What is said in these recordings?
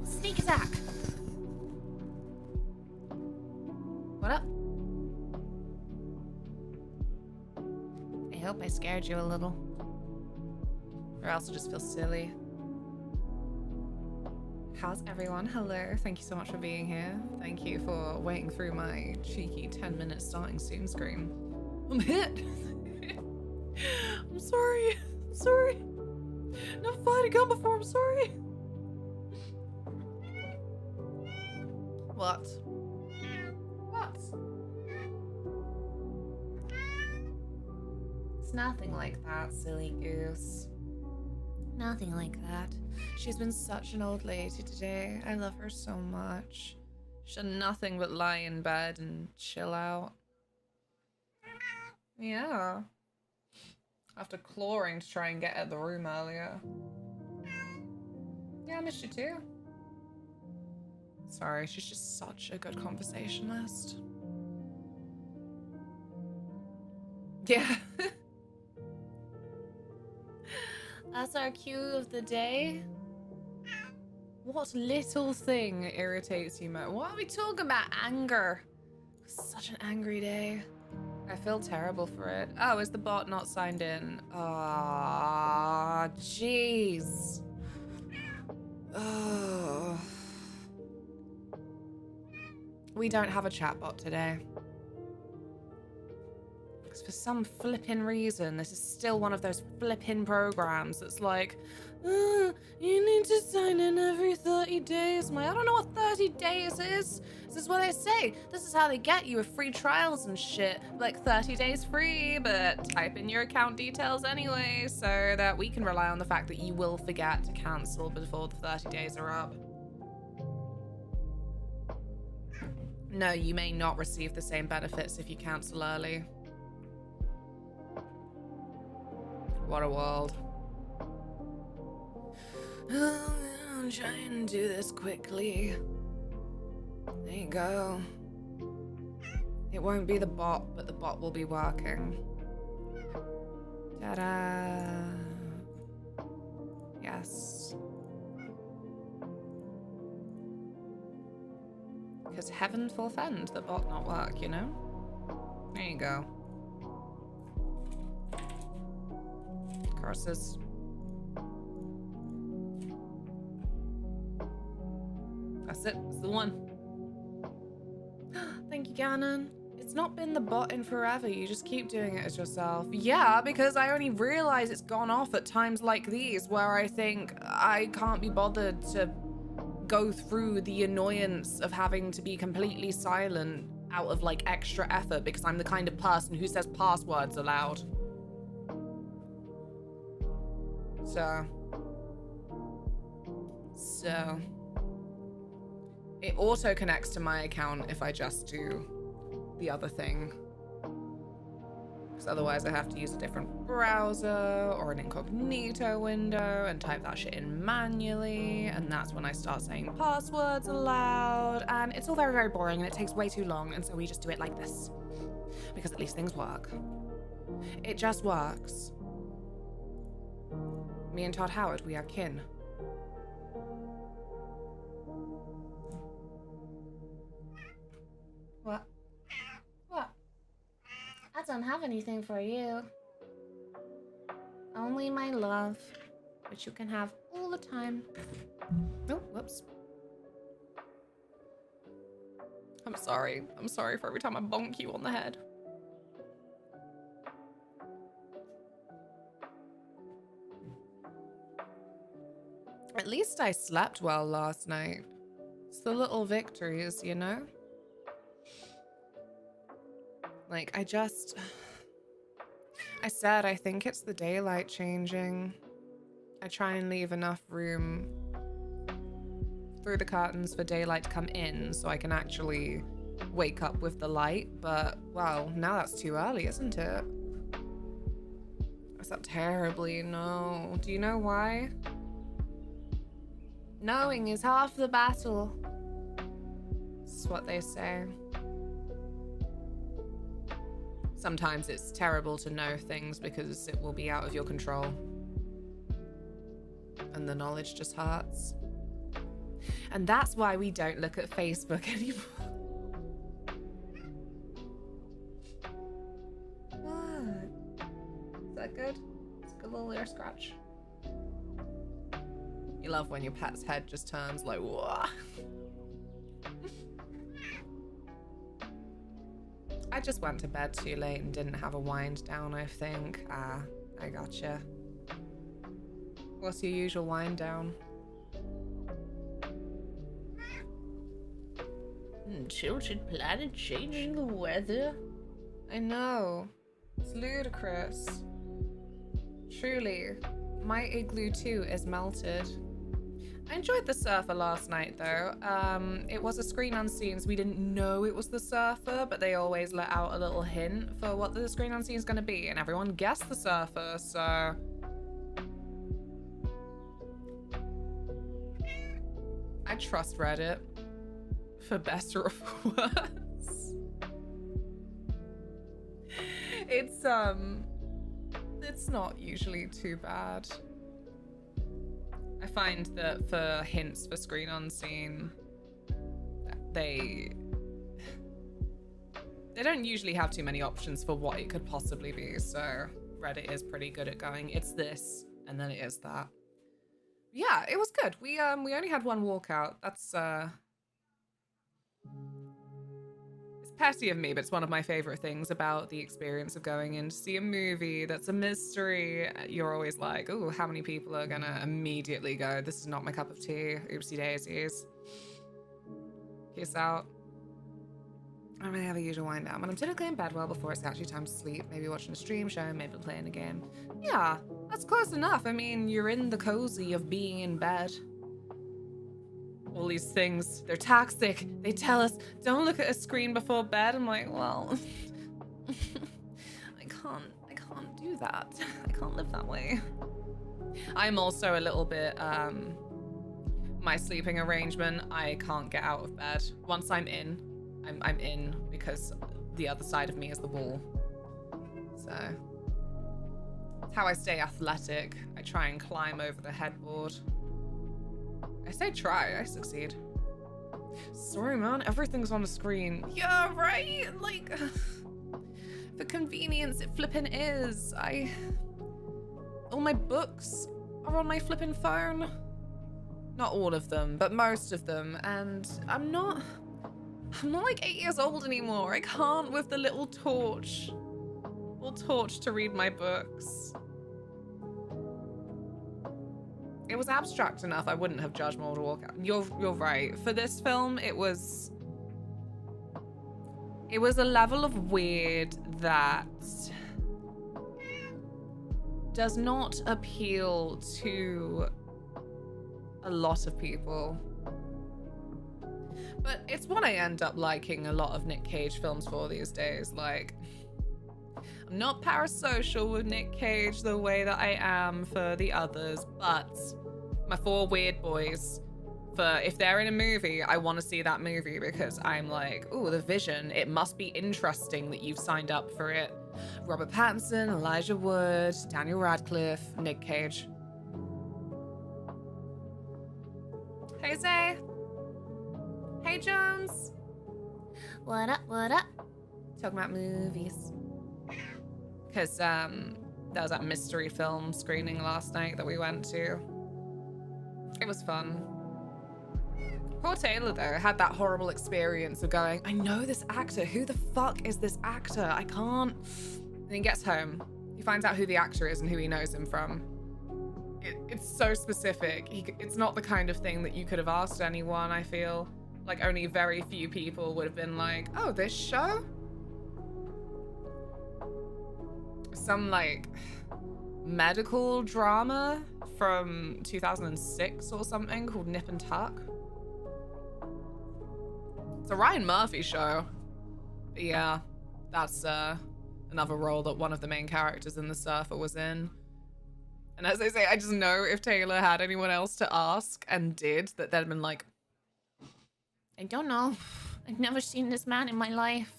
Sneak attack! What up? I hope I scared you a little. Or else I'll just feel silly. How's everyone? Hello, thank you so much for being here. Thank you for waiting through my cheeky 10-minute starting soon scream. I'm hit! I'm sorry. I'm sorry. Never fired a gun before, I'm sorry. What? What? It's nothing like that, silly goose. Nothing like that. She's been such an old lady today. I love her so much. She's done nothing but lie in bed and chill out. Yeah. After clawing to try and get at the room earlier. Yeah, I missed you too. Sorry, she's just such a good conversationalist. Yeah. That's our cue of the day. What little thing irritates you most? What are we talking about? Anger. Such an angry day. I feel terrible for it. Oh, is the bot not signed in? Ah, jeez. Oh. We don't have a chatbot today. Because for some flippin' reason, this is still one of those flippin' programs that's like, you need to sign in every 30 days. I don't know what 30 days is. This is what they say. This is how they get you with free trials and shit. Like 30 days free, but type in your account details anyway so that we can rely on the fact that you will forget to cancel before the 30 days are up. No, you may not receive the same benefits if you cancel early. What a world. I'll try and do this quickly. There you go. It won't be the bot, but the bot will be working. Ta-da. Yes. Because heaven forfend the bot not work, you know? There you go. Curses. That's it. It's the one. Thank you, Gannon. It's not been the bot in forever. You just keep doing it as yourself. Yeah, because I only realize it's gone off at times like these where I think I can't be bothered to go through the annoyance of having to be completely silent out of like extra effort because I'm the kind of person who says passwords aloud. So it auto connects to my account if I just do the other thing. Because otherwise I have to use a different browser or an incognito window and type that shit in manually. And that's when I start saying passwords aloud. And it's all very, very boring and it takes way too long. And so we just do it like this. Because at least things work. It just works. Me and Todd Howard, we are kin. What? What? I don't have anything for you. Only my love, which you can have all the time. Oh, whoops. I'm sorry. I'm sorry for every time I bonk you on the head. At least I slept well last night. It's the little victories, you know? Like, I said, I think it's the daylight changing. I try and leave enough room through the curtains for daylight to come in so I can actually wake up with the light. But, well, now that's too early, isn't it? I slept terribly, no. Do you know why? Knowing is half the battle. That's what they say. Sometimes it's terrible to know things because it will be out of your control. And the knowledge just hurts. And that's why we don't look at Facebook anymore. What? Is that good? It's a good little ear scratch. You love when your pet's head just turns like, whoa. I just went to bed too late and didn't have a wind down, I think. Ah, I gotcha. What's your usual wind down? Tilted planet changing the weather? I know. It's ludicrous. Truly. My igloo too is melted. I enjoyed the surfer last night though. It was a screen unseen, so we didn't know it was the surfer, but they always let out a little hint for what the screen unseen is going to be, and everyone guessed the surfer, so... I trust Reddit, for better or for worse. It's not usually too bad. I find that for hints for screen unseen, they don't usually have too many options for what it could possibly be, so Reddit is pretty good at going, it's this, and then it is that. Yeah, it was good. We only had one walkout. That's it's petty of me, but it's one of my favorite things about the experience of going in to see a movie that's a mystery. You're always like, oh, how many people are gonna immediately go, this is not my cup of tea, oopsie daisies. Peace out. I don't really have a usual wind down, but I'm typically in bed well before it's actually time to sleep. Maybe watching a stream show, maybe playing a game. Yeah, that's close enough. I mean, you're in the cozy of being in bed. All these things, they're toxic. They tell us, don't look at a screen before bed. I'm like, well, I can't do that. I can't live that way. I'm also a little bit, my sleeping arrangement, I can't get out of bed. Once I'm in, I'm in because the other side of me is the wall. So that's how I stay athletic. I try and climb over the headboard. I say try, I succeed. Sorry, man, everything's on the screen. Yeah, right? Like, for convenience, it flippin' is. All my books are on my flippin' phone. Not all of them, but most of them. And I'm not like 8 years old anymore. I can't with the little torch to read my books. It was abstract enough. I wouldn't have judged more to walk out. You're right. For this film, it was a level of weird that does not appeal to a lot of people. But it's what I end up liking a lot of Nick Cage films for these days. Like, I'm not parasocial with Nick Cage the way that I am for the others, but my four weird boys, for if they're in a movie, I want to see that movie because I'm like, ooh, the vision. It must be interesting that you've signed up for it. Robert Pattinson, Elijah Wood, Daniel Radcliffe, Nick Cage. Hey, Zay. Hey, Jones. What up, what up? Talking about movies. Because there was that mystery film screening last night that we went to. It was fun. Poor Taylor, though, had that horrible experience of going, I know this actor. Who the fuck is this actor? I can't. And he gets home. He finds out who the actor is and who he knows him from. It's so specific. It's not the kind of thing that you could have asked anyone, I feel. Like, only very few people would have been like, oh, this show? Some, like, medical drama from 2006 or something called Nip and Tuck. It's a Ryan Murphy show. But yeah, that's another role that one of the main characters in The Surfer was in. And as I say, I just know if Taylor had anyone else to ask and did, that they'd been like, I don't know. I've never seen this man in my life.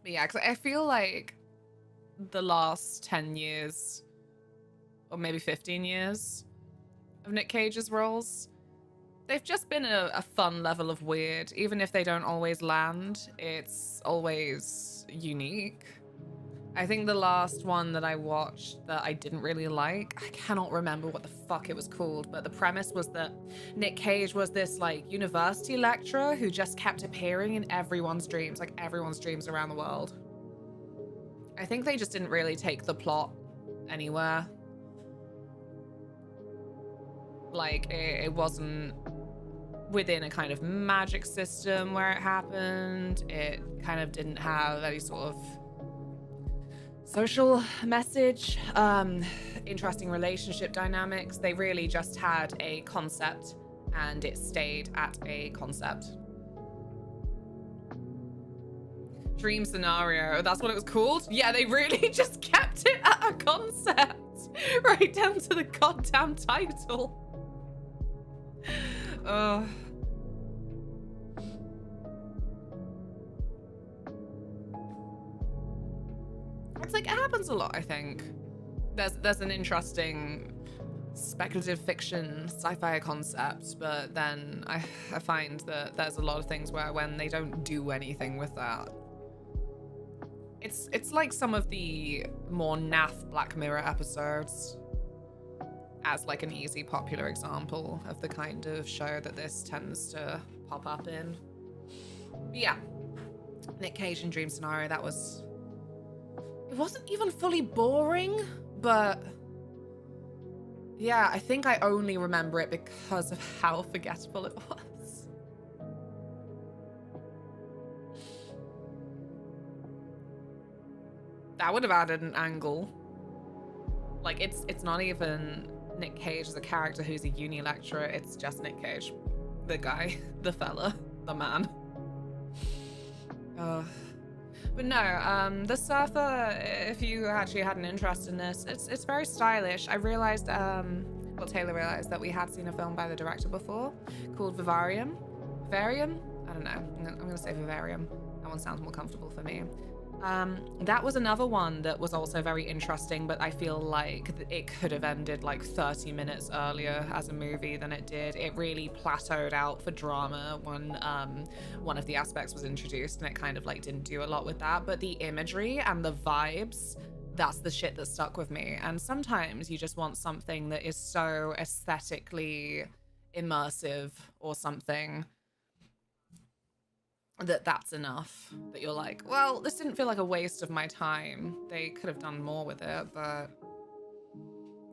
But yeah, because I feel like the last 10 years, or maybe 15 years of Nick Cage's roles, they've just been a fun level of weird. Even if they don't always land, it's always unique. I think the last one that I watched that I didn't really like, I cannot remember what the fuck it was called, but the premise was that Nick Cage was this like university lecturer who just kept appearing in everyone's dreams, like everyone's dreams around the world. I think they just didn't really take the plot anywhere. Like it wasn't within a kind of magic system where it happened. It kind of didn't have any sort of social message, interesting relationship dynamics. They really just had a concept and it stayed at a concept. Dream scenario, that's what it was called? Yeah, they really just kept it at a concept. Right down to the goddamn title. It's like, it happens a lot, I think. There's an interesting speculative fiction sci-fi concept, but then I find that there's a lot of things where when they don't do anything with that, it's like some of the more naff Black Mirror episodes as like an easy popular example of the kind of show that this tends to pop up in. But yeah, Nick Cage in Dream Scenario, that was, it wasn't even fully boring, but yeah, I think I only remember it because of how forgettable it was. That would have added an angle. Like, it's not even Nick Cage as a character who's a uni lecturer, it's just Nick Cage. The guy, the fella, the man. But no, The Surfer, if you actually had an interest in this, it's very stylish. I realized, well, Taylor realized that we had seen a film by the director before called Vivarium? Vivarium? I don't know. I'm gonna say Vivarium. That one sounds more comfortable for me. That was another one that was also very interesting, but I feel like it could have ended like 30 minutes earlier as a movie than it did. It really plateaued out for drama when one of the aspects was introduced, and it kind of like didn't do a lot with that. But the imagery and the vibes, that's the shit that stuck with me. And sometimes you just want something that is so aesthetically immersive or something that's enough, that you're like, well, this didn't feel like a waste of my time. They could have done more with it, but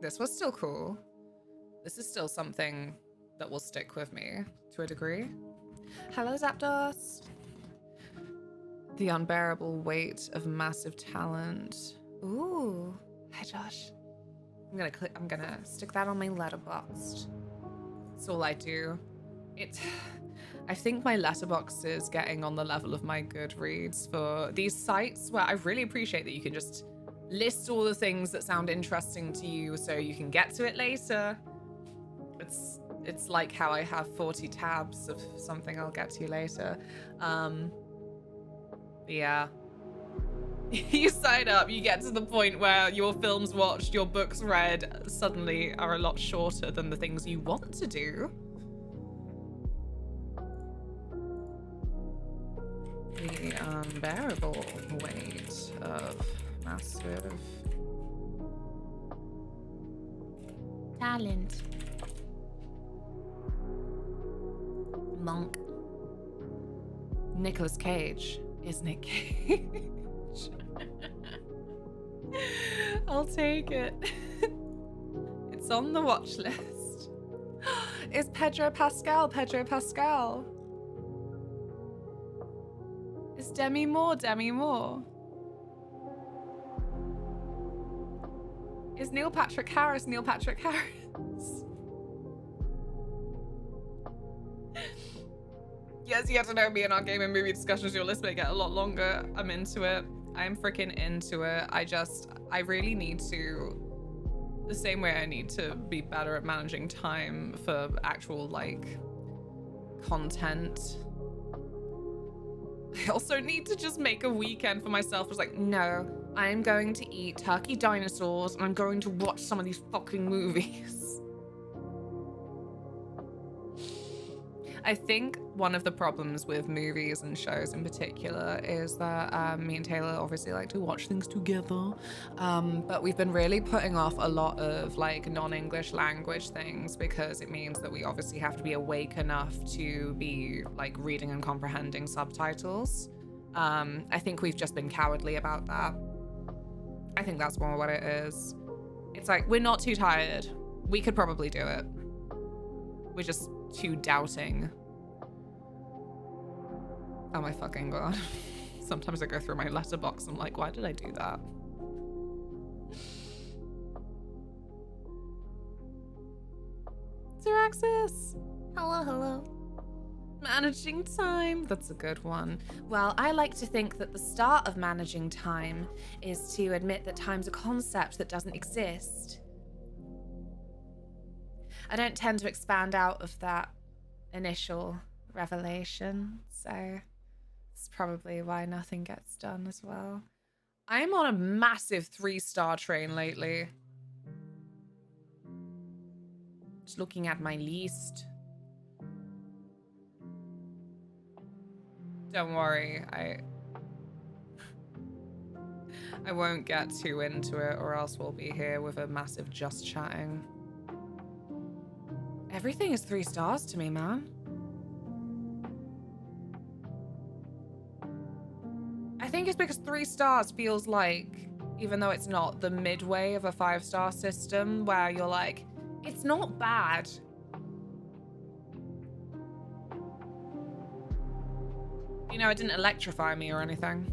this was still cool. This is still something that will stick with me to a degree. Hello, Zapdos. The unbearable weight of massive talent. Ooh, hi Josh. I'm gonna stick that on my letterboxd. That's all I do. I think my letterbox is getting on the level of my Goodreads for these sites where I really appreciate that you can just list all the things that sound interesting to you so you can get to it later. It's like how I have 40 tabs of something I'll get to later. Yeah. You sign up, you get to the point where your films watched, your books read suddenly are a lot shorter than the things you want to do. The unbearable weight of massive talent. Monk. Nicolas Cage is Nick Cage. I'll take it. It's on the watch list. Is Pedro Pascal Pedro Pascal? Is Demi Moore Demi Moore? Is Neil Patrick Harris Neil Patrick Harris? Yes, you have to know me in our game and movie discussions. Your list may get a lot longer. I'm into it. I'm freaking into it. I really need to, the same way I need to be better at managing time for actual like content. I also need to just make a weekend for myself. It's like, no, I am going to eat turkey dinosaurs and I'm going to watch some of these fucking movies. I think one of the problems with movies and shows in particular is that me and Taylor obviously like to watch things together, but we've been really putting off a lot of like non-English language things because it means that we obviously have to be awake enough to be like reading and comprehending subtitles. I think we've just been cowardly about that. I think that's more what it is. It's like, we're not too tired. We could probably do it. We're just too doubting. Oh my fucking god. Sometimes I go through my letterbox and I'm like, why did I do that? Praxis. Hello, hello. Managing time. That's a good one. Well, I like to think that the start of managing time is to admit that time's a concept that doesn't exist. I don't tend to expand out of that initial revelation, so it's probably why nothing gets done as well. I'm on a massive 3-star train lately. Just looking at my list. Don't worry, I won't get too into it, or else we'll be here with a massive just chatting. Everything is 3 stars to me, man. I think it's because 3 stars feels like, even though it's not, the midway of a 5-star system where you're like, it's not bad. You know, it didn't electrify me or anything.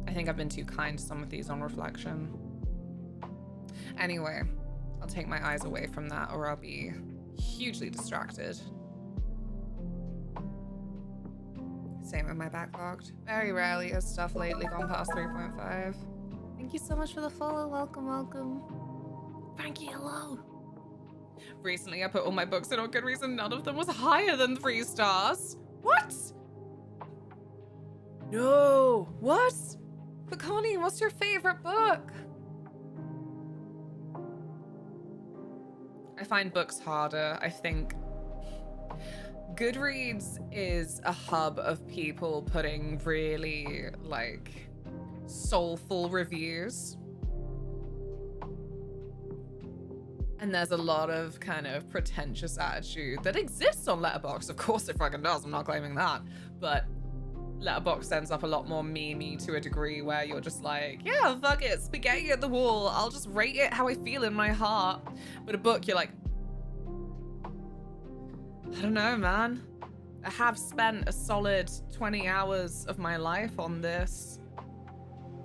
I think I've been too kind to some of these on reflection. Anyway, I'll take my eyes away from that or I'll be hugely distracted. Same with my backlogged. Very rarely has stuff lately gone past 3.5. Thank you so much for the follow. Welcome, welcome. Frankie, hello. Recently, I put all my books in on Goodreads and none of them was higher than 3 stars. What? No. What? But Connie, what's your favorite book? I find books harder. I think Goodreads is a hub of people putting really, like, soulful reviews. And there's a lot of kind of pretentious attitude that exists on Letterboxd. Of course it fucking does, I'm not claiming that. But Letterboxd ends up a lot more memey to a degree where you're just like, yeah, fuck it, spaghetti at the wall. I'll just rate it how I feel in my heart. But a book, you're like, I don't know, man. I have spent a solid 20 hours of my life on this.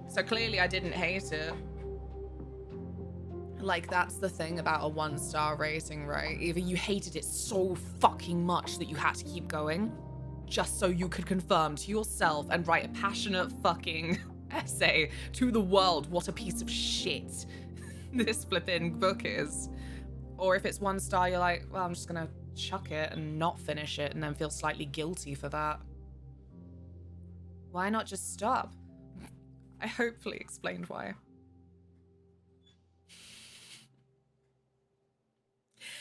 So clearly I didn't hate it. Like, that's the thing about a 1-star rating, right? Either you hated it so fucking much that you had to keep going, just so you could confirm to yourself and write a passionate fucking essay to the world what a piece of shit this flipping book is. Or if it's 1 star, you're like, well, I'm just gonna chuck it and not finish it and then feel slightly guilty for that. Why not just stop? I hopefully explained why.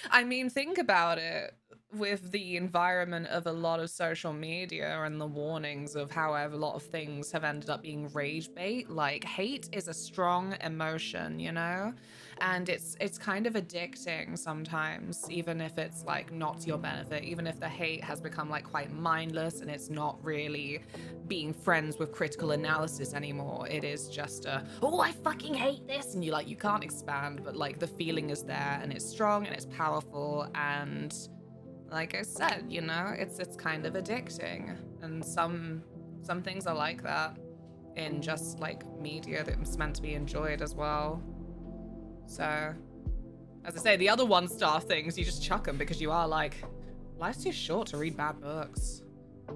I mean, think about it. With the environment of a lot of social media and the warnings of how a lot of things have ended up being rage bait, like, hate is a strong emotion, you know? And it's kind of addicting sometimes, even if it's like not to your benefit, even if the hate has become like quite mindless and it's not really being friends with critical analysis anymore. It is just oh, I fucking hate this, and you can't expand, but like the feeling is there and it's strong and it's powerful, and like I said, you know, it's kind of addicting. And some things are like that in just like media that's meant to be enjoyed as well. So, as I say, the other 1-star things, you just chuck them because you are like, life's too short to read bad books.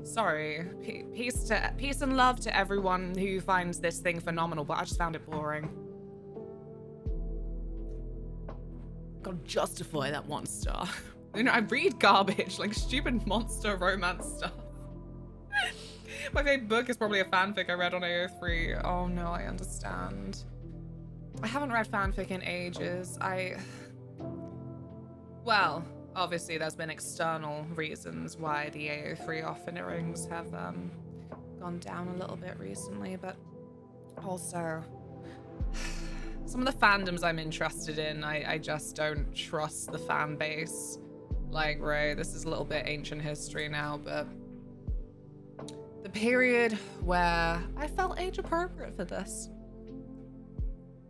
Sorry. Peace and love to everyone who finds this thing phenomenal, but I just found it boring. Gotta justify that 1 star. You know, I read garbage, like stupid monster romance stuff. My favorite book is probably a fanfic I read on AO3. Oh no, I understand. I haven't read fanfic in ages. Well, obviously there's been external reasons why the AO3 offerings have gone down a little bit recently, but also some of the fandoms I'm interested in, I just don't trust the fan base. Like, right, this is a little bit ancient history now, but the period where I felt age appropriate for this.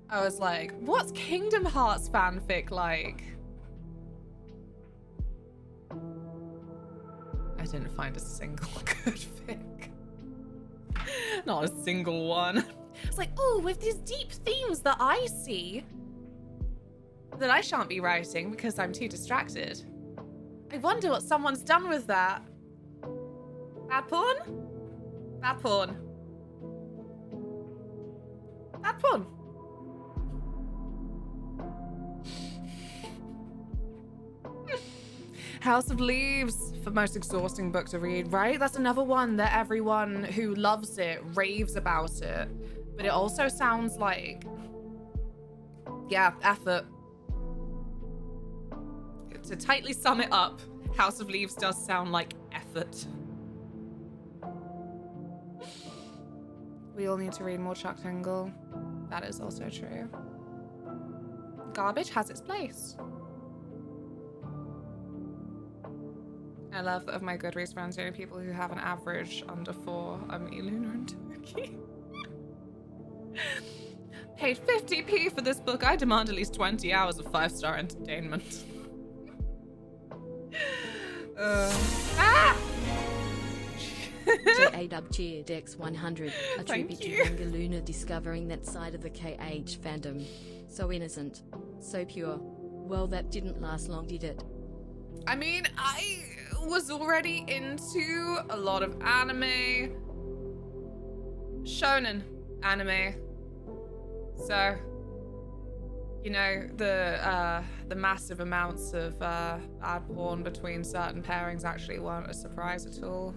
I was like, what's Kingdom Hearts fanfic like? I didn't find a single good fic. Not a single one. It's like, oh, with these deep themes that I see that I shan't be writing because I'm too distracted. I wonder what someone's done with that. Bad porn? Bad porn. Bad porn. House of Leaves for most exhausting book to read, right? That's another one that everyone who loves it raves about it. But it also sounds like, yeah, effort. To tightly sum it up, House of Leaves does sound like effort. We all need to read more Chuck Tingle. That is also true. Garbage has its place. I love that of my Goodreads friends, the only people who have an average under 4 are me, Luna, and Turkey. Paid 50p for this book. I demand at least 20 hours of 5-star entertainment. J-A-Dub cheered X100, a tribute to younger Luna discovering that side of the KH fandom. So innocent. So pure. Well, that didn't last long, did it? I mean, I was already into a lot of anime. Shonen anime. So, you know, the massive amounts of ad porn between certain pairings actually weren't a surprise at all.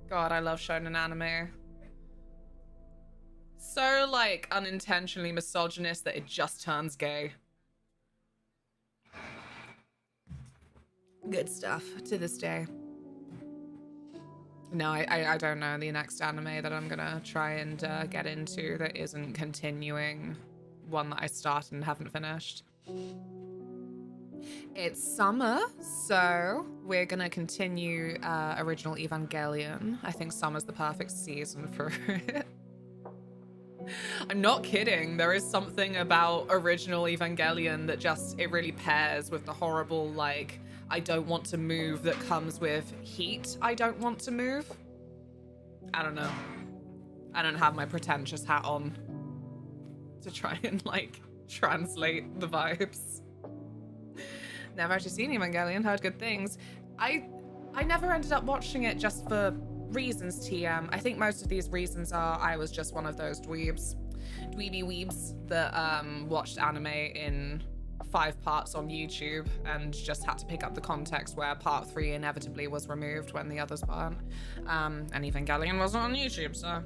God, I love shonen anime. So, like, unintentionally misogynist that it just turns gay. Good stuff to this day. No, I don't know the next anime that I'm gonna try and get into that isn't continuing one that I started and haven't finished. It's summer, so we're gonna continue original Evangelion. I think summer's the perfect season for it. I'm not kidding. There is something about original Evangelion that just, it really pairs with the horrible, like, I don't want to move that comes with heat. I don't want to move. I don't know. I don't have my pretentious hat on to try and, like, translate the vibes. Never actually seen Evangelion, heard good things. I never ended up watching it just for reasons, TM. I think most of these reasons are I was just one of those dweeby weebs that watched anime in 5 parts on YouTube and just had to pick up the context where part 3 inevitably was removed when the others weren't. And Evangelion wasn't on YouTube, so.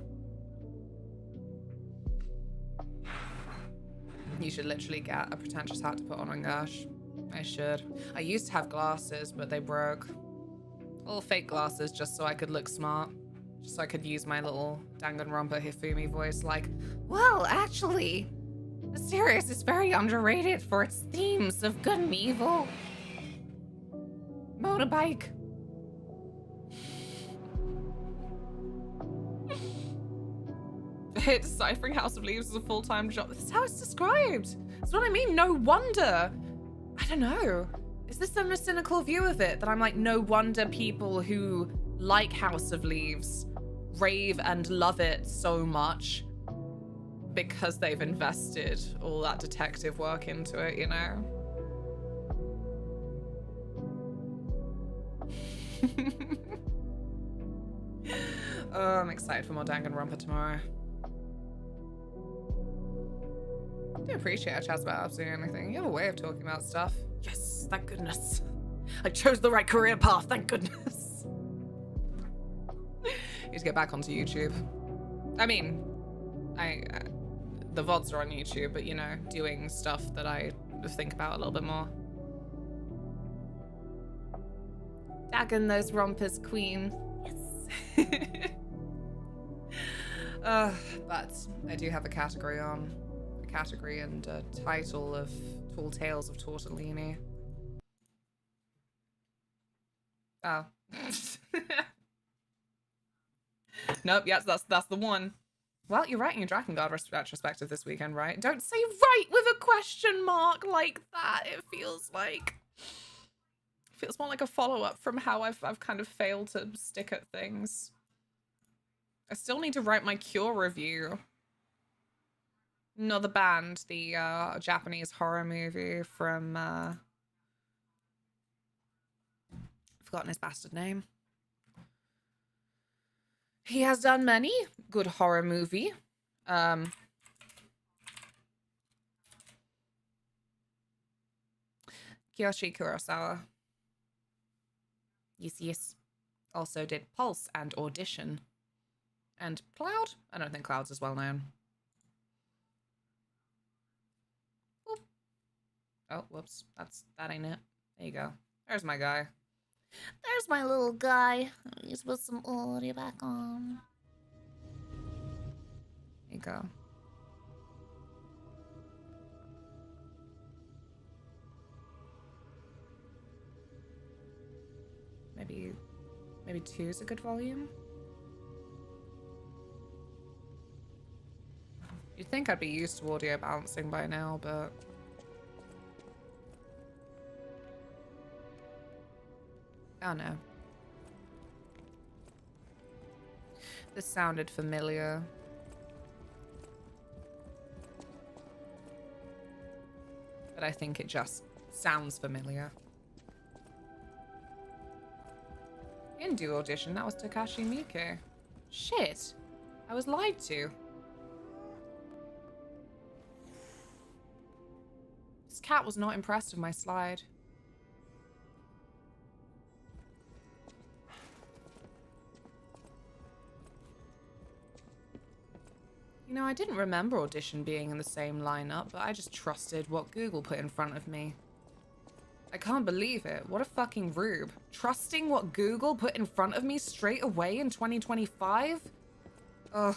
You should literally get a pretentious hat to put on, gosh. I should. I used to have glasses, but they broke. All fake glasses just so I could look smart. Just so I could use my little Danganronpa Hifumi voice like, well, actually, the series is very underrated for its themes of good and evil. Motorbike. Deciphering House of Leaves is a full-time job. This is how it's described. That's what I mean. No wonder. I don't know. Is this some cynical view of it? That I'm like, no wonder people who like House of Leaves rave and love it so much because they've invested all that detective work into it, you know? Oh, I'm excited for more Danganronpa tomorrow. I do appreciate our chats about absolutely anything. You have a way of talking about stuff. Yes, thank goodness. I chose the right career path, thank goodness. Need to get back onto YouTube. I mean, the VODs are on YouTube, but you know, doing stuff that I think about a little bit more. Dagon those rompers, queen. Yes. But I do have a category on. A category and a title of Tall Tales of Tortelini. Oh. Nope, yes, that's the one. Well, you're writing a Drakengard retrospective this weekend, right? Don't say right with a question mark like that. It feels more like a follow-up from how I've kind of failed to stick at things. I still need to write my Cure review. Not the band, the Japanese horror movie from forgotten his bastard name. He has done many good horror movie. Kiyoshi Kurosawa. Yes. Also did Pulse and Audition. And Cloud? I don't think Cloud's as well known. Oop. Oh, whoops. That ain't it. There you go. There's my guy. There's my little guy. He's with some audio back on. There you go. Maybe 2 is a good volume. You'd think I'd be used to audio balancing by now, but oh no. This sounded familiar. But I think it just sounds familiar. He didn't do Audition, that was Takashi Miike. Shit. I was lied to. This cat was not impressed with my slide. You know, I didn't remember Audition being in the same lineup, but I just trusted what Google put in front of me. I can't believe it. What a fucking rube. Trusting what Google put in front of me straight away in 2025? Ugh.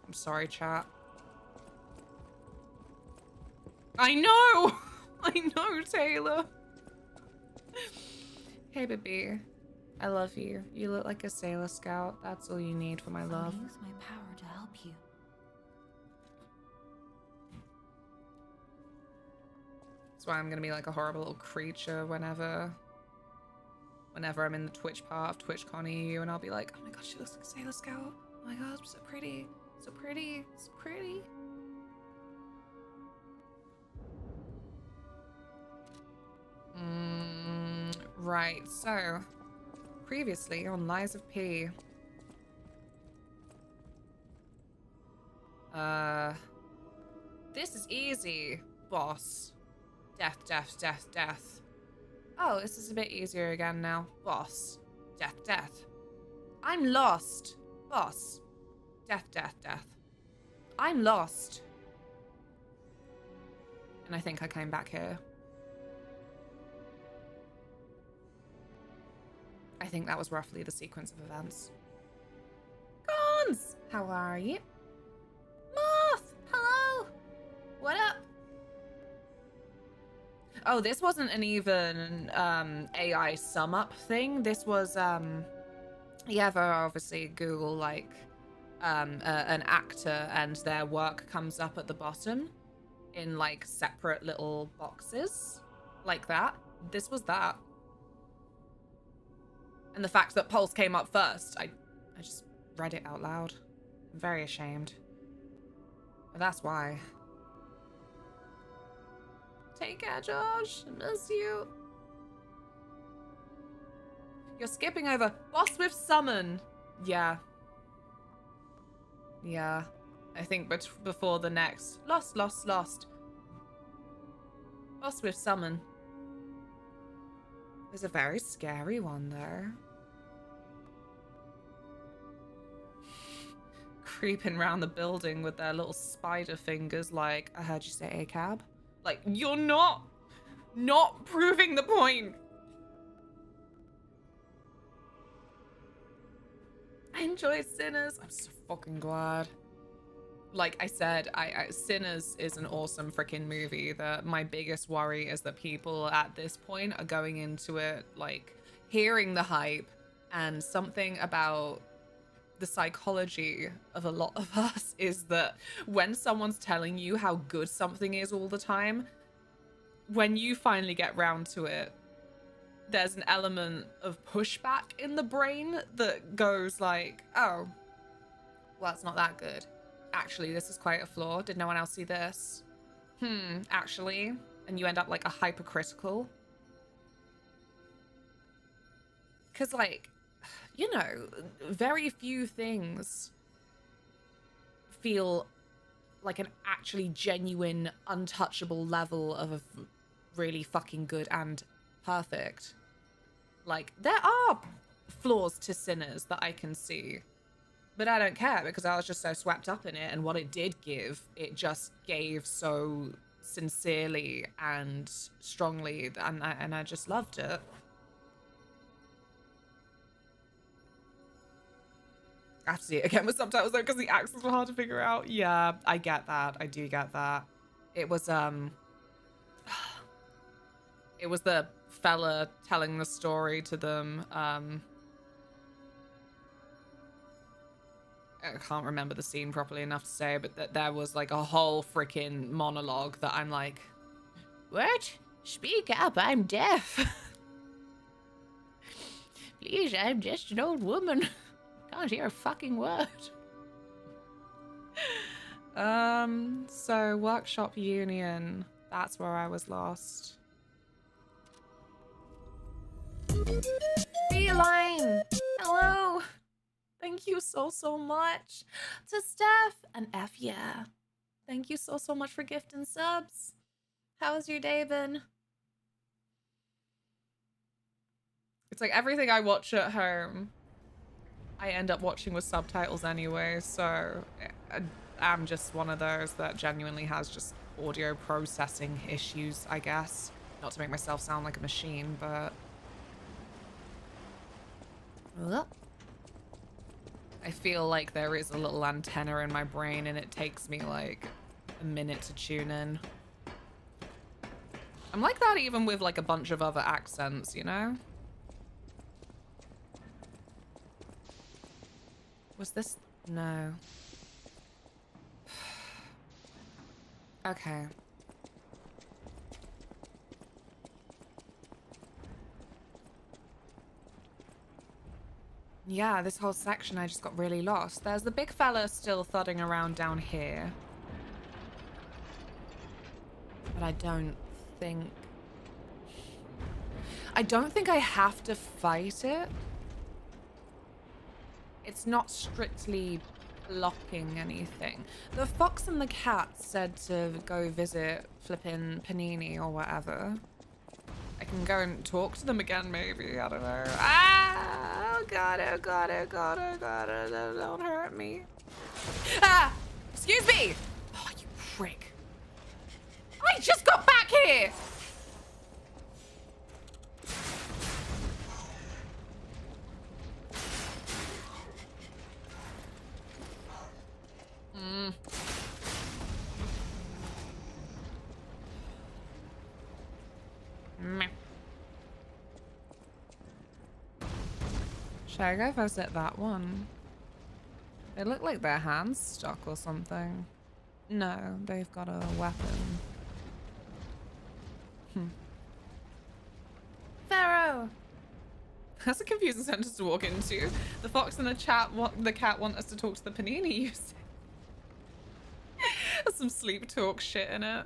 I'm sorry, chat. I know! I know, Taylor. Hey, baby. I love you. You look like a Sailor Scout. That's all you need for my love. I'll use my power to help you. That's why I'm gonna be like a horrible little creature whenever I'm in the Twitch part of TwitchCon EU, and I'll be like, oh my god, she looks like a Sailor Scout. Oh my god, so pretty. So pretty. So pretty. Right, so previously on Lies of P. This is easy, boss. Death, death, death, death. Oh, this is a bit easier again now. Boss. Death, death. I'm lost. Boss. Death, death, death. I'm lost. And I think I came back here. I think that was roughly the sequence of events. Gons! How are you? Moth! Hello! What up? Oh, this wasn't an even AI sum up thing. This was you ever obviously Google like an actor and their work comes up at the bottom in like separate little boxes like that. This was that. And the fact that Pulse came up first, I just read it out loud. I'm very ashamed. But that's why. Take care, Josh. I miss you. You're skipping over Boss with Summon. Yeah. Yeah. I think before the next. Lost. Boss with Summon. There's a very scary one there. Creeping around the building with their little spider fingers like, I heard you say ACAB. Like, you're not proving the point. I enjoyed Sinners. I'm so fucking glad. Like I said, Sinners is an awesome freaking movie. My biggest worry is that people at this point are going into it, like, hearing the hype, and something about the psychology of a lot of us is that when someone's telling you how good something is all the time, when you finally get round to it, there's an element of pushback in the brain that goes like, oh, well, it's not that good. Actually, this is quite a flaw. Did no one else see this? Actually. And you end up like a hypercritical. Because, like, you know, very few things feel like an actually genuine, untouchable level of really fucking good and perfect. Like, there are flaws to Sinners that I can see, but I don't care because I was just so swept up in it, and what it did give, it just gave so sincerely and strongly, and I just loved it. I have to see it again with subtitles though, because the accents were hard to figure out. Yeah, I get that. I do get that. It was the fella telling the story to them. I can't remember the scene properly enough to say, but that there was like a whole freaking monologue that I'm like, What? Speak up, I'm deaf. Please, I'm just an old woman. Can't hear a fucking word. So Workshop Union, that's where I was lost. Feline! Hello! Thank you so much to Steph and F, yeah. Thank you so much for gifting subs. How's your day been? It's like everything I watch at home, I end up watching with subtitles anyway, so I'm just one of those that genuinely has just audio processing issues, I guess. Not to make myself sound like a machine, but... I feel like there is a little antenna in my brain and it takes me like a minute to tune in. I'm like that even with like a bunch of other accents, you know? Was this? No. Okay. Yeah, this whole section I just got really lost. There's the big fella still thudding around down here. But I don't think I have to fight it. It's not strictly blocking anything. The fox and the cat said to go visit flippin' Panini or whatever. I can go and talk to them again, maybe. I don't know. Ah! Oh god, oh god, oh god, oh god. Don't hurt me. Ah! Excuse me! Oh, you prick. I just got back here! Should I go visit that one? They look like their hands stuck or something. No, they've got a weapon. Pharaoh! That's a confusing sentence to walk into. The fox and the cat want us to talk to the panini user. There's some sleep talk shit in it.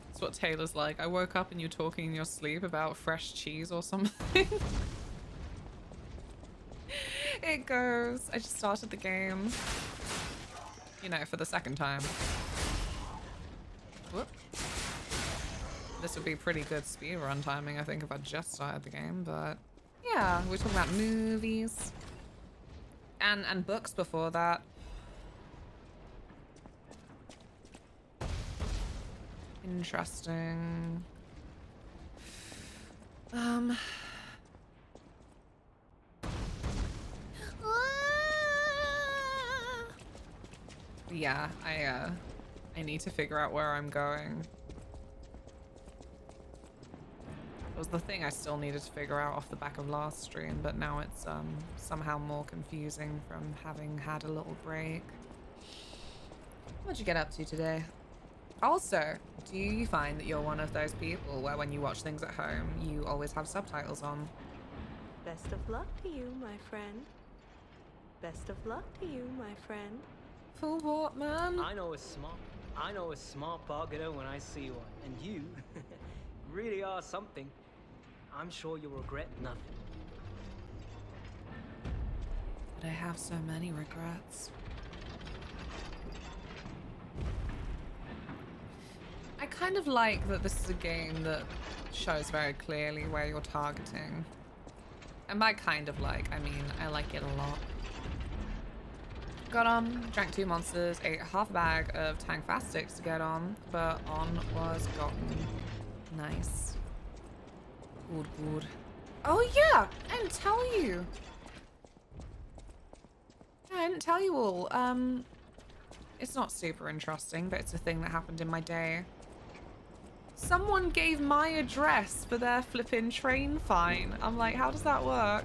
That's what Taylor's like. I woke up and you're talking in your sleep about fresh cheese or something. It goes. I just started the game. You know, for the second time. Whoop. This would be pretty good speedrun timing, I think, if I just started the game, but yeah, we're talking about movies. And books before that. Interesting. Yeah, I need to figure out where I'm going. It was the thing I still needed to figure out off the back of last stream, but now it's somehow more confusing from having had a little break. What'd you get up to today? Also, do you find that you're one of those people where when you watch things at home, you always have subtitles on? Best of luck to you, my friend. Best of luck to you, my friend. For what, man? I know a smart bargainer when I see one. And you really are something. I'm sure you'll regret nothing. But I have so many regrets. I kind of like that this is a game that shows very clearly where you're targeting. And by kind of like, I mean, I like it a lot. Got on, drank 2 monsters, ate half a bag of Tang Fast Sticks to get on, but on was gotten. Nice. Good, good. Oh yeah, I didn't tell you. I didn't tell you all. It's not super interesting, but it's a thing that happened in my day. Someone gave my address for their flipping train fine. I'm like, how does that work?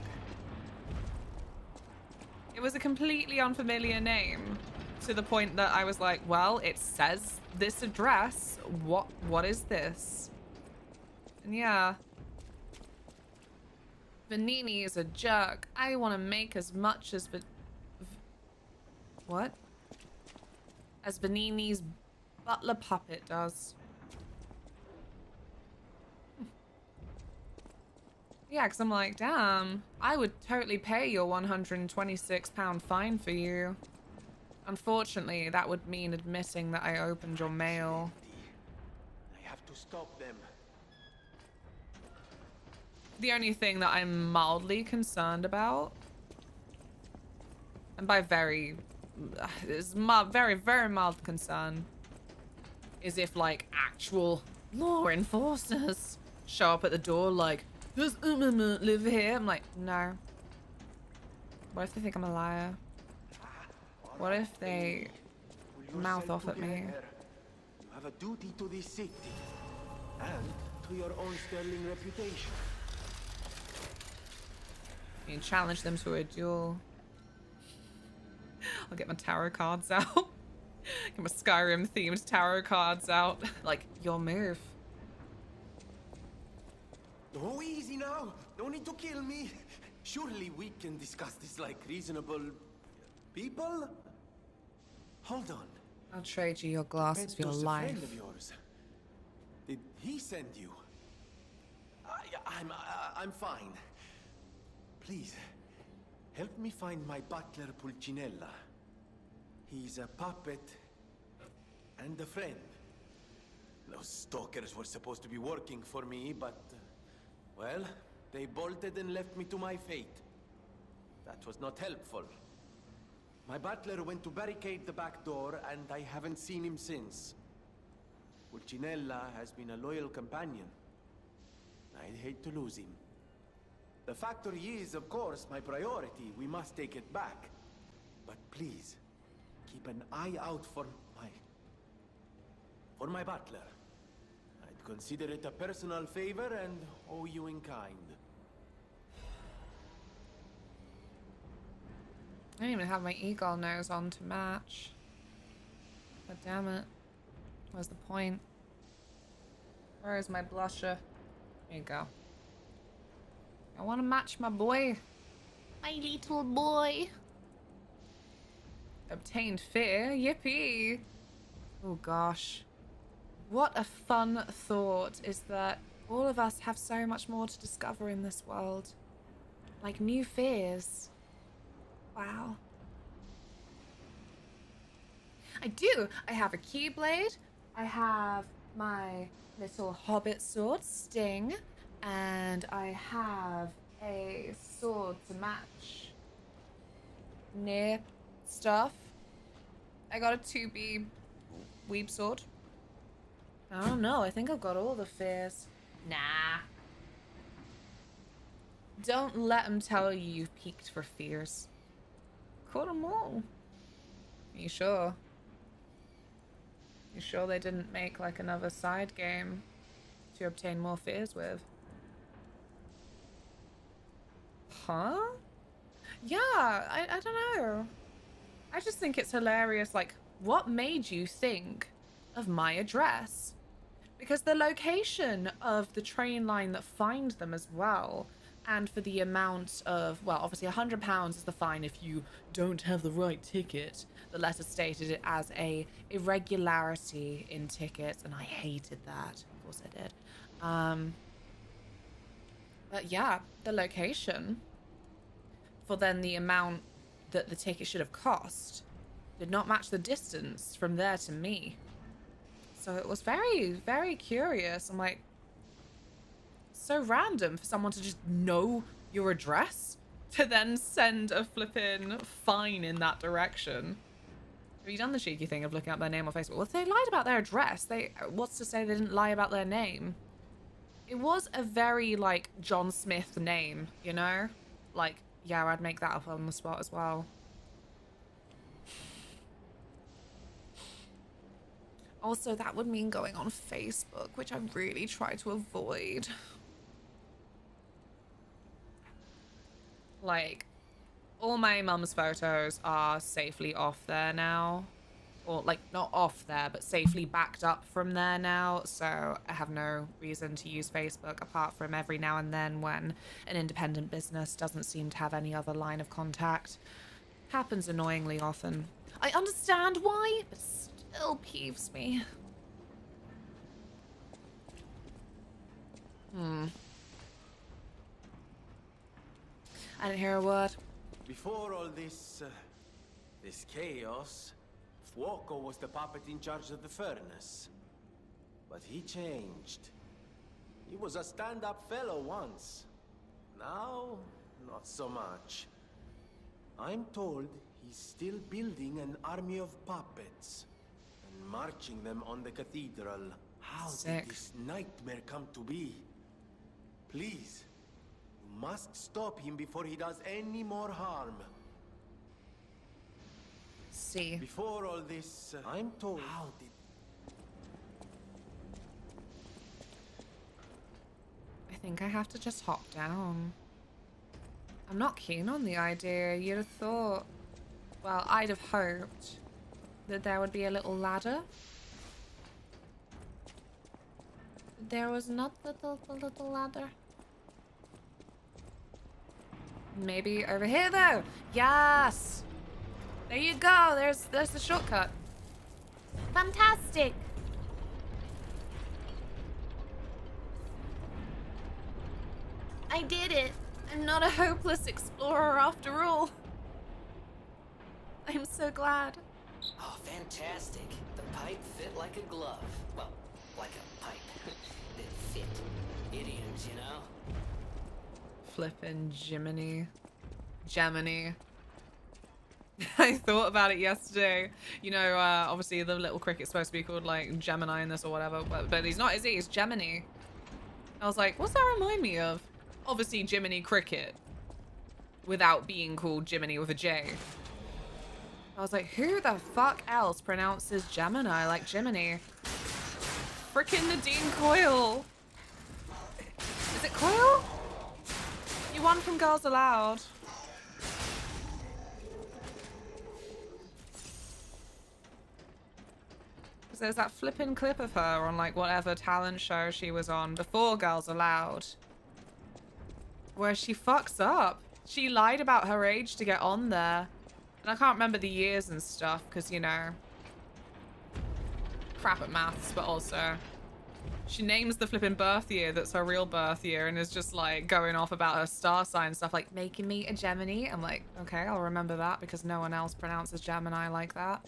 It was a completely unfamiliar name to the point that I was like, well, it says this address. What is this? And yeah. Vanini is a jerk. I want to make as much as what? As Vanini's butler puppet does. Yeah, because I'm like, damn, I would totally pay your £126 fine for you. Unfortunately, that would mean admitting that I opened your mail. I have to stop them. The only thing that I'm mildly concerned about, and by very mild concern, is if like actual law enforcers show up at the door like, does live here? I'm like, no. What if they think I'm a liar? What if they mouth off at me? You have a duty to this city and to your own sterling reputation. You challenge them to a duel. I'll get my tarot cards out. Get my Skyrim themed tarot cards out. Like, your move. Oh, easy now. No need to kill me. Surely we can discuss this like reasonable people? Hold on. I'll trade you your glasses for your Pento's a life. friend of yours. Did he send you? I'm fine. Please, help me find my butler Pulcinella. He's a puppet and a friend. Those stalkers were supposed to be working for me, but... well, they bolted and left me to my fate. That was not helpful. My butler went to barricade the back door, and I haven't seen him since. Pulcinella has been a loyal companion. I'd hate to lose him. The factory is, of course, my priority. We must take it back. But please, keep an eye out for my butler. I'd consider it a personal favor and owe you in kind. I didn't even have my eagle nose on to match. But damn it. What's the point? Where is my blusher? There you go. I want to match my boy. My little boy. Obtained fear. Yippee. Oh gosh. What a fun thought is that all of us have so much more to discover in this world. Like new fears. Wow. I do. I have a keyblade. I have my little hobbit sword, Sting. And I have a sword to match near stuff. I got a 2B weeb sword. I don't know. I think I've got all the fears. Nah. Don't let them tell you you've peaked for fears. Caught them all. Are you sure? You sure they didn't make like another side game to obtain more fears with? Huh? Yeah, I don't know. I just think it's hilarious. Like, what made you think, of my address. Because the location of the train line that fined them as well, and for the amount of, well, obviously £100 is the fine if you don't have the right ticket. The letter stated it as a irregularity in tickets, and I hated that. Of course I did. But yeah, the location for then the amount that the ticket should have cost did not match the distance from there to me. So it was very, very curious. I'm like, so random for someone to just know your address to then send a flippin' fine in that direction. Have you done the cheeky thing of looking up their name on Facebook? Well, if they lied about their address, what's to say they didn't lie about their name? It was a very, like, John Smith name, you know? Like, yeah, I'd make that up on the spot as well. Also, that would mean going on Facebook, which I really try to avoid. Like, all my mum's photos are safely off there now. Or, like, not off there, but safely backed up from there now. So I have no reason to use Facebook apart from every now and then when an independent business doesn't seem to have any other line of contact. Happens annoyingly often. I understand why, but still peeves me. I didn't hear a word. Before all this chaos, Fuoco was the puppet in charge of the furnace. But he changed. He was a stand-up fellow once. Now, not so much. I'm told he's still building an army of puppets and marching them on the cathedral. How Sick. did this nightmare come to be? Please, you must stop him before he does any more harm. See. Before all this, I'm told. How did? I think I have to just hop down. I'm not keen on the idea. You'd have thought, well, I'd have hoped that there would be a little ladder. There was not the little ladder. Maybe over here though. Yes. There you go. There's the shortcut. Fantastic! I did it! I'm not a hopeless explorer after all. I'm so glad. Oh, fantastic. The pipe fit like a glove. Well, like a pipe that fit. Idioms, you know? Flippin' Jiminy. Gemini. I thought about it yesterday. You know, obviously the little cricket's supposed to be called like Gemini in this or whatever, but he's not, is he? He's Gemini. I was like, what's that remind me of? Obviously Jiminy Cricket. Without being called Jiminy with a J. I was like, who the fuck else pronounces Gemini like Jiminy? Frickin' Nadine Coyle. Is it Coyle? You won from Girls Aloud. Because there's that flippin' clip of her on like whatever talent show she was on before Girls Aloud. Where she fucks up. She lied about her age to get on there. And I can't remember the years and stuff because, you know, crap at maths, but also she names the flipping birth year that's her real birth year and is just like going off about her star sign stuff, like making me a Gemini. I'm like, okay, I'll remember that because no one else pronounces Gemini like that.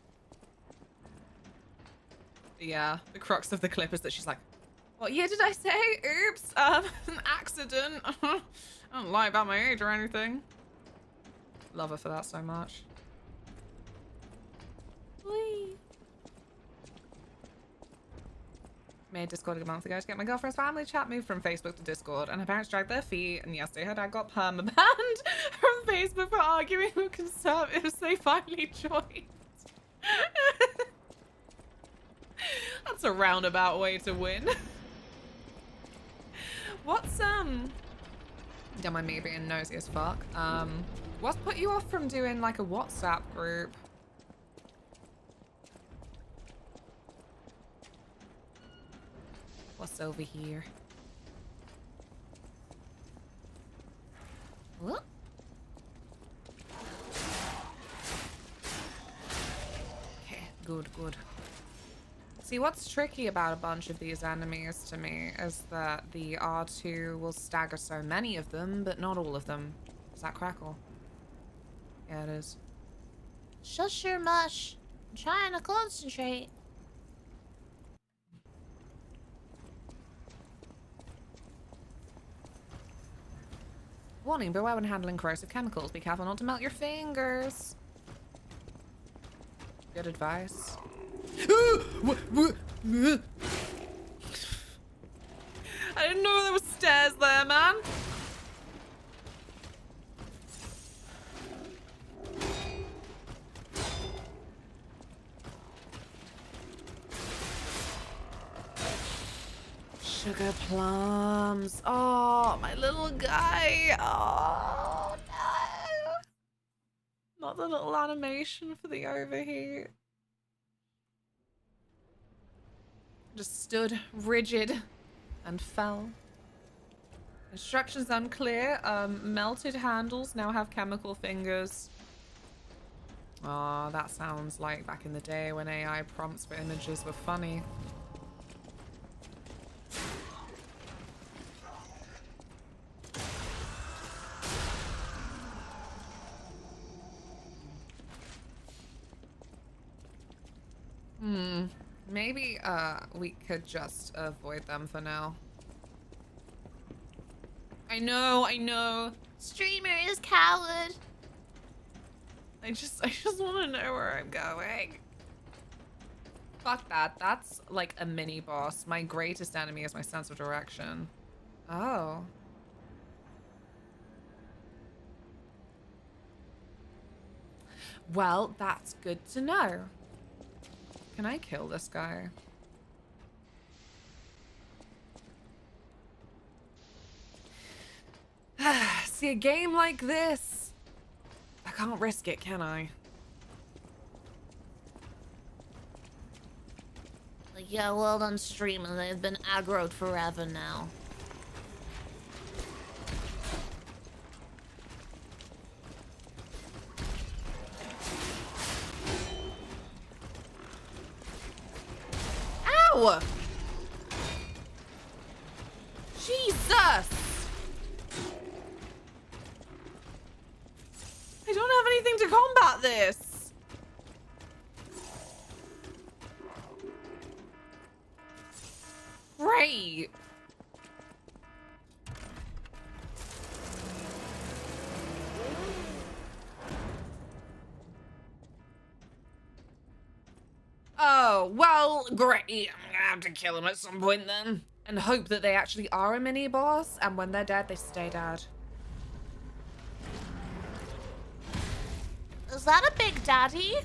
But yeah, the crux of the clip is that she's like, what year did I say? Oops, an accident. I don't lie about my age or anything. Love her for that so much. Whee. Made Discord a month ago to get my girlfriend's family chat moved from Facebook to Discord, and her parents dragged their feet, and yesterday her dad got permabanned from Facebook for arguing with conservatives. They finally joined. That's a roundabout way to win. What's don't mind me being nosy as fuck. What's put you off from doing like a WhatsApp group? What's over here? What? Okay, good, good. See, what's tricky about a bunch of these enemies to me is that the R2 will stagger so many of them, but not all of them. Is that Crackle? Yeah, it is. Shush your mush. I'm trying to concentrate. Warning, beware when handling corrosive chemicals. Be careful not to melt your fingers. Good advice. I didn't know there were stairs there, man. Sugar plums. Oh, my little guy. Oh, no. Not the little animation for the overheat. Just stood rigid and fell. Instructions unclear. Melted handles now have chemical fingers. Oh, that sounds like back in the day when AI prompts for images were funny. Maybe we could just avoid them for now. I know. Streamer is coward. I just want to know where I'm going. Fuck that. That's like a mini boss. My greatest enemy is my sense of direction. Oh. Well, that's good to know. Can I kill this guy? See, a game like this, I can't risk it, can I? Like, yeah, well done, streamer. They've been aggroed forever now. Ow! Jesus! I don't have anything to combat this. Great. Oh, well, great. I'm gonna have to kill him at some point then. And hope that they actually are a mini boss, and when they're dead, they stay dead. Is that a big daddy?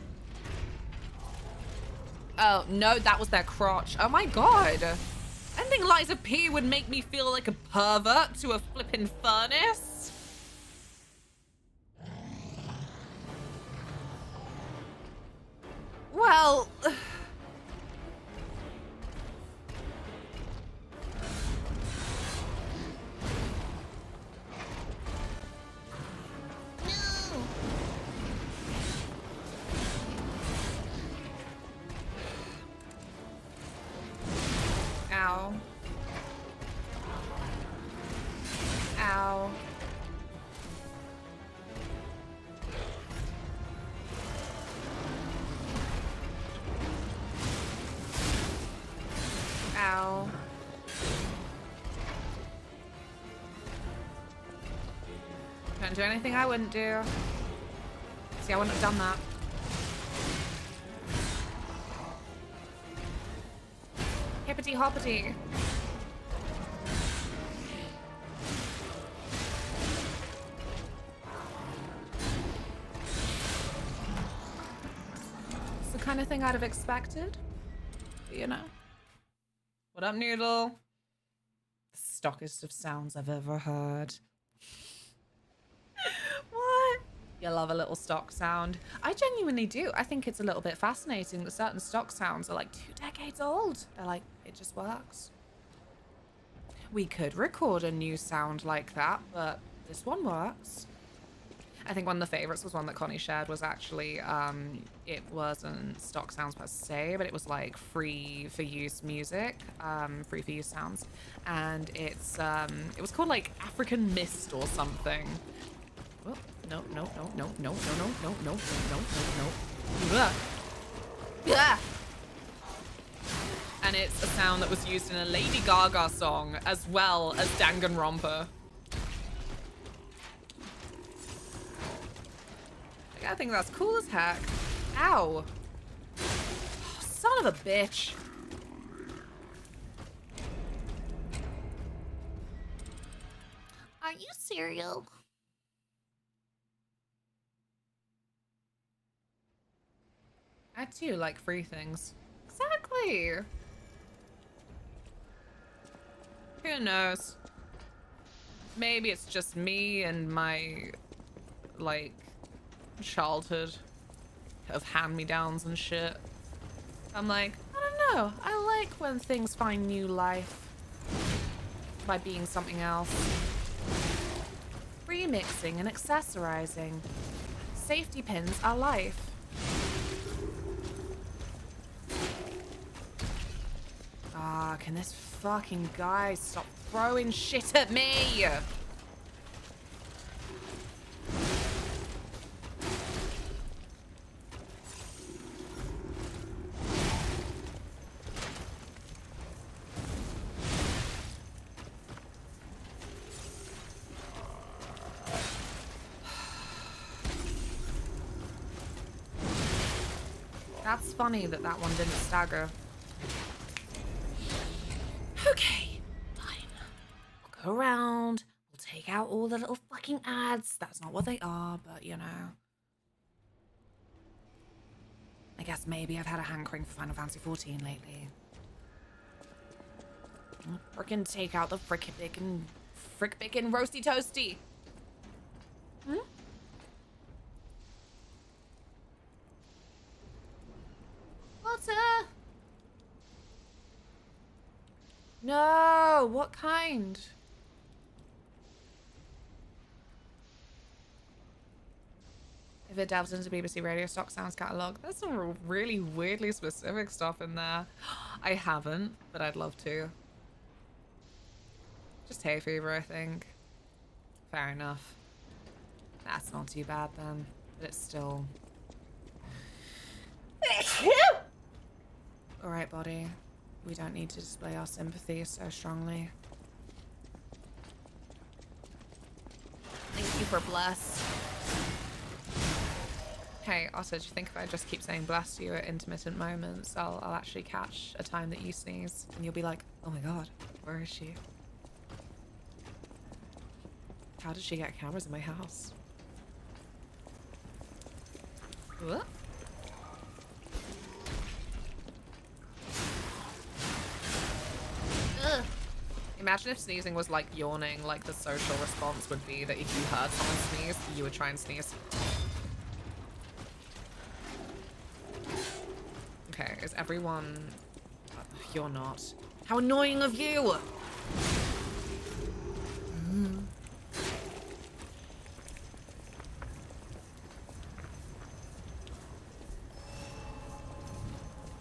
Oh, no, that was their crotch. Oh my god. I think Liza P would make me feel like a pervert to a flippin' furnace. Well... Ow. Ow. Ow. Don't do anything I wouldn't do. See, I wouldn't have done that. Hippity hoppity. It's the kind of thing I'd have expected. You know. What up, Noodle? The stockest of sounds I've ever heard. What? You love a little stock sound. I genuinely do. I think it's a little bit fascinating that certain stock sounds are like 2 decades old. They're like, it just works. we could record a new sound like that, but this one works. I think one of the favorites was one that Connie shared was actually, it wasn't stock sounds per se, but it was like free for use music, free for use sounds. And it was called like African Mist or something. Oh, no. Yeah. And it's a sound that was used in a Lady Gaga song as well as Danganronpa. I think that's cool as heck. Ow. Oh, son of a bitch. Are you cereal? I too like free things. Exactly. Who knows? Maybe it's just me and my, like, childhood of hand-me-downs and shit. I'm like, I don't know. I like when things find new life by being something else. Remixing and accessorizing. Safety pins are life. Ah, can this fucking guy stop throwing shit at me? That's funny that that one didn't stagger. Okay, fine. We'll go around. We'll take out all the little fucking ads. That's not what they are, but you know. I guess maybe I've had a hankering for Final Fantasy 14 lately. Frickin' take out the frick bacon roasty toasty. Hmm? Water! No, what kind? If it delves into BBC Radio Stock Sounds catalogue, there's some really weirdly specific stuff in there. I haven't, but I'd love to. Just hay fever, I think. Fair enough. That's not too bad then, but it's still... Alright, body. We don't need to display our sympathy so strongly. Thank you for bless. Hey, also, do you think if I just keep saying bless to you at intermittent moments, I'll actually catch a time that you sneeze and you'll be like, oh my god, where is she? How did she get cameras in my house? What? Ugh. Imagine if sneezing was like yawning, like the social response would be that if you heard someone sneeze, you would try and sneeze. Okay, is everyone... You're not. How annoying of you!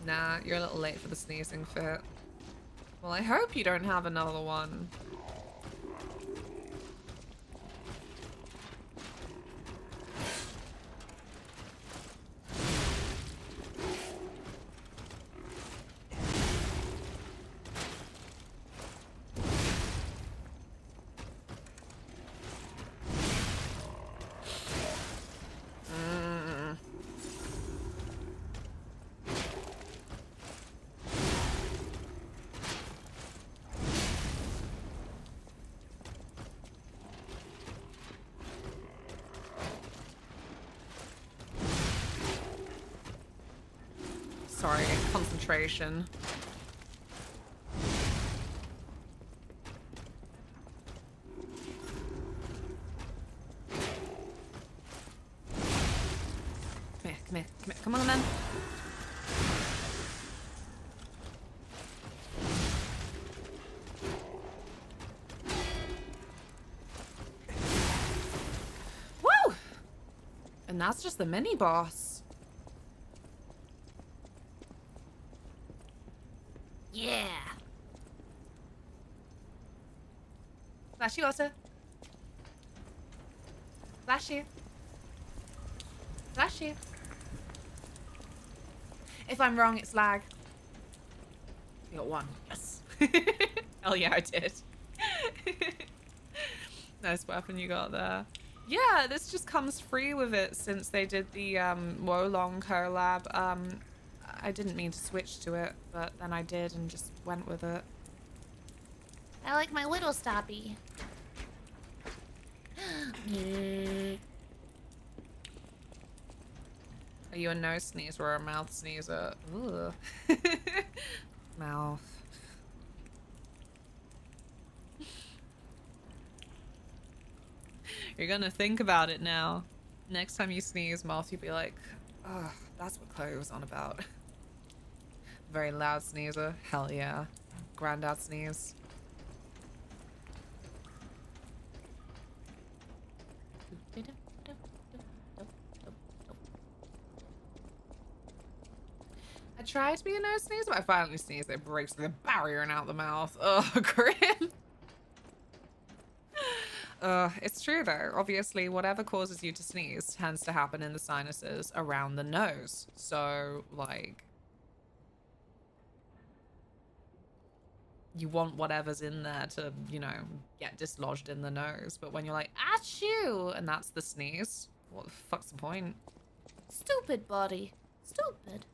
Nah, you're a little late for the sneezing fit. Well, I hope you don't have another one. Sorry, concentration. Come here, come here, come here. Come on then. And that's just the mini boss. Yeah. Flash you, Otter. Flash you. Flash you. If I'm wrong, it's lag. You got one. Yes. Hell yeah, I did. Nice weapon you got there. Yeah, this just comes free with it since they did the Wolong collab. I didn't mean to switch to it, but then I did and just went with it. I like my little stoppy. Are you a nose sneezer or a mouth sneezer? Ugh. Mouth. You're gonna think about it now. Next time you sneeze, mouth, you'll be like, oh, that's what Chloe was on about. Very loud sneezer. Hell yeah. Granddad sneeze. I tried to be a nose sneezer, but I finally sneezed. It breaks the barrier and out the mouth. Oh, grim. It's true though. Obviously, whatever causes you to sneeze tends to happen in the sinuses around the nose. So, like, you want whatever's in there to, you know, get dislodged in the nose. But when you're like, achoo, and that's the sneeze, what the fuck's the point? Stupid body. Stupid.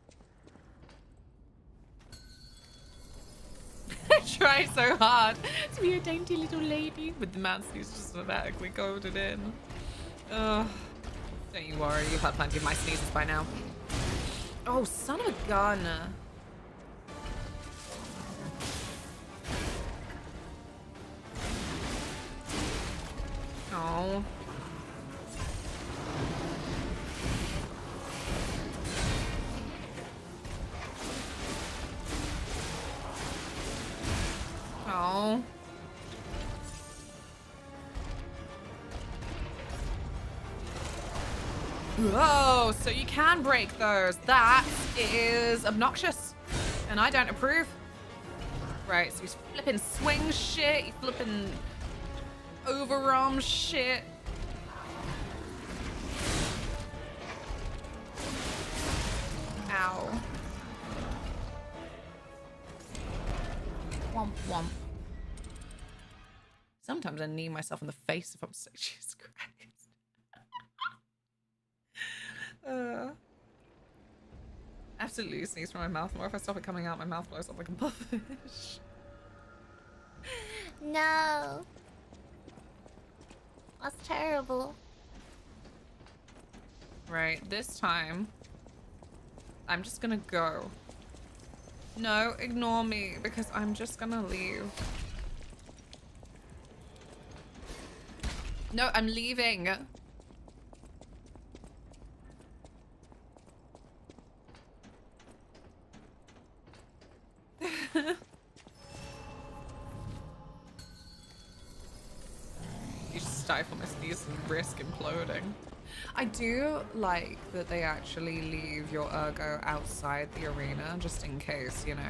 I try so hard to be a dainty little lady with the mouth who's just automatically coded in. Ugh. Don't you worry, you've had plenty of my sneezes by now. Oh, son of a gun. Oh. Oh. Whoa, so you can break those. That is obnoxious. And I don't approve. Right, so he's flipping swing shit, you flipping overarm shit. Ow. Womp womp. Sometimes I knee myself in the face if I'm sick. Jesus Christ. Absolutely sneeze from my mouth. More if I stop it coming out, my mouth blows up like a puffish. No. That's terrible. Right, this time, I'm just gonna go. No, ignore me, because I'm just gonna leave. No, I'm leaving. You should stifle my sneeze and risk imploding. I do like that they actually leave your ergo outside the arena, just in case, you know,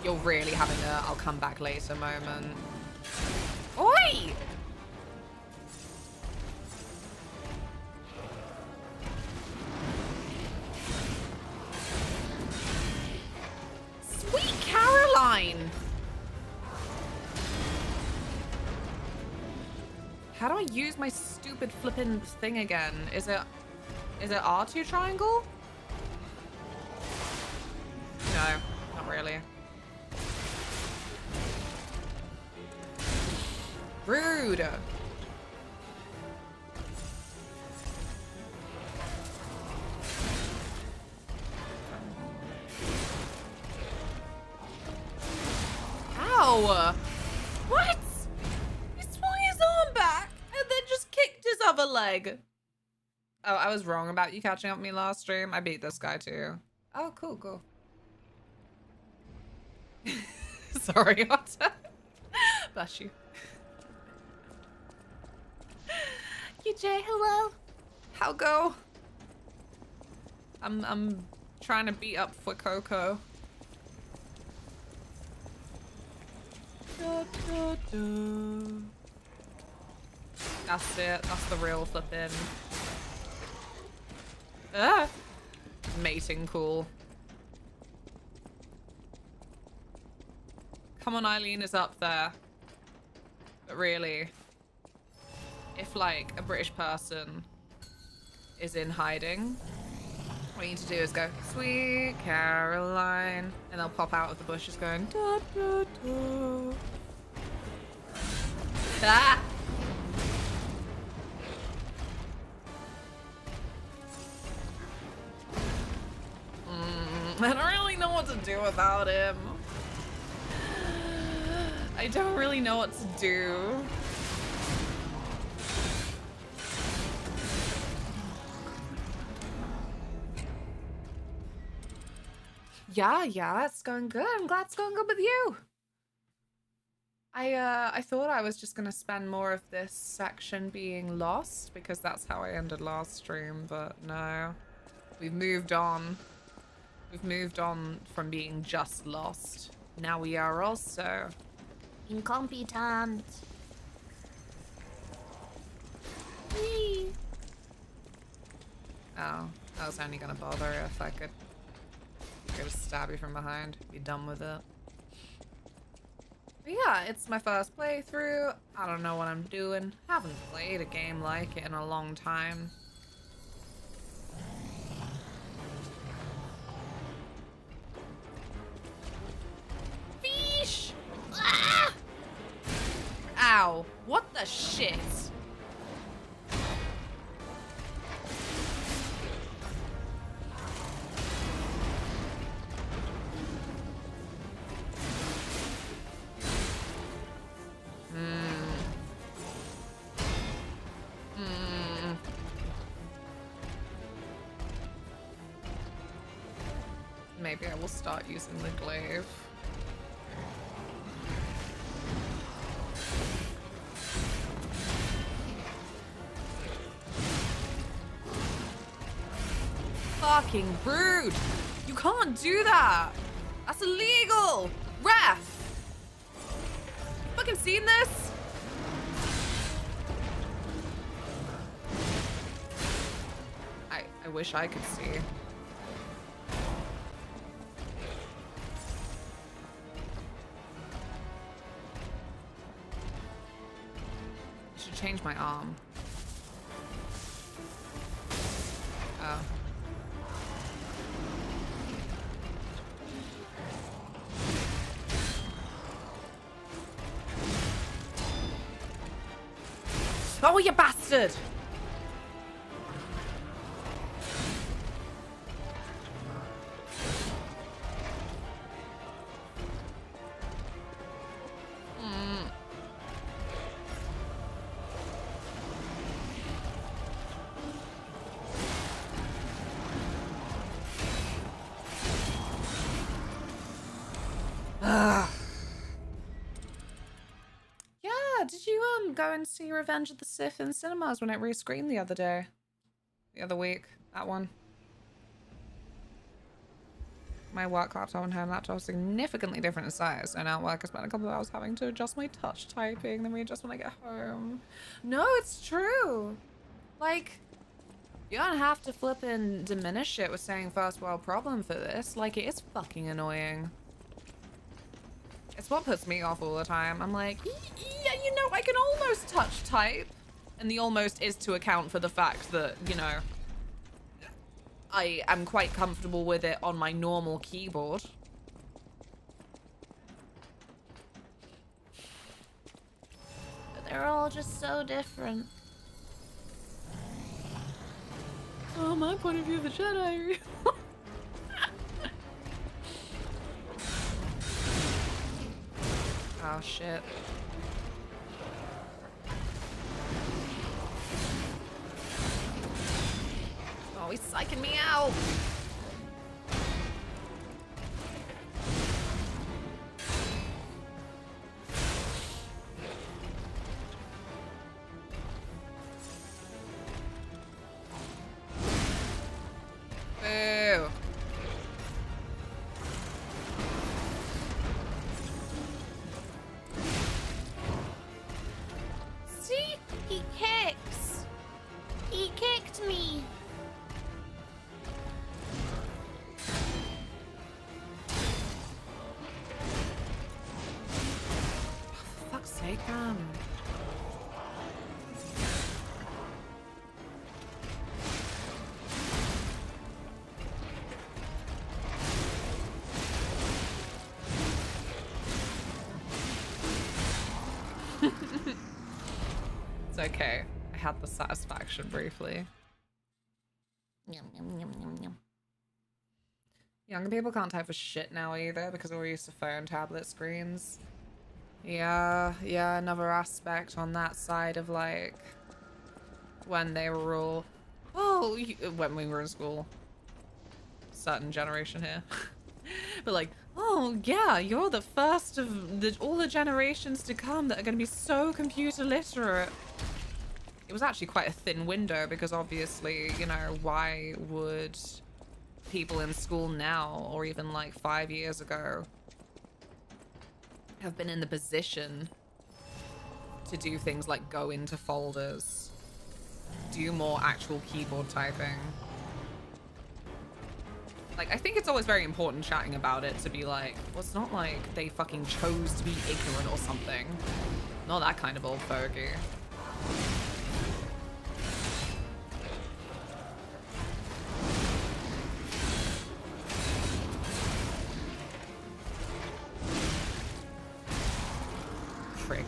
you're really having a I'll come back later moment. Oi! Sweet Caroline! How do I use my stupid flippin' thing again? Is it R2 triangle? No, not really. Rude. Ow! What? He swung his arm back and then just kicked his other leg. Oh, I was wrong about you catching up with me last stream. I beat this guy too. Oh, cool, cool. Sorry, Otter. Bless you. QJ, hello. How go? I'm trying to beat up for Coco. Da, da, da. That's it. That's the real flippin'. Ah! Mating cool. Come on, Eileen is up there. But really, if like a British person is in hiding, what you need to do is go, Sweet Caroline, and they'll pop out of the bushes going, da da da. Ah! I don't really know what to do without him. I don't really know what to do. Yeah, it's going good. I'm glad it's going good with you. I thought I was just gonna spend more of this section being lost because that's how I ended last stream, but no. We've moved on. We've moved on from being just lost. Now we are also Incompetent. Whee. Oh, I was only gonna bother if I could just stab you from behind. Be done with it. But yeah, it's my first playthrough. I don't know what I'm doing. Haven't played a game like it in a long time. Fish! Ah! Ow. What the shit? Maybe I will start using the glaive. Fucking rude! You can't do that! That's illegal! Ref! Fucking seen this? I wish I could see. I should change my arm. Oh. Oh, you bastard! Yeah, did you go and see Revenge of the Sith in cinemas when it re-screened the other week? That one. My work laptop and home laptop are significantly different in size, so now at work I spent a couple of hours having to adjust my touch typing, then readjust when I get home. No, it's true. Like, you don't have to flip and diminish it with saying first world problem for this. Like, it is fucking annoying. It's what puts me off all the time. I'm like, yeah, you know, I can almost touch type. And the almost is to account for the fact that, you know, I am quite comfortable with it on my normal keyboard. But they're all just so different. Oh, my point of view of the Jedi. Oh, shit. Oh, he's psyching me out. Boo. Take them. It's okay. I had the satisfaction briefly. Yum, yum, yum, yum, yum. Younger people can't type for shit now either because we're used to phone tablet screens. Yeah, another aspect on that side of like when they were all, when we were in school. Certain generation here. But like, oh yeah, you're the first of all the generations to come that are going to be so computer literate. It was actually quite a thin window because obviously, you know, why would people in school now or even like 5 years ago have been in the position to do things like go into folders, do more actual keyboard typing? Like, I think it's always very important chatting about it to be like, well, it's not like they fucking chose to be ignorant or something. Not that kind of old fogey. Frig.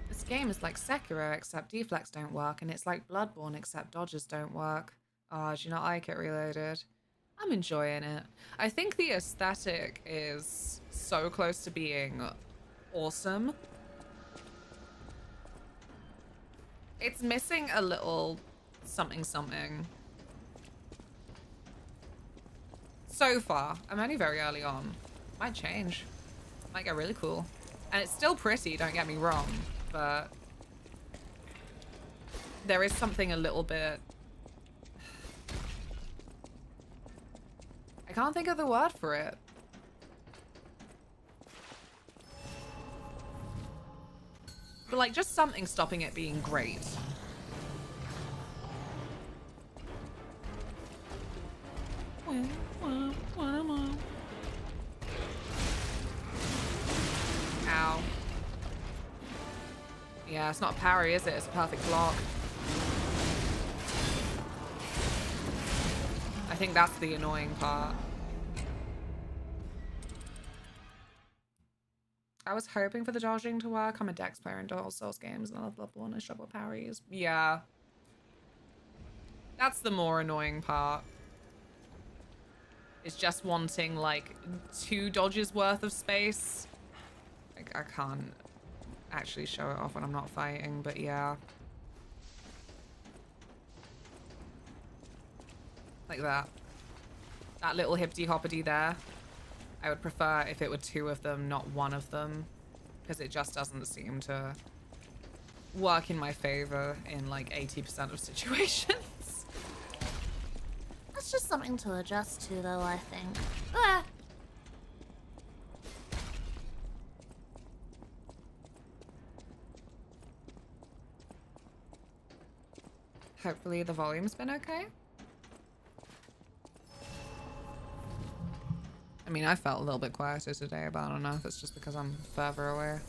This game is like Sekiro, except deflects don't work, and it's like Bloodborne, except dodges don't work. Oh, do you not like it Reloaded? I'm enjoying it. I think the aesthetic is so close to being awesome. It's missing a little something. So far, I'm only very early on. Might change. Might get really cool. And it's still pretty, don't get me wrong, but there is something a little bit... I can't think of the word for it. But like, just something stopping it being great. Ow. Yeah, it's not a parry, is it? It's a perfect block. I think that's the annoying part. I was hoping for the dodging to work. I'm a Dex player in all Souls games and I love Bloodborne. I struggle with parries. Yeah. That's the more annoying part. It's just wanting like 2 dodges worth of space. Like, I can't actually show it off when I'm not fighting, but yeah. Like that. That little hippity-hoppity there. I would prefer if it were 2 of them, not 1 of them. Because it just doesn't seem to work in my favor in like 80% of situations. That's just something to adjust to, though, I think. Ah. Hopefully the volume's been okay. I mean, I felt a little bit quieter today, but I don't know if it's just because I'm further away.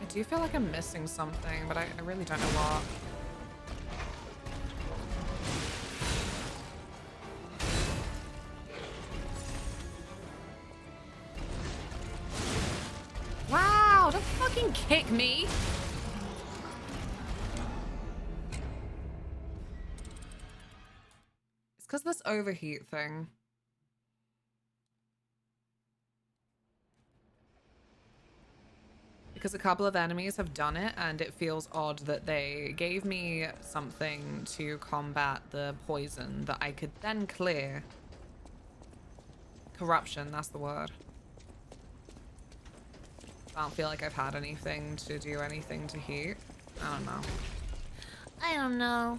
I do feel like I'm missing something, but I really don't know what. Wow, don't fucking kick me! It's because this overheat thing. Because a couple of enemies have done it, and it feels odd that they gave me something to combat the poison that I could then clear. Corruption, that's the word. I don't feel like I've had anything to do anything to heat. I don't know. I don't know.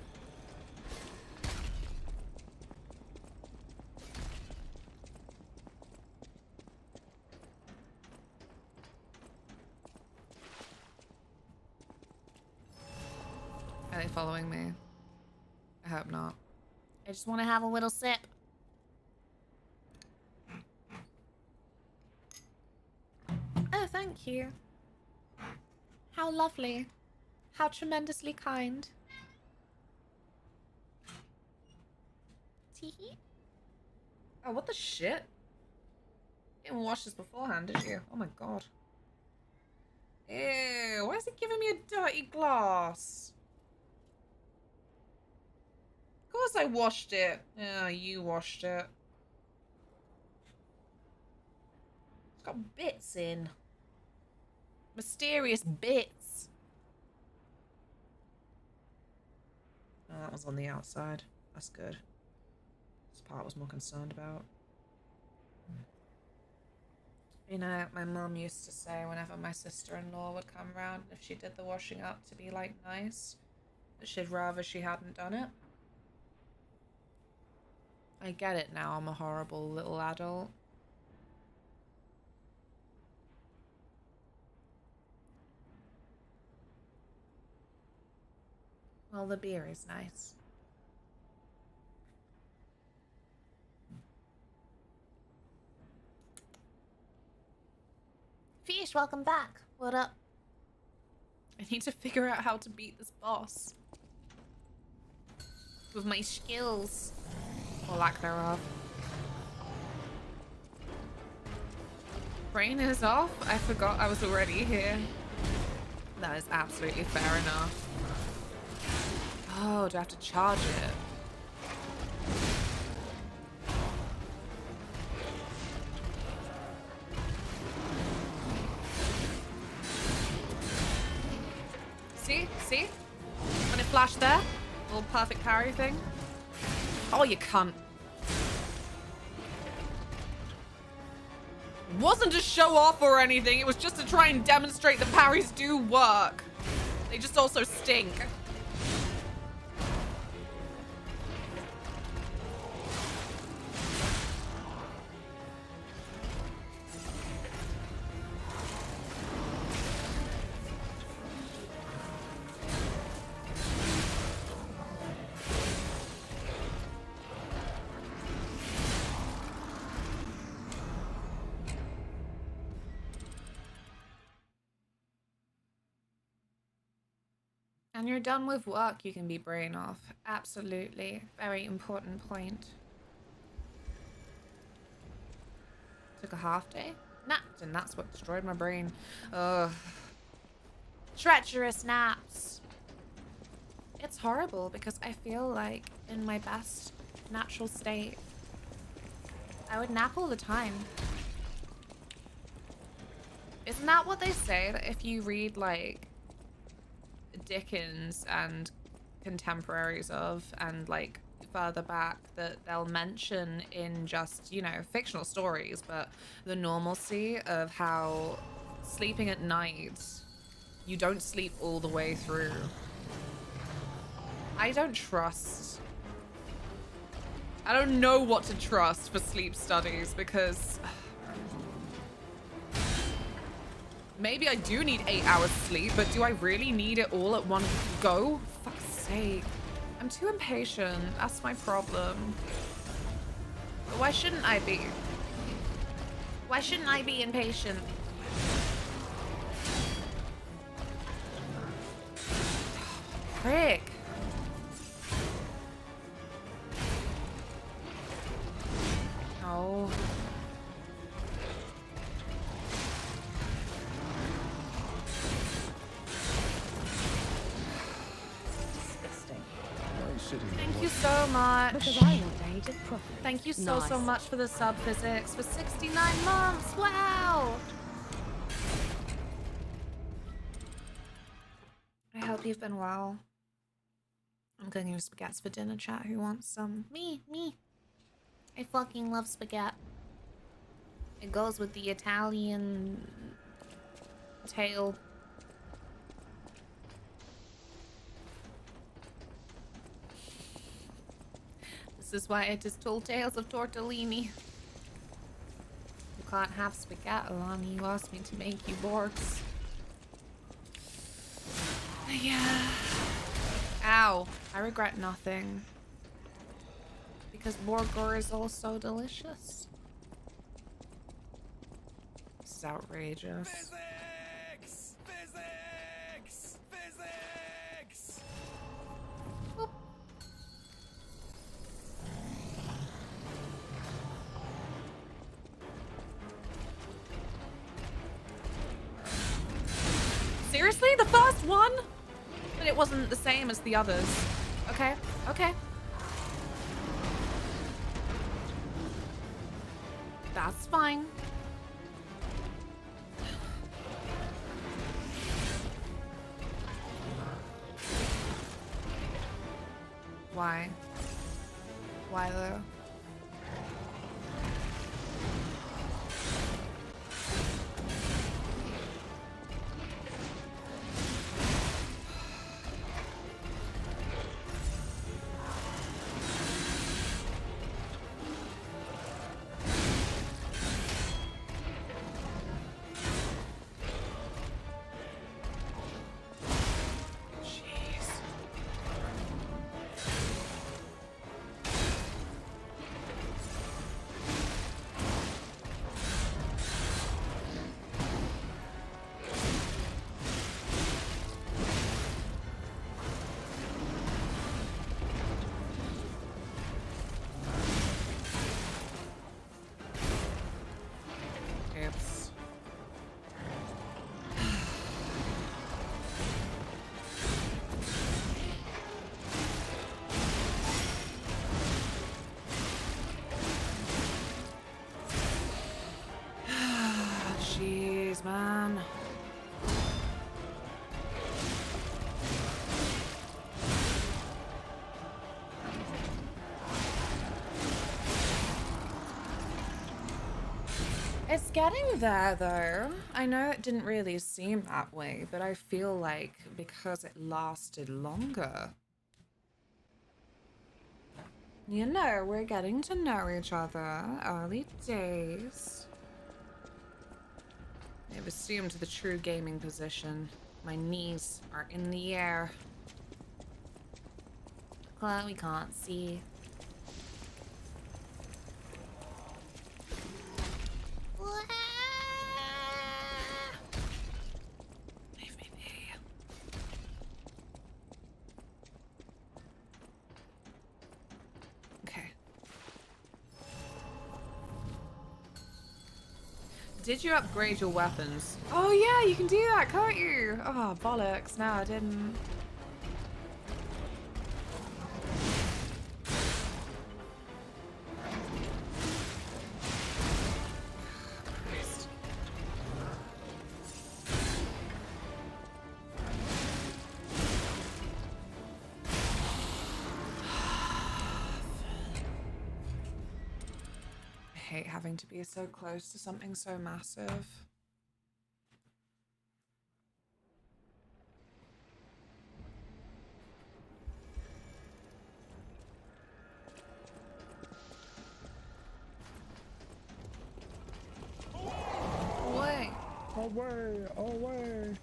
Are they following me? I hope not. I just want to have a little sip. Oh, thank you. How lovely. How tremendously kind. Teehee. Oh, what the shit? You didn't wash this beforehand, did you? Oh my god. Ew, why is he giving me a dirty glass? Of course I washed it. Yeah, you washed it. It's got bits in. Mysterious bits. Oh, that was on the outside. That's good. This part I was more concerned about. You know, my mum used to say whenever my sister-in-law would come round, if she did the washing up to be, like, nice, that she'd rather she hadn't done it. I get it now, I'm a horrible little adult. Well, the beer is nice. Fish, welcome back. What up? I need to figure out how to beat this boss. With my skills. Or lack thereof. Brain is off? I forgot I was already here. That is absolutely fair enough. Oh, do I have to charge it? See? When it flashed there? Little perfect parry thing. Oh, you cunt. It wasn't to show off or anything. It was just to try and demonstrate that parries do work. They just also stink. And you're done with work, you can be brain off. Absolutely. Very important point. Took a half day? Napped, and that's what destroyed my brain. Ugh. Treacherous naps. It's horrible because I feel like in my best natural state, I would nap all the time. Isn't that what they say? That if you read, like, Dickens and contemporaries of, and, like, further back, that they'll mention in just, you know, fictional stories, but the normalcy of how sleeping at night, you don't sleep all the way through. I don't trust. I don't know what to trust for sleep studies because maybe I do need 8 hours sleep, but do I really need it all at one go? For fuck's sake. I'm too impatient. That's my problem. But why shouldn't I be? Why shouldn't I be impatient? Frick. Oh. Thank you so much. Because I ordained it properly. Thank you so Nice. much for the sub physics for 69 months. Wow. I hope you've been well. I'm cooking spaghettis for dinner, chat. Who wants some? Me. I fucking love spaghetti. It goes with the Italian Tail. This is why it is told tales of tortellini. You can't have spaghetti, Lonnie. You asked me to make you borks. Yeah. Ow. I regret nothing. Because burger is also delicious. This is outrageous. Physics! Physics! Physics! Boop. Seriously? The first one? But it wasn't the same as the others. Okay, okay. That's fine. Why? Why though? Oops. Jeez, man. It's getting there though. I know it didn't really seem that way, but I feel like because it lasted longer. You know, we're getting to know each other. Early days. I've assumed the true gaming position. My knees are in the air. Chloe can't see. Leave me be. Okay. Did you upgrade your weapons? Oh yeah, you can do that, can't you? Oh, bollocks. No, I didn't. Christ. I hate having to be so close to something so massive. Away. Away! Away!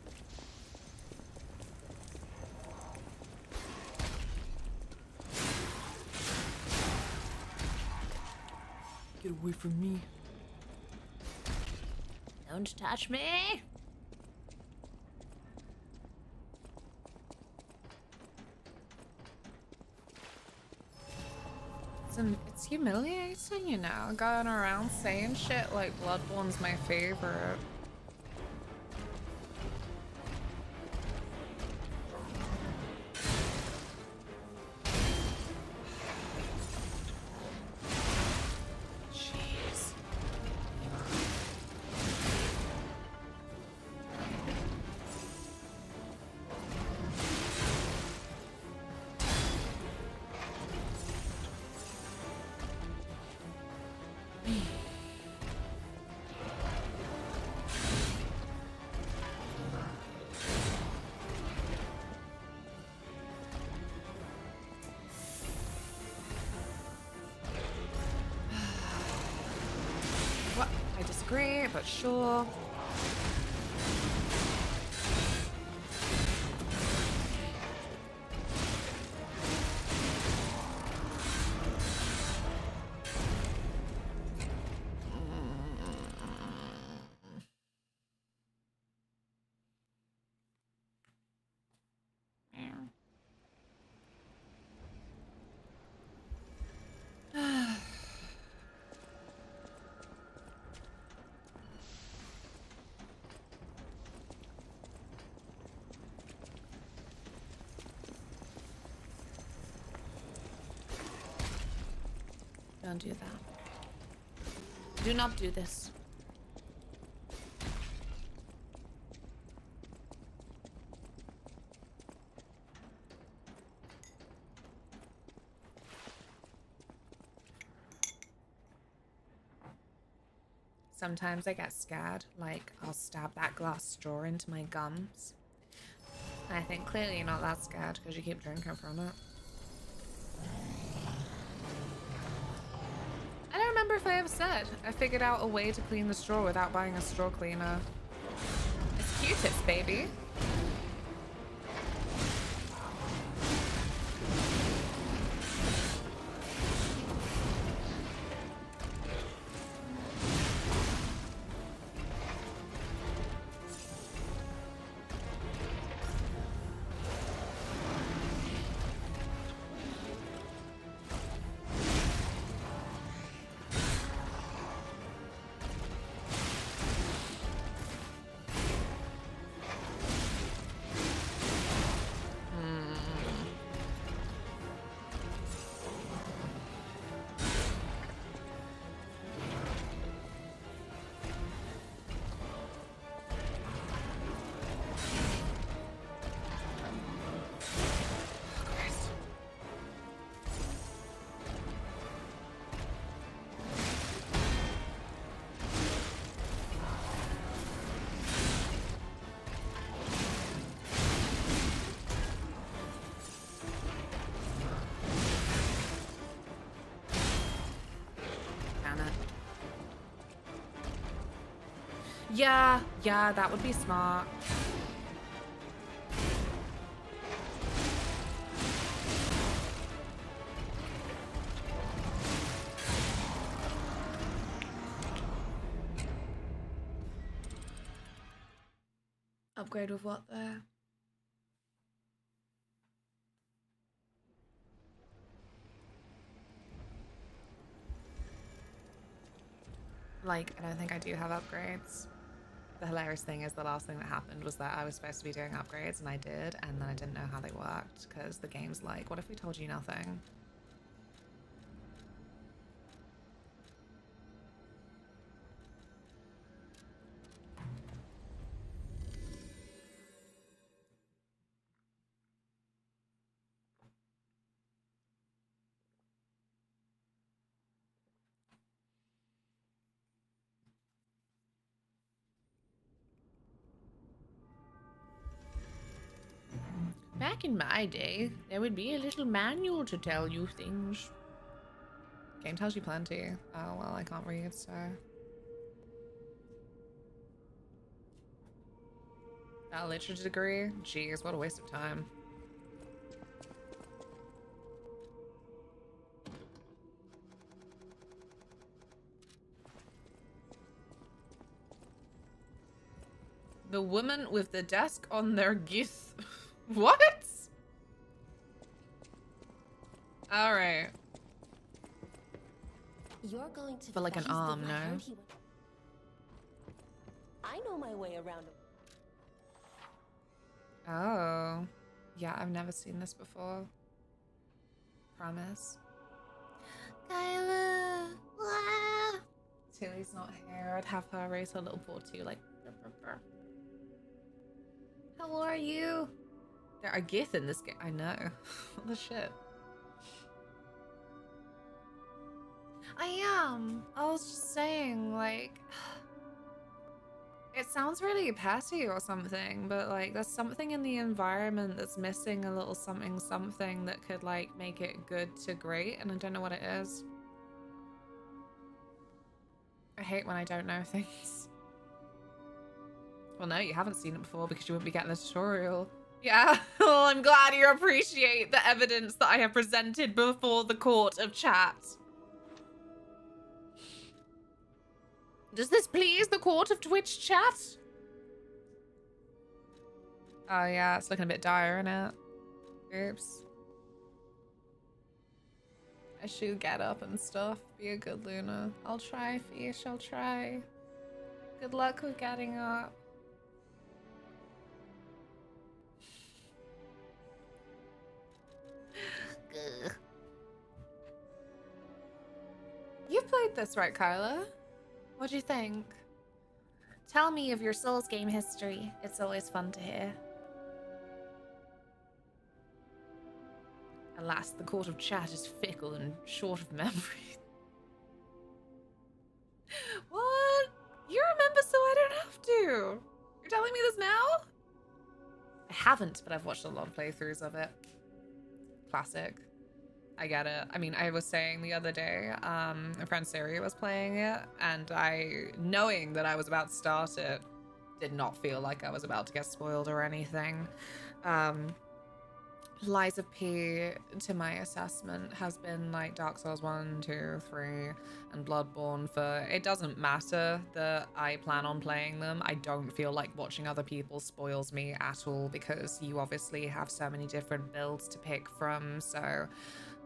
Get away from me. Don't touch me. It's humiliating, you know, going around saying shit like Bloodborne's my favorite. Jeez. disagree, but sure. Don't do that. Do not do this. Sometimes I get scared, like I'll stab that glass straw into my gums. I think clearly you're not that scared because you keep drinking from it. I don't remember if I ever said I figured out a way to clean the straw without buying a straw cleaner. It's Q-tips, baby. Yeah, that would be smart. Upgrade with what there? Like, I don't think I do have upgrades. The hilarious thing is the last thing that happened was that I was supposed to be doing upgrades and I did, and then I didn't know how they worked because the game's like, what if we told you nothing? Back in my day, there would be a little manual to tell you things. Game tells you plenty. Oh, well, I can't read, so... That literature degree? Jeez, what a waste of time. The woman with the desk on their gith. What? Alright. You're going to For like an arm, no? I know my way around. Oh. Yeah, I've never seen this before. Promise. Kyla! Wow. Tilly's not here. I'd have her raise her little paw too, like... How are you? There are gith in this game. I know. What the shit? I am. I was just saying, like... It sounds really petty or something, but like there's something in the environment that's missing a little something that could like make it good to great, and I don't know what it is. I hate when I don't know things. Well, no, you haven't seen it before because you wouldn't be getting the tutorial. Yeah, well, I'm glad you appreciate the evidence that I have presented before the court of chat. Does this please the court of Twitch chat? Oh yeah, it's looking a bit dire, isn't it? Oops. I should get up and stuff. Be a good Luna. I'll try, Fish, I'll try. Good luck with getting up. You've played this, right, Kyla? What do you think? Tell me of your Souls game history. It's always fun to hear. Alas, the court of chat is fickle and short of memory. What? You remember so I don't have to. You're telling me this now? I haven't, but I've watched a lot of playthroughs of it. Classic. I get it. I mean, I was saying the other day, a friend Siri was playing it, and knowing that I was about to start it, did not feel like I was about to get spoiled or anything. Lies of P, to my assessment, has been like Dark Souls 1, 2, 3, and Bloodborne for... It doesn't matter that I plan on playing them. I don't feel like watching other people spoils me at all because you obviously have so many different builds to pick from, so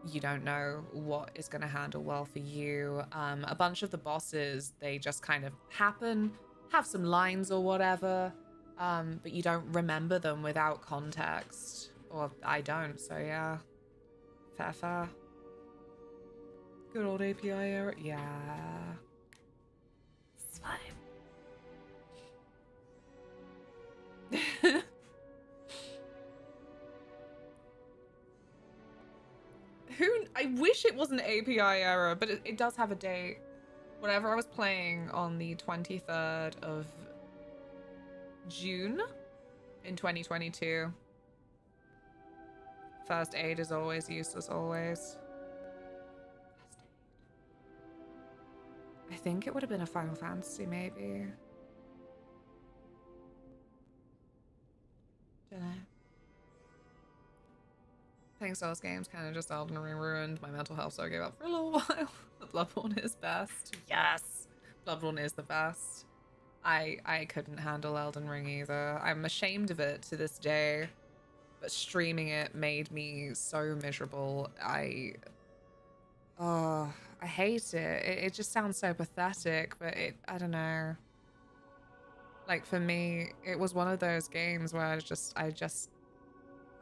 you don't know what is going to handle well for you. A bunch of the bosses, they just kind of happen, have some lines or whatever, but you don't remember them without context. Or I don't, so yeah. Fair. Good old API error. Yeah. It's fine. I wish it was an API error, but it does have a date. Whenever I was playing on the 23rd of June in 2022. First aid is always useless, always. I think it would have been a Final Fantasy, maybe. Dunno. Playing Souls games kind of just Elden Ring ruined my mental health, so I gave up for a little while. Bloodborne is best. Yes! Bloodborne is the best. I couldn't handle Elden Ring either. I'm ashamed of it to this day. But streaming it made me so miserable. I hate it. It just sounds so pathetic, but I don't know. Like for me, it was one of those games where I just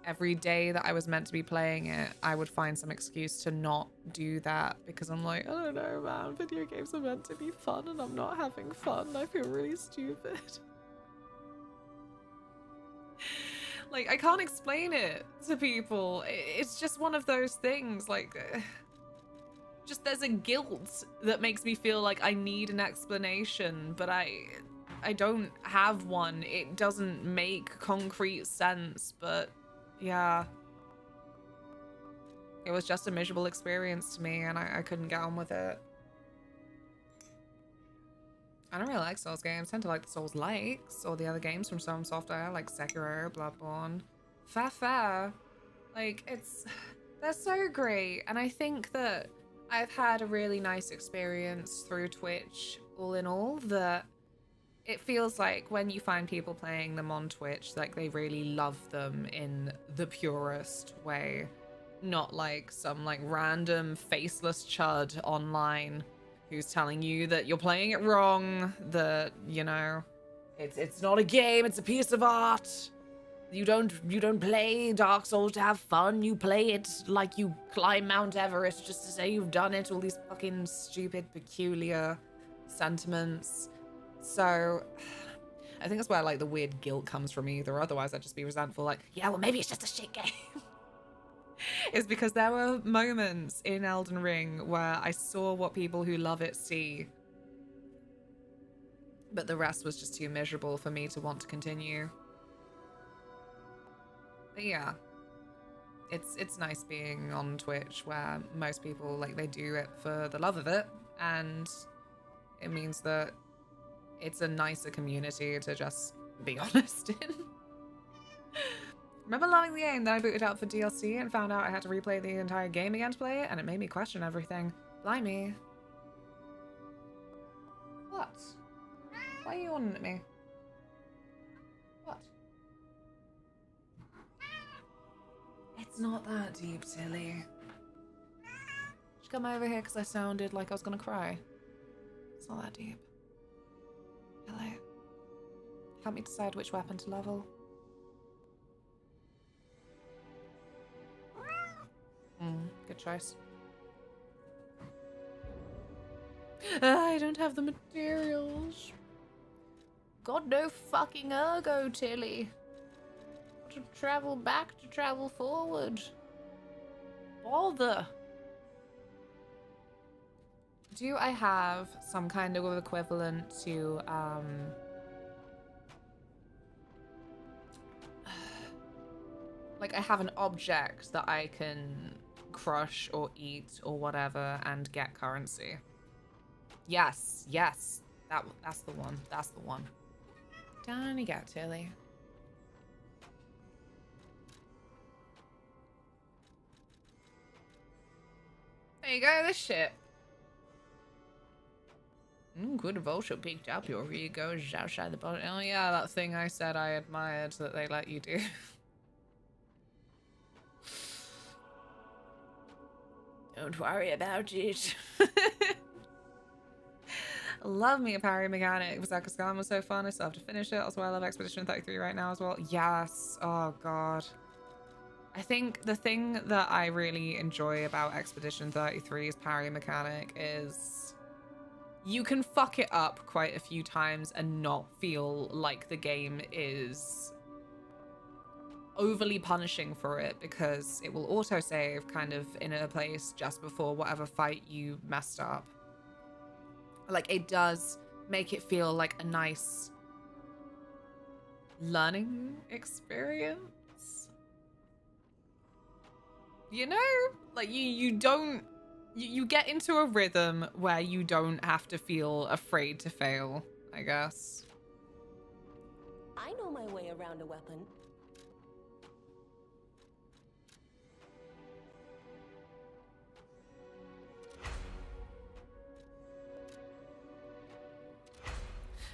every day that I was meant to be playing it, I would find some excuse to not do that because I'm like, I don't know, man, video games are meant to be fun and I'm not having fun. I feel really stupid. Like, I can't explain it to people. It's just one of those things, like, just there's a guilt that makes me feel like I need an explanation, but I don't have one. It doesn't make concrete sense, but yeah. It was just a miserable experience to me, and I couldn't get on with it. I don't really like Souls games. I tend to like the Souls likes or the other games from From Software, like Sekiro, Bloodborne. Fair. Like, they're so great. And I think that I've had a really nice experience through Twitch, all in all, that it feels like when you find people playing them on Twitch, like they really love them in the purest way. Not like some like random faceless chud online who's telling you that you're playing it wrong, that, you know, it's not a game, it's a piece of art. You don't play Dark Souls to have fun, you play it like you climb Mount Everest just to say you've done it, all these fucking stupid, peculiar sentiments. So, I think that's where, like, the weird guilt comes from either, otherwise I'd just be resentful, like, yeah, well, maybe it's just a shit game. Is because there were moments in Elden Ring where I saw what people who love it see, but the rest was just too miserable for me to want to continue. But yeah, it's nice being on Twitch where most people, like, they do it for the love of it, and It means that it's a nicer community to just be honest in. Remember loving the game, then I booted out for DLC and found out I had to replay the entire game again to play it, and it made me question everything. Blimey. What? Why are you yawning at me? What? It's not that deep, silly. Just come over here because I sounded like I was gonna cry. It's not that deep. Hello. Help me decide which weapon to level. Good choice. I don't have the materials. Got no fucking ergo, Tilly. Got to travel back to travel forward. Bother. Do I have some kind of equivalent to, like I have an object that I can crush or eat or whatever and get currency? Yes, yes. That's the one. That's the one. Down you go, Tilly. There you go, this shit. Good vulture picked up your ego outside the body. Oh yeah, that thing I said I admired that they let you do. Don't worry about it. Love me a parry mechanic. Berserker Scan was so fun. I still have to finish it. Also, I love Expedition 33 right now as well. Yes. Oh, God. I think the thing that I really enjoy about Expedition 33's parry mechanic is you can fuck it up quite a few times and not feel like the game is overly punishing for it, because it will autosave kind of in a place just before whatever fight you messed up. Like, it does make it feel like a nice learning experience. You know? Like, you don't... You get into a rhythm where you don't have to feel afraid to fail, I guess. I know my way around a weapon.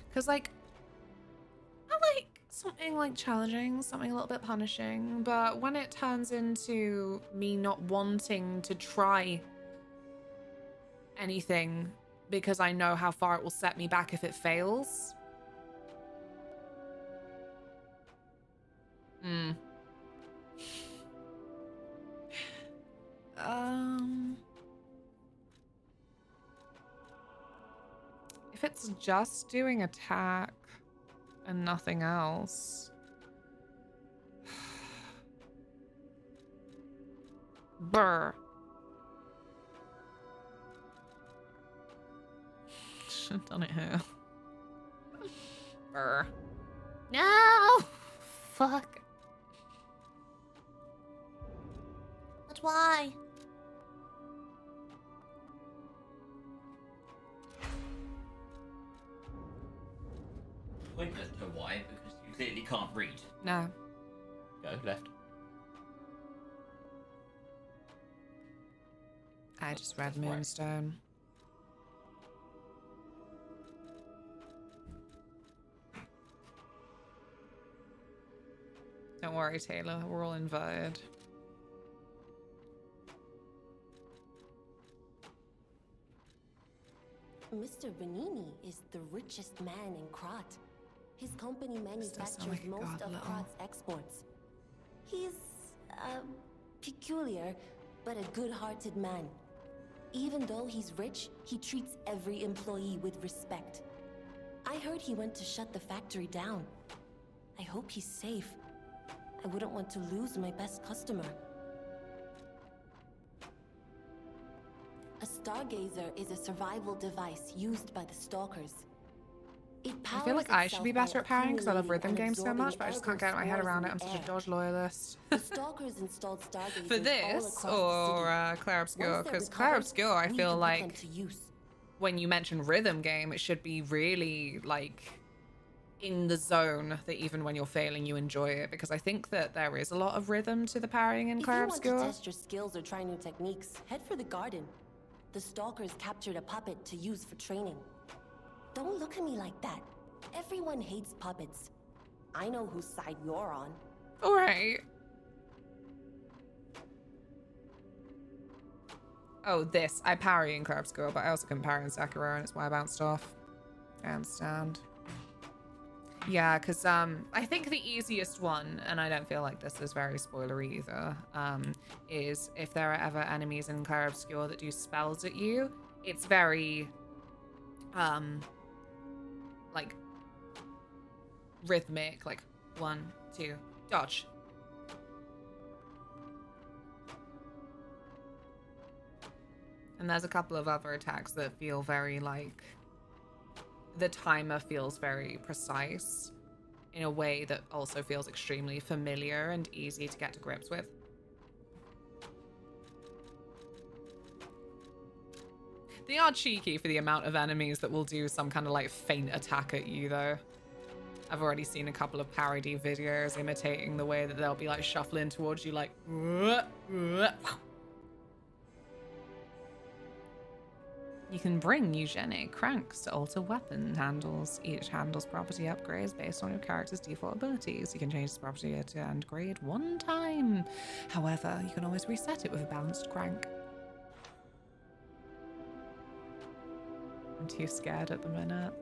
Because, like, I like something, like, challenging, something a little bit punishing, but when it turns into me not wanting to try anything because I know how far it will set me back if it fails. If it's just doing attack and nothing else. Brr. Should have done it here. Brr. No! Fuck. But why? Pointless to why, because you clearly can't read. No. Go left. I just read Moonstone. Don't worry, Taylor. We're all invited. Mr. Benini is the richest man in Krat. His company manufactures most of Krat's exports. He's, peculiar, but a good-hearted man. Even though he's rich, he treats every employee with respect. I heard he went to shut the factory down. I hope he's safe. I wouldn't want to lose my best customer. A stargazer is a survival device used by the stalkers. I feel like I should be better at parrying because I love rhythm games so much, but I just can't get my head around it. I'm such a dodge loyalist. The stalkers installed stargazers For this or Claire Obscure, because Claire Obscure I feel like when you mention rhythm game, it should be really like in the zone that even when you're failing, you enjoy it, because I think that there is a lot of rhythm to the parrying in If you Clair want to Obscur. test your skills or try new techniques, head for the garden. The stalkers captured a puppet to use for training. Don't look at me like that. Everyone hates puppets. I know whose side you're on. All right. Oh, this. I parry in Clair Obscur, but I also can parry in Sekiro, and it's why I bounced off. I understand. Yeah, because I think the easiest one, and I don't feel like this is very spoilery either, is if there are ever enemies in Clair Obscur that do spells at you, it's very, like, rhythmic, like 1, 2, dodge. And there's a couple of other attacks that feel very, like, the timer feels very precise in a way that also feels extremely familiar and easy to get to grips with. They are cheeky for the amount of enemies that will do some kind of like feint attack at you though. I've already seen a couple of parody videos imitating the way that they'll be like shuffling towards you like You can bring eugenic cranks to alter weapon handles. Each handle's property upgrades based on your character's default abilities. You can change this property to end grade 1 time. However, you can always reset it with a balanced crank. I'm too scared at the minute.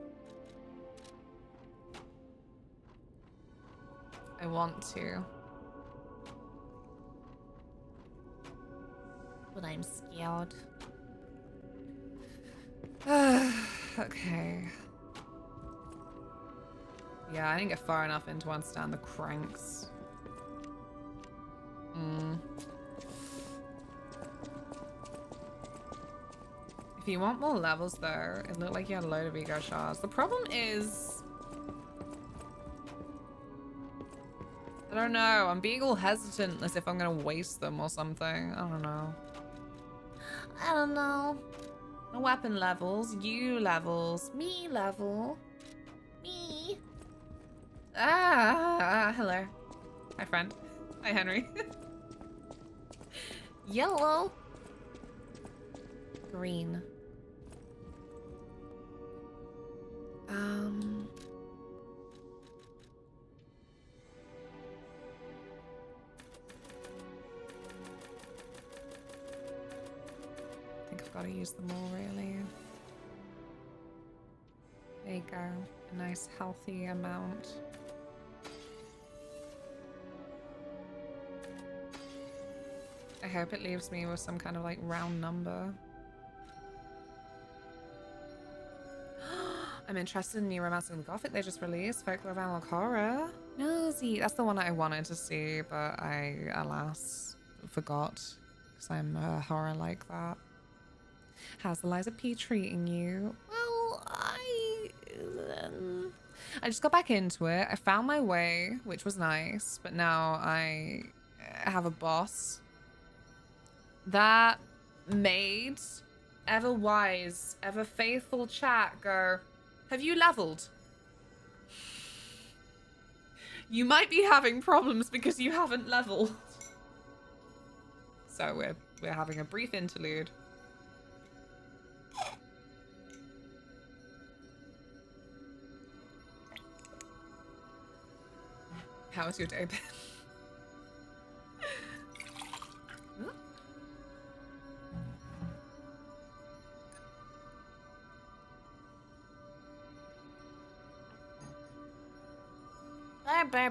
I want to. But I'm scared. Okay. Yeah, I didn't get far enough in to understand the cranks. If you want more levels though, it looked like you had a load of ego shards. The problem is... I don't know, I'm being all hesitant as if I'm gonna waste them or something. I don't know. I don't know. Weapon levels, you levels, me level, me. Hello. Hi, friend. Hi, Henry. Yellow. Green. I think I've got to use them all, really. There you go. A nice, healthy amount. I hope it leaves me with some kind of, like, round number. I'm interested in new Romance in the Gothic they just released. Folklore of Analog Horror. Nosy. That's the one that I wanted to see, but I, alas, forgot. Because I'm a horror like that. How's Eliza P treating you? Well, I just got back into it. I found my way, which was nice, but now I have a boss that made ever wise, ever faithful chat go, have you leveled? You might be having problems because you haven't leveled. So we're having a brief interlude. How was your day, Ben?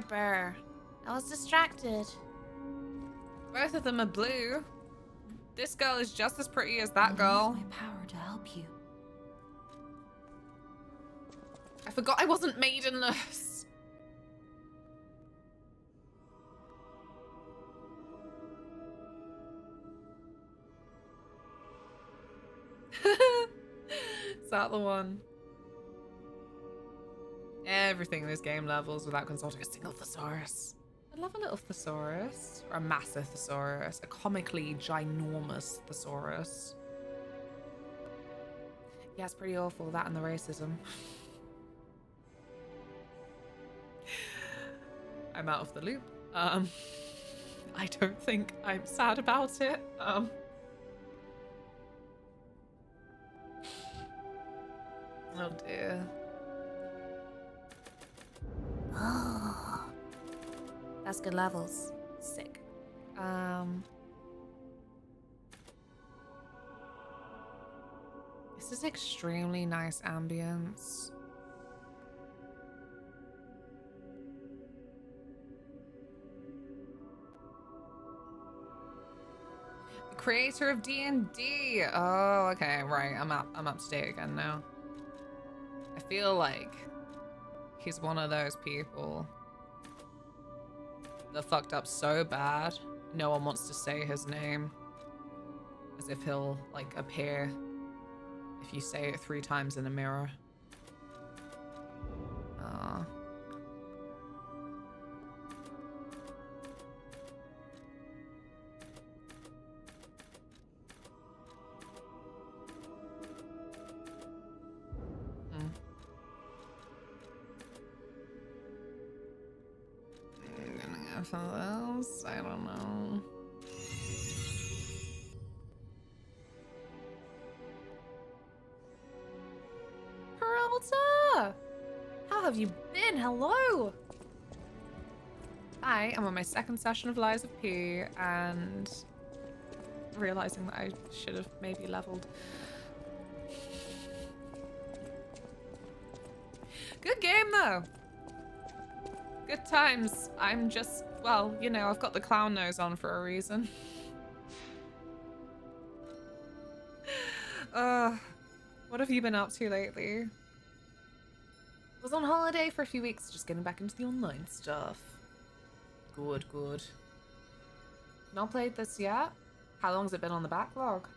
Brr. I was distracted. Both of them are blue. This girl is just as pretty as that girl. Use my power to help you. I forgot I wasn't maidenless. Is that the one? Everything in this game levels without consulting a single thesaurus. I'd love a little thesaurus. Or a massive thesaurus. A comically ginormous thesaurus. Yeah, it's pretty awful, that and the racism. I'm out of the loop. I don't think I'm sad about it. Oh dear. Oh, that's good levels. Sick. This is extremely nice ambience. The creator of D&D. Oh, okay, right. I'm up to date again now. I feel like he's one of those people that fucked up so bad, no one wants to say his name. As if he'll, like, appear if you say it 3 times in a mirror. Aww. Anything else? I don't know. Peralta! How have you been? Hello! I am on my 2nd session of Lies of P and realizing that I should have maybe leveled. Good game though. Good times. I'm just, well, you know, I've got the clown nose on for a reason. What have you been up to lately? Was on holiday for a few weeks, just getting back into the online stuff. Good, good. Not played this yet? How long has it been on the backlog?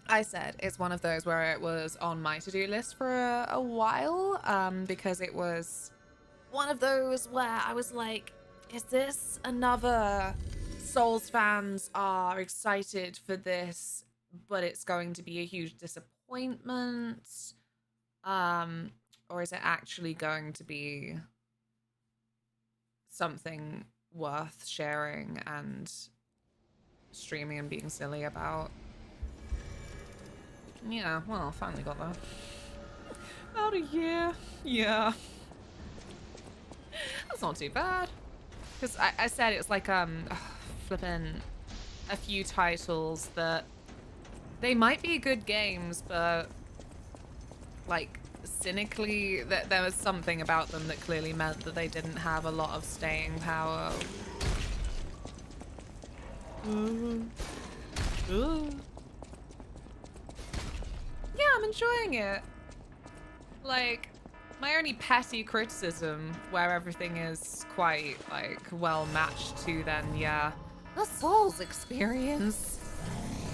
I said it's one of those where it was on my to-do list for a while, because it was one of those where I was like, is this another Souls fans are excited for this, but it's going to be a huge disappointment? Or is it actually going to be something worth sharing and streaming and being silly about? Yeah, well, finally got that. About a year. Yeah. That's not too bad. Because I said it's like, flipping a few titles that they might be good games, but like cynically, that there was something about them that clearly meant that they didn't have a lot of staying power. Yeah, I'm enjoying it. Like, my only petty criticism, where everything is quite, like, well matched to then, yeah, the Souls experience,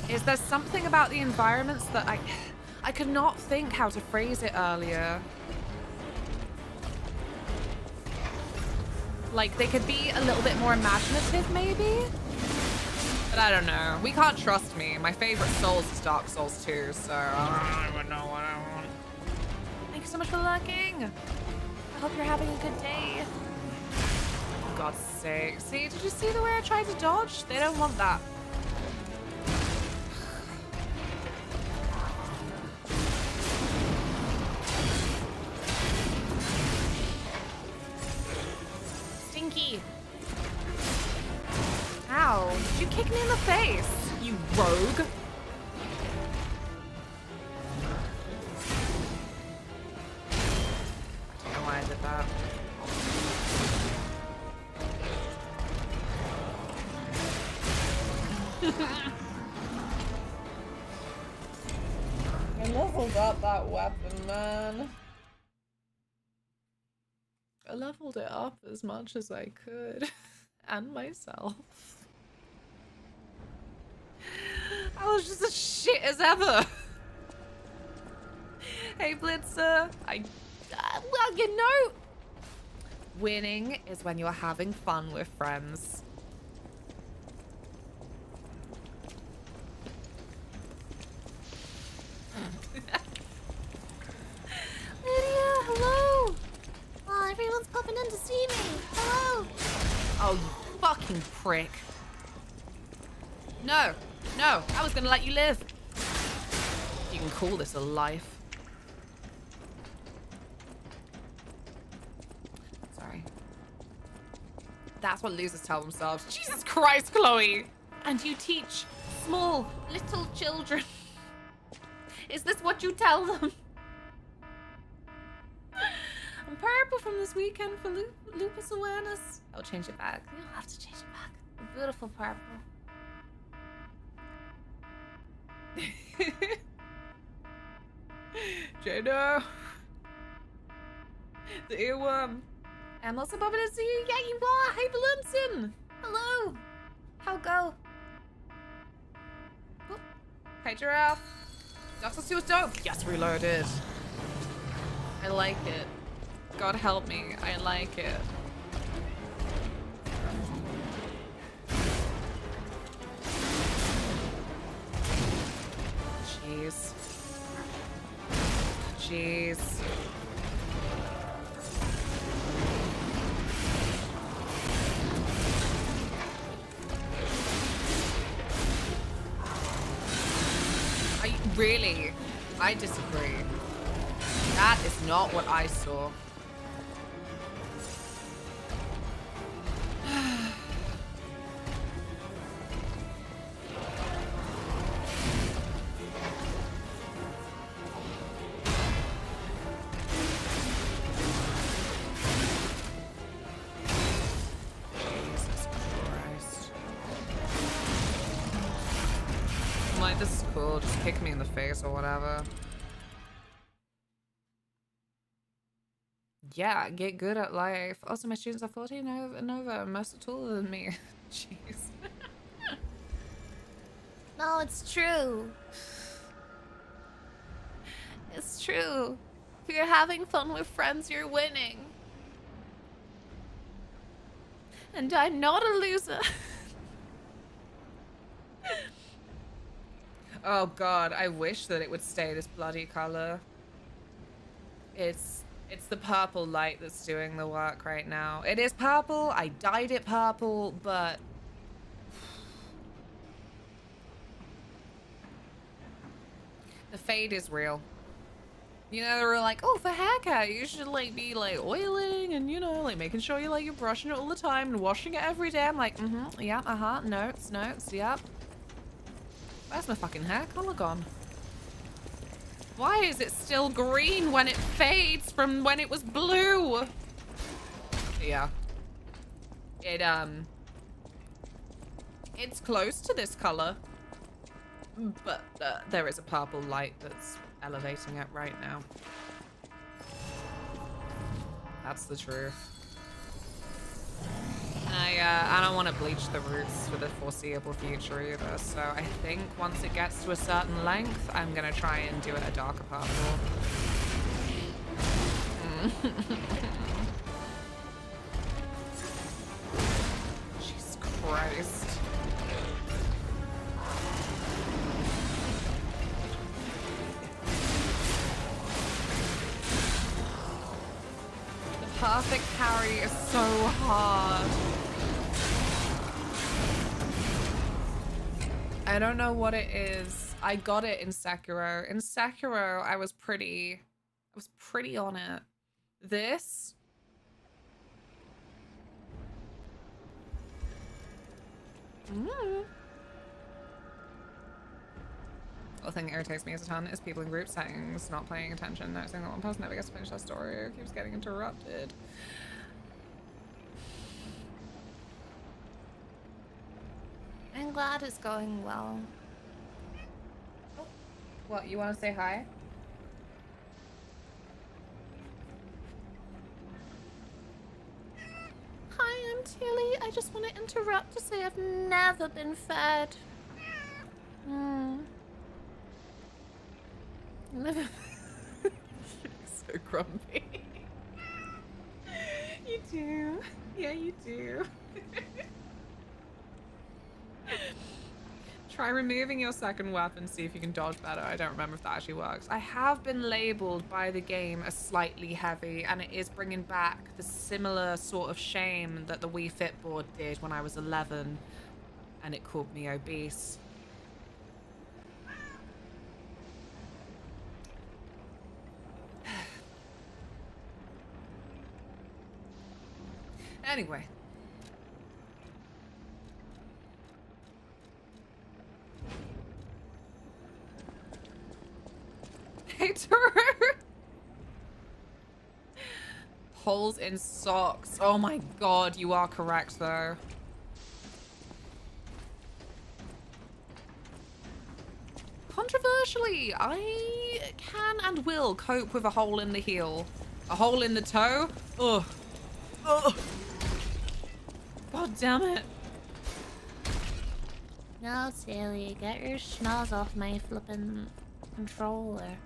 is there's something about the environments that I could not think how to phrase it earlier. Like, they could be a little bit more imaginative, maybe? But I don't know. We can't trust me. My favorite Souls is Dark Souls 2, so I don't even know what I want. Thank you so much for lurking. I hope you're having a good day. For God's sake. See, did you see the way I tried to dodge? They don't want that. Stinky. Ow, did you kick me in the face, you rogue? I don't know why I did that. I leveled up that weapon, man. I leveled it up as much as I could. And myself. I was just as shit as ever. Hey, Blitzer. Well, you know, winning is when you're having fun with friends. Oh, you fucking prick. No, no, I was gonna let you live. If you can call this a life. Sorry. That's what losers tell themselves. Jesus Christ, Chloe! And you teach small, little children. Is this what you tell them? I'm purple from this weekend for lupus awareness. I'll change it back. You'll have to change it back. A beautiful purple. Jada. The earworm. I'm also bumping into you. Yeah, you are. Hey, Balunson. Hello. How go? Oop. Hey, Giraffe. Dr. Stu's dope. Yes, reloaded. I like it. God help me. I like it. Jeez. Jeez. Really? I disagree. That is not what I saw. Jesus Christ. I'm like, this is cool. Just kick me in the face or whatever. Yeah, get good at life. Also, my students are 14 and over. Most are taller than me. Jeez. No, it's true. It's true. If you're having fun with friends, you're winning. And I'm not a loser. Oh god, I wish that it would stay this bloody color. It's the purple light that's doing the work right now. It is purple. I dyed it purple, but the fade is real. You know, they were like, oh, for haircut, you should like be like oiling and, you know, like making sure you like you're brushing it all the time and washing it every day. I'm like, yeah, notes, yep. Where's my fucking hair color gone? Why is it still green when it fades from when it was blue? Yeah. It's close to this color. But there is a purple light that's elevating it right now. That's the truth. I don't want to bleach the roots for the foreseeable future either, so I think once it gets to a certain length, I'm gonna try and do it a darker purple. Jesus Christ. The perfect parry is so hard. I don't know what it is. I got it in Sekiro. In Sekiro, I was pretty on it. This? The thing that irritates me as a ton is people in group settings not paying attention, noticing that one person never gets to finish their story or keeps getting interrupted. I'm glad it's going well. What, you want to say hi? Hi, I'm Tilly. I just want to interrupt to say I've never been fed. So grumpy. You do. Yeah, you do. Try removing your second weapon, see if you can dodge better. I don't remember if that actually works. I have been labeled by the game as slightly heavy, and it is bringing back the similar sort of shame that the Wii Fit board did when I was 11, and it called me obese. Anyway. Hey, Toro. Holes in socks. Oh my god, you are correct though. Controversially, I can and will cope with a hole in the heel. A hole in the toe? Ugh. Ugh. God damn it. No, silly. Get your schnoz off my flippin' controller.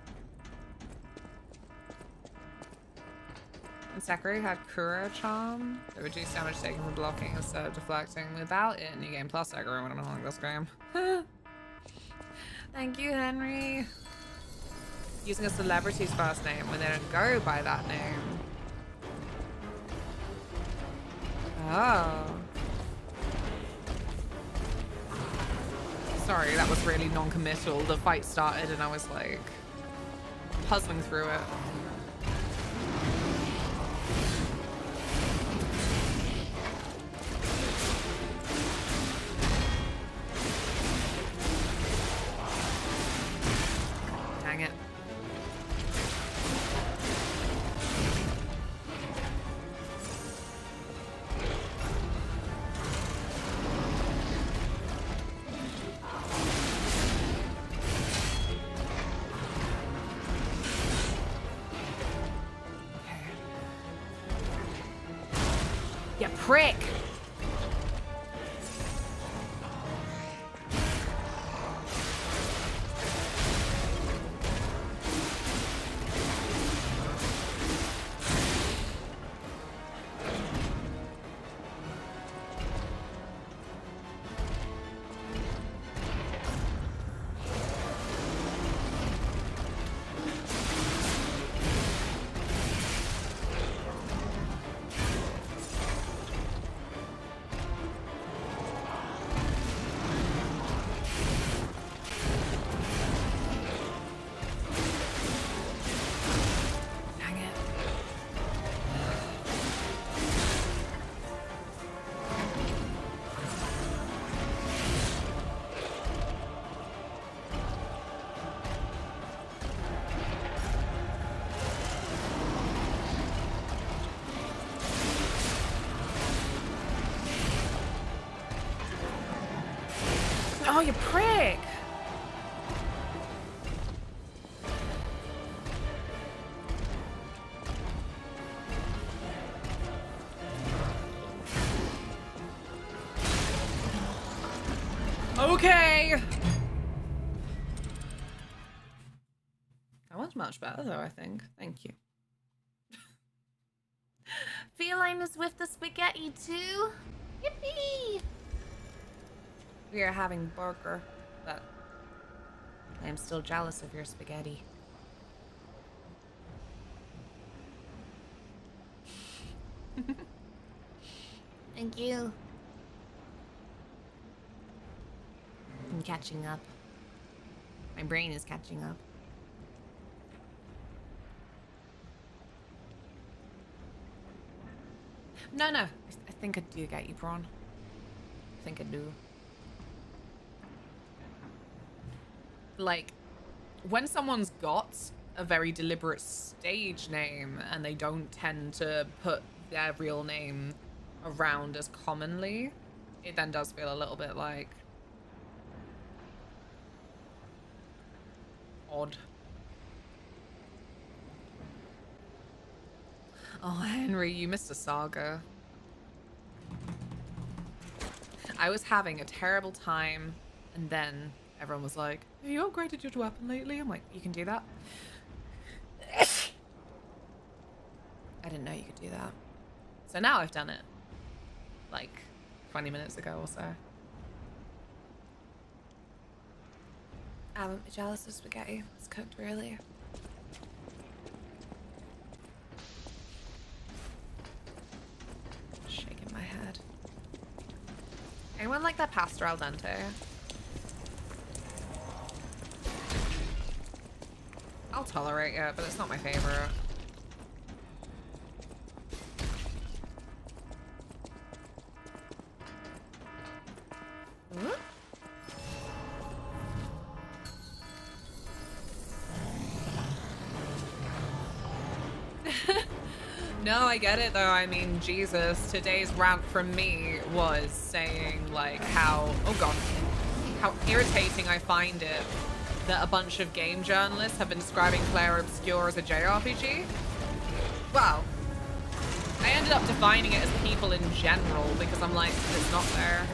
And Sakura had Kuro Charm that reduced damage taken from blocking instead of deflecting. Without it, New Game Plus Sakura would have been like this game. Thank you, Henry. Using a celebrity's first name when they don't go by that name. Oh. Sorry, that was really non-committal. The fight started and I was like puzzling through it. Dang it. You prick! Oh, you prick! Okay! That was much better though, I think. Thank you. Feline is with the spaghetti too. Yippee! We are having burger, but I am still jealous of your spaghetti. Thank you. I'm catching up. My brain is catching up. No, I think I do get you, Prawn. I think I do. Like, when someone's got a very deliberate stage name and they don't tend to put their real name around as commonly, it then does feel a little bit like odd. Oh, Henry, you missed a saga. I was having a terrible time, and then everyone was like, have you upgraded your weapon lately? I'm like, you can do that? I didn't know you could do that. So now I've done it. Like, 20 minutes ago or so. I wouldn't be jealous of spaghetti. It's cooked really. Shaking my head. Anyone like that pasta al dente? I'll tolerate it, but it's not my favorite. Ooh. No, I get it though. I mean, Jesus, today's rant from me was saying like how, oh god, how irritating I find it that a bunch of game journalists have been describing Clair Obscur as a JRPG. Well, I ended up defining it as people in general because I'm like, it's not there.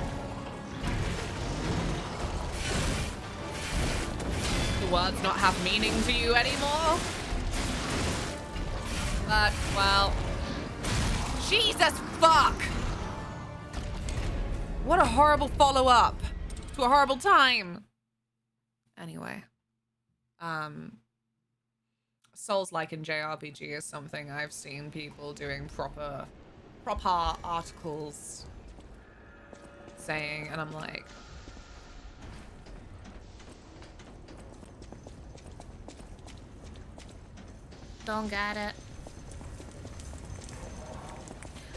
The words not have meaning to you anymore? But, well, Jesus fuck! What a horrible follow-up to a horrible time. Anyway, Souls-like in JRPG is something I've seen people doing proper articles saying, and I'm like, don't get it.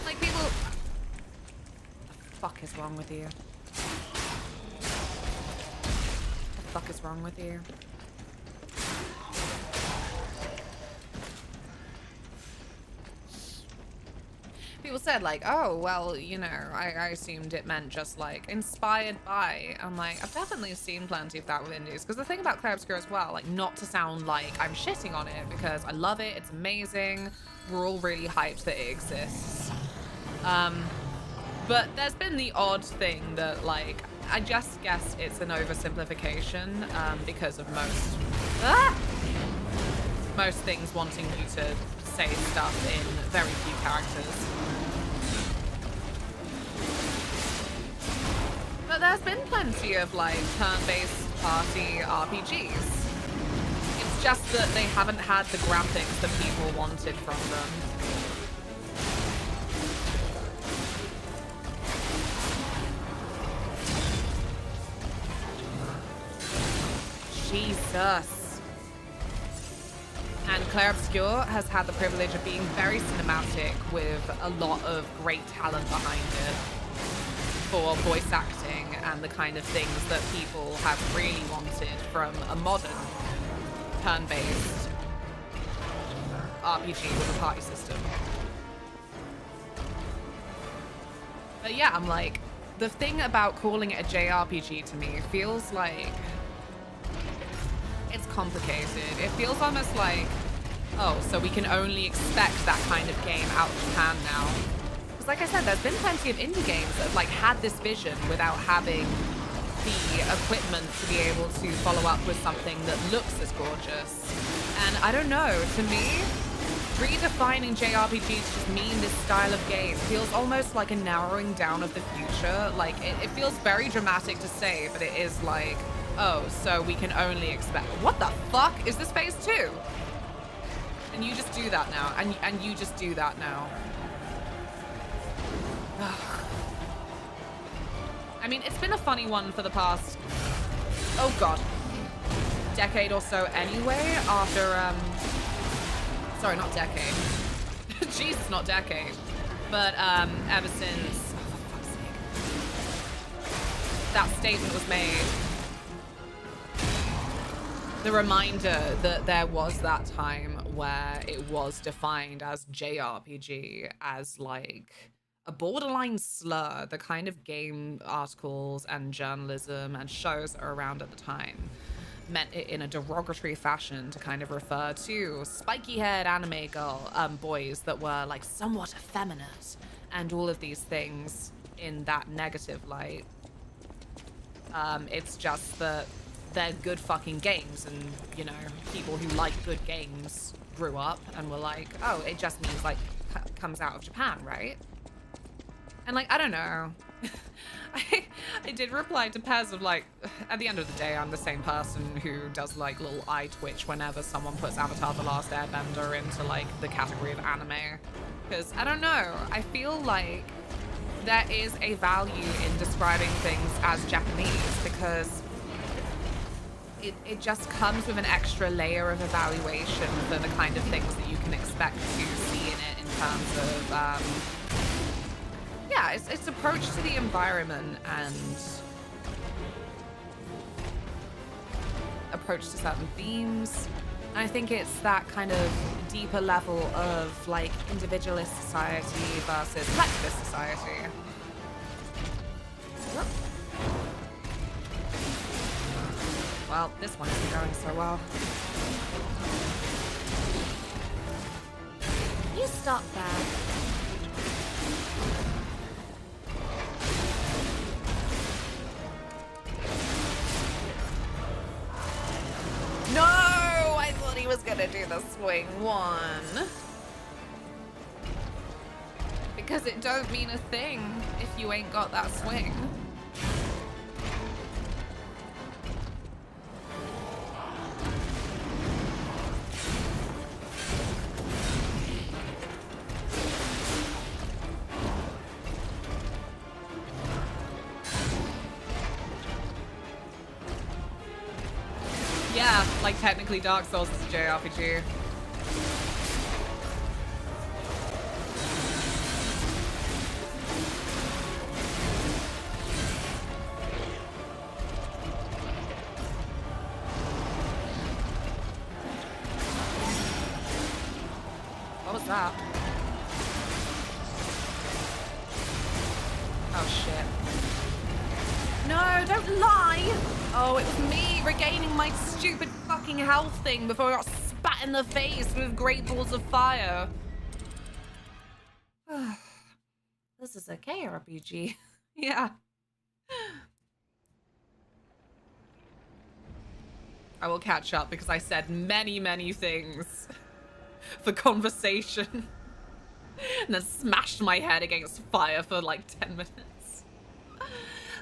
Like people, what the fuck is wrong with you? What the fuck is wrong with you? People said like, oh, well, you know, I assumed it meant just like inspired by. I'm like, I've definitely seen plenty of that with indies. Because the thing about Clair Obscur as well, like not to sound like I'm shitting on it because I love it. It's amazing. We're all really hyped that it exists. But there's been the odd thing that like, I just guess it's an oversimplification because of most things wanting you to say stuff in very few characters. But there's been plenty of like turn-based party RPGs. It's just that they haven't had the graphics that people wanted from them. Jesus. And Clair Obscur has had the privilege of being very cinematic with a lot of great talent behind it for voice acting and the kind of things that people have really wanted from a modern turn-based RPG with a party system. But yeah, I'm like, the thing about calling it a JRPG to me feels like it's complicated. It feels almost like, oh, so we can only expect that kind of game out of Japan now. Because like I said, there's been plenty of indie games that have like had this vision without having the equipment to be able to follow up with something that looks as gorgeous. And I don't know, to me, redefining JRPGs to just mean this style of game feels almost like a narrowing down of the future. Like, it feels very dramatic to say, but it is like, oh, so we can only expect... What the fuck? Is this phase 2? And you just do that now. And you just do that now. I mean, it's been a funny one for the past... Oh, God. Decade or so anyway, after, Sorry, not decade. Jesus, not decade. But, ever since... Oh, for fuck's sake. That statement was made... The reminder that there was that time where it was defined as JRPG as like a borderline slur, the kind of game articles and journalism and shows that are around at the time meant it in a derogatory fashion to kind of refer to spiky-haired anime boys that were like somewhat effeminate and all of these things in that negative light. It's just that they're good fucking games, and you know, people who like good games grew up and were like, oh, it just means like comes out of Japan, right? And like, I don't know. I did reply to Pez of like, at the end of the day, I'm the same person who does like little eye twitch whenever someone puts Avatar The Last Airbender into like the category of anime. Because I don't know, I feel like there is a value in describing things as Japanese because it just comes with an extra layer of evaluation for the kind of things that you can expect to see in it in terms of yeah, its approach to the environment and approach to certain themes. And I think it's that kind of deeper level of like individualist society versus collectivist society. Well, this one isn't going so well. You stop that. No! I thought he was gonna do the swing one. Because it don't mean a thing if you ain't got that swing. Yeah, like technically Dark Souls is a JRPG. What was that? Oh shit. No, don't lie! Oh, it was me regaining my stupid fucking health thing before I got spat in the face with great balls of fire. This is a KRPG. Yeah. I will catch up because I said many, many things for conversation. And then smashed my head against fire for like 10 minutes.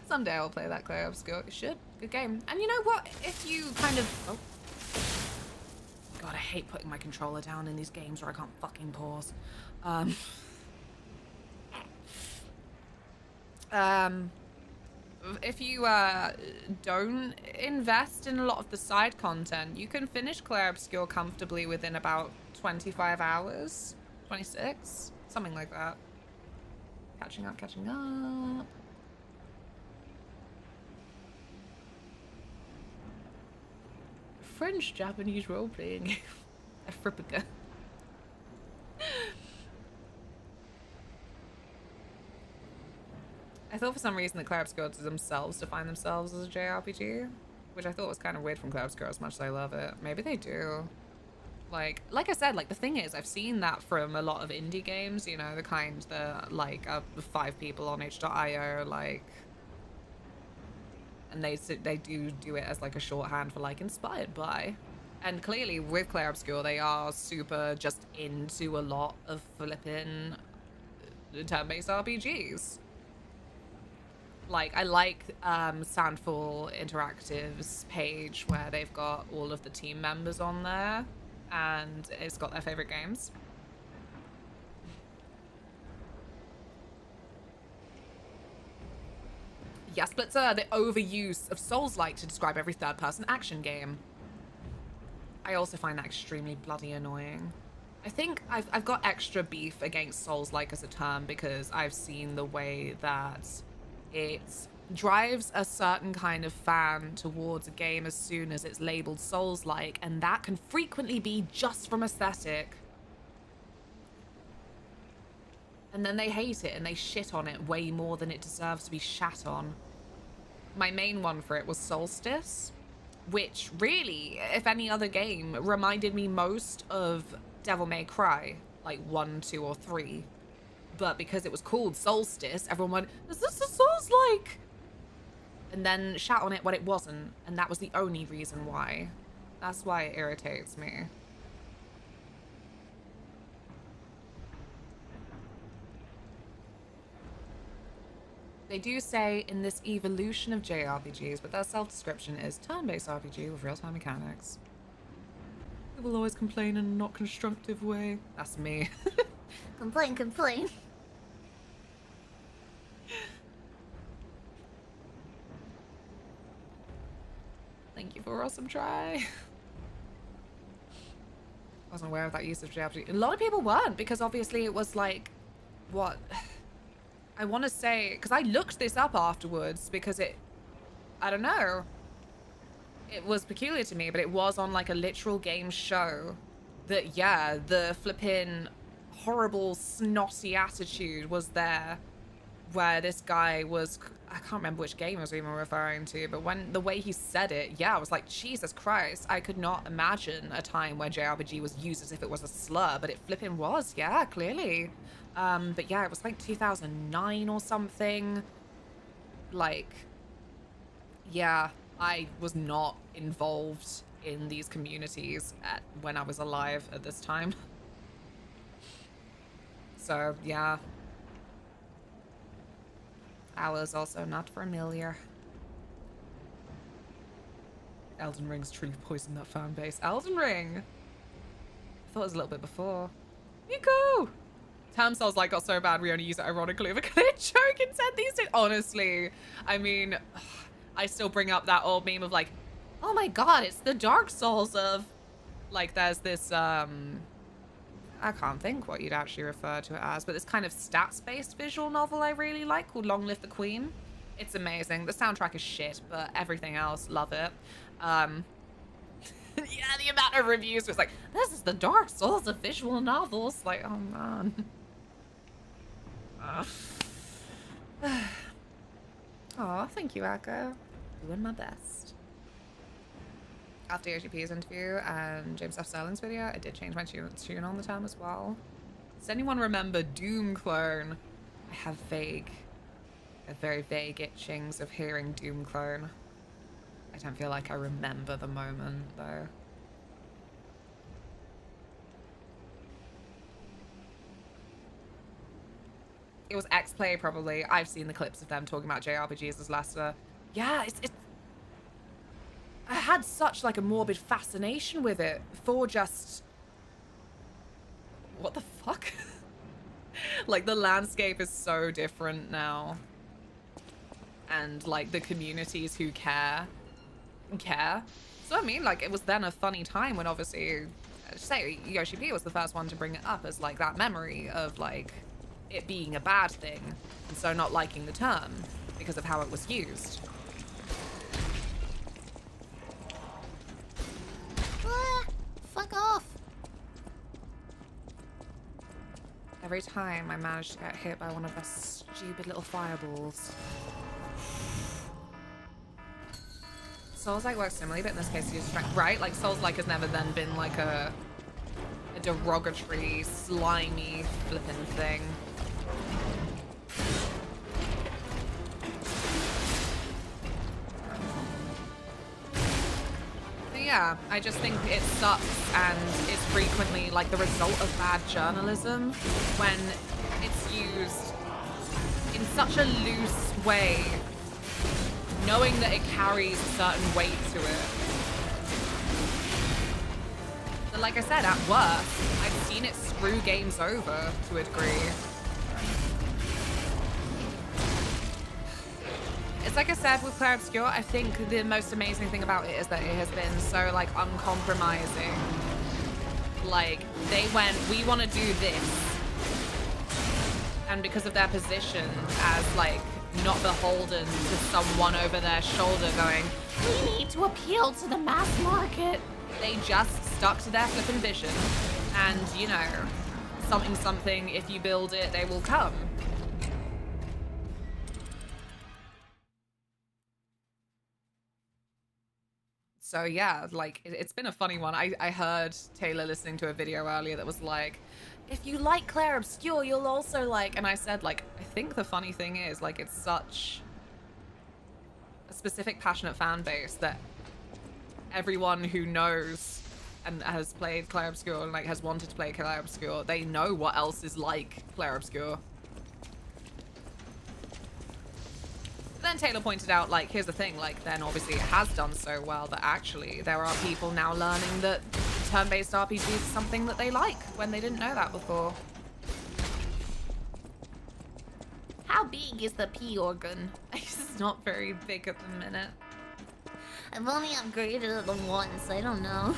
Someday I'll play that Claire Obscure. You should. Good game. And you know what? If you kind of... Oh. God, I hate putting my controller down in these games where I can't fucking pause. If you don't invest in a lot of the side content, you can finish Claire Obscure comfortably within about 25 hours. 26? Something like that. Catching up, catching up. French-Japanese role-playing game. Africa. I thought for some reason that Claire Obscure themselves define themselves as a JRPG, which I thought was kind of weird from Claire Obscure as much as I love it. Maybe they do. Like I said, like the thing is, I've seen that from a lot of indie games, you know, the kind that like 5 people on itch.io, like, and they do it as like a shorthand for like inspired by. And clearly with Claire Obscure, they are super just into a lot of flipping turn-based RPGs. Like, I like Sandfall Interactive's page where they've got all of the team members on there, and it's got their favorite games. Yes, but the overuse of Souls-like to describe every third-person action game. I also find that extremely bloody annoying. I think I've got extra beef against Souls-like as a term because I've seen the way that it drives a certain kind of fan towards a game as soon as it's labeled Souls-like, and that can frequently be just from aesthetic. And then they hate it and they shit on it way more than it deserves to be shat on. My main one for it was Solstice, which really, if any other game, reminded me most of Devil May Cry, like 1, 2, or 3. But because it was called Solstice, everyone went, is this a Souls-like? And then shat on it when it wasn't, and that was the only reason why. That's why it irritates me. They do say in this evolution of JRPGs, but their self-description is turn-based RPG with real-time mechanics. People always complain in a not constructive way. That's me. Complain, complain. Thank you for awesome try. I wasn't aware of that use of JRPG. A lot of people weren't, because obviously it was like, what? I want to say, because I looked this up afterwards, because I don't know. It was peculiar to me, but it was on like a literal game show that, yeah, the flippin' horrible, snotty attitude was there, where this guy was, I can't remember which game I was even referring to, but when the way he said it, yeah, I was like, Jesus Christ, I could not imagine a time where JRPG was used as if it was a slur, but it flippin' was, yeah, clearly. But yeah, it was like 2009 or something. Like, yeah, I was not involved in these communities when I was alive at this time. So, yeah. I was also not familiar. Elden Ring's truly poisoned that fan base. Elden Ring! I thought it was a little bit before. Nico! Tamsol's like got so bad we only use it ironically. But can it joke and said these days? Honestly, I mean, I still bring up that old meme of like, oh my god, it's the Dark Souls of, like, there's this, I can't think what you'd actually refer to it as, but this kind of stats-based visual novel I really like called Long Live the Queen. It's amazing. The soundtrack is shit, but everything else, love it. Yeah, the amount of reviews was like, this is the Dark Souls of visual novels. Like, oh man. Oh, thank you, Echo. Doing my best. After OGP's interview and James F. Sterling's video, I did change my tune on the time as well. Does anyone remember Doom Clone? I have very vague itchings of hearing Doom Clone. I don't feel like I remember the moment, though. It was X-Play, probably. I've seen the clips of them talking about JRPGs as Lester. Yeah, it's I had such like a morbid fascination with it for just, what the fuck? Like the landscape is so different now, and like the communities who care. So I mean, like, it was then a funny time when obviously, say Yoshi P was the first one to bring it up as like that memory of like it being a bad thing, and so not liking the term because of how it was used. Fuck off. Every time I managed to get hit by one of those stupid little fireballs. Souls-like works similarly, but in this case, you use strength, right? Like Souls-like has never then been like a derogatory, slimy, flippin' thing. But yeah, I just think it sucks, and it's frequently like the result of bad journalism when it's used in such a loose way, knowing that it carries a certain weight to it. But like I said, at worst, I've seen it screw games over to a degree. It's like I said with Clair Obscur, I think the most amazing thing about it is that it has been so like uncompromising. Like, they went, we want to do this. And because of their position as like not beholden to someone over their shoulder going, we need to appeal to the mass market, they just stuck to their flippin' vision. And, you know, something, if you build it, they will come. So yeah, like, it's been a funny one. I heard Taylor listening to a video earlier that was like, if you like Clair Obscur, you'll also like, and I said, like, I think the funny thing is, like, it's such a specific, passionate fan base that everyone who knows and has played Clair Obscur and, like, has wanted to play Clair Obscur, they know what else is like Clair Obscur. then Taylor pointed out, like, here's the thing, like, then obviously it has done so well that actually there are people now learning that turn-based RPGs is something that they like when they didn't know that before. How big is the P organ? It's not very big at the minute. I've only upgraded it once, I don't know.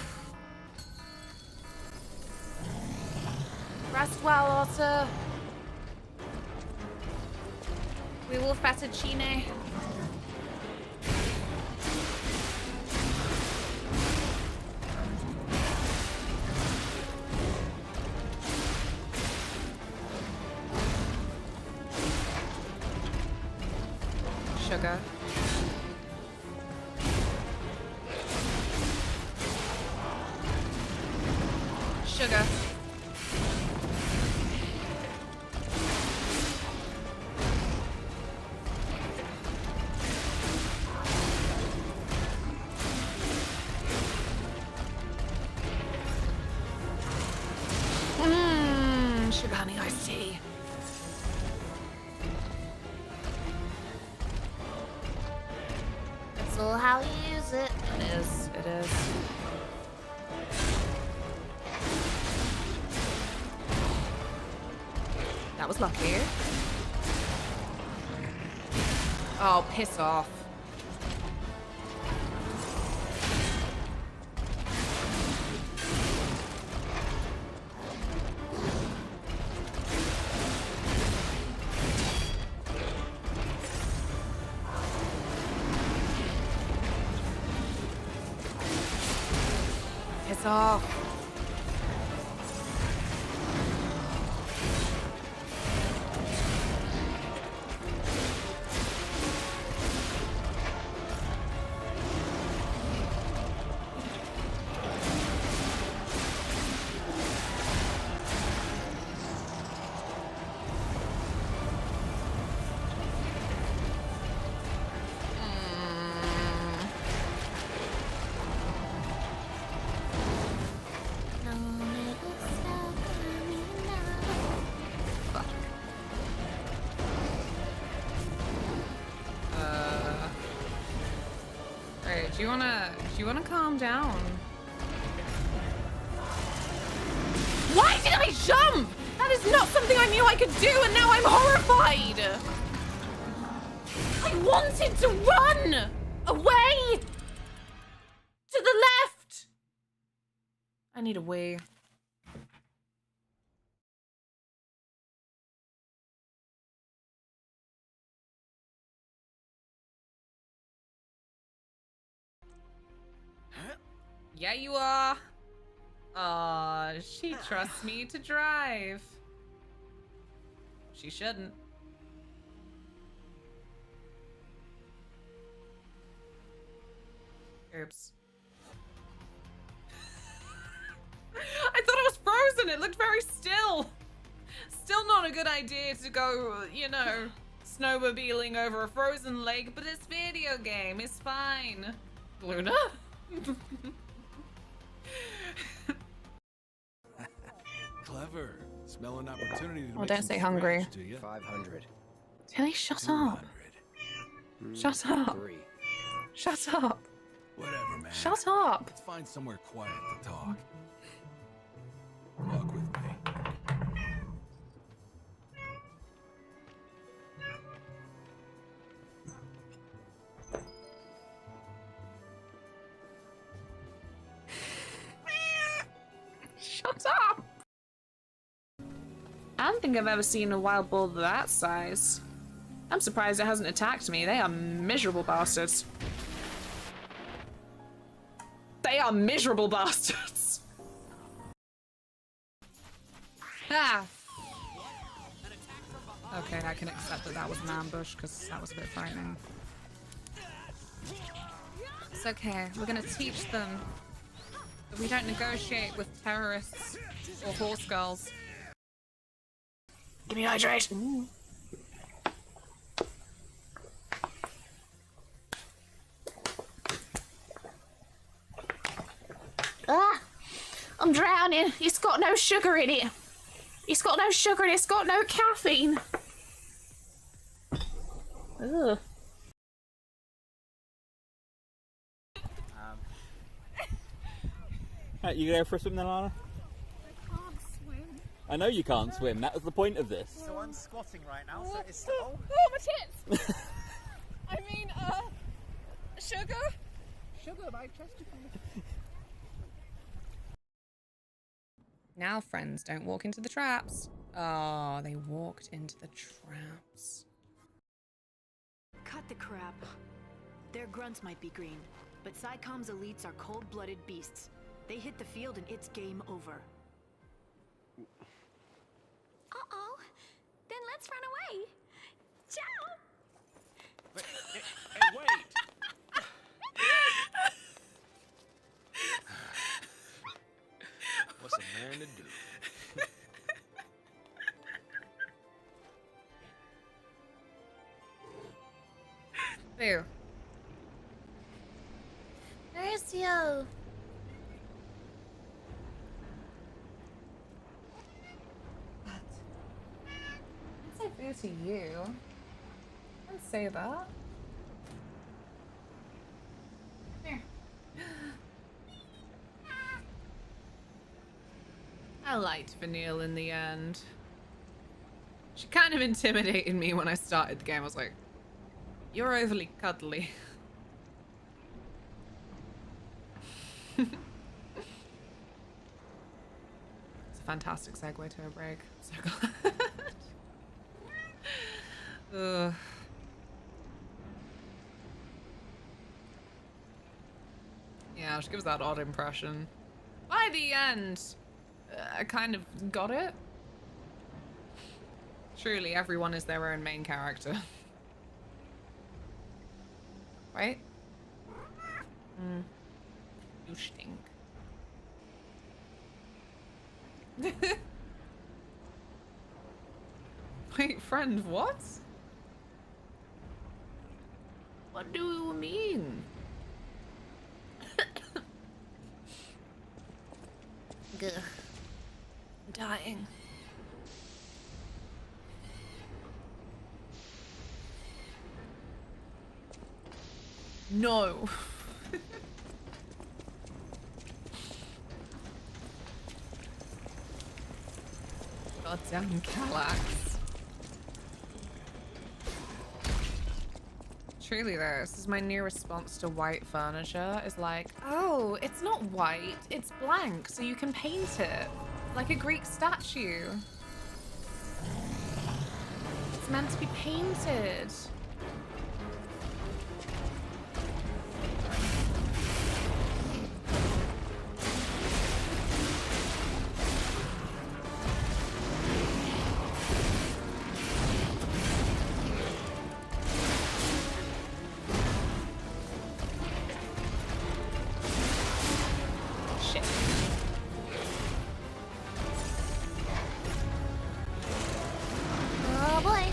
Rest well, Otter. We will fettuccine. Sugar. Sugar. Sugar honey iced tea. That's all how you use it. It is. It is. That was lucky. Oh, piss off. Piss off. Do you wanna calm down? Why did I jump? That is not something I knew I could do, and now I'm horrified. I wanted to run away to the left. I need a wee. Yeah, you are. Aw, she trusts me to drive. She shouldn't. Oops. I thought it was frozen. It looked very still. Still not a good idea to go, you know, snowmobiling over a frozen lake, but it's video game. It's fine. Luna? Clever. Smell an opportunity to Oh, make don't some say hungry. scratch, do ya? 500. Tilly, shut up. 200. Shut up. 3. Shut up. Whatever, man. Shut up. Let's find somewhere quiet to talk. Walk with me. Shut up. I don't think I've ever seen a wild boar that size. I'm surprised it hasn't attacked me. They are miserable bastards. They are miserable bastards. Ah. Okay, I can accept that that was an ambush because that was a bit frightening. It's okay. We're gonna teach them that we don't negotiate with terrorists or horse girls. Give me hydrate. Ooh. Ah! I'm drowning. It's got no sugar in it. It's got no sugar and it's got no caffeine. Ugh. Right, you go for a swim then, Lana? I can't swim. I know you can't swim. That was the point of this. So I'm squatting right now, so it's... Oh, my tits! I mean, sugar? Sugar, my chest. Now, friends, don't walk into the traps. Oh, they walked into the traps. Cut the crap. Their grunts might be green, but SciComm's elites are cold-blooded beasts. They hit the field and it's game over. Uh-oh. Then let's run away. Ciao! Hey, wait! What's a man to do? Boo. Where's you? I'd say boo to you. I'd say that. Here. I liked Vanille in the end. She kind of intimidated me when I started the game. I was like, you're overly cuddly. It's a fantastic segue to a break. So glad. Ugh. Yeah, she gives that odd impression. By the end, I kind of got it. Truly, everyone is their own main character. Right? You stink. Wait, friend, what? What do you mean? Gah. I'm dying. No. Goddamn Calax. Truly though, this is my new response to white furniture is like, oh, it's not white, it's blank, so you can paint it. Like a Greek statue. It's meant to be painted. Oh boy.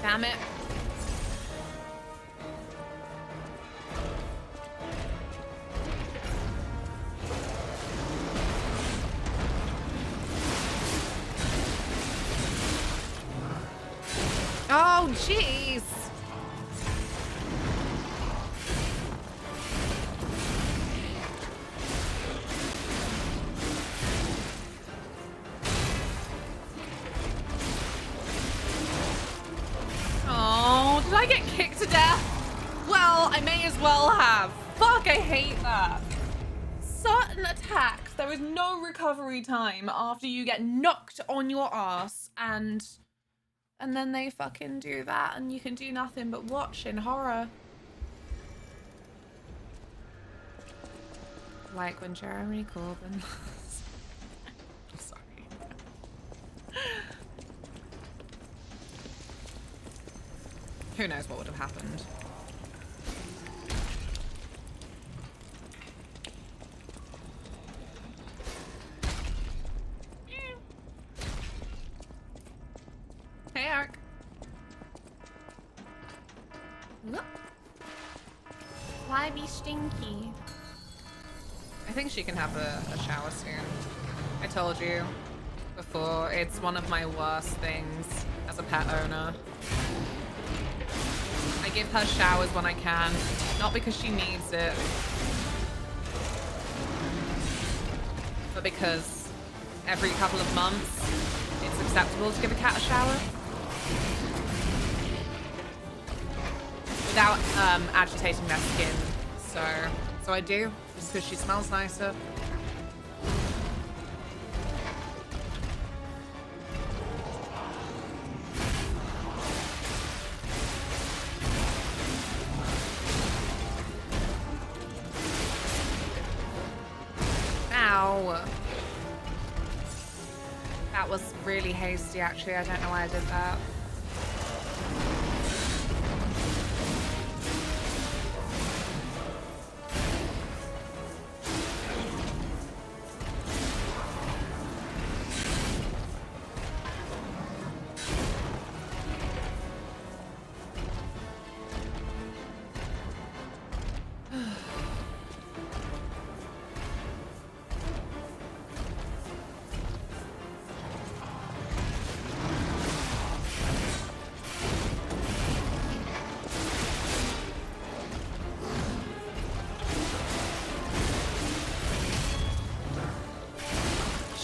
Damn it. Oh, jeez. Oh, did I get kicked to death? Well, I may as well have. Fuck, I hate that. Certain attacks, there is no recovery time after you get knocked on your ass and then they fucking do that and you can do nothing but watch in horror. Like when Jeremy Corbyn. Sorry. Who knows what would have happened. Hey, Eric. Look. I be stinky? I think she can have a shower soon. I told you before, it's one of my worst things as a pet owner. I give her showers when I can, not because she needs it, but because every couple of months it's acceptable to give a cat a shower without agitating their skin. So I do, just because she smells nicer. Ow. That was really hasty, actually. I don't know why I did that.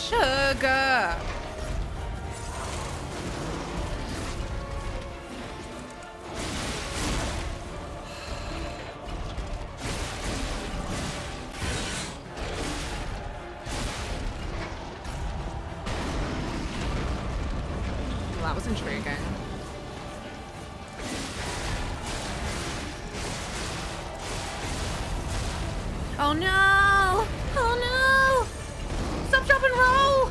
Sugar. Well, that was intriguing. Oh no! Oh no! Stop, drop, and roll!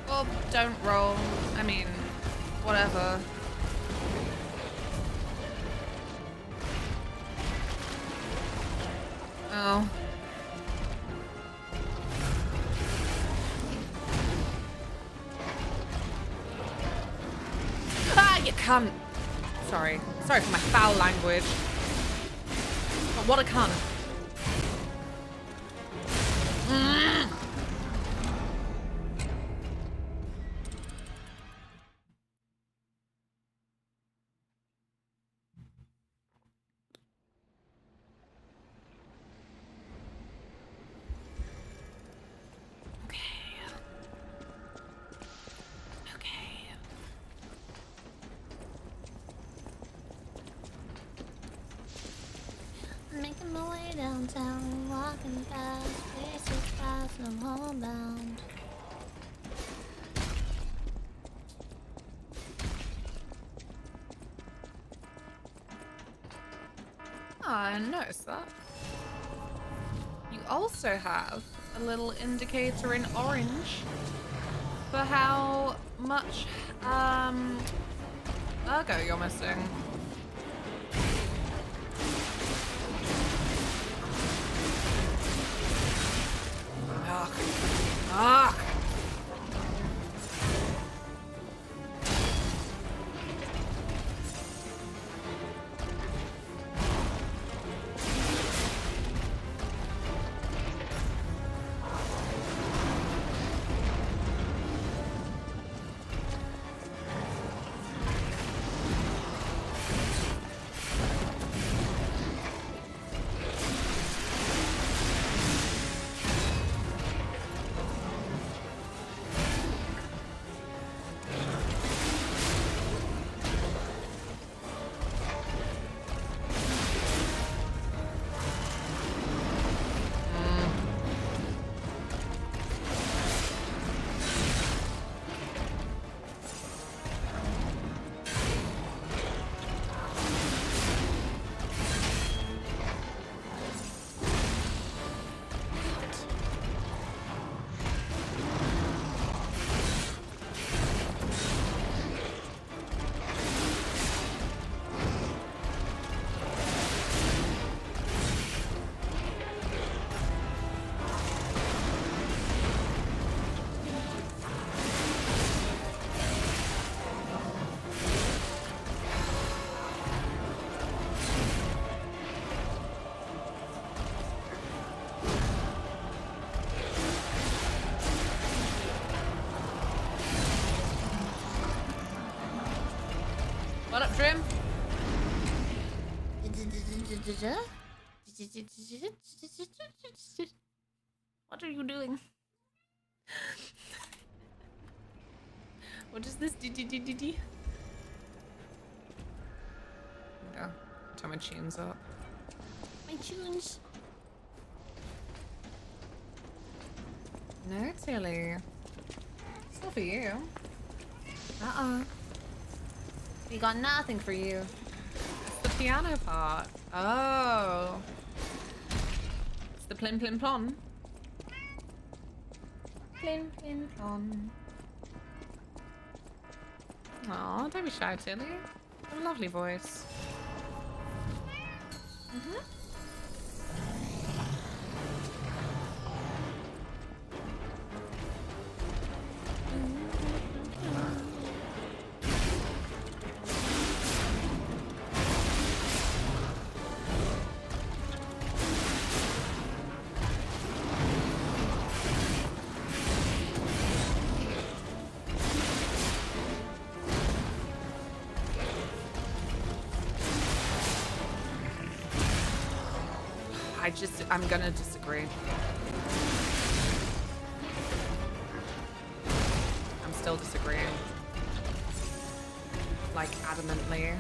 Well, don't roll. I mean, whatever. Oh. Ah, you cunt! Sorry. Sorry for my foul language. But what a cunt. Mm. Making my way downtown, walking past places far from homebound. Oh, I noticed that. You also have a little indicator in orange for how much ergo you're missing. Ugh. Ugh. Capture him. What are you doing? What is this? Yeah, turn my tunes up. My tunes. No, Tilly. It's not for you. We got nothing for you. It's the piano part. Oh. It's the plim plim plon. Plim plim plon. Aw, don't be shy, Tilly. You have a lovely voice. I'm gonna disagree. I'm still disagreeing. Like, adamantly.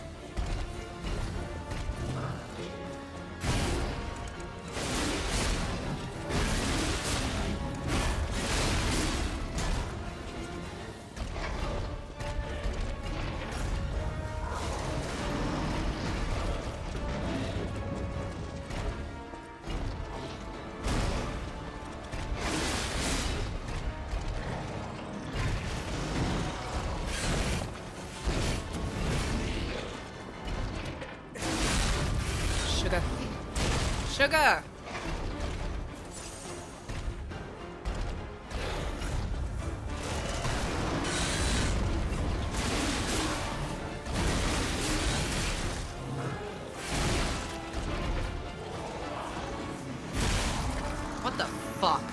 Sugar! What the fuck?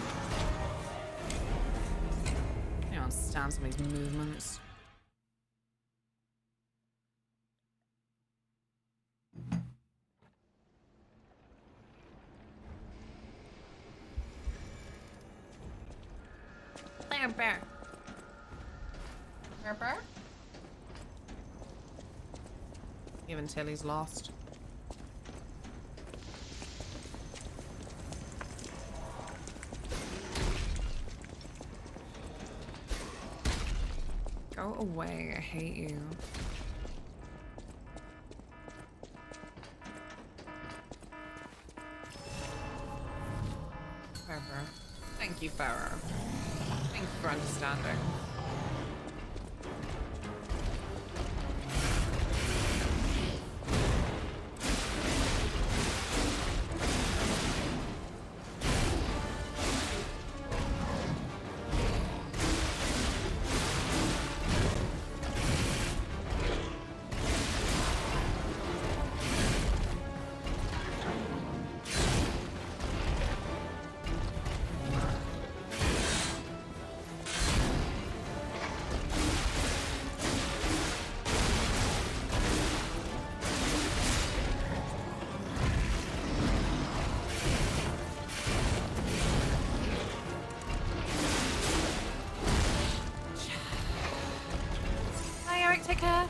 I don't understand some of these movements. Bear. Even Tilly's lost. Go away, I hate you. Farah. Thank you, Farah. Thank you for understanding. Take care.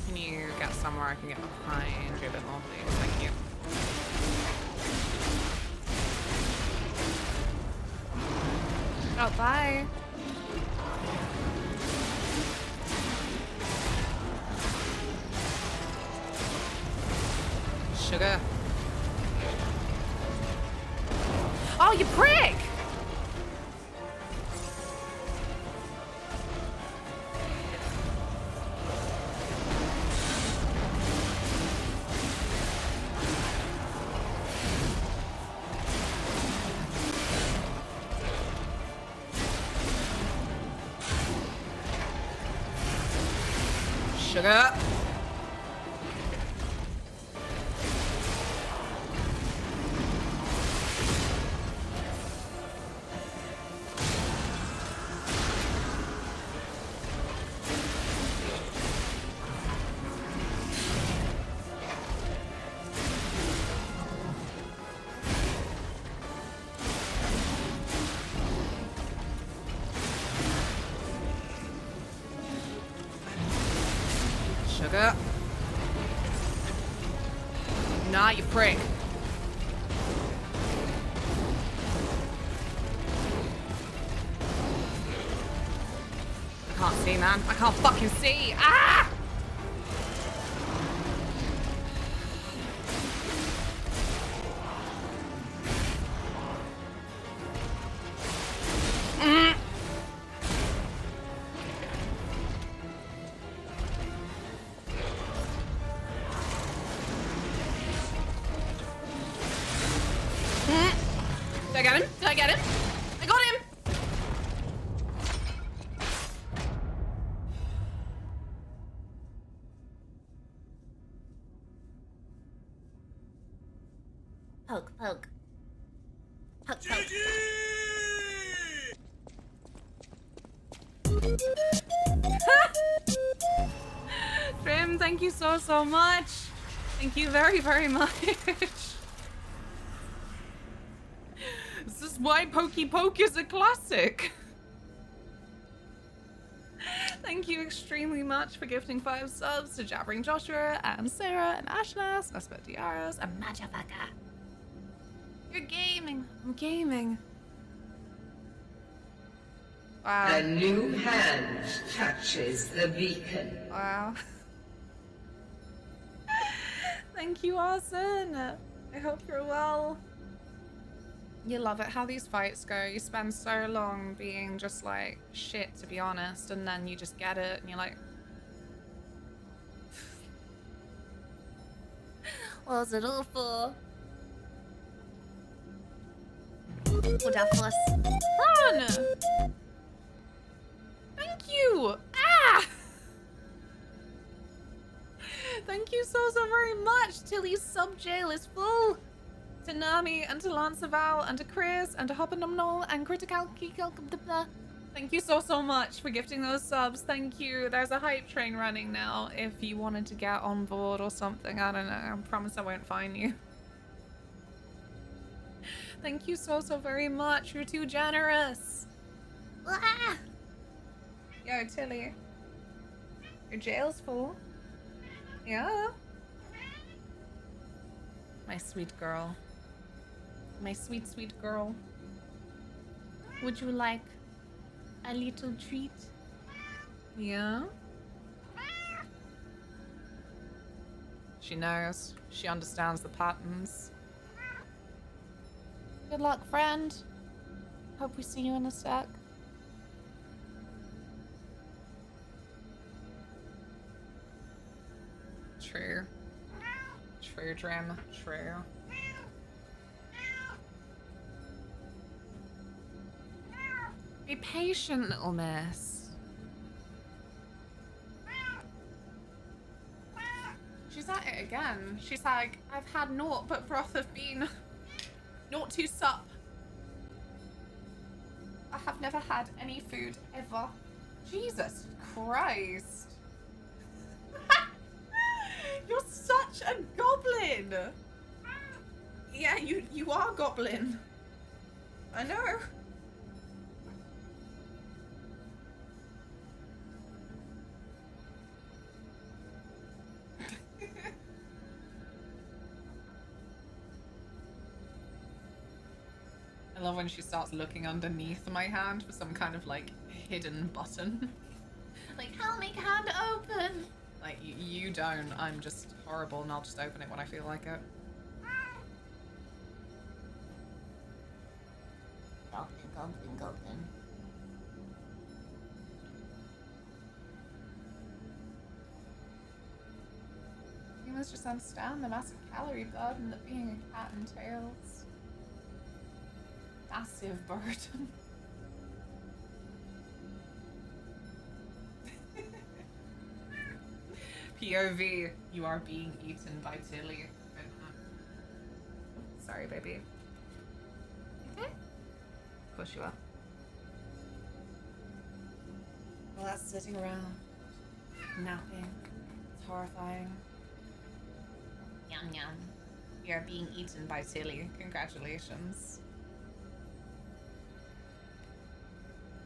Can you get somewhere I can get behind you a bit more, please? Thank you. Oh, bye. Sugar. Oh, you prick! Sugar. Sugar. Nah, you prick. I can't see, man. I can't fucking see. Ah! Mm. Did I get him? Did I get him? I got him! Poke, poke. Poke, poke. Trim, thank you so much. Thank you very much. This is why Pokey Poke is a classic. Thank you extremely much for gifting 5 subs to Jabbering Joshua and Sarah and Ashnas, Aspetiaros, and Majafaka. You're gaming. I'm gaming. Wow. A new hand touches the beacon. Wow. Thank you, Arson. I hope you're well. You love it how these fights go. You spend so long being just like shit, to be honest, and then you just get it and you're like, what was it all for? What that for us? Run! Thank you! Ah! Thank you so very much. Tilly's sub jail is full. To Nami and to Lanceval and to Chris and to Hoppenomnol and Critical Kikal. Thank you so much for gifting those subs. Thank you. There's a hype train running now if you wanted to get on board or something. I don't know. I promise I won't find you. Thank you so very much. You're too generous. Ah! Yo, Tilly. Your jail's full. Yeah. My sweet girl. My sweet girl. Would you like a little treat? Yeah? She knows. She understands the patterns. Good luck, friend. Hope we see you in a sec. True. True, Drim. True. Be patient, little miss. She's at it again. She's like, I've had naught but broth of bean. Naught to sup. I have never had any food ever. Jesus Christ. You're such a goblin. Yeah, you are goblin. I know. I love when she starts looking underneath my hand for some kind of like hidden button. Like, I'll make a hand open. Like, you don't. I'm just horrible and I'll just open it when I feel like it. Goblin. You must just understand the massive calorie burden that being a cat entails. Massive burden. POV, you are being eaten by Tilly. Sorry, baby. Okay? Of course you are. Well, that's sitting around, napping. It's horrifying. Yum yum. You are being eaten by Tilly. Congratulations.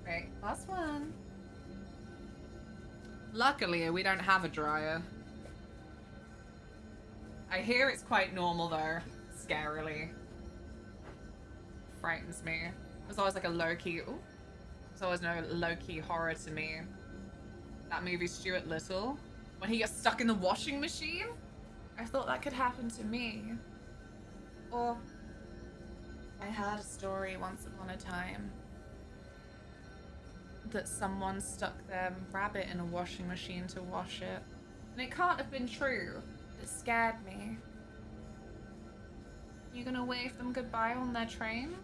Right, last one. Luckily, we don't have a dryer. I hear it's quite normal though, scarily. Frightens me. There's always like a low-key, ooh. There's always no low-key horror to me. That movie Stuart Little, when he gets stuck in the washing machine? I thought that could happen to me. Or, I heard a story once upon a time that someone stuck their rabbit in a washing machine to wash it. And it can't have been true. It scared me. You gonna wave them goodbye on their train?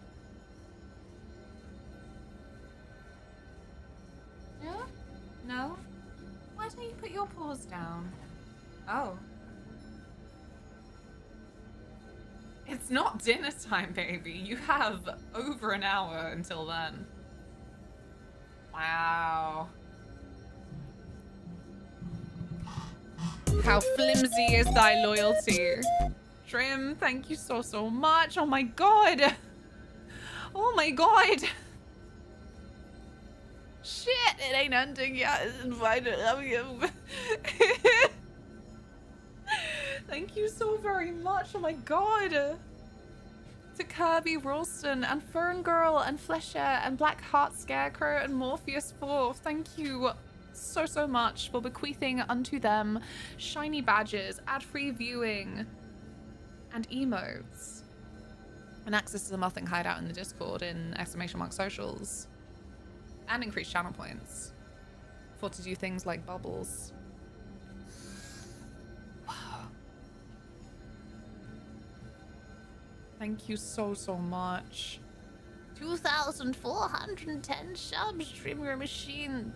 Yeah? No? Why don't you put your paws down? Oh. It's not dinner time, baby. You have over an hour until then. Wow. How flimsy is thy loyalty? Trim, thank you so, so much. Oh my god. Oh my god. Shit, it ain't ending yet. Thank you so very much. Oh my god. To Kirby, Ralston, and Fern Girl, and Flesher, and Black Heart Scarecrow, and Morpheus 4. Thank you so, so much for bequeathing unto them shiny badges, ad-free viewing, and emotes. And access to the Mothwing hideout in the Discord in !mark socials. And increased channel points. For to do things like bubbles. Thank you so, so much. 2,410 subs, Streamer Machine.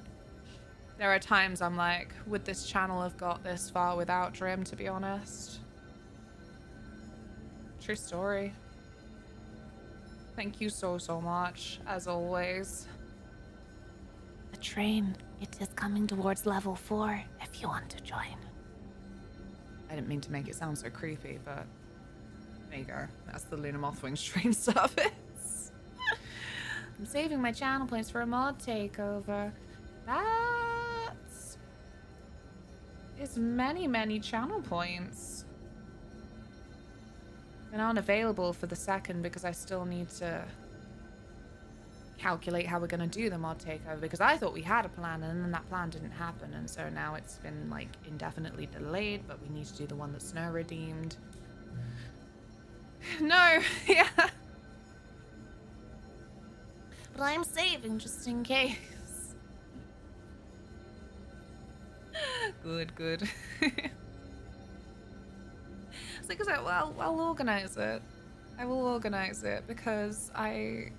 There are times I'm like, would this channel have got this far without Drim, to be honest? True story. Thank you so, so much, as always. The train, it is coming towards level 4, if you want to join. I didn't mean to make it sound so creepy, but there you go. That's the LunaMothWings train service. I'm saving my channel points for a mod takeover. That is many, many channel points. And aren't available for the second because I still need to calculate how we're going to do the mod takeover, because I thought we had a plan and then that plan didn't happen, and so now it's been like indefinitely delayed, but we need to do the one that's snow redeemed. No, yeah. But I'm saving just in case. Good, good. It's like I said, well, I'll organize it. I will organize it because I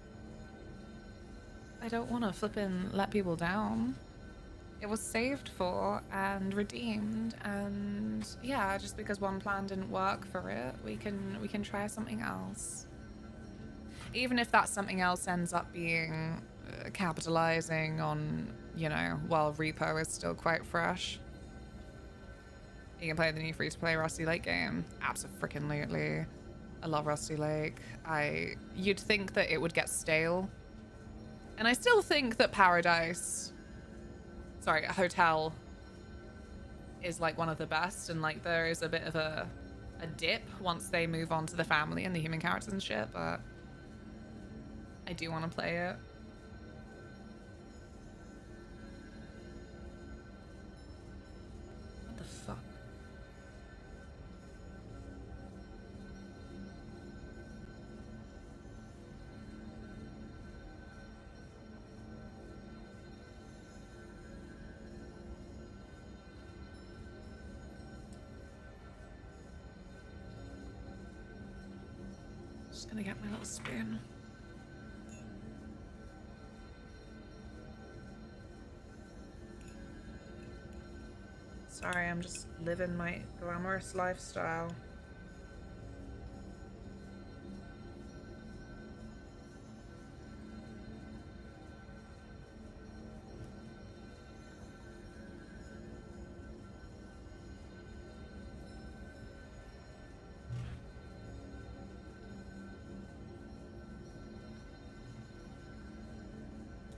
don't want to flippin' let people down. It was saved for and redeemed, and yeah, just because one plan didn't work for it, we can try something else. Even if that something else ends up being capitalizing on, you know, while repo is still quite fresh. You can play the new free-to-play Rusty Lake game. Abso-freaking-lutely. I love Rusty Lake. You'd think that it would get stale. And I still think that Hotel is like one of the best, and like there is a bit of a dip once they move on to the family and the human characters and shit, but I do want to play it. What the fuck? Just gonna get my little spoon. So Sorry, I'm just living my glamorous lifestyle.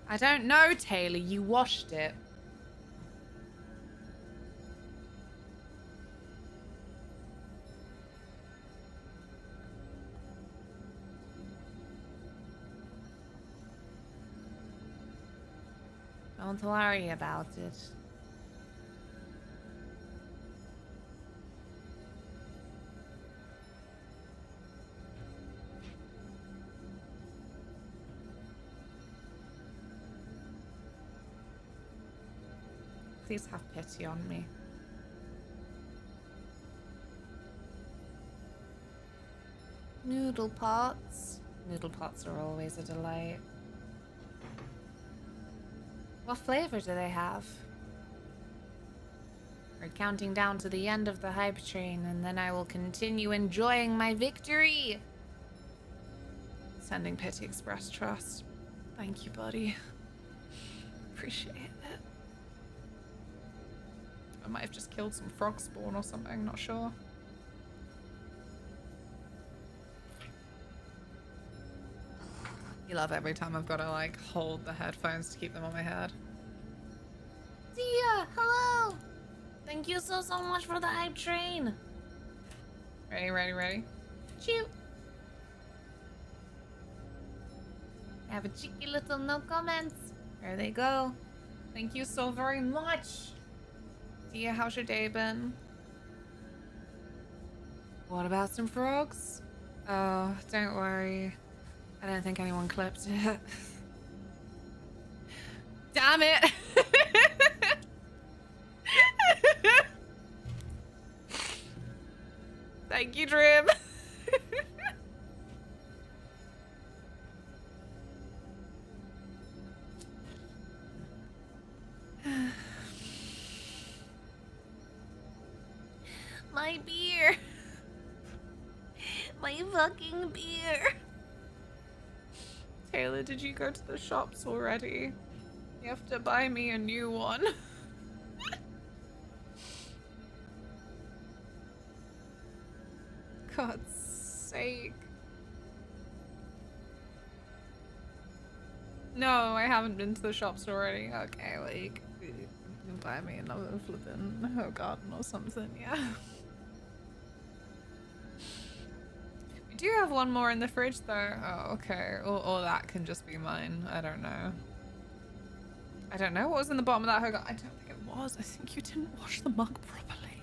I don't know, Taylor. You washed it. Don't worry about it. Please have pity on me. Noodle pots. Noodle pots are always a delight. What flavor do they have? We're counting down to the end of the hype train, and then I will continue enjoying my victory. Sending Pity Express Trust. Thank you, buddy. Appreciate it. I might have just killed some frog spawn or something, not sure. You love every time I've got to like hold the headphones to keep them on my head. Dia, hello! Thank you so much for the hype train. Ready? Shoot! I have a cheeky little no comments. There they go. Thank you so very much. Dia, how's your day been? What about some frogs? Oh, don't worry. I don't think anyone clipped it. Damn it! Thank you, Dream. My beer. My fucking beer. Taylor, did you go to the shops already? You have to buy me a new one. God's sake. No, I haven't been to the shops already. Okay, well, you can buy me another flippin' garden or something, yeah. We do have one more in the fridge, though. Oh, okay. Or that can just be mine. I don't know. I don't know what was in the bottom of that hogan. I don't think it was. I think you didn't wash the mug properly.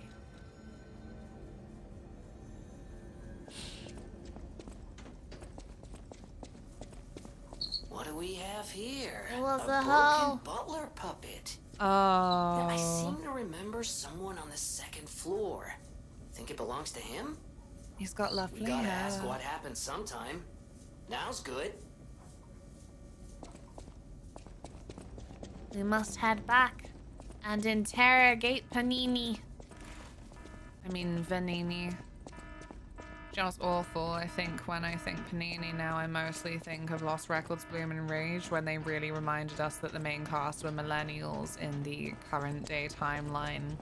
What do we have here? It was a broken hoe. butler puppet. Oh. I seem to remember someone on the second floor. Think it belongs to him? He's got lovely We gotta hair. ask what happened sometime. Now's good. We must head back and interrogate Panini. I mean, Vanini. Just awful. I think when I think Panini now, I mostly think of Lost Records Bloom and Rage, when they really reminded us that the main cast were millennials in the current day timeline.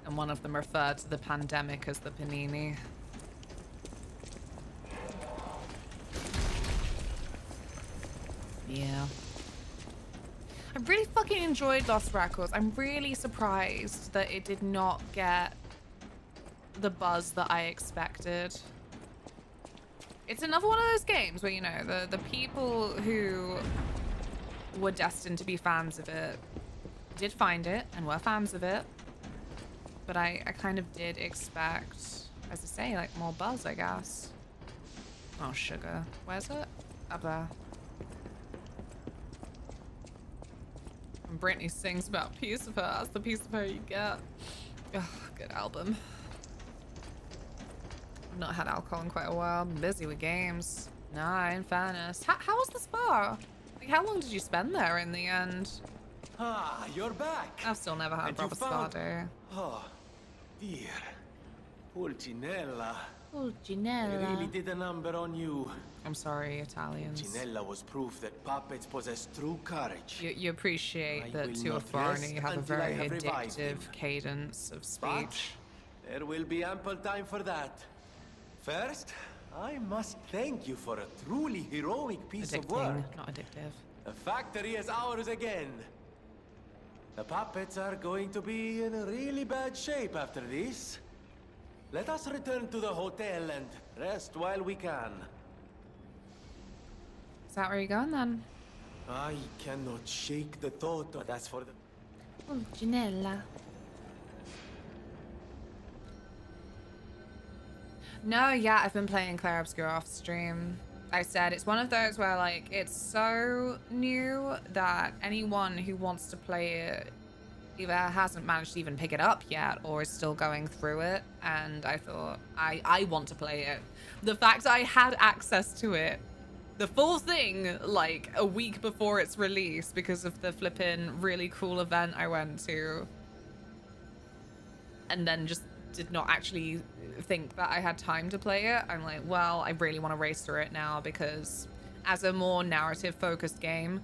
And one of them referred to the pandemic as the Panini. Yeah. I really fucking enjoyed Lost Records. I'm really surprised that it did not get the buzz that I expected. It's another one of those games where, you know, the people who were destined to be fans of it did find it and were fans of it. But I kind of did expect, as I say, like more buzz, I guess. Oh, sugar. Where's it? Up there. And Brittany sings about piece of her. That's the piece of her you get. Ugh, good album. I've not had alcohol in quite a while. Been busy with games. Nah, in fairness. How was the spa? Like, how long did you spend there in the end? Ah, you're back. I've still never had And a you proper found- spado. Oh, dear. Pulcinella. Pulcinella. I really did a number on you. I'm sorry, Italians. Pulcinella was proof that puppets possess true courage. You appreciate I that will to a not foreigner rest you have a until I very have revived him. addictive cadence of But speech. there will be ample time for that. First, I must thank you for a truly heroic piece of work. Addicting, not addictive. The factory is ours again. The puppets are going to be in a really bad shape after this. Let us return to the hotel and rest while we can. Is that where you're going then? I cannot shake the thought of that's for the... Pulcinella. No, yeah, I've been playing Claire Obscure off stream. I said it's one of those where, like, it's so new that anyone who wants to play it either hasn't managed to even pick it up yet or is still going through it. And I thought, I want to play it. The fact I had access to it, the full thing, like, a week before its release because of the flippin' really cool event I went to. And then just did not actually think that I had time to play it. I'm like, well, I really want to race through it now because as a more narrative focused game,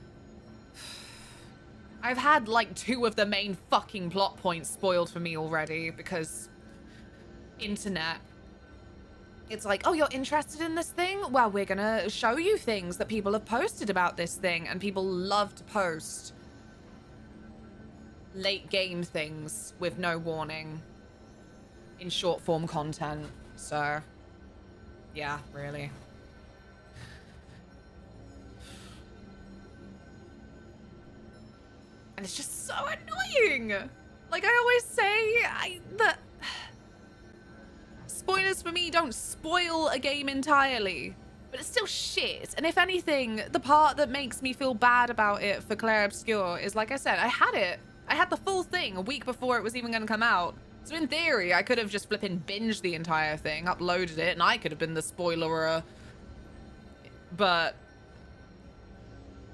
I've had like 2 of the main fucking plot points spoiled for me already because internet. It's like, oh, you're interested in this thing? Well, we're gonna show you things that people have posted about this thing, and people love to post late game things with no warning in short form content. So yeah, really. And it's just so annoying. Like I always say, that spoilers for me don't spoil a game entirely, but it's still shit. And if anything, the part that makes me feel bad about it for Claire Obscure is, like I said, I had the full thing a week before it was even going to come out. So in theory, I could have just flipping binged the entire thing, uploaded it, and I could have been the spoilerer. But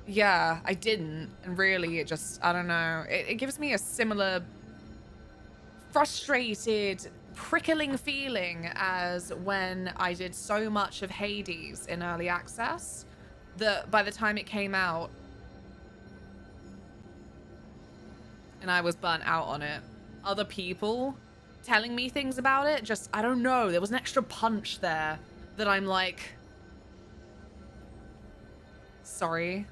yeah, I didn't. And really, it just, I don't know. It gives me a similar frustrated, prickling feeling as when I did so much of Hades in early access that by the time it came out and I was burnt out on it, other people telling me things about it, just, I don't know, there was an extra punch there that I'm like, sorry.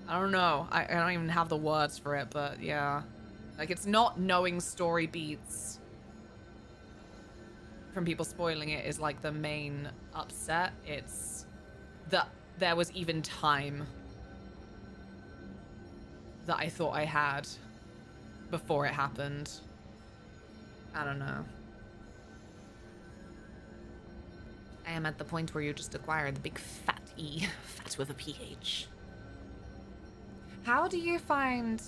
I don't know. I don't even have the words for it, but yeah. Like, it's not knowing story beats from people spoiling it is like the main upset. It's that there was even time that I thought I had before it happened. I don't know. I am at the point where you just acquire the big fat E. Fat with a PH. How do you find...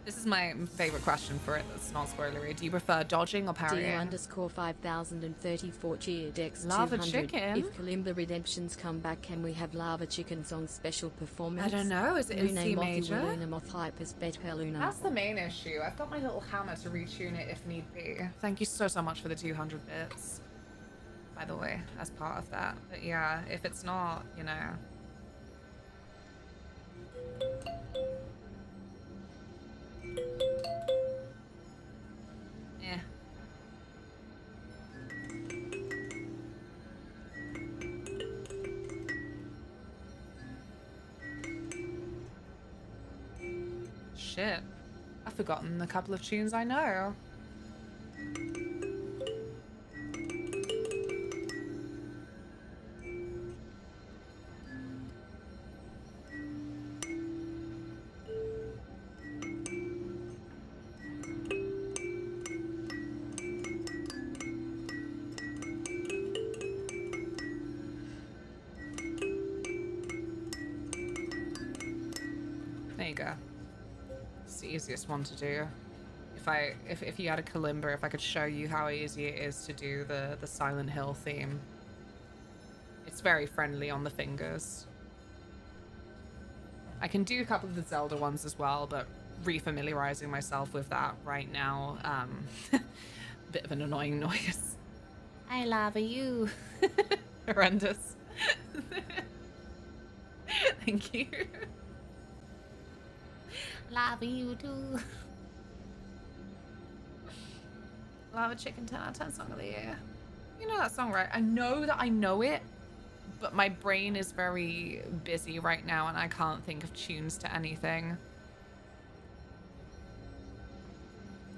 This is my favorite question for it that's not spoilery. Do you prefer dodging or parrying? DU_5034 cheer Dex Lava 200. chicken? If Kalimba Redemptions come back, can we have Lava Chickens on special performance? I don't know. Is it in C major? LunaMoth Hypers better Luna. That's the main issue. I've got my little hammer to retune it if need be. Thank you so much for the 200 bits. By the way, as part of that. But yeah, if it's not, you know... Yeah. Shit. I've forgotten a couple of tunes I know. There you go. It's the easiest one to do. If you had a kalimba, if I could show you how easy it is to do the Silent Hill theme. It's very friendly on the fingers. I can do a couple of the Zelda ones as well, but refamiliarizing myself with that right now, bit of an annoying noise. I love you. Horrendous. Thank you. Love you too. Lava Chicken 10 out of 10 song of the year. You know that song, right? I know that I know it, but my brain is very busy right now and I can't think of tunes to anything.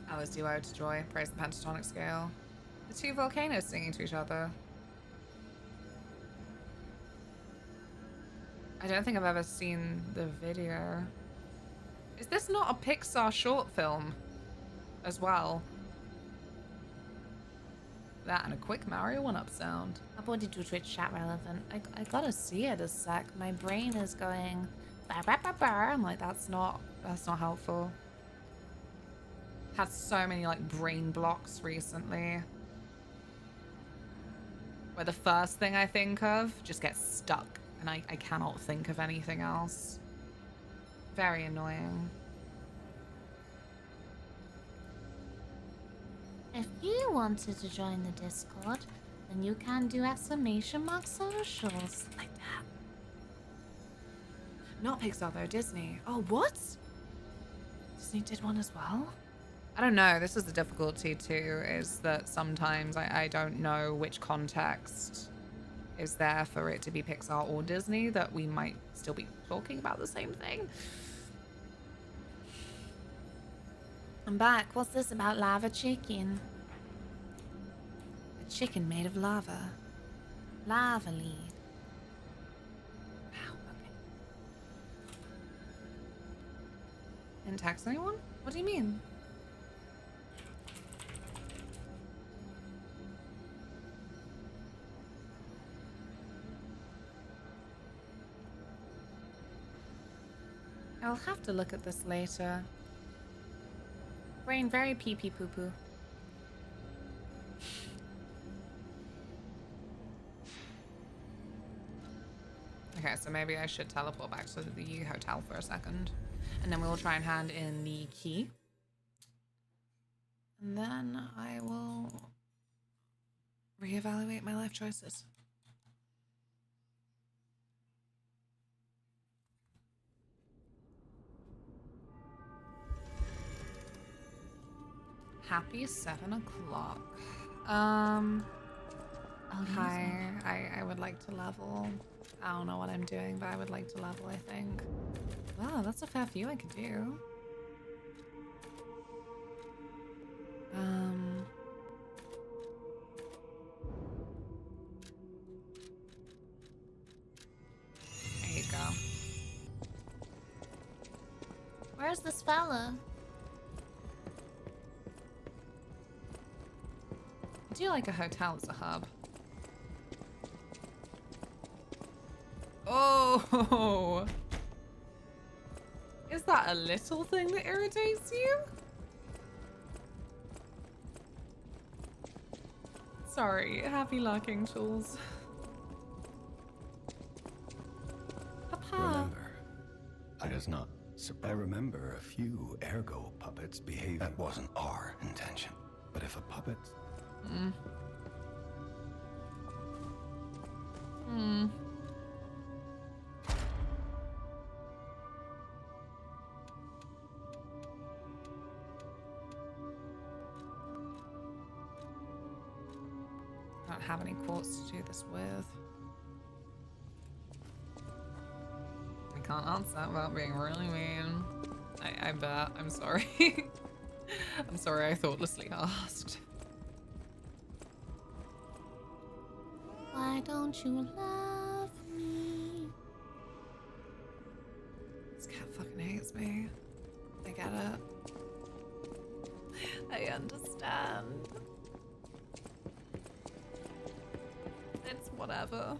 Alice Duo to Joy, praise the pentatonic scale. The two volcanoes singing to each other. I don't think I've ever seen the video. Is this not a Pixar short film as well? That and a quick Mario 1-up sound. Uploaded to Twitch chat relevant. I gotta see it a sec. My brain is going bah, bah, bah, bah. I'm like, that's not helpful. Had so many like brain blocks recently. Where the first thing I think of just gets stuck and I cannot think of anything else. Very annoying. If you wanted to join the Discord, then you can do ! socials. Like that. Not Pixar though, Disney. Oh, what? Disney did one as well? I don't know. This is the difficulty too, is that sometimes I don't know which context is there for it to be Pixar or Disney, that we might still be talking about the same thing. I'm back. What's this about lava chicken? A chicken made of lava. Lava lead. Wow, okay. Didn't text anyone? What do you mean? I'll have to look at this later. Brain very pee-pee poo-poo. Okay, so maybe I should teleport back to the hotel for a second. And then we'll try and hand in the key. And then I will reevaluate my life choices. Happy 7 o'clock. Hi, I would like to level. I don't know what I'm doing, but I would like to level, I think. Wow, that's a fair few I could do. There you go. Where's this fella? I do like a hotel as a hub. Oh! Is that a little thing that irritates you? Sorry, happy locking tools. Papa. Remember, I does not. I remember a few ergo puppets behaved. That wasn't our intention. But if a puppet. I don't have any quotes to do this with. I can't answer without being really mean. I bet. I'm sorry. I'm sorry I thoughtlessly asked. Why don't you love me? This cat fucking hates me. I get it. I understand. It's whatever.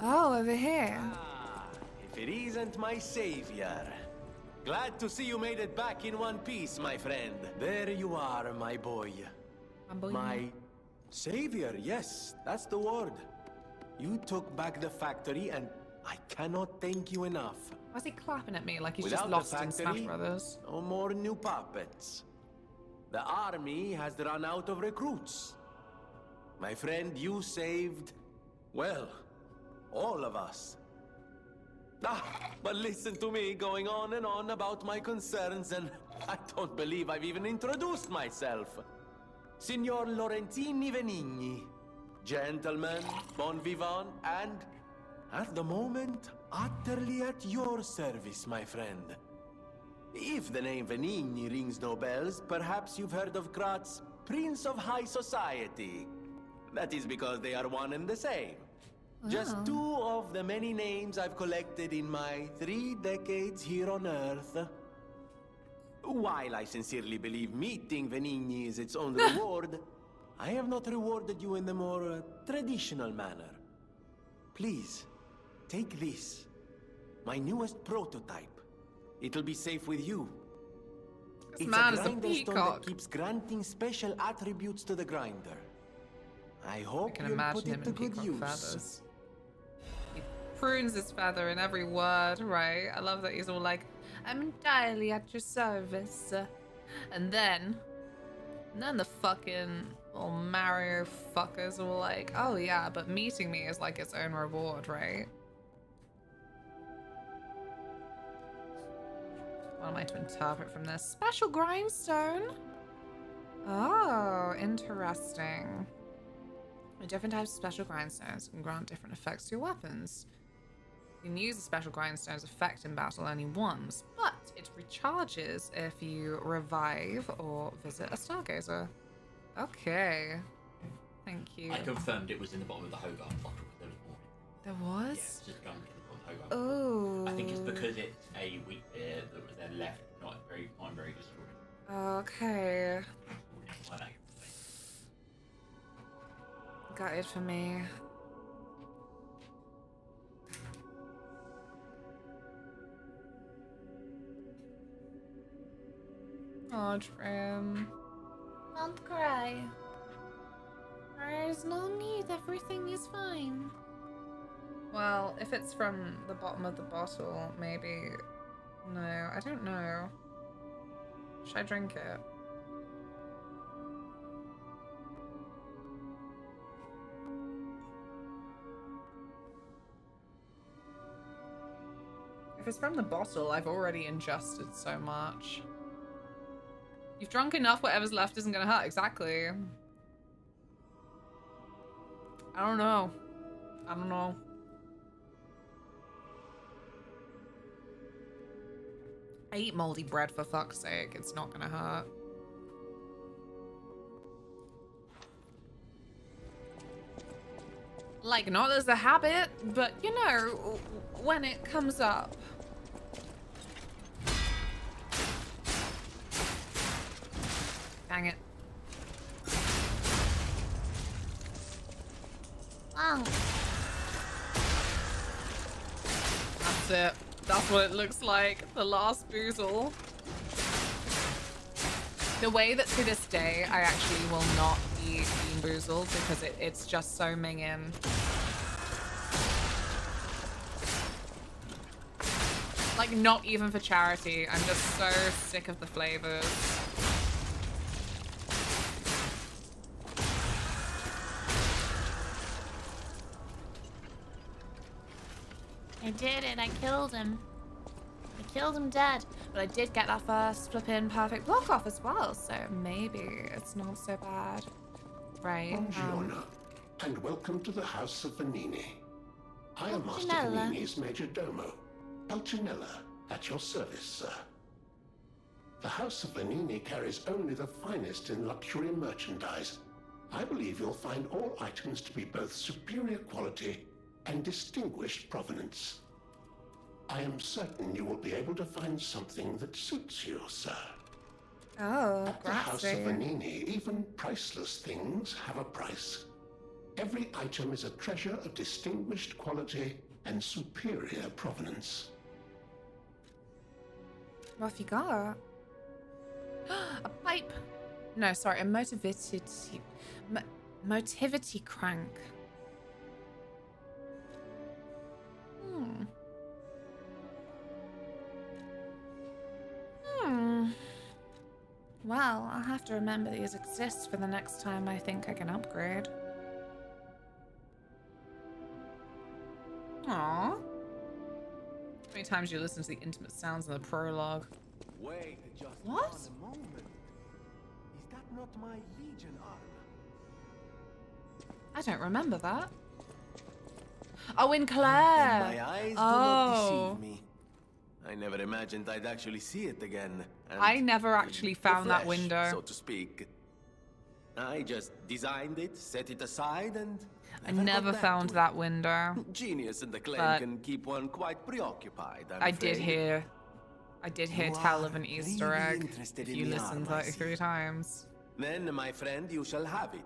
Oh, over here. Ah, if it isn't my savior. Glad to see you made it back in one piece, my friend. There you are, my boy. My boy. My Savior, yes, that's the word. You took back the factory, and I cannot thank you enough. Why is he clapping at me like he's Without just lost the in Smash factory, Brothers? no more new puppets. The army has run out of recruits. My friend, you saved, well, all of us. But listen to me going on and on about my concerns, and I don't believe I've even introduced myself. Signor Laurentini Venigni, gentleman, bon vivant, and, at the moment, utterly at your service, my friend. If the name Venigni rings no bells, perhaps you've heard of Graz's Prince of High Society. That is because they are one and the same. Just two of the many names I've collected in my 3 decades here on Earth. While I sincerely believe meeting Venigni is its own reward, I have not rewarded you in the more traditional manner. Please, take this. My newest prototype. It'll be safe with you. This It's man a is a grinder stone peacock. that keeps granting special attributes to the grinder. I hope I can you'll imagine put him it to in good peacock use. feathers. He prunes his feather in every word, right? I love that he's all like, I'm entirely at your service. And then the fucking little Mario fuckers were like, oh yeah, but meeting me is like its own reward, right? What am I to interpret from this? Special grindstone? Oh, interesting. Different types of special grindstones can grant different effects to your weapons. You can use the special grindstone's effect in battle only once, but it recharges if you revive or visit a stargazer. Okay. Thank you. I confirmed it was in the bottom of the Hogarth bottle this morning. There was? Yeah, it's just gone to the bottom of the Hogarth Oh. bottle. I think it's because it's a wheat beer that was then left not very destroyed. Okay. I know. Got it for me. Oh, Trim. Don't cry. There's no need. Everything is fine. Well, if it's from the bottom of the bottle, maybe... No, I don't know. Should I drink it? If it's from the bottle, I've already ingested so much. You've drunk enough, whatever's left isn't gonna hurt. Exactly. I don't know. I don't know. I eat moldy bread for fuck's sake. It's not gonna hurt. Like, not as a habit, but you know, when it comes up. Dang it. That's it. That's what it looks like. The last boozle. The way that to this day, I actually will not eat Bean Boozled because it's just so minging. Like, not even for charity. I'm just so sick of the flavors. I did it. I killed him. I killed him dead. But I did get that first flippin' perfect block off as well, so maybe it's not so bad. Right. Buongiorno, and welcome to the House of Venini. I am Master Pulcinella. Venini's Major Domo, Pulcinella, at your service, sir. The House of Venini carries only the finest in luxury merchandise. I believe you'll find all items to be both superior quality and distinguished provenance. I am certain you will be able to find something that suits you, sir. Oh, At the House of grazie. Venini, even priceless things have a price. Every item is a treasure of distinguished quality and superior provenance. What have you got? A pipe. No, sorry, a motivated. Motivity crank. Well, I'll have to remember these exist for the next time I think I can upgrade. Aww. How many times do you listen to the intimate sounds in the prologue? Wait just What? one moment. Is that not my Legion arm? I don't remember that. Oh, in Claire. And my eyes do not Oh. deceive me. I never imagined I'd actually see it again. And I never actually the found that flesh, window. so to speak. I just designed it, set it aside, and I never got back found to that window. it. Genius and the claim But can keep one quite preoccupied. I did hear You tell are of an Easter really egg interested if in you the listen arm, I see. 33 times. Then, my friend, you shall have it.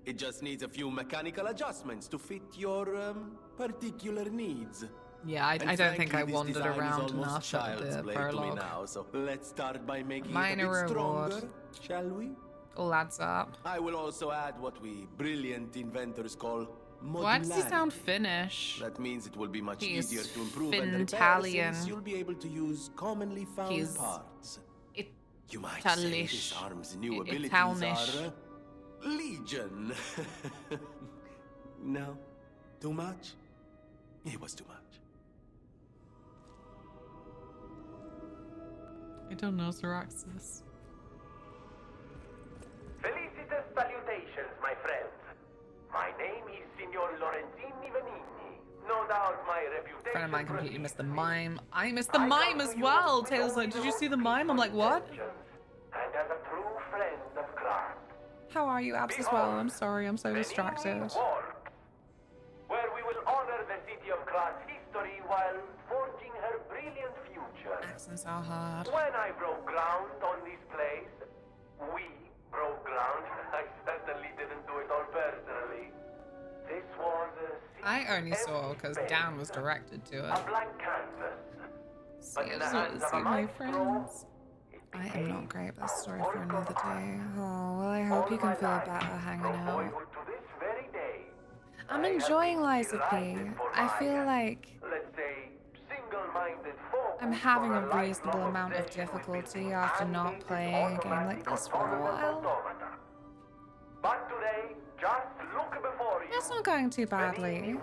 It just needs a few mechanical adjustments to fit your particular needs. Yeah, I And don't think I frankly, this wandered design is around almost enough at child's the play to me prologue. now, so let's start by making Minor it a bit reward. stronger, shall we? All adds up. I will also add what we brilliant inventors call modularity. Why does he sound Finnish? That means it will be much He's easier to improve and repair Fintalian. since you'll be able to use commonly found He's parts. You might say Italish. this arm's new abilities Italish. are Legion. No? Too much? It was too much. I don't know, Zaraxis. Felicitous salutations, my friends. My name is Signor Lorenzini Vanini. No doubt my reputation... A friend of mine completely missed the mime. I missed the mime as well! Taylor's like, did you see the mime? I'm like, what? And as a true friend of craft, How are you, Abs, as well? I'm sorry, I'm so distracted. where we will honor the city of Krat's history while forging her brilliant future. Accents are hard. When I broke ground on this place, we broke ground. I certainly didn't do it all personally. This was I only saw because Dan was directed to a it. blank canvas. See, I just want to see my friends. I am not great, but that's a story for another day. Oh, well, I hope you can feel better hanging out. I'm enjoying Liza P. I feel like I'm having a reasonable amount of difficulty after not playing a game like this for a while. But today, just look before you. It's not going too badly.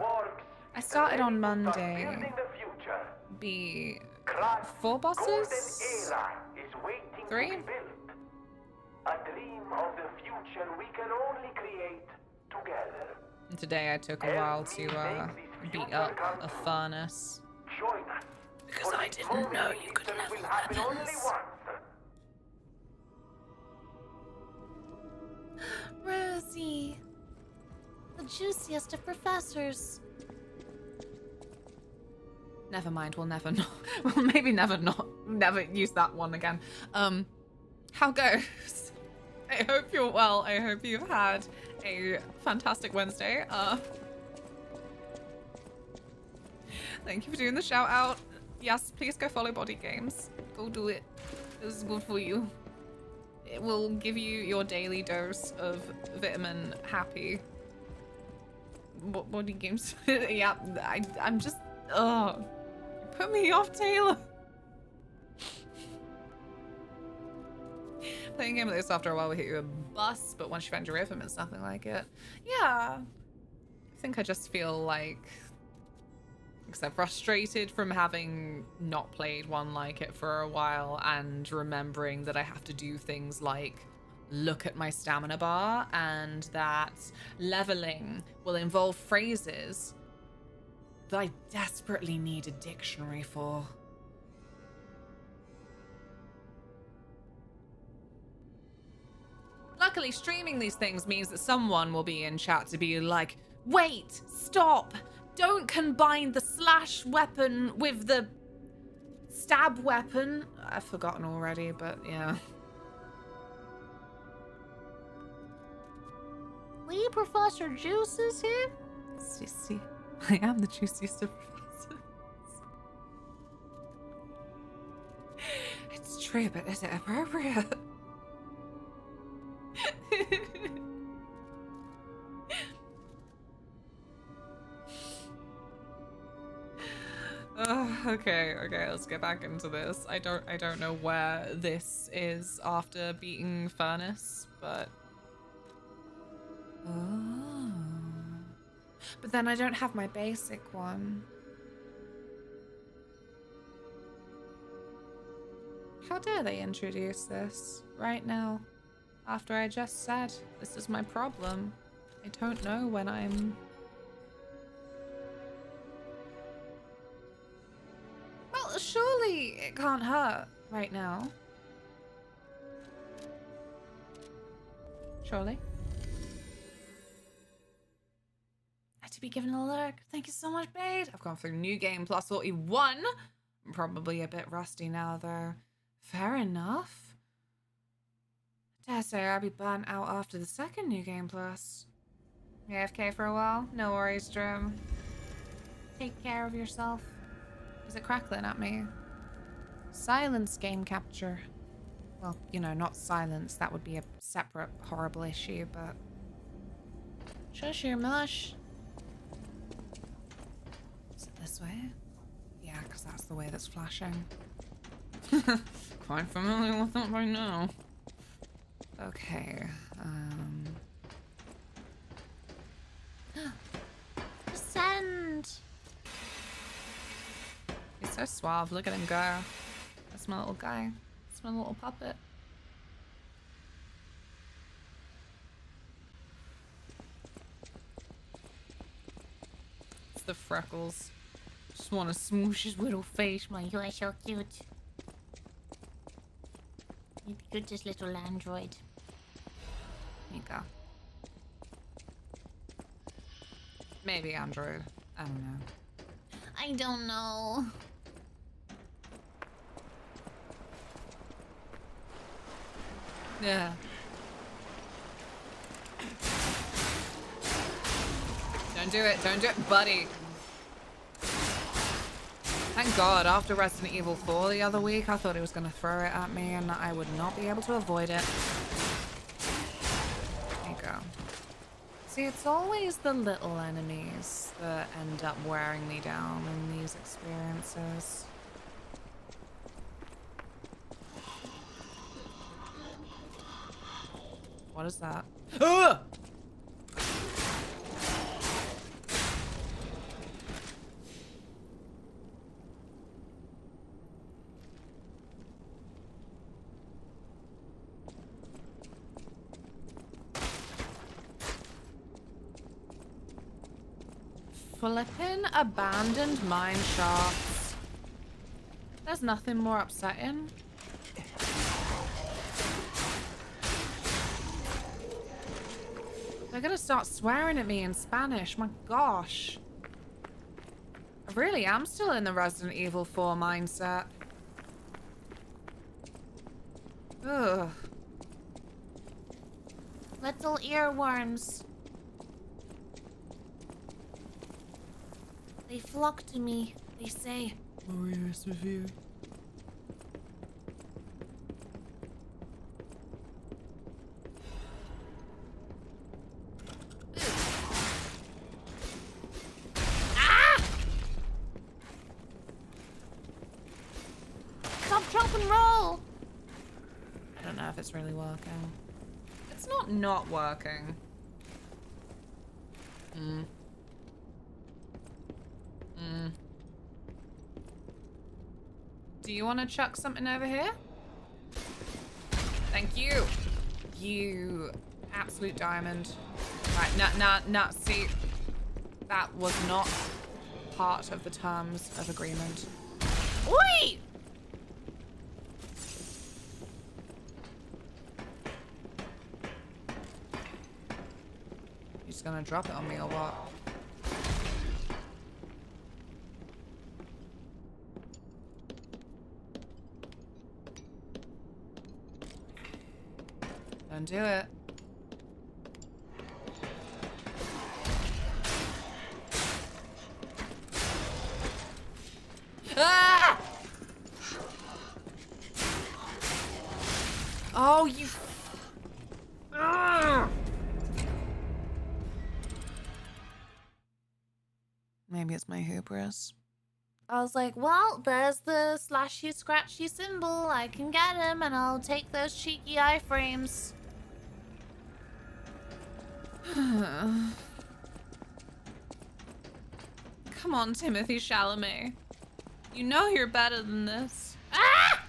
I started on Monday. Building the future. Be Krat's 4 bosses? golden era is waiting 3? to be built. A dream of the future we can only create together. And today I took a while to beat up a furnace. Join us. Because I didn't know you could level weapons. Rosie, the juiciest of professors. Never mind, we'll never not. Well, maybe never use that one again. How goes? I hope you're well. I hope you've had a fantastic Wednesday. Thank you for doing the shout out. Yes, please go follow Body Games. Go do it. This is good for you. It will give you your daily dose of vitamin happy. Body Games. Yeah, I'm just... Ugh. Put me off, Taylor. Playing a game like this after a while will hit you a bus, but once you find your rhythm, it's nothing like it. Yeah. I think I just feel like... Because I'm frustrated from having not played one like it for a while and remembering that I have to do things like look at my stamina bar and that leveling will involve phrases that I desperately need a dictionary for. Luckily, streaming these things means that someone will be in chat to be like, wait, stop, don't combine the slash weapon with the stab weapon. I've forgotten already, but yeah. We Professor Juices here? Sissy, I am the juiciest of professors. It's true, but is it appropriate? Okay, let's get back into this. I don't know where this is after beating Furnace, but... Oh. But then I don't have my basic one. How dare they introduce this right now, after I just said this is my problem? I don't know when I'm... Well, surely it can't hurt right now. Surely. I had to be given a look. Thank you so much, babe. I've gone through New Game Plus 41. I'm probably a bit rusty now, though. Fair enough. I dare say I'll be burnt out after the second New Game Plus. AFK for a while? No worries, Drum. Take care of yourself. Is it crackling at me? Silence game capture. Well, you know, not silence. That would be a separate horrible issue, but... Shush your mush. Is it this way? Yeah, because that's the way that's flashing. Quite familiar with that by now. Okay, Descend! He's so suave, look at him go. That's my little guy. That's my little puppet. It's the freckles. Just want to smoosh his little face, man. You are so cute. You're the cutest little android. Here you go. Maybe android. I don't know. I don't know. Yeah. Don't do it, buddy. Thank God, after Resident Evil 4 the other week, I thought he was going to throw it at me and I would not be able to avoid it. There you go. See, it's always the little enemies that end up wearing me down in these experiences. What is that? Ah! Flippin' abandoned mine shafts. There's nothing more upsetting. They're gonna start swearing at me in Spanish. My gosh. I really am still in the Resident Evil 4 mindset. Ugh. Little earworms. They flock to me, they say. Maria Severe. Ah! Stop, jump, and roll! I don't know if it's really working. It's not working. Do you want to chuck something over here? Thank you. You absolute diamond. Right, see. That was not part of the terms of agreement. Wait! You just gonna drop it on me or what? Don't do it. Ah! Oh, you... Ah! Maybe it's my hubris. I was like, well, there's the slashy scratchy symbol. I can get him and I'll take those cheeky iframes. Come on, Timothy Chalamet. You know you're better than this. Ah!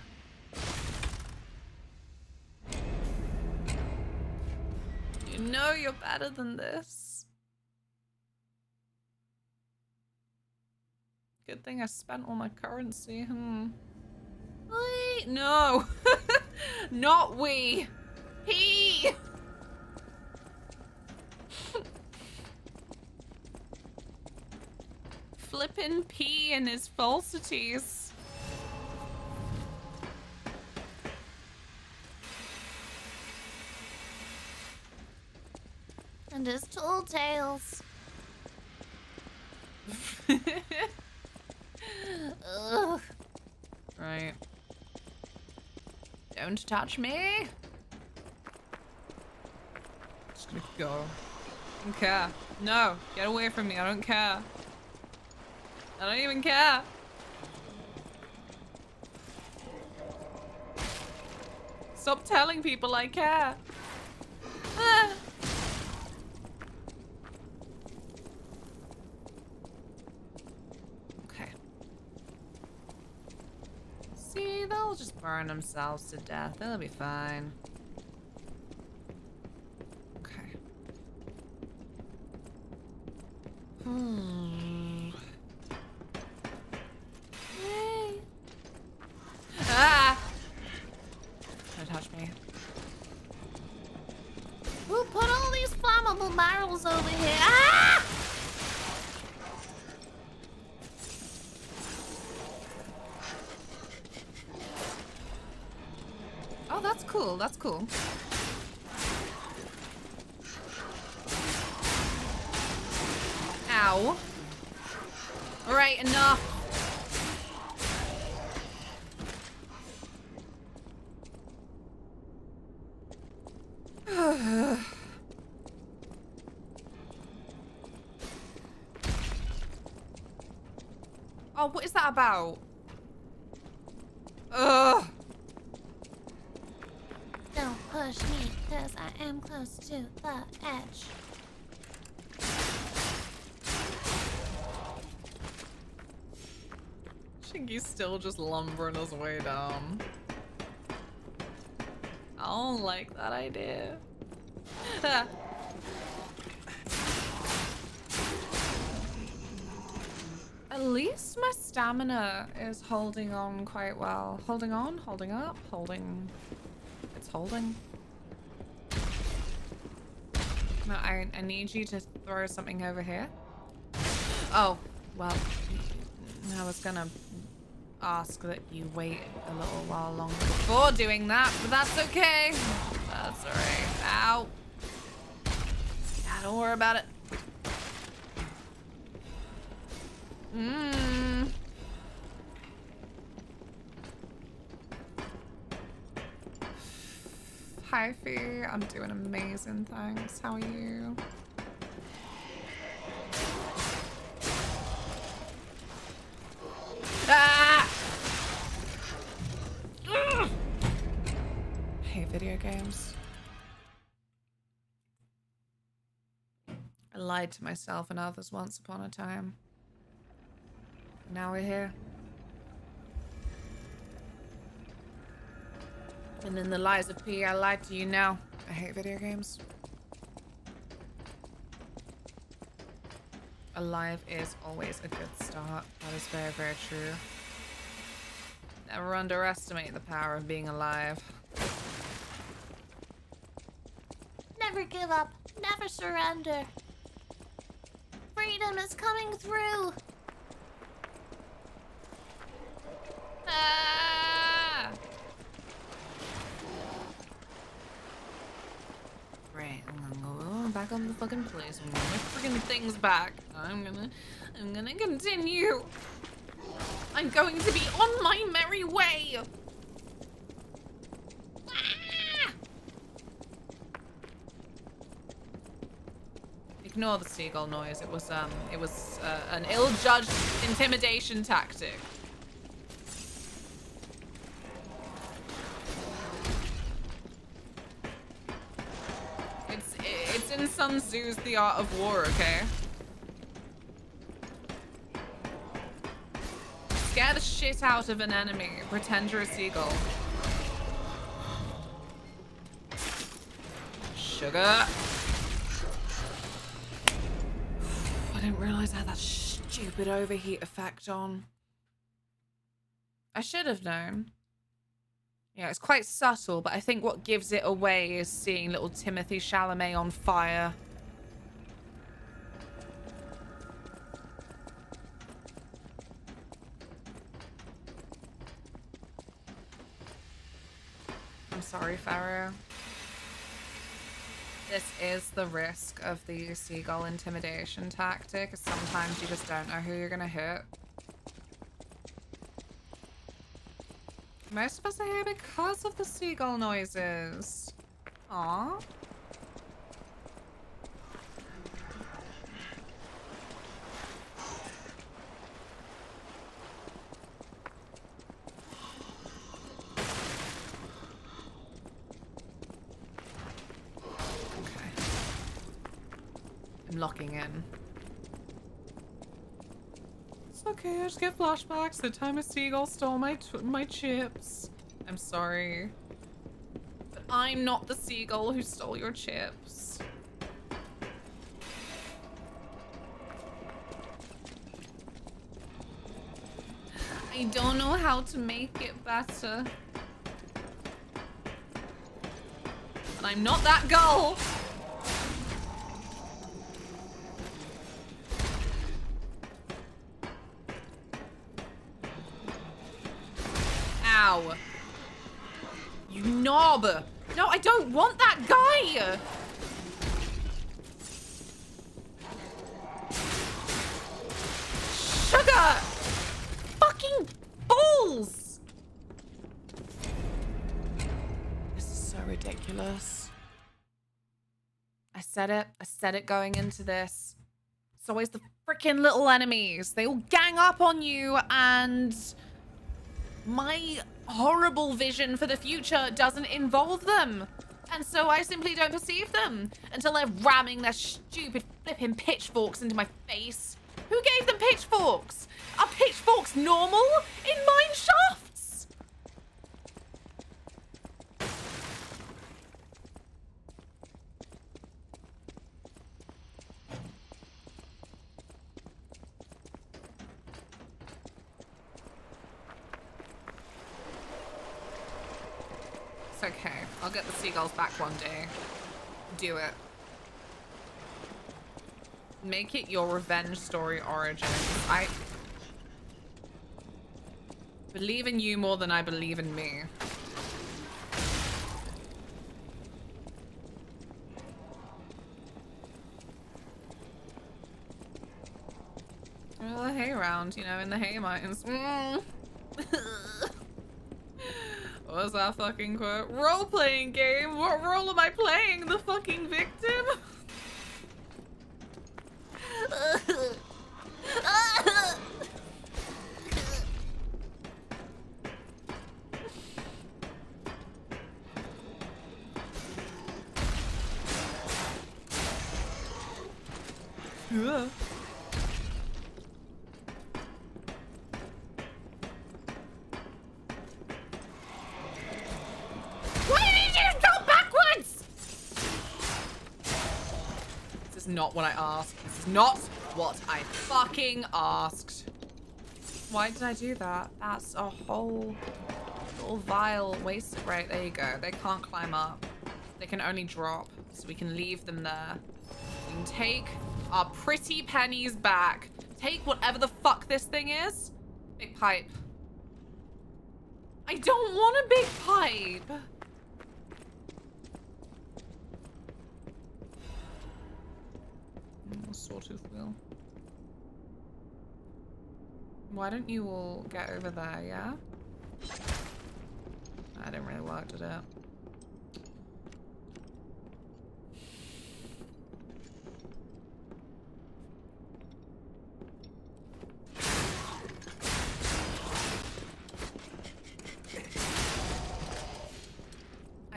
You know you're better than this. Good thing I spent all my currency. Wait, no. Not we. He. Flippin' P and his falsities. And his tall tales. Ugh. Right. Don't touch me. Just gonna go. I don't care. No, get away from me. I don't care. I don't even care. Stop telling people I care. Ah. Okay. See, they'll just burn themselves to death. They'll be fine. Okay. Hey. Ah! Don't touch me. Who put all these flammable barrels over here? Ah! Oh, that's cool. That's cool. Ow. All right, enough. Oh, what is that about? Ugh. Don't push me, cause I am close to the edge. Shingy's still just lumbering his way down. I don't like that idea. At least my stamina is holding on quite well. Holding on, holding up, holding. It's holding. No, I need you to throw something over here. Oh, well, I was gonna ask that you wait a little while longer before doing that, but that's okay. That's alright. Ow. Yeah, don't worry about it. Hi, Fee. I'm doing amazing, thanks. How are you? Ah! I hate video games. I lied to myself and others once upon a time. Now we're here. And in the lies of P, I lied to you now. I hate video games. Alive is always a good start. That is very, very true. Never underestimate the power of being alive. Never give up. Never surrender. Freedom is coming through. Ah! Right, I'm gonna go back on the fucking place. I'm gonna freaking things back. I'm gonna continue. I'm going to be on my merry way. Ah! Big Ignore the seagull noise. It was an ill-judged intimidation tactic. It's in Sun Tzu's The Art of War, okay? Scare the shit out of an enemy. Pretend you're a seagull. Sugar. I didn't realize I had that stupid overheat effect on. I should have known. Yeah, it's quite subtle, but I think what gives it away is seeing little Timothy Chalamet on fire. I'm sorry, Pharaoh. This is the risk of the seagull intimidation tactic. Sometimes you just don't know who you're gonna hit. Most of us are here because of the seagull noises. Aww. I'm locking in. It's okay, I just get flashbacks. The time a seagull stole my chips. I'm sorry. But I'm not the seagull who stole your chips. I don't know how to make it better. And I'm not that gull. Ow. You knob. No, I don't want that guy. Sugar. Fucking balls. This is so ridiculous. I said it going into this. It's always the freaking little enemies. They all gang up on you, and my horrible vision for the future doesn't involve them. And so I simply don't perceive them until they're ramming their stupid flipping pitchforks into my face. Who gave them pitchforks? Are pitchforks normal in mine shafts? It's okay. I'll get the seagulls back one day. Do it. Make it your revenge story origin. I believe in you more than I believe in me. Well, the hay round, you know, in the hay mines. What was that fucking quote? Role-playing game? What role am I playing? The fucking victim? Why did you jump backwards? This is not what I asked. This is not what I fucking asked. Why did I do that? That's a whole little vial waste. Right, there you go. They can't climb up. They can only drop. So we can leave them there. We can take our pretty pennies back. Take whatever the fuck this thing is. Big pipe. I don't want a big pipe. Sawtooth wheel. Why don't you all get over there, yeah? That didn't really work, did it?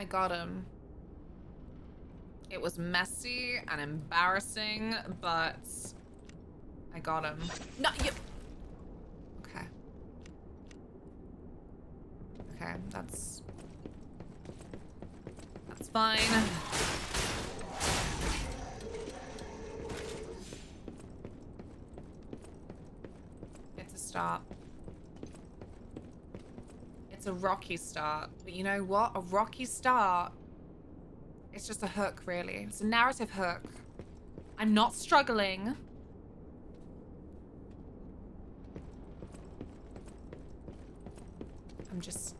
I got him. It was messy and embarrassing, but I got him. No, you. Okay. Okay, that's fine. It's a start. It's a rocky start, but you know what? A rocky start. It's just a hook, really. It's a narrative hook. I'm not struggling. I'm just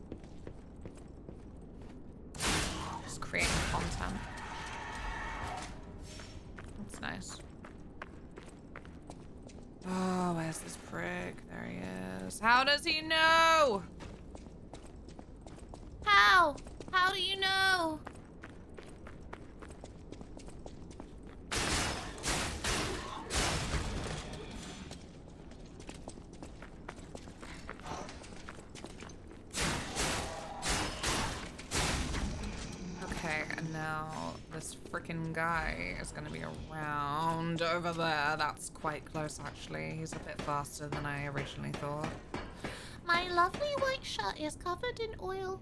creating content. That's nice. Oh, where's this prick? There he is. How does he know? How? How do you know? Okay, and now this freaking guy is gonna be around over there. That's quite close, actually. He's a bit faster than I originally thought. My lovely white shirt is covered in oil.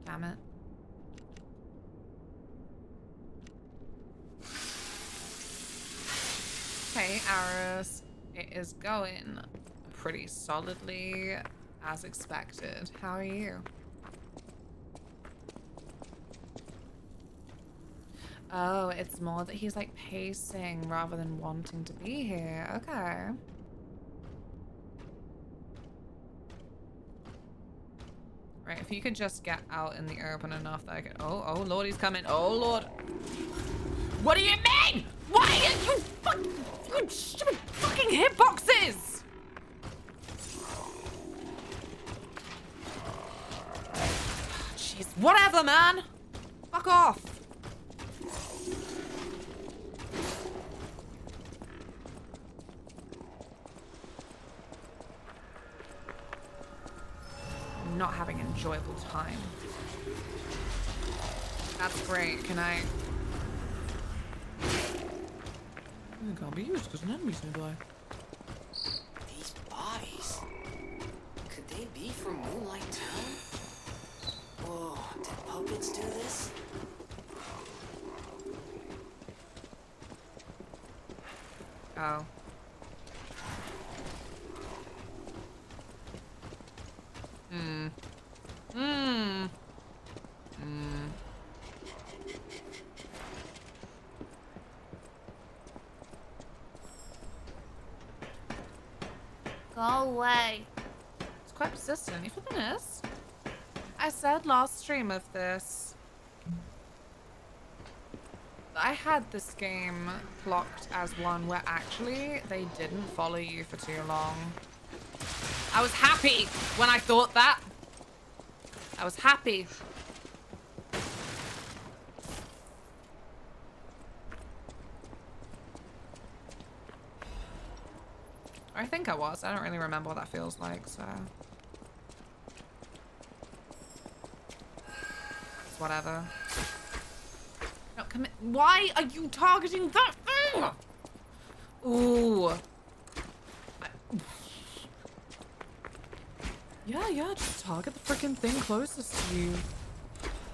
Damn it. Okay, Aris, it is going pretty solidly as expected. How are you? Oh, it's more that he's like pacing rather than wanting to be here. Okay. Right, if you could just get out in the open enough that I could... Oh, Lord, he's coming. Oh, Lord. What do you mean? Why are you fucking stupid fucking hitboxes? Jeez, whatever, man. Fuck off. I'm not having an enjoyable time. That's great. Can I... It can't be used because an enemy's nearby. These bodies. Could they be from Moonlight Town? Whoa, did puppets do this? Oh. Hmm. Hmm. Hmm. Go away. It's quite persistent, if I'm honest. I said last stream of this, I had this game clocked as one where actually they didn't follow you for too long. I was happy when I thought that. I was happy. I think I was. I don't really remember what that feels like, so... It's whatever. No, come in. Why are you targeting that thing? Ooh. Yeah, just target the freaking thing closest to you.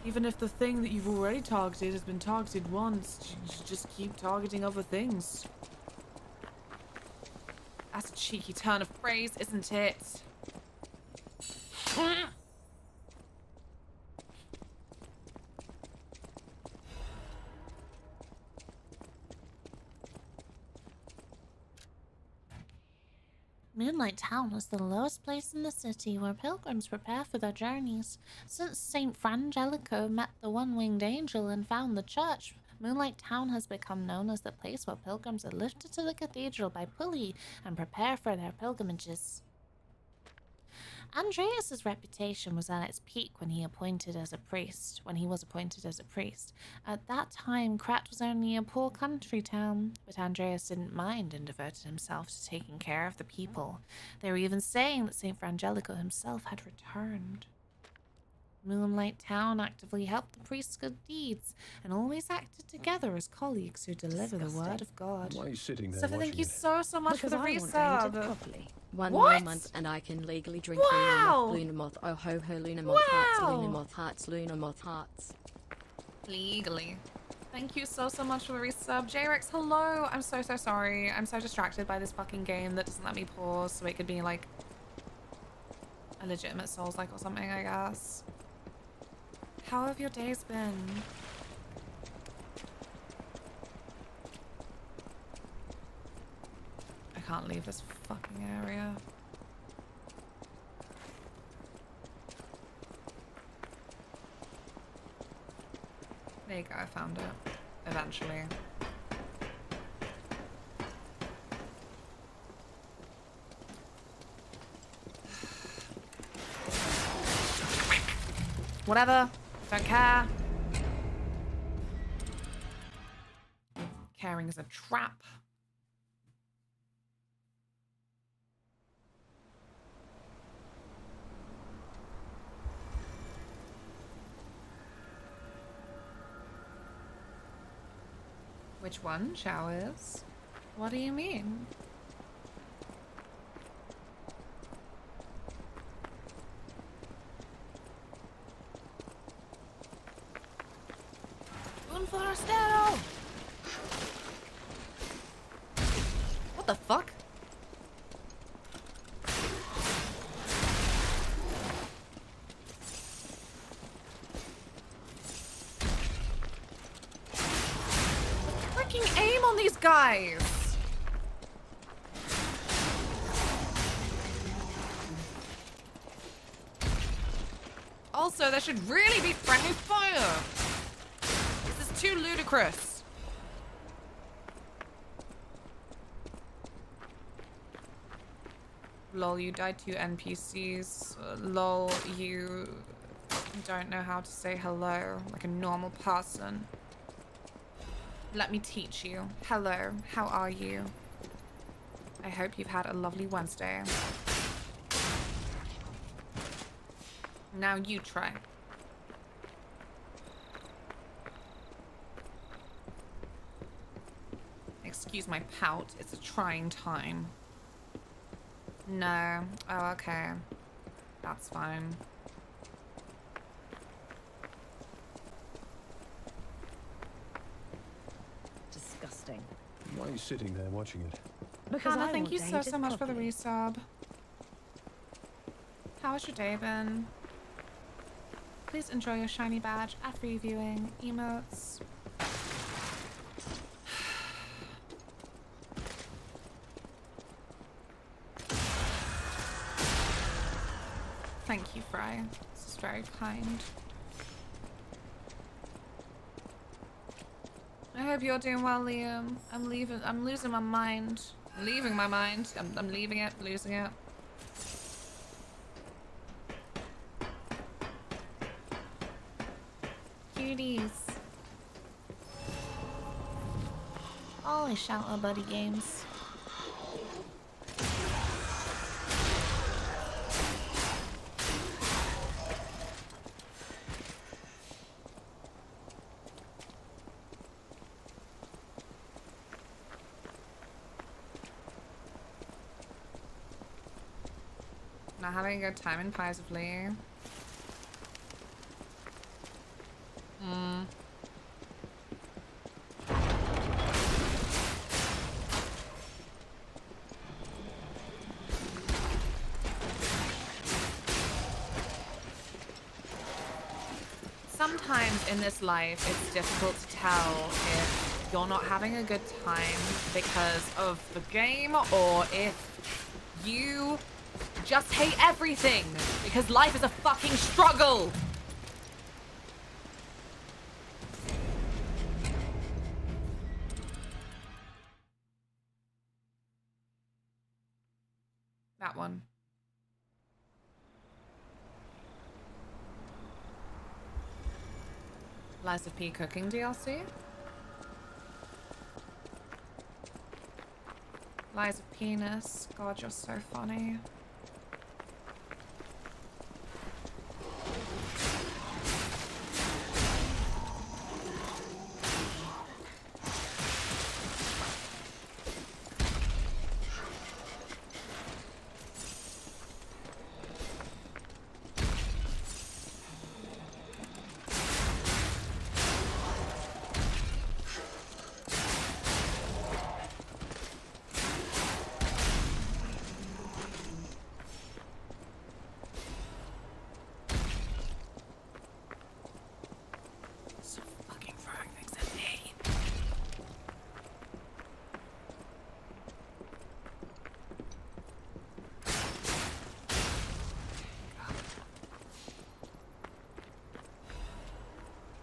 Even if the thing that you've already targeted has been targeted once, you just keep targeting other things. That's a cheeky turn of phrase, isn't it? Moonlight Town is the lowest place in the city where pilgrims prepare for their journeys. Since Saint Frangelico met the one-winged angel and found the church, Moonlight Town has become known as the place where pilgrims are lifted to the cathedral by pulley and prepare for their pilgrimages. Andreas's reputation was at its peak when he was appointed as a priest. At that time, Krat was only a poor country town, but Andreas didn't mind and devoted himself to taking care of the people. They were even saying that Saint Frangelico himself had returned. Moonlight Town actively helped the priest's good deeds and always acted together as colleagues who deliver the word of God. Why are you sitting there Stefan, thank you watching so much for the resub. One What? more month and I can legally drink Wow. LunaMoth. Oh ho ho, LunaMoth hearts, LunaMoth hearts, LunaMoth hearts. Legally. Thank you so much for the resub. J-Rex, hello. I'm so sorry. I'm so distracted by this fucking game that doesn't let me pause so it could be like a legitimate Souls-like or something, I guess. How have your days been? I can't leave this fucking area. There you go, I found it. Eventually. Whatever. Don't care. Caring is a trap. Which one? Showers? What do you mean? Un forastero! What the fuck? Freaking aim on these guys! Also, there should really be friendly fire! This is too ludicrous. Lol, you died to NPCs. Lol, you don't know how to say hello like a normal person. Let me teach you. Hello, how are you? I hope you've had a lovely Wednesday. Now you try. Excuse my pout, it's a trying time. No. Oh, okay. That's fine. Disgusting. Why are you sitting there watching it? Because Hannah, I thank won't you date so it much for the properly. resub. How has your day been? Please enjoy your shiny badge after reviewing emotes. Thank you, Fry. This is very kind. I hope you're doing well, Liam. I'm losing my mind. I'm leaving my mind. I'm leaving it, losing it. Cuties. Holy shout out buddy games. Not having a good time in Pisively. Sometimes in this life, it's difficult to tell if you're not having a good time because of the game or if you just hate everything because life is a fucking struggle. That one. Lies of P cooking DLC. Lies of Penis. God, you're so funny.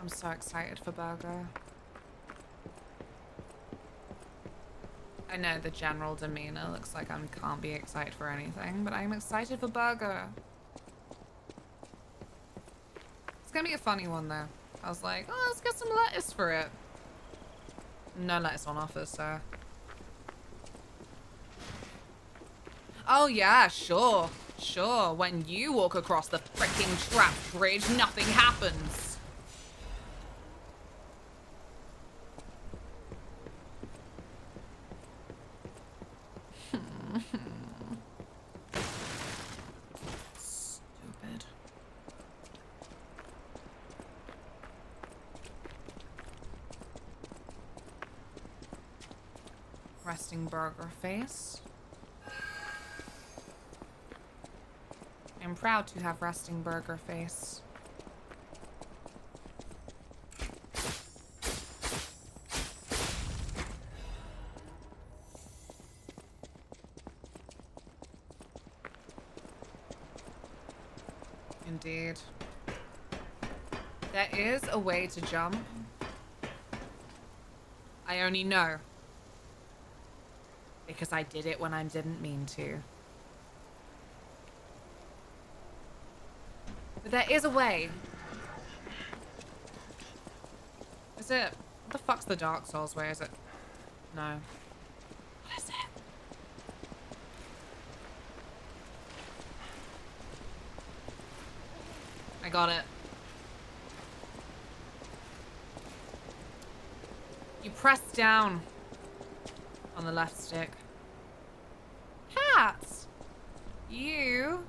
I'm so excited for Burger. I know the general demeanor looks like I can't be excited for anything, but I'm excited for Burger. It's gonna be a funny one though. I was like, oh, let's get some lettuce for it. No lettuce on offer, so. Oh yeah, sure. Sure, when you walk across the freaking trap bridge, nothing happens. Stupid. Resting burger face. I'm proud to have resting burger face. Indeed. There is a way to jump. I only know because I did it when I didn't mean to. But there is a way. Is it? What the fuck's the Dark Souls way? Is it? No. What is it? I got it. You press down on the left stick. Cats! You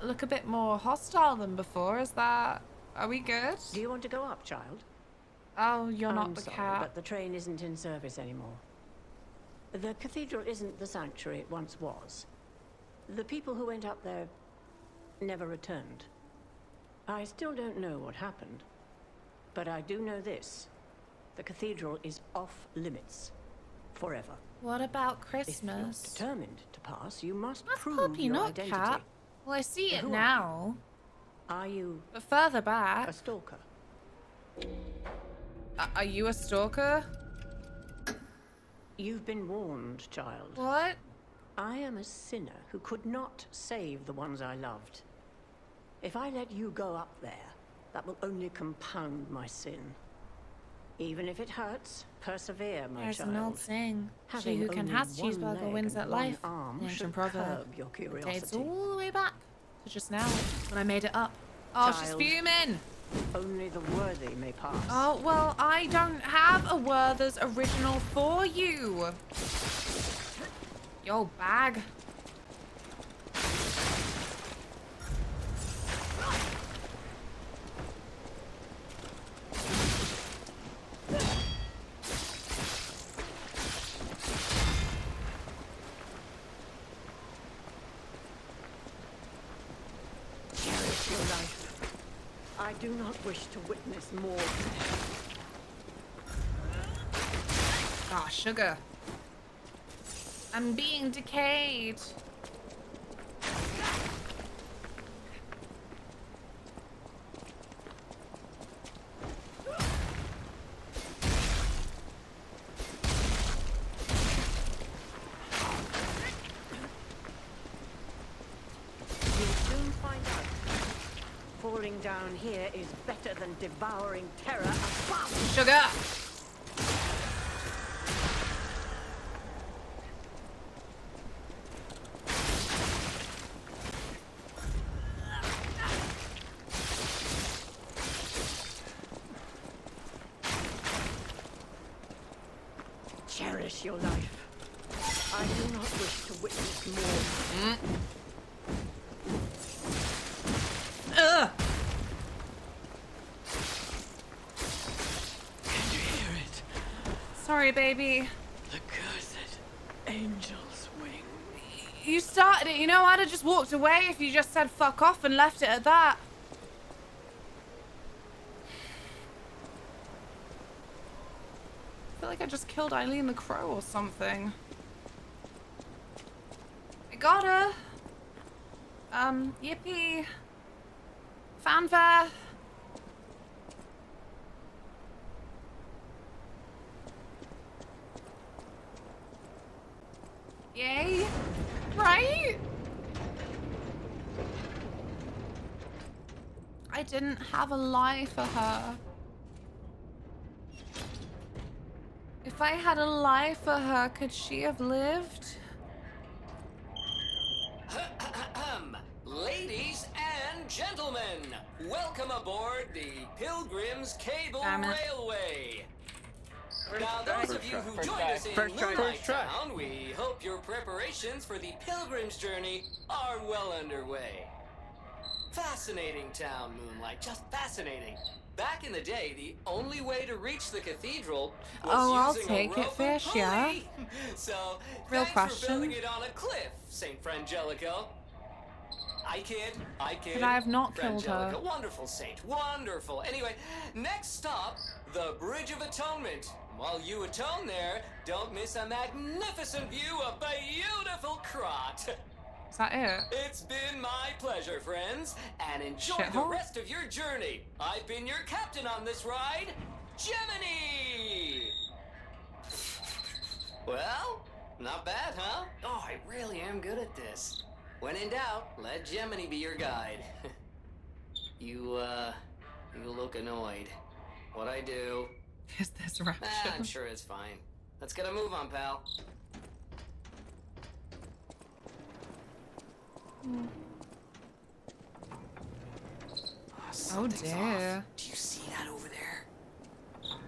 look a bit more hostile than before. Is that... Are we good? Do you want to go up, child? Oh, you're not I'm the sorry, cat. but the train isn't in service anymore. The cathedral isn't the sanctuary it once was. The people who went up there never returned. I still don't know what happened, but I do know this. The cathedral is off limits. Forever. What about If Christmas? you're determined to pass, you must That's prove puppy, your not identity. cat. Well, I see it Who now. Are you But further back. a stalker? Are you a stalker? You've been warned, child. What? I am a sinner who could not save the ones I loved. If I let you go up there, that will only compound my sin. Even if it hurts, persevere, my There's child. an old saying. She Having who can only has one cheeseburger leg wins and at one life. arm An ancient should proverb. curb your It dates curiosity. all the way back to just now when I made it up. Oh, she's Child. fuming. Only the worthy may pass. Oh, well, I don't have a Werther's original for you. Yo, bag. Cherish your life. I do not wish to witness more. Ah, sugar. I'm being decayed. You'll soon find out. Falling Dying down here is better than devouring terror above. Sugar! Cherish your life. I do not wish to witness more. Ugh! Can you hear it? Sorry, baby. The cursed angel's wing. You started it, you know, I'd have just walked away if you just said fuck off and left it at that. I feel like I just killed Eileen the Crow or something. I got her. Yippee. Fanfare. Yay. Right? I didn't have a lie for her. If I had a lie for her, could she have lived? Ladies and gentlemen, welcome aboard the Pilgrim's Cable Damn it. Railway. Now, those of you who joined us in Moonlight Town, we hope your preparations for the Pilgrim's journey are well underway. Fascinating town, Moonlight, just fascinating. Back in the day, the only way to reach the cathedral was I'll using take a it, rope fish, and yeah. pulley. So, Real thanks question. for building it on a cliff, Saint Frangelico. I kid. But I have not killed her. Frangelico, wonderful saint, wonderful. Anyway, next stop, the Bridge of Atonement. While you atone there, don't miss a magnificent view of beautiful Krot. Is that it? It's been my pleasure, friends, and enjoy the Shithole? rest of your journey. I've been your captain on this ride, Gemini! Well, not bad, huh? Oh, I really am good at this. When in doubt, let Gemini be your guide. You look annoyed. What'd I do? Is this rapture? I'm sure it's fine. Let's get a move on, pal. Oh dear. Do you see that over there?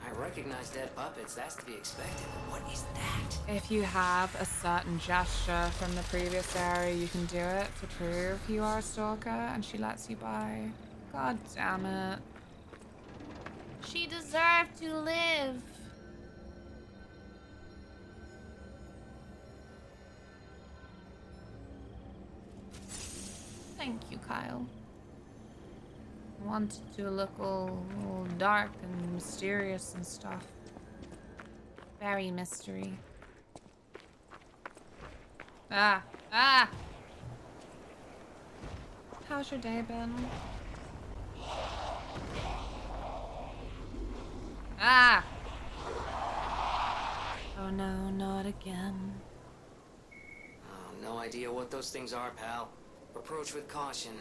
I recognize dead puppets. That's to be expected. What is that? If you have a certain gesture from the previous area, you can do it to prove you are a stalker, and she lets you by. God damn it. She deserved to live. Thank you, Kyle. I wanted to look all dark and mysterious and stuff. Very mystery. Ah! Ah! How's your day been? Ah! Oh no, not again. Oh, no idea what those things are, pal. Approach with caution.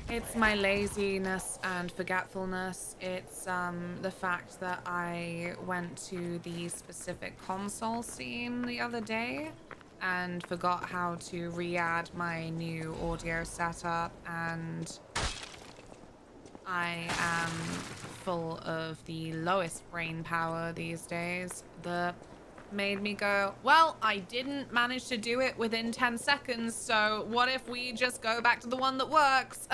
It's my laziness and forgetfulness. It's the fact that I went to the specific console scene the other day and forgot how to re-add my new audio setup, and I am full of the lowest brain power these days. That made me go, well, I didn't manage to do it within 10 seconds, so what if we just go back to the one that works?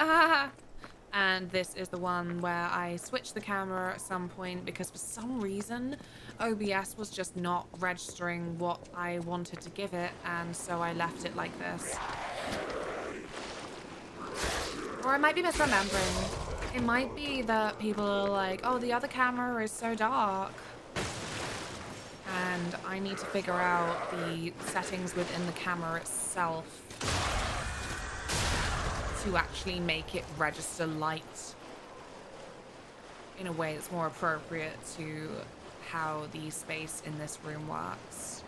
And this is the one where I switched the camera at some point because for some reason OBS was just not registering what I wanted to give it, and so I left it like this. Or I might be misremembering. It might be that people are like, oh, the other camera is so dark. And I need to figure out the settings within the camera itself to actually make it register light in a way that's more appropriate to how the space in this room works.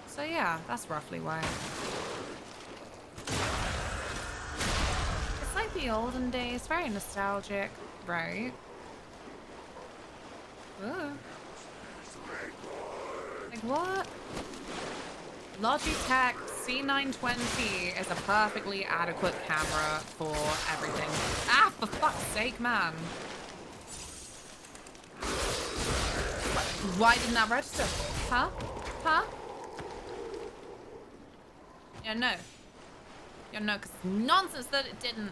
So yeah, that's roughly why. It's like the olden days, very nostalgic, right? Ooh. Like what? Logitech C920 is a perfectly adequate camera for everything. Ah, for fuck's sake, man. Why didn't that register? Huh? Huh? Yeah, no. Yeah, no, because nonsense that it didn't.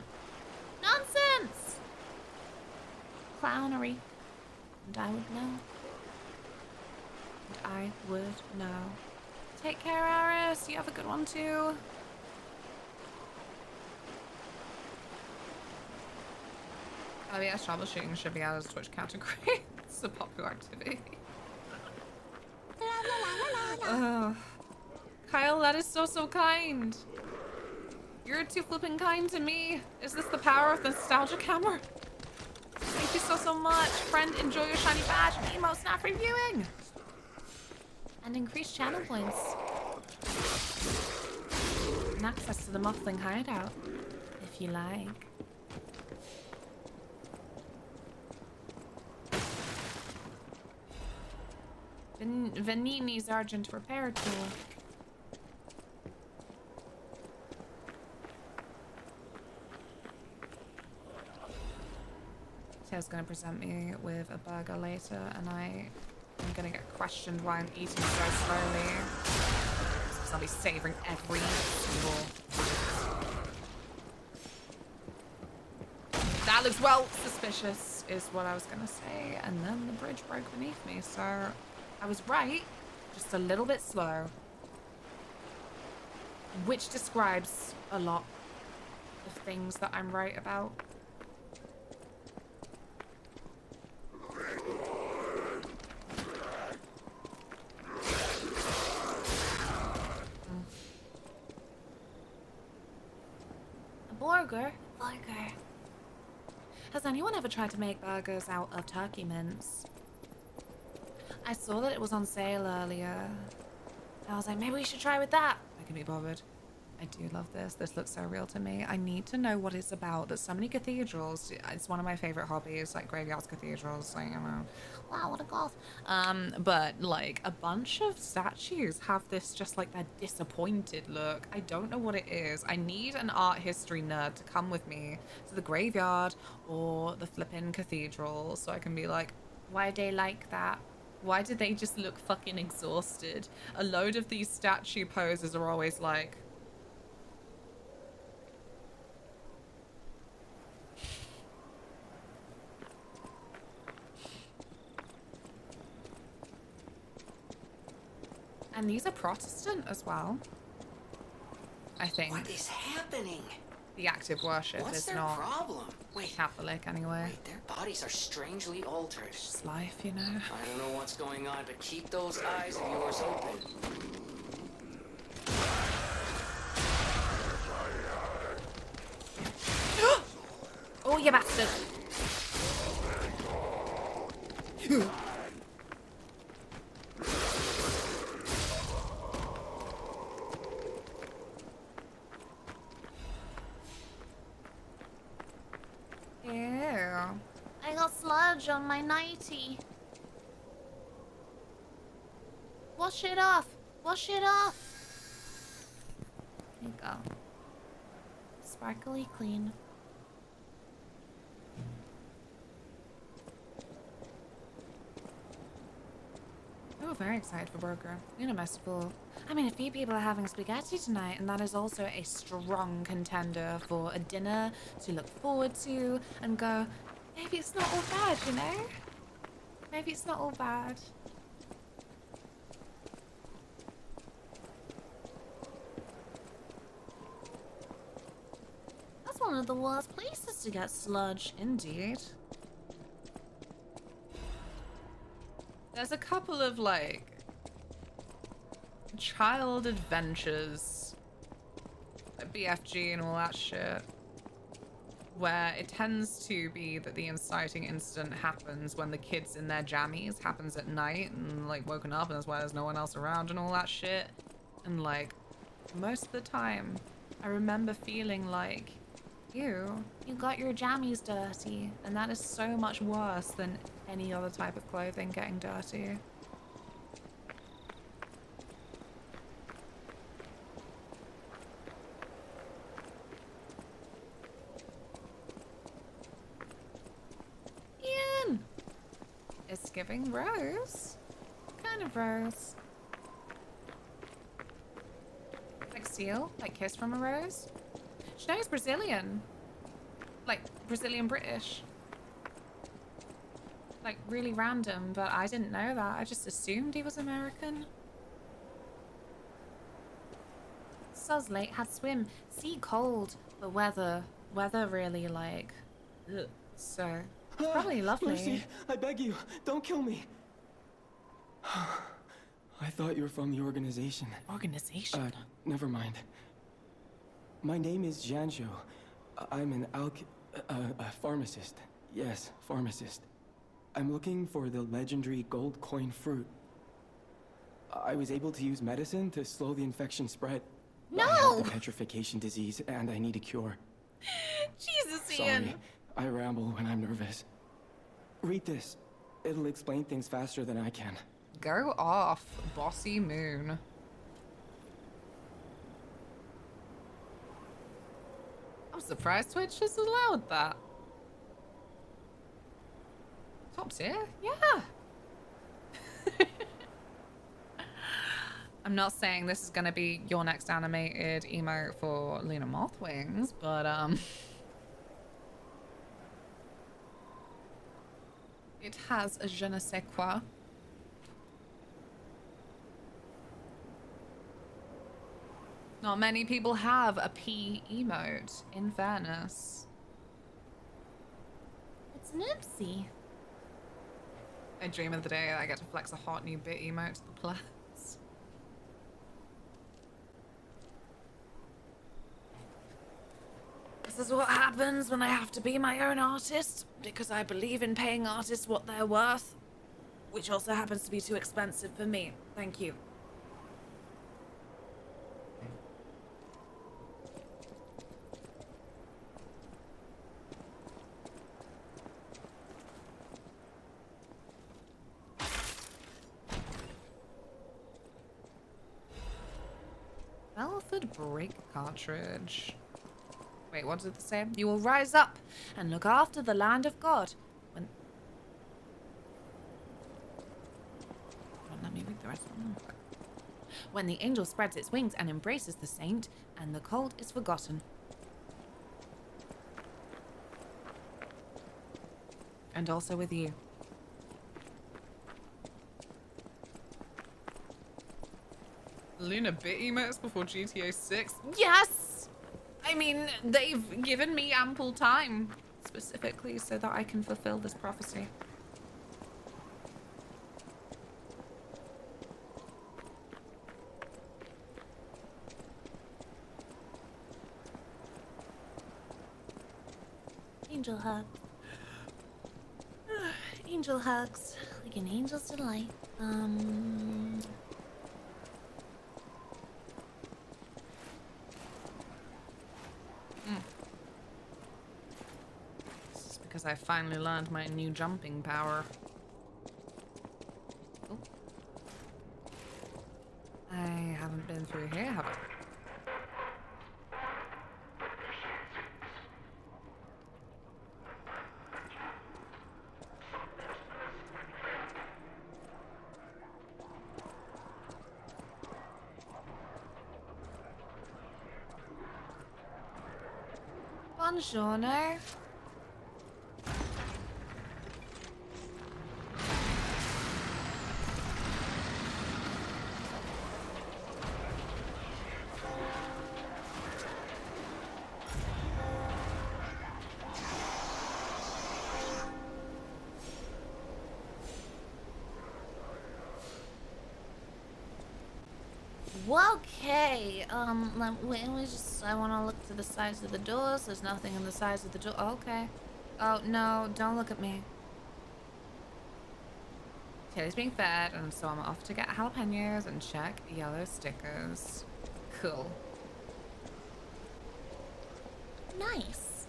Nonsense! Clownery. And I would know. And I would know. Take care, Aris. You have a good one, too. Oh, yes, troubleshooting should be added as a Twitch category. It's a popular activity. Kyle, that is so, so kind. You're too flipping kind to me. Is this the power of the nostalgia camera? Thank you so, so much. Friend, enjoy your shiny badge and emo snap reviewing. And increase channel points. And access to the Mothling hideout, if you like. Vanini's Argent Repair Tool. Tayl's gonna present me with a burger later, and I'm gonna get questioned why I'm eating so slowly. Because I'll be savoring every single bite. That looks well suspicious, is what I was gonna say, and then the bridge broke beneath me, so I was right, just a little bit slow. Which describes a lot of things that I'm right about. A burger? Burger. Has anyone ever tried to make burgers out of turkey mince? I saw that it was on sale earlier. I was like, maybe we should try with that. I can be bothered. I do love this. This looks so real to me. I need to know what it's about. There's so many cathedrals. It's one of my favorite hobbies, like graveyards, cathedrals, like, you know. Wow, what a goth. But like a bunch of statues have this just like that disappointed look. I don't know what it is. I need an art history nerd to come with me to the graveyard or the flippin' cathedral so I can be like, why do they like that? Why did they just look fucking exhausted? A load of these statue poses are always like, and these are Protestant as well, I think. What is happening? The active worship What's is their not problem? Wait, Catholic anyway. Wait, their bodies are strangely altered. It's just life, you know. I don't know what's going on, but keep those eyes of yours open. Oh, you bastard! Ew. I got sludge on my nightie. Wash it off. Wash it off. There you go. Sparkly clean. Oh, very excited for burger. You know, festival. I mean, a few people are having spaghetti tonight, and that is also a strong contender for a dinner to look forward to and go, maybe it's not all bad, you know? Maybe it's not all bad. That's one of the worst places to get sludge. Indeed. There's a couple of, like, child adventures, like BFG and all that shit. where it tends to be that the inciting incident happens when the kids in their jammies happens at night and like woken up and that's why there's no one else around and all that shit. And like most of the time I remember feeling like, you got your jammies dirty, and that is so much worse than any other type of clothing getting dirty. Ian! It's giving rose. What kind of rose? Like seal? Like kiss from a rose? She knows Brazilian. Like Brazilian British. Like really random, but I didn't know that. I just assumed he was American. Soz late, had swim. Sea cold, but weather really like, ugh. So it's probably lovely. Mercy, I beg you, don't kill me. I thought you were from the organization. Organization? Never mind. My name is Janjo. I'm an a pharmacist. Yes, pharmacist. I'm looking for the legendary gold coin fruit. I was able to use medicine to slow the infection spread. No! I have the petrification disease, and I need a cure. Jesus, Ian. Sorry, I ramble when I'm nervous. Read this. It'll explain things faster than I can. Go off, bossy moon. I'm surprised Twitch has allowed that. Top tier? Yeah. I'm not saying this is going to be your next animated emote for LunaMothWings, but it has a je ne sais quoi. Not many people have a P emote, in fairness. It's Nipsey. I dream of the day that I get to flex a hot new bit emote to the plebs. This is what happens when I have to be my own artist, because I believe in paying artists what they're worth, which also happens to be too expensive for me. Thank you. Belford brake cartridge. Wait, what did it say? You will rise up and look after the land of God. When... Oh, let me read the rest of them. When the angel spreads its wings and embraces the saint, and the cold is forgotten. And also with you. Luna bit emotes before GTA 6? Yes! I mean, they've given me ample time, specifically so that I can fulfill this prophecy. Angel hug. Angel hugs, like an angel's delight. This is because I finally learned my new jumping power. Oh. I haven't been through here, have I? Buongiorno. Okay. I want to look to the sides of the doors. There's nothing in the sides of the door. Okay. Oh, no, don't look at me. Tilly's being fed, and so I'm off to get jalapenos and check yellow stickers. Cool. Nice.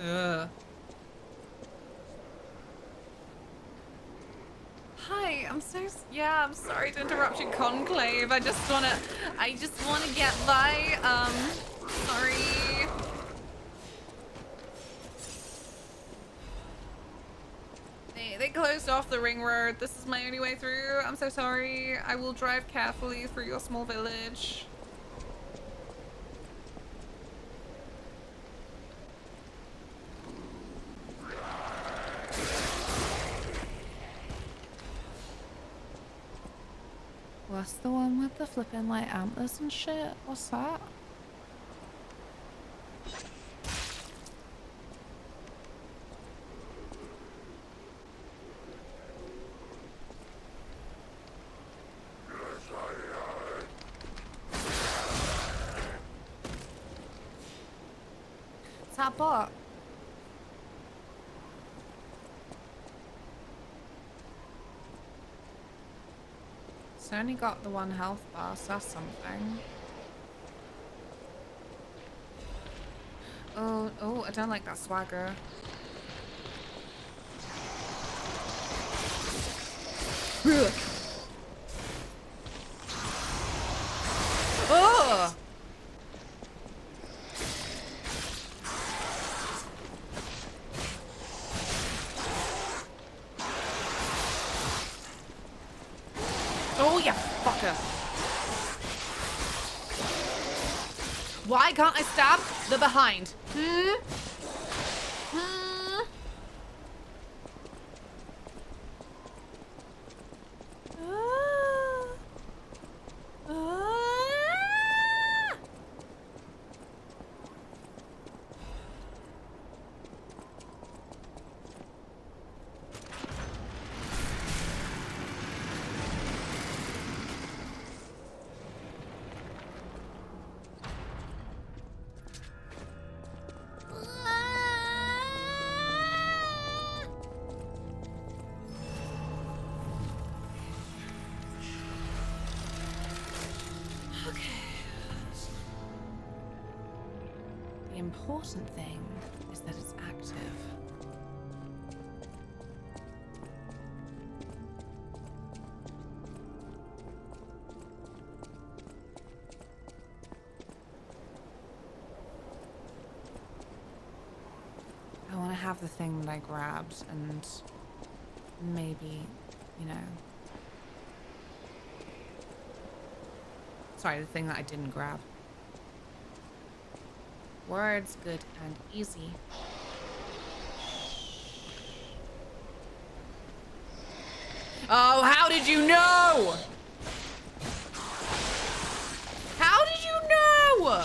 Ugh. Hi, I'm sorry to interrupt your conclave. I just wanna get by. Sorry. They closed off the ring road. This is my only way through. I'm so sorry. I will drive carefully through your small village. What's the one with the flipping like antlers and shit? What's that? It's that bot. It's only got the one health bar, so that's something. Oh, I don't like that swagger. Oh! Oh, you fucker. Why can't I stab the behind? Hmm? The important thing is that it's active. I want to have the thing that I grabbed and maybe, you know. Sorry, the thing that I didn't grab. Words, good and easy. Oh, how did you know? How did you know?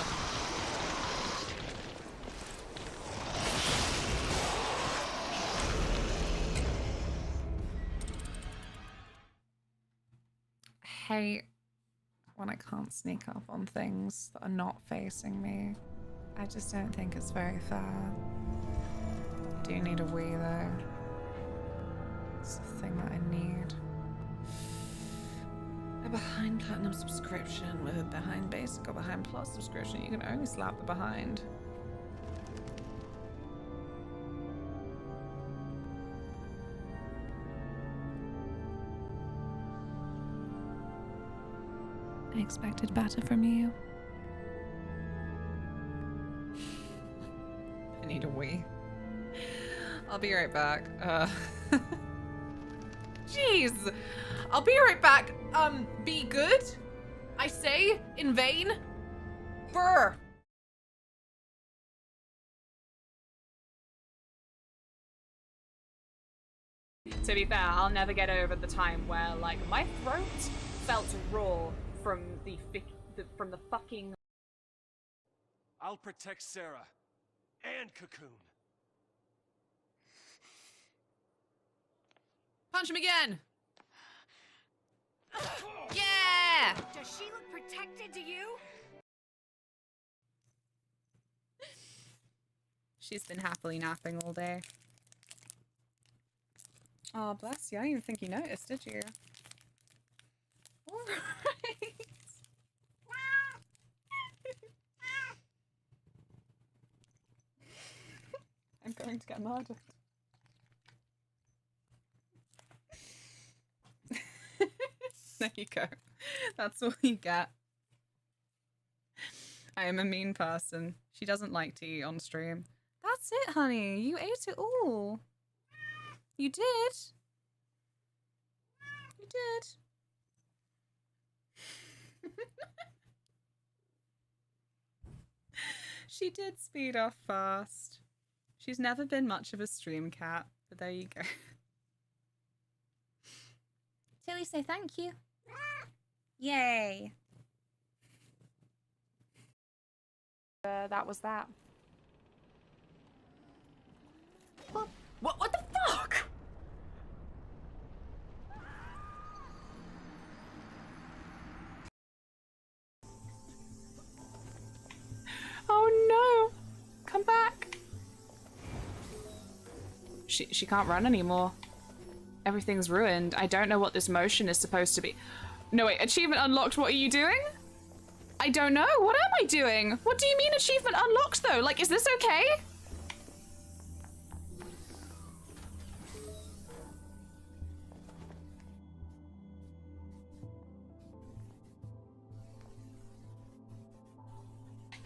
I hate when I can't sneak up on things that are not facing me. I just don't think it's very fair. I do need a Wii though. It's the thing that I need. A behind platinum subscription with a behind basic or behind plus subscription. You can only slap the behind. I expected better from you. I need a Wii. I'll be right back. Jeez. I'll be right back. Be good? I say in vain? Brr. To be fair, I'll never get over the time where, like, my throat felt raw from the fucking... I'll protect Sarah and Cocoon. punch him again. Yeah! Does she look protected to you? She's been happily napping all day. Oh, bless you. I didn't even think you noticed, did you? Alright. I'm going to get murdered. There you go. That's all you get. I am a mean person. She doesn't like to eat on stream. That's it, honey. You ate it all. You did. You did. She did speed off fast. She's never been much of a stream cat, but there you go. Tilly, say thank you. Yay. That was that. What the fuck? Oh no! Come back! She can't run anymore. Everything's ruined. I don't know what this motion is supposed to be. No wait, achievement unlocked, what are you doing? I don't know, what am I doing? What do you mean achievement unlocked though? Like, is this okay?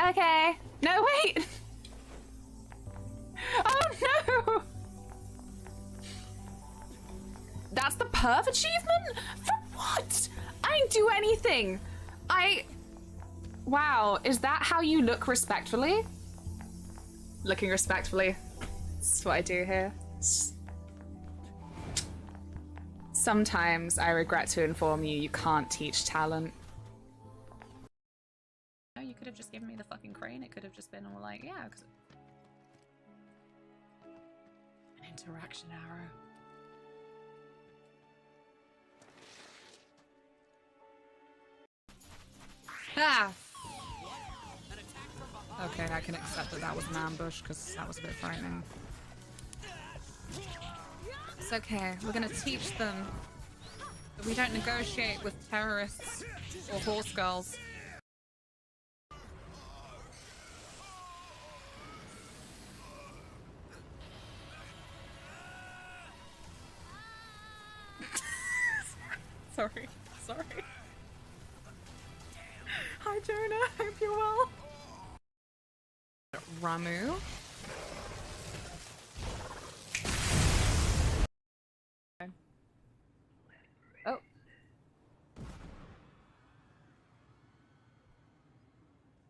Okay. No, wait! Oh no! That's the perf achievement? For what? I didn't do anything. Wow, is that how you look respectfully? Looking respectfully. That's what I do here. Sometimes I regret to inform you, you can't teach talent. No, you could have just given me the fucking crane. It could have just been all like, yeah, because an interaction arrow. Ah! Okay, I can accept that that was an ambush because that was a bit frightening. It's okay. We're gonna teach them that we don't negotiate with terrorists or horse girls. Sorry. Hi, Jonah. Hope you're well. Ramu. Oh.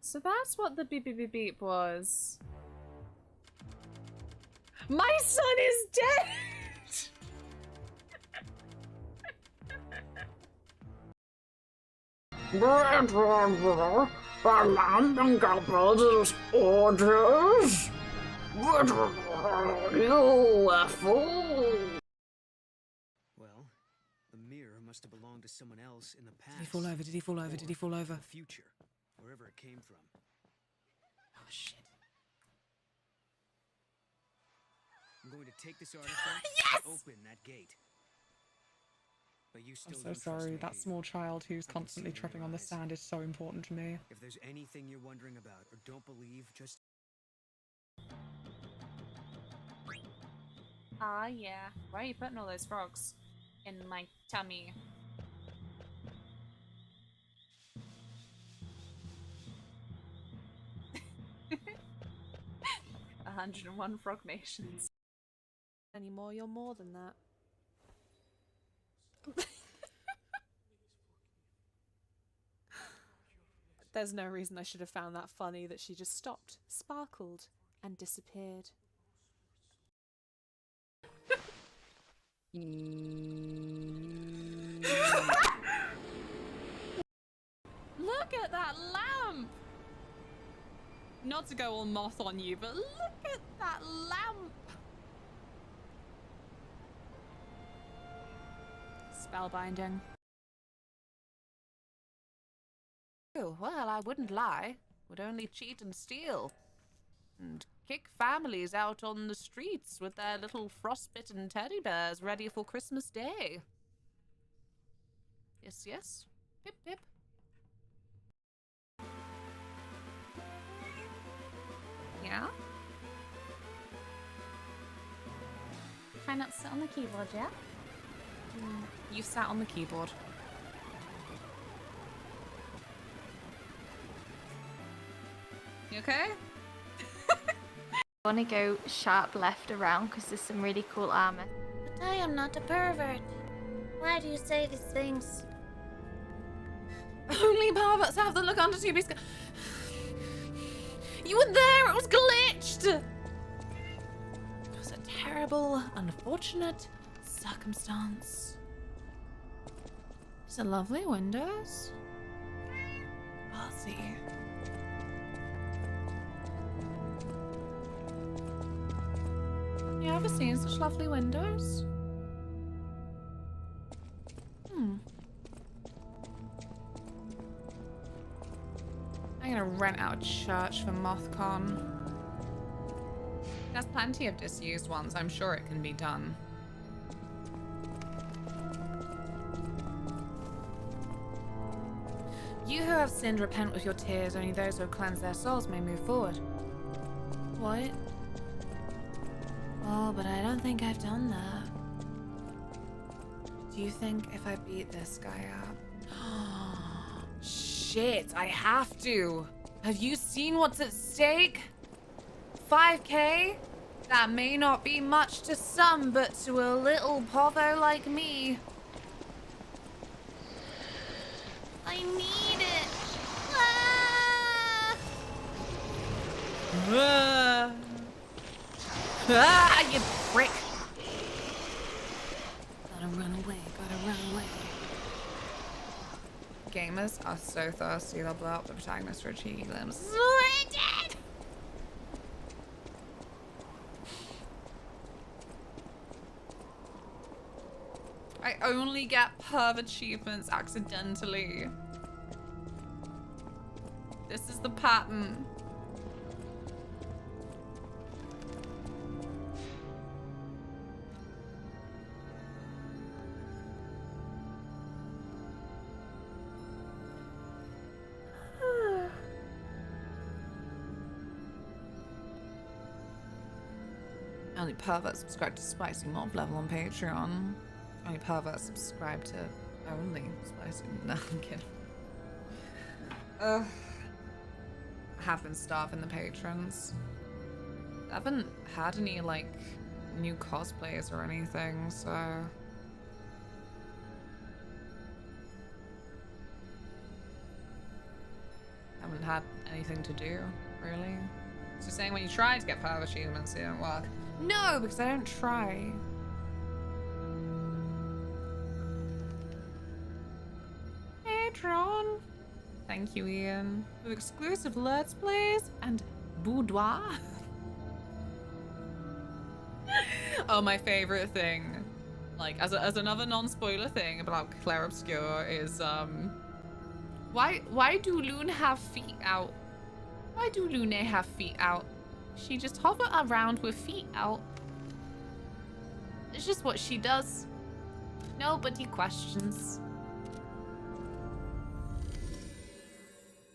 So that's what the beep beep beep beep was. My son is dead! Landing Gabriel's orders? You a fool! Well, the mirror must have belonged to someone else in the past. Did he fall over? Did he fall over? Did he fall over? The future, wherever it came from. Oh shit. I'm going to take this artifact Yes! and open that gate. But you still I'm so don't trust sorry. me, That do you? small child who's I can constantly see it in tripping your on the eyes. sand is so important to me. If there's anything you're wondering about or don't believe, just Ah, yeah. Why are you putting all those frogs in my tummy? A 101 frog nations. Anymore, you're more than that. There's no reason I should have found that funny that she just stopped, sparkled, and disappeared. Look at that lamp! Not to go all moth on you, but look at that lamp! Spellbinding. Oh, well, I wouldn't lie. Would only cheat and steal. And kick families out on the streets with their little frostbitten teddy bears ready for Christmas Day. Yes, yes. Pip, pip. Yeah? Try not to sit on the keyboard, yeah? You sat on the keyboard. You okay? I want to go sharp left around because there's some really cool armor. But I am not a pervert. Why do you say these things? Only perverts have the look under to be scared. You were there! It was glitched! It was a terrible, unfortunate circumstance. These are lovely windows. I'll see. You ever seen such lovely windows? I'm gonna rent out a church for MothCon. There's plenty of disused ones. I'm sure it can be done. You who have sinned, repent with your tears. Only those who have cleansed their souls may move forward. What? Oh, but I don't think I've done that. Do you think if I beat this guy up? Shit, I have to. Have you seen what's at stake? 5K? That may not be much to some, but to a little povo like me. I need it. Ah! Ah, you prick! Gotta run away, gotta run away. Gamers are so thirsty, they'll blow up the protagonist for a cheeky glimpse. Dead! I only get perv achievements accidentally. This is the pattern. Only perverts subscribe to Spicy Mob Level on Patreon. Only perverts subscribe to only Spicy. No, I'm kidding. I have been starving the patrons. I haven't had any, like, new cosplays or anything, so... haven't had anything to do, really. So saying when you try to get perv achievements, it don't work. No, because I don't try. Patron. Thank you, Ian. With exclusive Let's Plays and boudoir. Oh, my favorite thing, like as another non-spoiler thing about Claire Obscure is why do Lune have feet out? Why do Lune have feet out? She just hover around with feet out. It's just what she does. Nobody questions.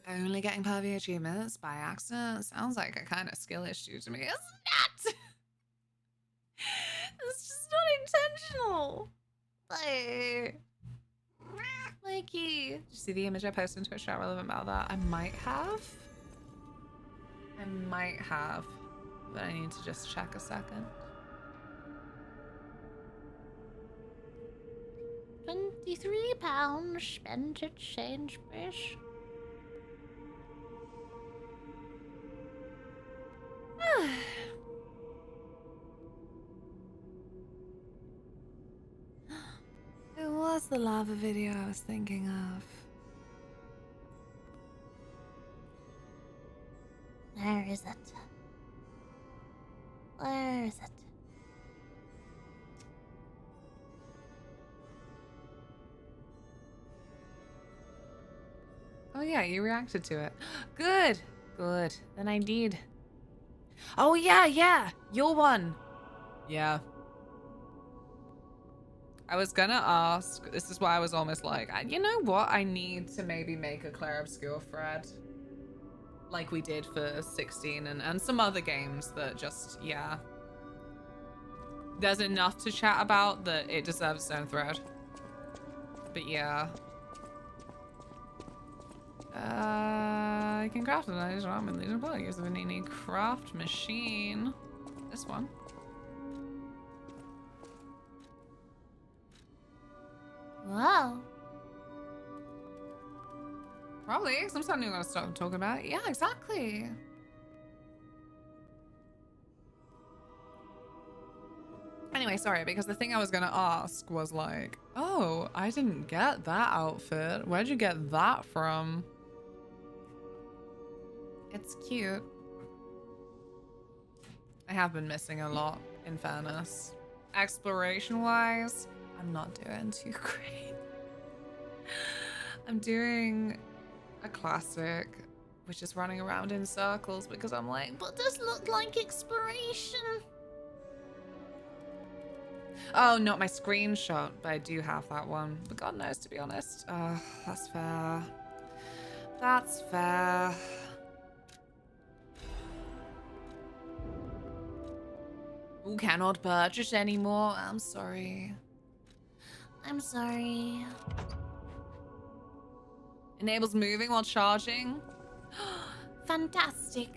Only getting pervy achievements by accident sounds like a kind of skill issue to me. It's not! It's just not intentional. Mikey. Did you see the image I posted on Twitch chat relevant about that? I might have, but I need to just check a second. 23 pounds spent at Sainsbury's. It was the lava video I was thinking of. Where is it? Where is it? Oh yeah, you reacted to it. Good. Good. Then I did. Oh yeah. Your one. Yeah. I was gonna ask, this is why I was almost like, you know what? I need to maybe make a Claire Obscure thread. Like we did for 16 and some other games that just, yeah. There's enough to chat about that it deserves its own thread. But yeah. I can craft a nice ramen leader ball using a Vanini craft machine. This one. Wow. Probably. Sometimes you're gonna start talking about it. Yeah, exactly. Anyway, sorry, because the thing I was gonna ask was like, oh, I didn't get that outfit. Where'd you get that from? It's cute. I have been missing a lot, in fairness. Exploration-wise, I'm not doing too great. I'm doing a classic, which is running around in circles because I'm like, but this looked like exploration. Oh, not my screenshot, but I do have that one. But God knows, to be honest. That's fair. That's fair. Ooh, cannot purchase anymore. I'm sorry. I'm sorry. Enables moving while charging. Fantastic.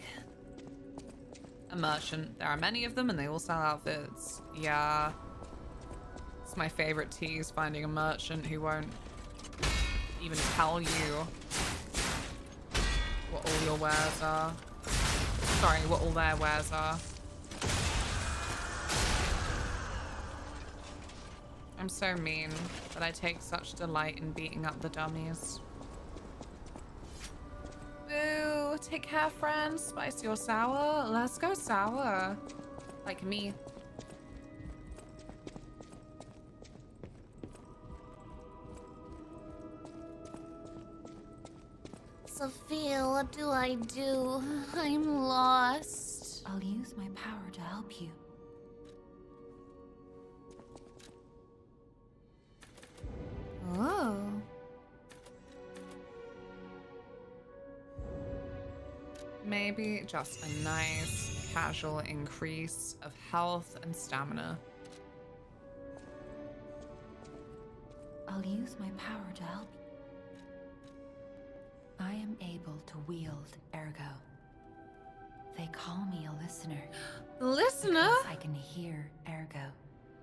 A merchant. There are many of them and they all sell outfits. Yeah. It's my favorite tease, finding a merchant who won't even tell you what all your wares are. Sorry, what all their wares are. I'm so mean, but I take such delight in beating up the dummies. Boo! Take care, friends. Spicy or sour? Let's go sour. Like me. Sophia, what do I do? I'm lost. I'll use my power to help you. Oh. Maybe just a nice, casual increase of health and stamina. I'll use my power to help you. I am able to wield Ergo. They call me a listener. Listener? Because I can hear Ergo.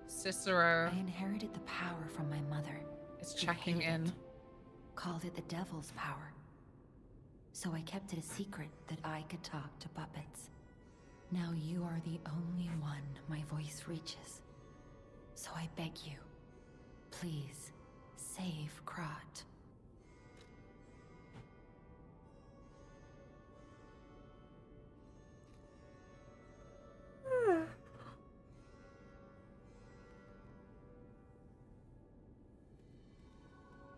Cicero. I inherited the power from my mother. It's checking in. Called it the devil's power. So I kept it a secret that I could talk to puppets. Now you are the only one my voice reaches. So I beg you, please, save Krat.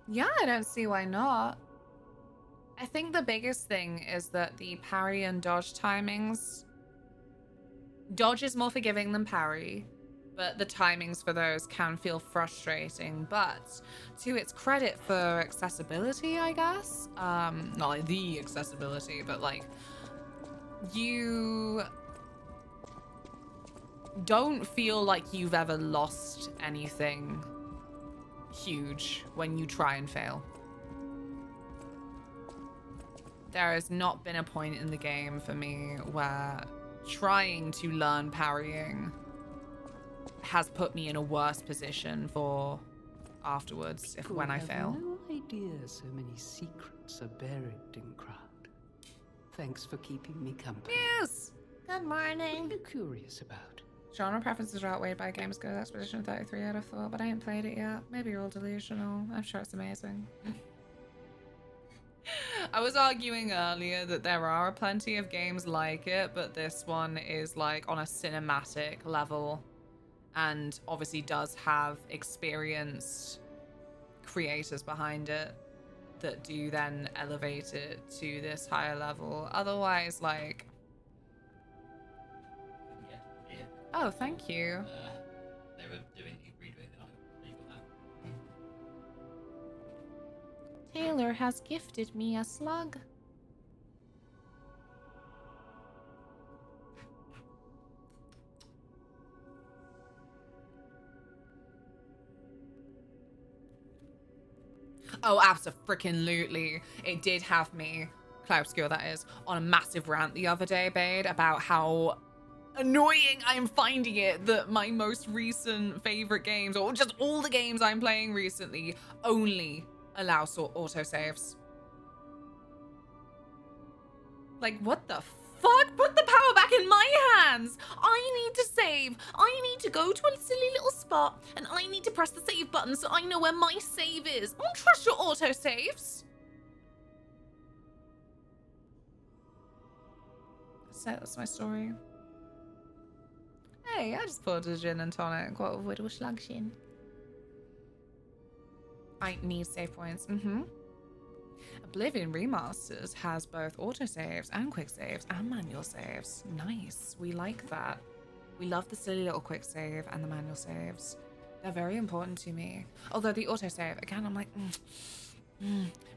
Yeah, I don't see why not. I think the biggest thing is that the parry and dodge timings... Dodge is more forgiving than parry, but the timings for those can feel frustrating. But to its credit for accessibility, I guess, not like the accessibility, but like, you don't feel like you've ever lost anything huge when you try and fail. There has not been a point in the game for me where trying to learn parrying has put me in a worse position for afterwards when I fail. No idea so many secrets are buried in Krat. Thanks for keeping me company. Yes. Good morning. What are you curious about? Genre preferences are outweighed by Games Good Expedition 33, I'd have thought, but I ain't played it yet. Maybe you're all delusional. I'm sure it's amazing. I was arguing earlier that there are plenty of games like it, but this one is like on a cinematic level and obviously does have experienced creators behind it that do then elevate it to this higher level. Otherwise, like... Oh, thank you. They were redoing it. Taylor has gifted me a slug. Oh, abso-freaking-lutely. It did have me, Cloud Obscure that is, on a massive rant the other day, Bade, about how annoying I'm finding it that my most recent favorite games, or just all the games I'm playing recently, only allow autosaves. Like, what the fuck? Put the power back in my hands! I need to save. I need to go to a silly little spot, and I need to press the save button so I know where my save is. I don't trust your autosaves. So that's my story. Hey, I just poured a gin and tonic. What would we slug in? I need save points. Oblivion Remasters has both autosaves and quick saves and manual saves. Nice. We like that. We love the silly little quick save and the manual saves. They're very important to me. Although the autosave, again, I'm like,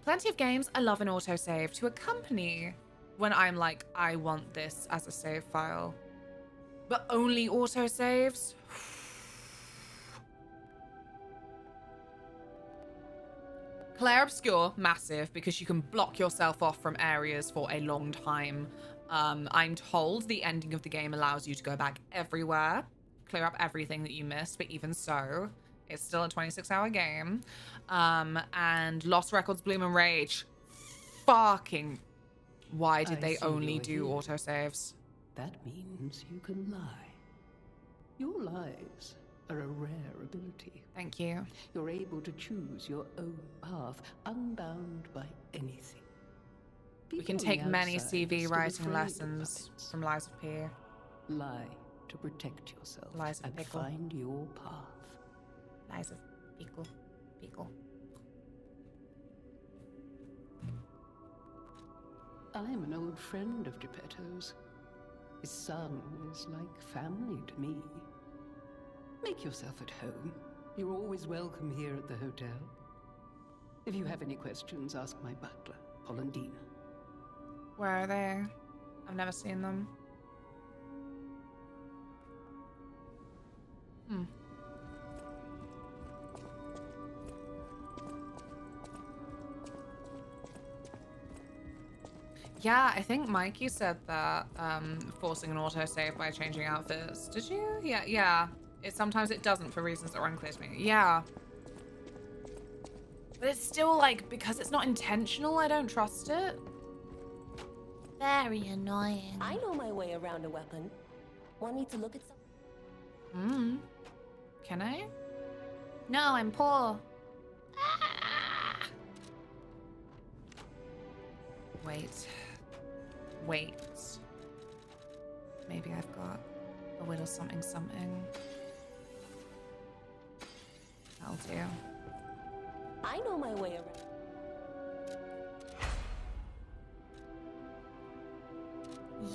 Plenty of games I love an autosave to accompany when I'm like, I want this as a save file. But only autosaves? Claire Obscure, massive, because you can block yourself off from areas for a long time. I'm told the ending of the game allows you to go back everywhere, clear up everything that you missed, but even so, it's still a 26-hour game. And Lost Records, Bloom and Rage. Fucking... Why did they only do autosaves? That means you can lie. Your lies are a rare ability. Thank you. You're able to choose your own path, unbound by anything. We can take many CV writing lessons from Lies of P. Lie to protect yourself Lies of and Pickle. find your path. Lies of Pickle. Pickle. I'm an old friend of Geppetto's. His son is like family to me. Make yourself at home. You're always welcome here at the hotel. If you have any questions, ask my butler, Polendina. Where are they? I've never seen them. Yeah, I think Mikey said that forcing an autosave by changing outfits. Did you? Yeah. Sometimes it doesn't for reasons that are unclear to me. Yeah. But it's still like, because it's not intentional, I don't trust it. Very annoying. I know my way around a weapon. Want me to look at some? Can I? No, I'm poor. Wait. Maybe I've got a little something. That'll do. I know my way around.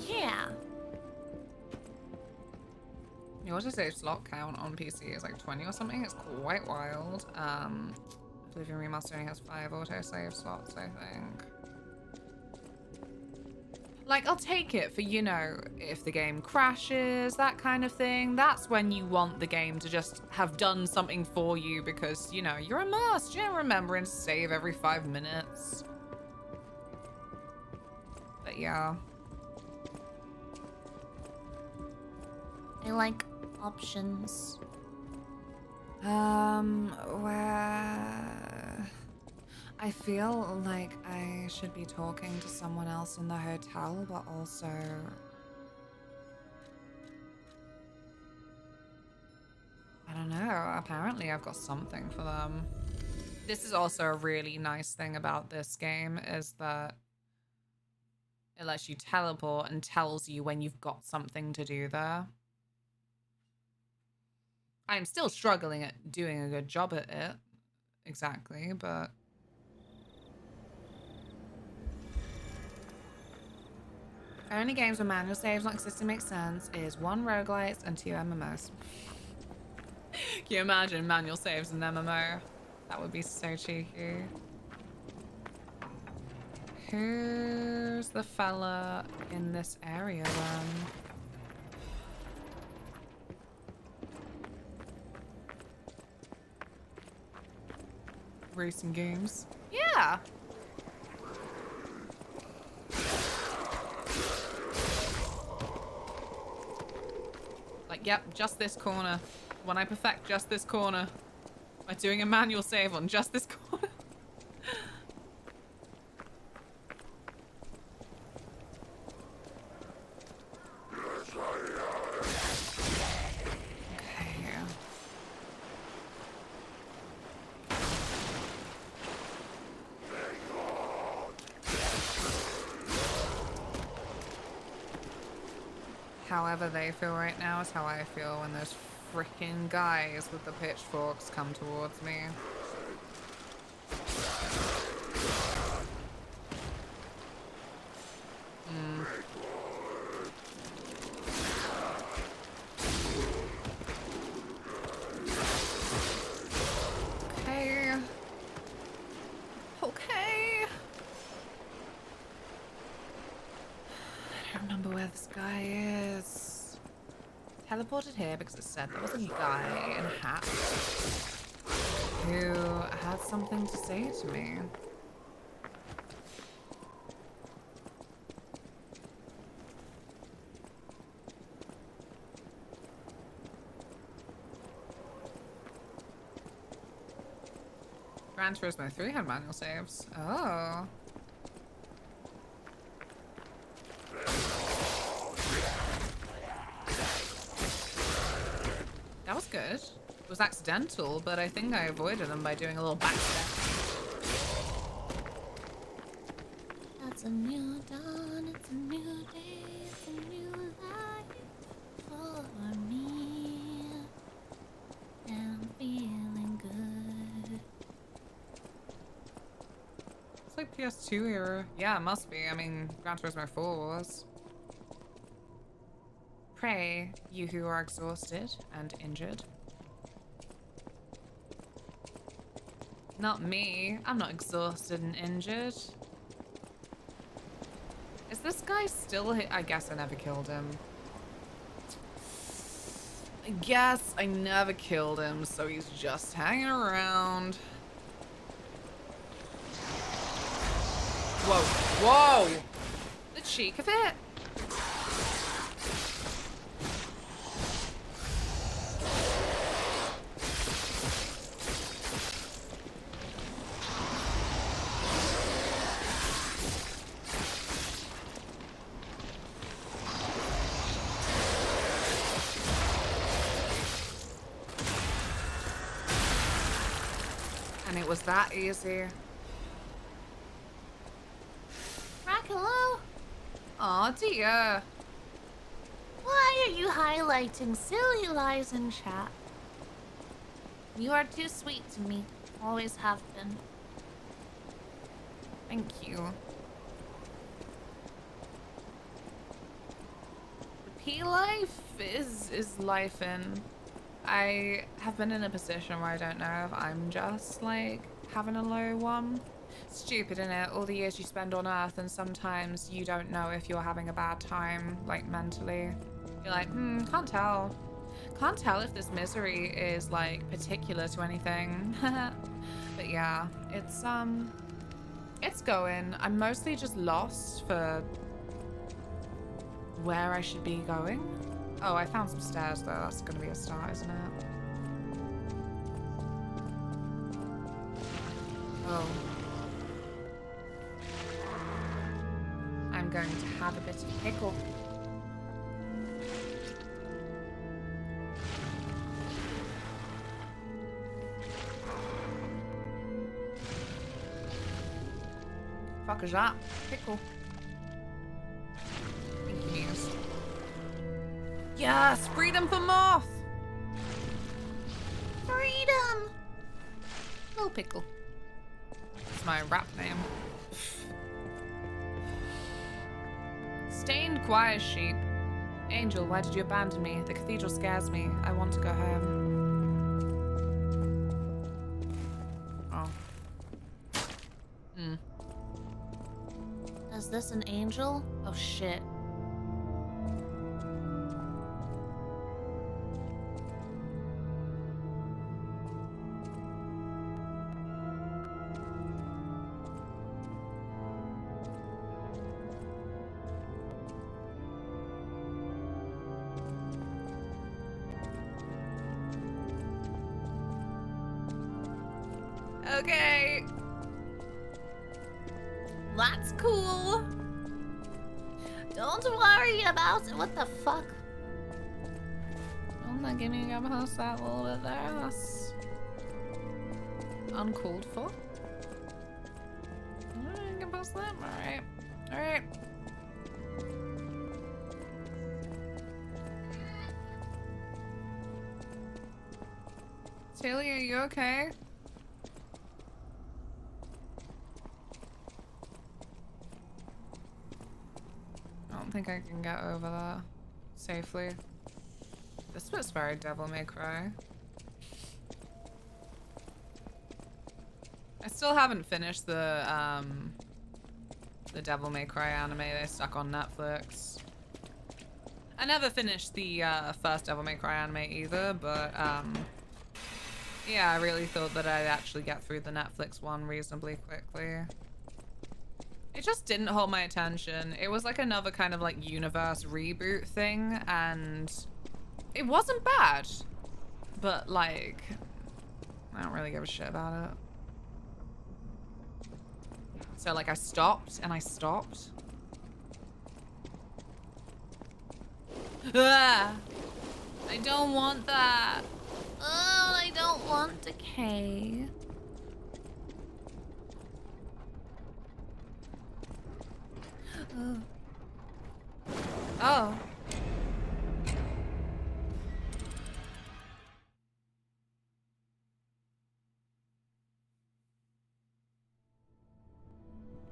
Yeah. The autosave slot count on PC is like 20 or something. It's quite wild. Oblivion Remaster only has 5 autosave slots, I think. Like, I'll take it for, you know, if the game crashes, that kind of thing. That's when you want the game to just have done something for you because, you know, you're immersed. You're remembering to save every 5 minutes. But yeah. I like options. Where... I feel like I should be talking to someone else in the hotel, but also... I don't know. Apparently I've got something for them. This is also a really nice thing about this game, is that it lets you teleport and tells you when you've got something to do there. I'm still struggling at doing a good job at it. Exactly, but... Only games where manual saves not existing make sense is 1 roguelites and 2 MMOs. Can you imagine manual saves in MMO? That would be so cheeky. Who's the fella in this area then? Racing games. Yeah. Like, yep, just this corner. When I perfect just this corner. By doing a manual save on just this corner. However they feel right now is how I feel when those freaking guys with the pitchforks come towards me. Okay. Okay. I don't remember where this guy is. Teleported here because it said there was a guy in a hat who had something to say to me. Gran Turismo 3 had manual saves. Oh. That was good. It was accidental, but I think I avoided them by doing a little backstep. It's a new dawn, it's a new day, it's a new life for me. And I'm feeling good. It's like PS2 era. Yeah, it must be. I mean, Gran Turismo 4 was. Pray, you who are exhausted and injured. Not me. I'm not exhausted and injured. Is this guy still here? I guess I never killed him. I guess I never killed him, so he's just hanging around. Whoa. Whoa! The cheek of it. And it was that easy. Rack, hello? Aw, dear. Why are you highlighting silly lies in chat? You are too sweet to me. Always have been. Thank you. The P life is life in. I have been in a position where I don't know if I'm just like having a low one. Stupid, innit? All the years you spend on Earth, and sometimes you don't know if you're having a bad time, like mentally. You're like, can't tell. Can't tell if this misery is like particular to anything. But yeah, it's going. I'm mostly just lost for where I should be going. Oh, I found some stairs though. That's gonna be a start, isn't it? Oh. I'm going to have a bit of pickle. Fuck is that? Pickle. Pinky news. Yes! Freedom for Moth! Freedom! Little Pickle. That's my rap name. Stained choir sheep. Angel, why did you abandon me? The cathedral scares me. I want to go home. Oh. Hmm. Is this an angel? Oh shit. Okay. That's cool. Don't worry about it. What the fuck? I'm not giving up house that little bit there. That's uncalled for. I can pass that. Alright. Alright. Tilly, are you okay? I don't think I can get over that safely. This bit's very Devil May Cry. I still haven't finished the Devil May Cry anime they stuck on Netflix. I never finished the first Devil May Cry anime either, but yeah, I really thought that I'd actually get through the Netflix one reasonably quickly. It just didn't hold my attention. It was like another kind of like universe reboot thing, and it wasn't bad, but like, I don't really give a shit about it. So like I stopped and I stopped. Ah, I don't want that. Oh, I don't want decay. Oh. Oh.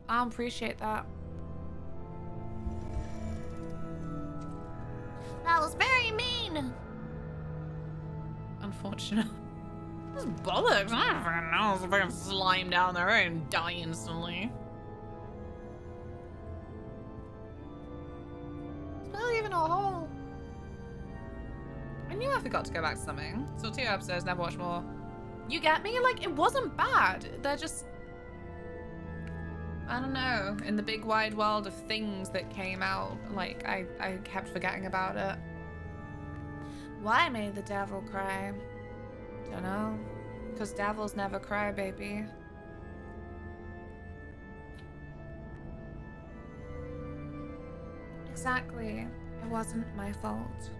I appreciate that. That was very mean. Unfortunate. This is bollocks. I don't fucking know. It's a fucking slime down there and die instantly. It's barely even a hole. I knew I forgot to go back to something. Saw 2 episodes, never watched more. You get me? Like, it wasn't bad. They're just, I don't know, in the big wide world of things that came out, like, I kept forgetting about it. Why made the devil cry? Don't know. Because devils never cry, baby. Exactly. It wasn't my fault.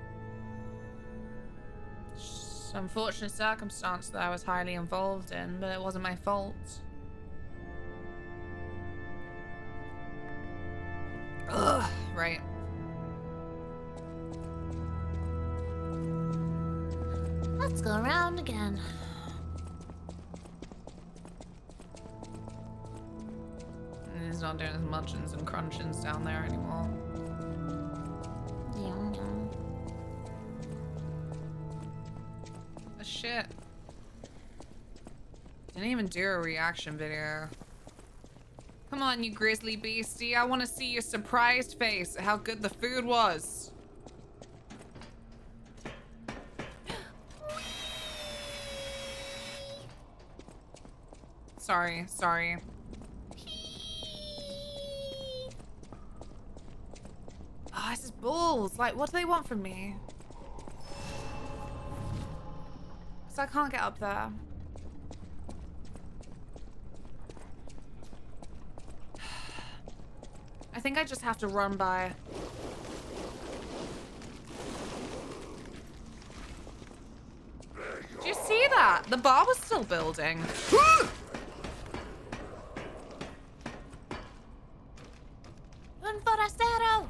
Just an unfortunate circumstance that I was highly involved in, but it wasn't my fault. Ugh, right. Let's go around again. And he's not doing his munchins and crunchins down there anymore. Yum, yum. Oh, shit. Didn't even do a reaction video. Come on, you grizzly beastie. I want to see your surprised face at how good the food was. Sorry, sorry. Oh, this is balls. Like, what do they want from me? Because I can't get up there. I think I just have to run by. Did you see that? The bar was still building. Un forastero!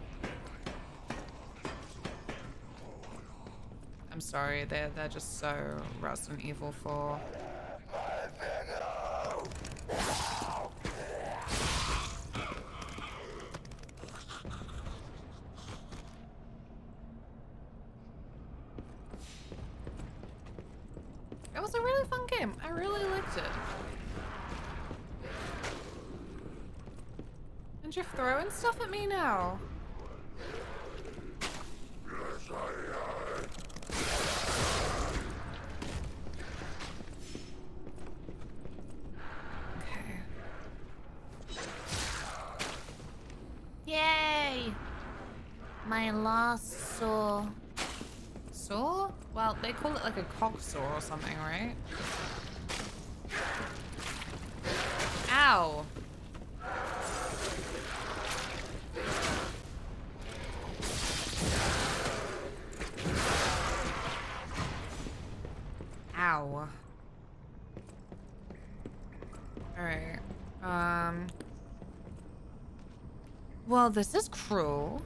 I'm sorry, they're just so Resident Evil 4. It was a really fun game. I really liked it. And you're throwing stuff at me now. Yay! My last saw. Saw? Well, they call it like a cog saw or something, right? Ow! Ow. Alright. Well, this is cruel.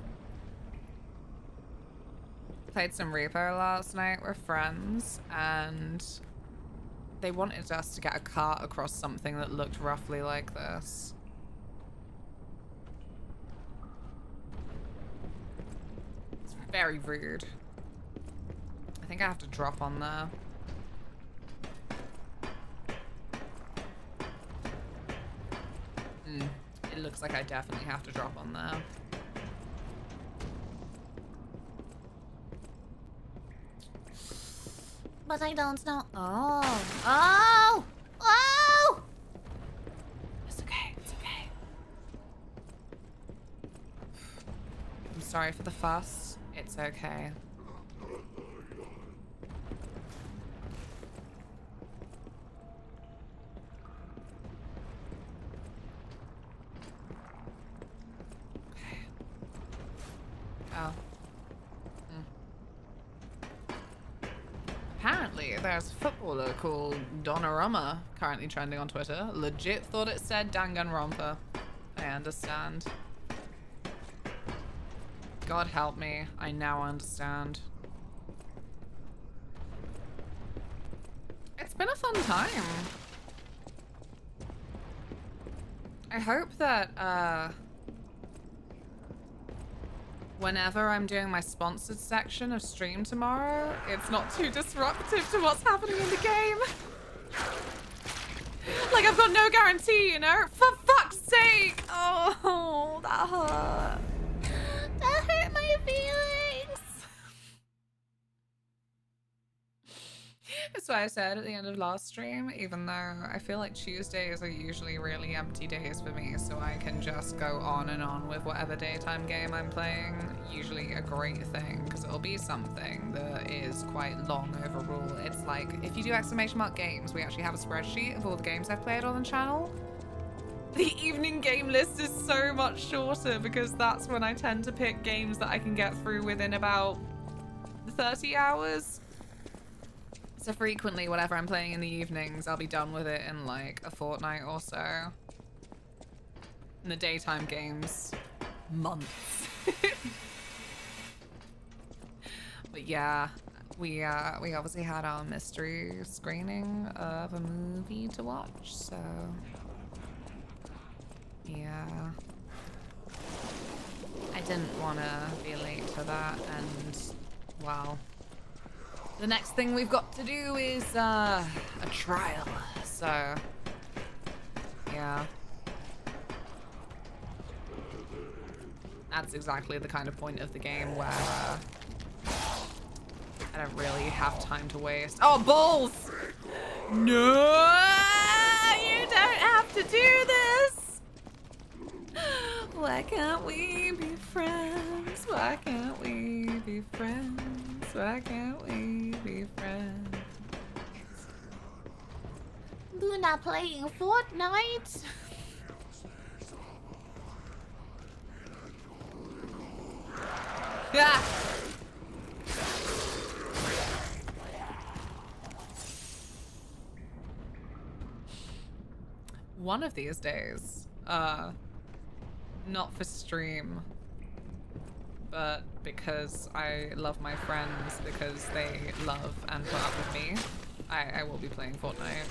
Played some Repo last night with friends, and they wanted us to get a cart across something that looked roughly like this. It's very rude. I think I have to drop on there. It looks like I definitely have to drop on there. But I don't know. Oh. Oh! Oh! It's okay. It's okay. I'm sorry for the fuss. It's okay. Oh. Apparently, there's a footballer called Donnarumma currently trending on Twitter. Legit thought it said Danganronpa. I understand. God help me. I now understand. It's been a fun time. I hope that, whenever I'm doing my sponsored section of stream tomorrow, it's not too disruptive to what's happening in the game. Like, I've got no guarantee, you know? For fuck's sake! Oh, that hurt. That hurt my feelings. That's why I said at the end of last stream, even though I feel like Tuesdays are usually really empty days for me, so I can just go on and on with whatever daytime game I'm playing. Usually a great thing, because it'll be something that is quite long overall. It's like, if you do !games, we actually have a spreadsheet of all the games I've played on the channel. The evening game list is so much shorter because that's when I tend to pick games that I can get through within about 30 hours. So frequently, whatever I'm playing in the evenings, I'll be done with it in like a fortnight or so. In the daytime games, months. But yeah, we obviously had our mystery screening of a movie to watch, so yeah. I didn't want to be late for that, and well, the next thing we've got to do is a trial, so yeah. That's exactly the kind of point of the game where I don't really have time to waste. Oh, balls! No! You don't have to do this! Why can't we be friends? Why can't we be friends? Why can't we be friends? Luna playing Fortnite? Yeah. One of these days, not for stream, but because I love my friends, because they love and put up with me, I will be playing Fortnite.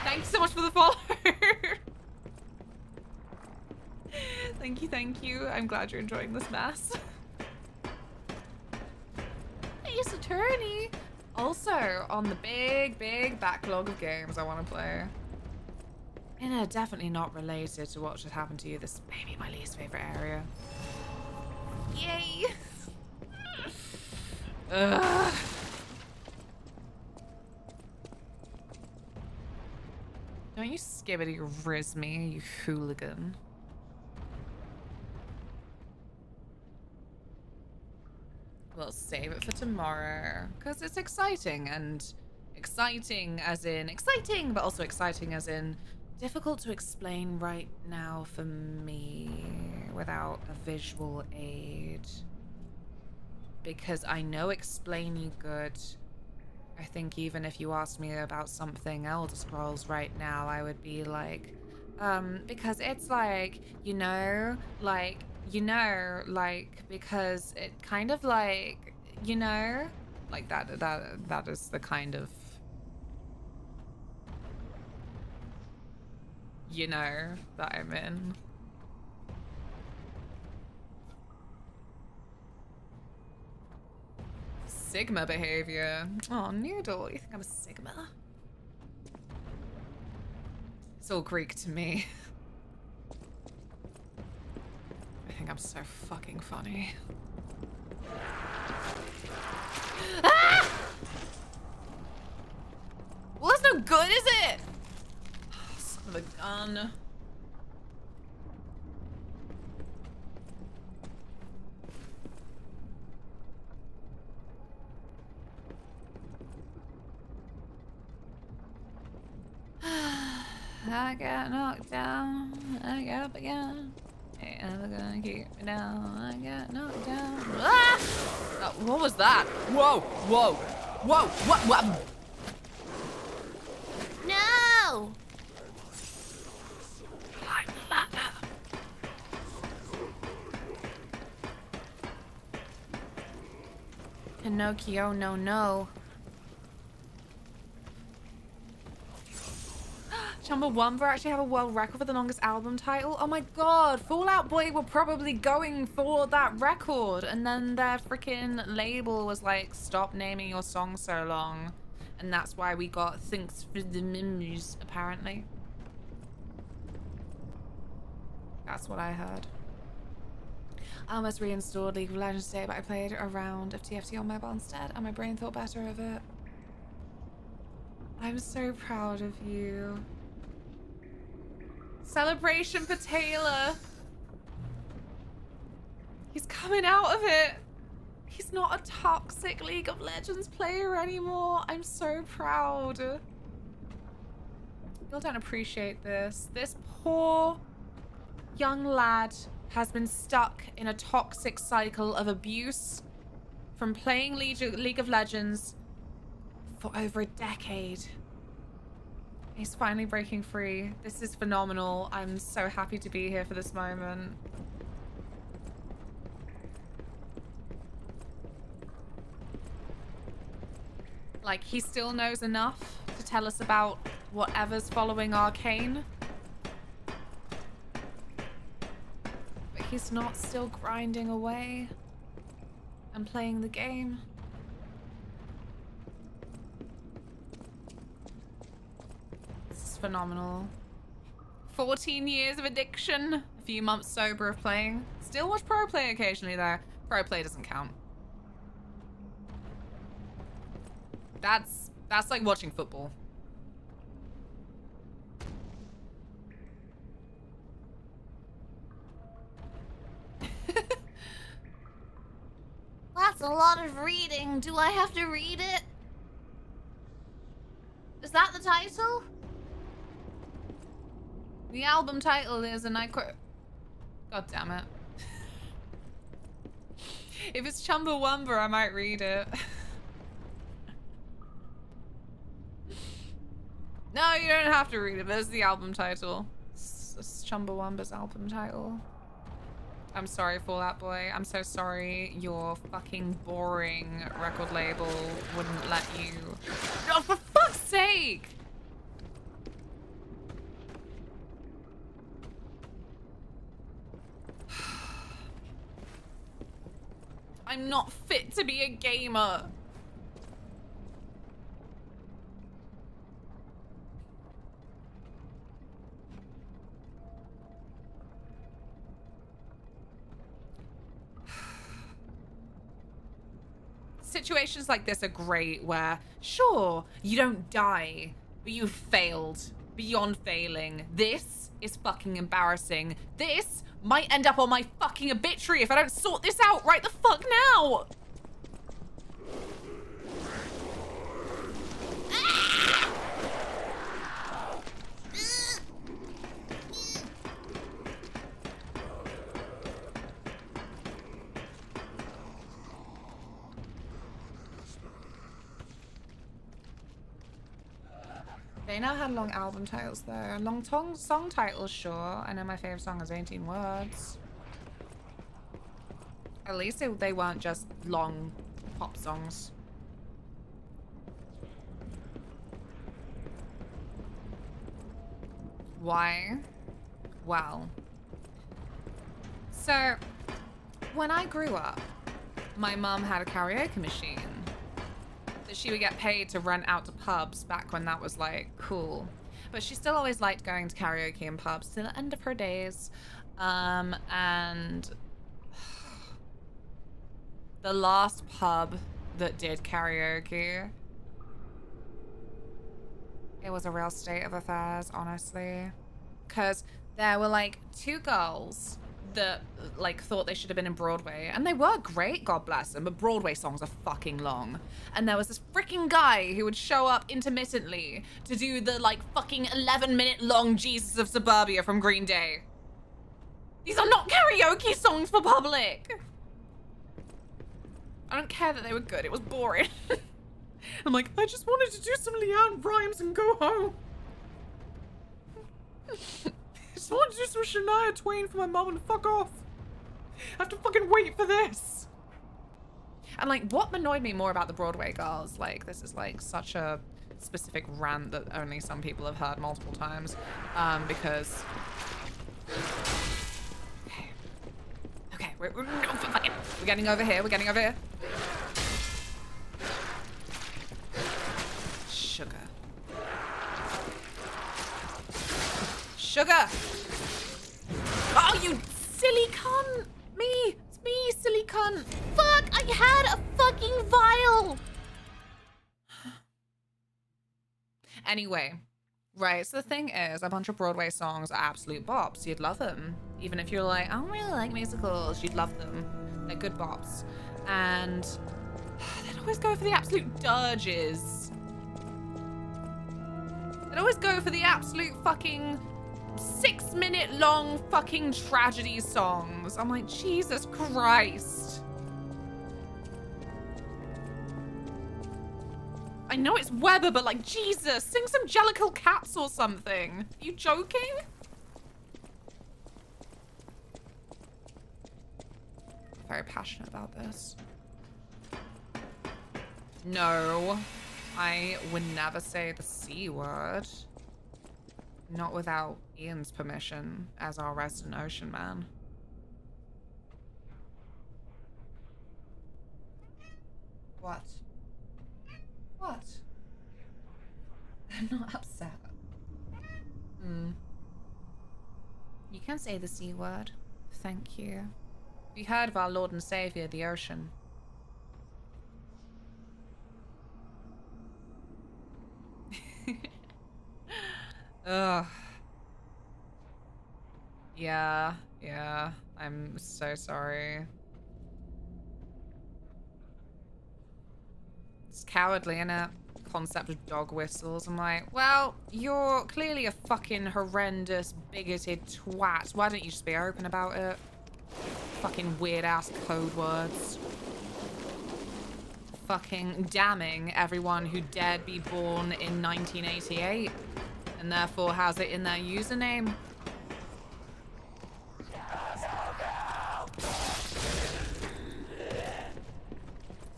Thanks so much for the follow. Thank you, thank you. I'm glad you're enjoying this mess. I Ace Attorney. Also on the big backlog of games I want to play. And definitely not related to what just happened to you. This may be my least favorite area. Yay! Ugh. Don't you skibbity riz me, you hooligan. We'll save it for tomorrow, because it's exciting, and exciting as in exciting, but also exciting as in difficult to explain right now for me without a visual aid. Because I know explaining good. I think even if you asked me about something Elder Scrolls right now, I would be like, because it's like, because it kind of like, like that is the kind of, that I'm in. Sigma behavior. Oh, Noodle, you think I'm a Sigma? It's all Greek to me. I think I'm so fucking funny. Ah! Well, that's no good, is it? Oh, son of a gun. I got knocked down, I got up again. Ain't never gonna keep me down, I got knocked down. Ah! What was that? Whoa, whoa, whoa, what? No! Climb the ladder. Pinocchio, no. Chumbawamba actually have a world record for the longest album title. Oh my god, Fall Out Boy were probably going for that record, and then their freaking label was like, stop naming your song so long. And that's why we got Thanks for the Memories, apparently. That's what I heard. I almost reinstalled League of Legends today, but I played a round of TFT on mobile instead, and my brain thought better of it. I'm so proud of you. Celebration for Taylor. He's coming out of it. He's not a toxic League of Legends player anymore. I'm so proud. Y'all don't appreciate this. This poor young lad has been stuck in a toxic cycle of abuse from playing League of Legends for over a decade. He's finally breaking free. This is phenomenal. I'm so happy to be here for this moment. Like, he still knows enough to tell us about whatever's following Arcane. But he's not still grinding away and playing the game. Phenomenal. 14 years of addiction, a few months sober of playing. Still watch pro play occasionally though. Pro play doesn't count. That's like watching football. That's a lot of reading. Do I have to read it? Is that the title? The album title is, and I quote, God damn it. If it's Chumbawamba, I might read it. No, you don't have to read it, but it's the album title. It's Chumbawamba's album title. I'm sorry, Fall Out Boy. I'm so sorry your fucking boring record label wouldn't let you. Oh, for fuck's sake! I'm not fit to be a gamer. situations like this are great where, sure, you don't die, but you failed beyond failing. This is fucking embarrassing. This might end up on my fucking obituary if I don't sort this out right the fuck now. They now had long album titles though. Long song titles, sure. I know my favorite song is 18 words. At least they weren't just long pop songs. Why? Well, so when I grew up, my mum had a karaoke machine that she would get paid to rent out to pubs back when that was like cool. But she still always liked going to karaoke in pubs to the end of her days. And the last pub that did karaoke, it was a real state of affairs, honestly. Because there were like two girls that like thought they should have been in Broadway, and they were great, God bless them, but Broadway songs are fucking long. And there was this freaking guy who would show up intermittently to do the like fucking 11-minute long Jesus of Suburbia from Green Day. These are not karaoke songs for public. I don't care that they were good, it was boring. I'm like, I just wanted to do some Leanne rhymes and go home. I just wanted to do some Shania Twain for my mom and fuck off. I have to fucking wait for this. And like, what annoyed me more about the Broadway girls, like, this is like such a specific rant that only some people have heard multiple times, because... Okay, we're getting over here, we're getting over here. Sugar. Sugar! Oh, you silly cunt! Me! It's me, silly cunt! Fuck! I had a fucking vial! Anyway, right, so the thing is, a bunch of Broadway songs are absolute bops. You'd love them. Even if you're like, I don't really like musicals, you'd love them. They're good bops. And they'd always go for the absolute dirges. They'd always go for the absolute fucking 6-minute long fucking tragedy songs. I'm like, Jesus Christ. I know it's Weber, but like, Jesus, sing some Jellicle Cats or something. Are you joking? I'm very passionate about this. No, I would never say the C word. Not without Ian's permission as our resident ocean man. What? What? I'm not upset. You can say the C word. Thank you. Have you heard of our Lord and Savior, the ocean? Ugh. Yeah, I'm so sorry. It's cowardly, innit? Concept of dog whistles. I'm like, well, you're clearly a fucking horrendous, bigoted twat. Why don't you just be open about it? Fucking weird-ass code words. Fucking damning everyone who dared be born in 1988 and therefore has it in their username.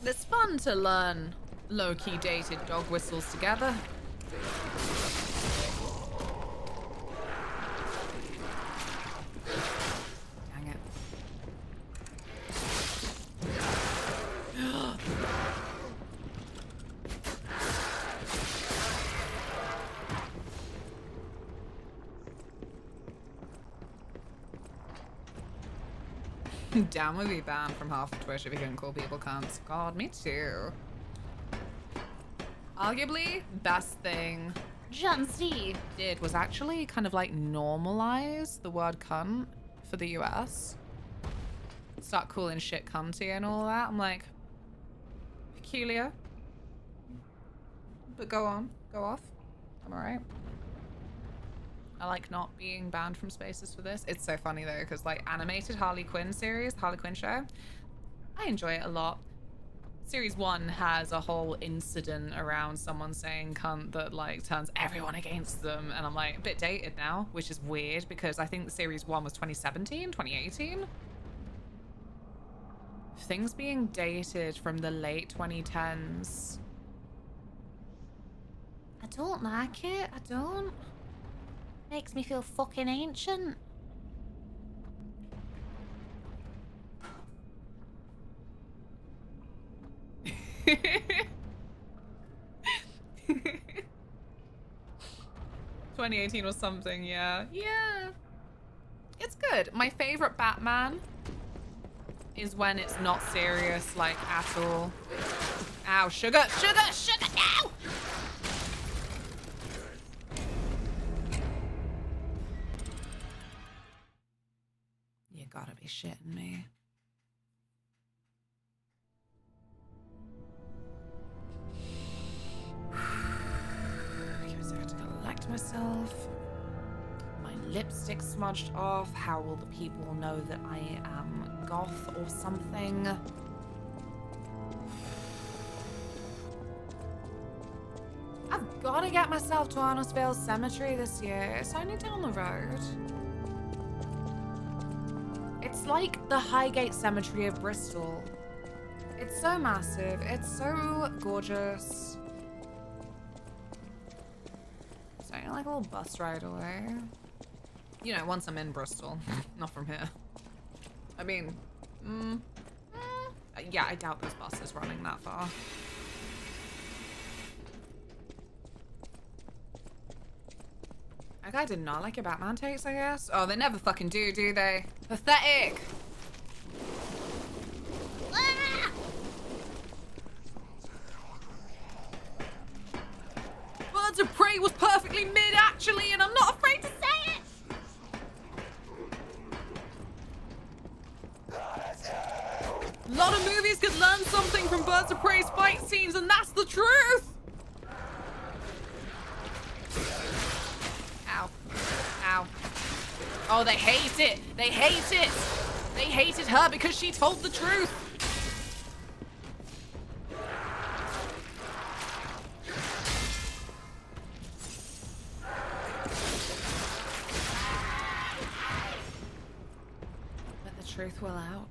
It's fun to learn low-key dated dog whistles together. Dang it. Down with be banned from half of Twitch if you can call people cunts. God, me too. Arguably, best thing Gen Z did was actually kind of like normalize the word cunt for the US. Start calling shit cunty and all that. I'm like, peculiar. But go on, go off. I'm alright. I like not being banned from spaces for this. It's so funny though, because like animated Harley Quinn series, Harley Quinn show, I enjoy it a lot. Series 1 has a whole incident around someone saying cunt that like turns everyone against them, and I'm like a bit dated now, which is weird because I think Series 1 was 2017, 2018. Things being dated from the late 2010s. I don't like it. I don't. Makes me feel fucking ancient. 2018 was something, yeah. Yeah. It's good. My favorite Batman is when it's not serious, like, at all. Ow, sugar, sugar, sugar, ow! You gotta be shitting me. Give a second to collect myself. My lipstick smudged off. How will the people know that I am goth or something? I've gotta get myself to Arnosvale Cemetery this year. It's only down the road. It's like the Highgate Cemetery of Bristol. It's so massive. It's so gorgeous. It's only like a little bus ride away. You know, once I'm in Bristol. Not from here. I mean, yeah, I doubt there's buses running that far. That guy did not like your Batman takes, I guess. Oh, they never fucking do they? Pathetic! Ah! Birds of Prey was perfectly mid, actually, and I'm not afraid to say it! A lot of movies could learn something from Birds of Prey's fight scenes, and that's the truth! Ow. Ow. Oh, they hate it! They hate it! They hated her because she told the truth! But the truth will out.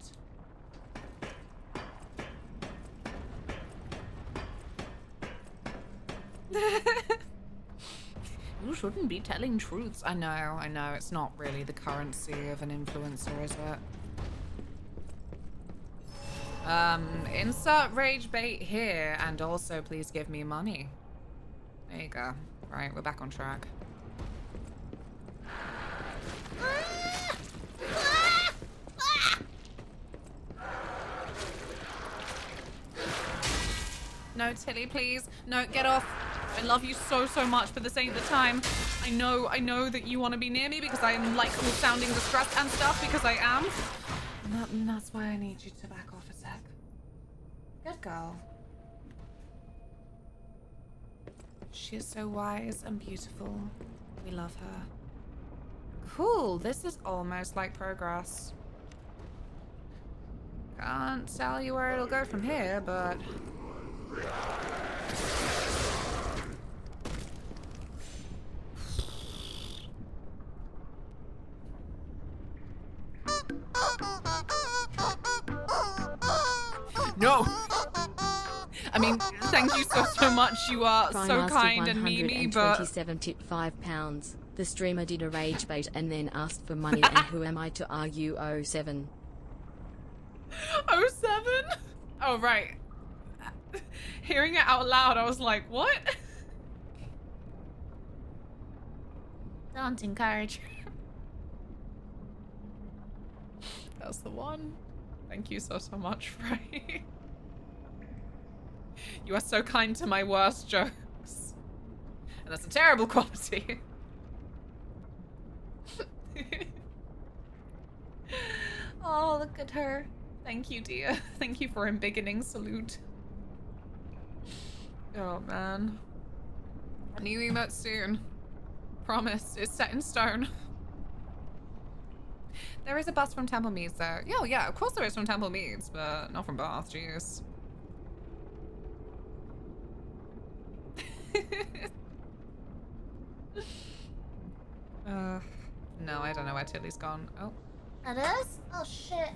You shouldn't be telling truths. I know. It's not really the currency of an influencer, is it? Insert rage bait here, and also please give me money. There you go. Right, we're back on track. No, Tilly, please. No, get off. I love you so, so much, but this ain't the time. I know that you want to be near me because I am like all sounding distressed and stuff because I am. And that's why I need you to back off a sec. Good girl. She is so wise and beautiful. We love her. Cool, this is almost like progress. Can't tell you where it'll go from here, but... No! I mean, thank you so much. You are so kind and Mimi, but... 27 tipped £5. The streamer did a rage bait and then asked for money and who am I to argue 07? 07? Oh, right. Hearing it out loud, I was like, what? Don't encourage her. That's the one. Thank you so much, Frey. You are so kind to my worst jokes. And that's a terrible quality. Oh, look at her. Thank you, dear. Thank you for embiggening salute. Oh, man. A new emote soon. Promise. It's set in stone. There is a bus from Temple Meads, though. Yeah, yeah, of course there is from Temple Meads, but not from Bath, jeez. No, I don't know where Tilly's gone. Oh. It is? Oh shit.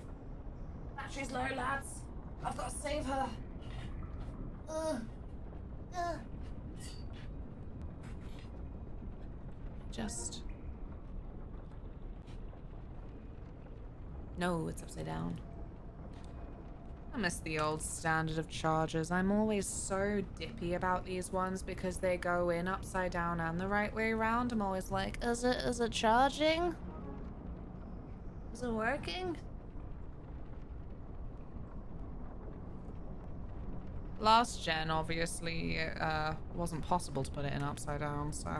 Battery's low, lads. I've got to save her. Ugh. Ugh. Just... No, it's upside down. I miss the old standard of chargers. I'm always so dippy about these ones because they go in upside down and the right way around. I'm always like, Is it charging? Is it working? last gen, obviously, wasn't possible to put it in upside down, so...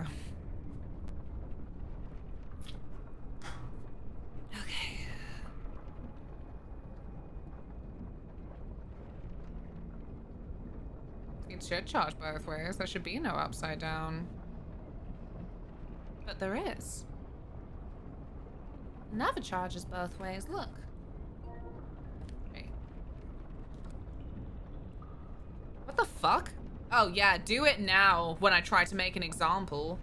It should charge both ways. There should be no upside down. But there is. It never charges both ways, look. Wait. What the fuck? Oh yeah, do it now when I try to make an example.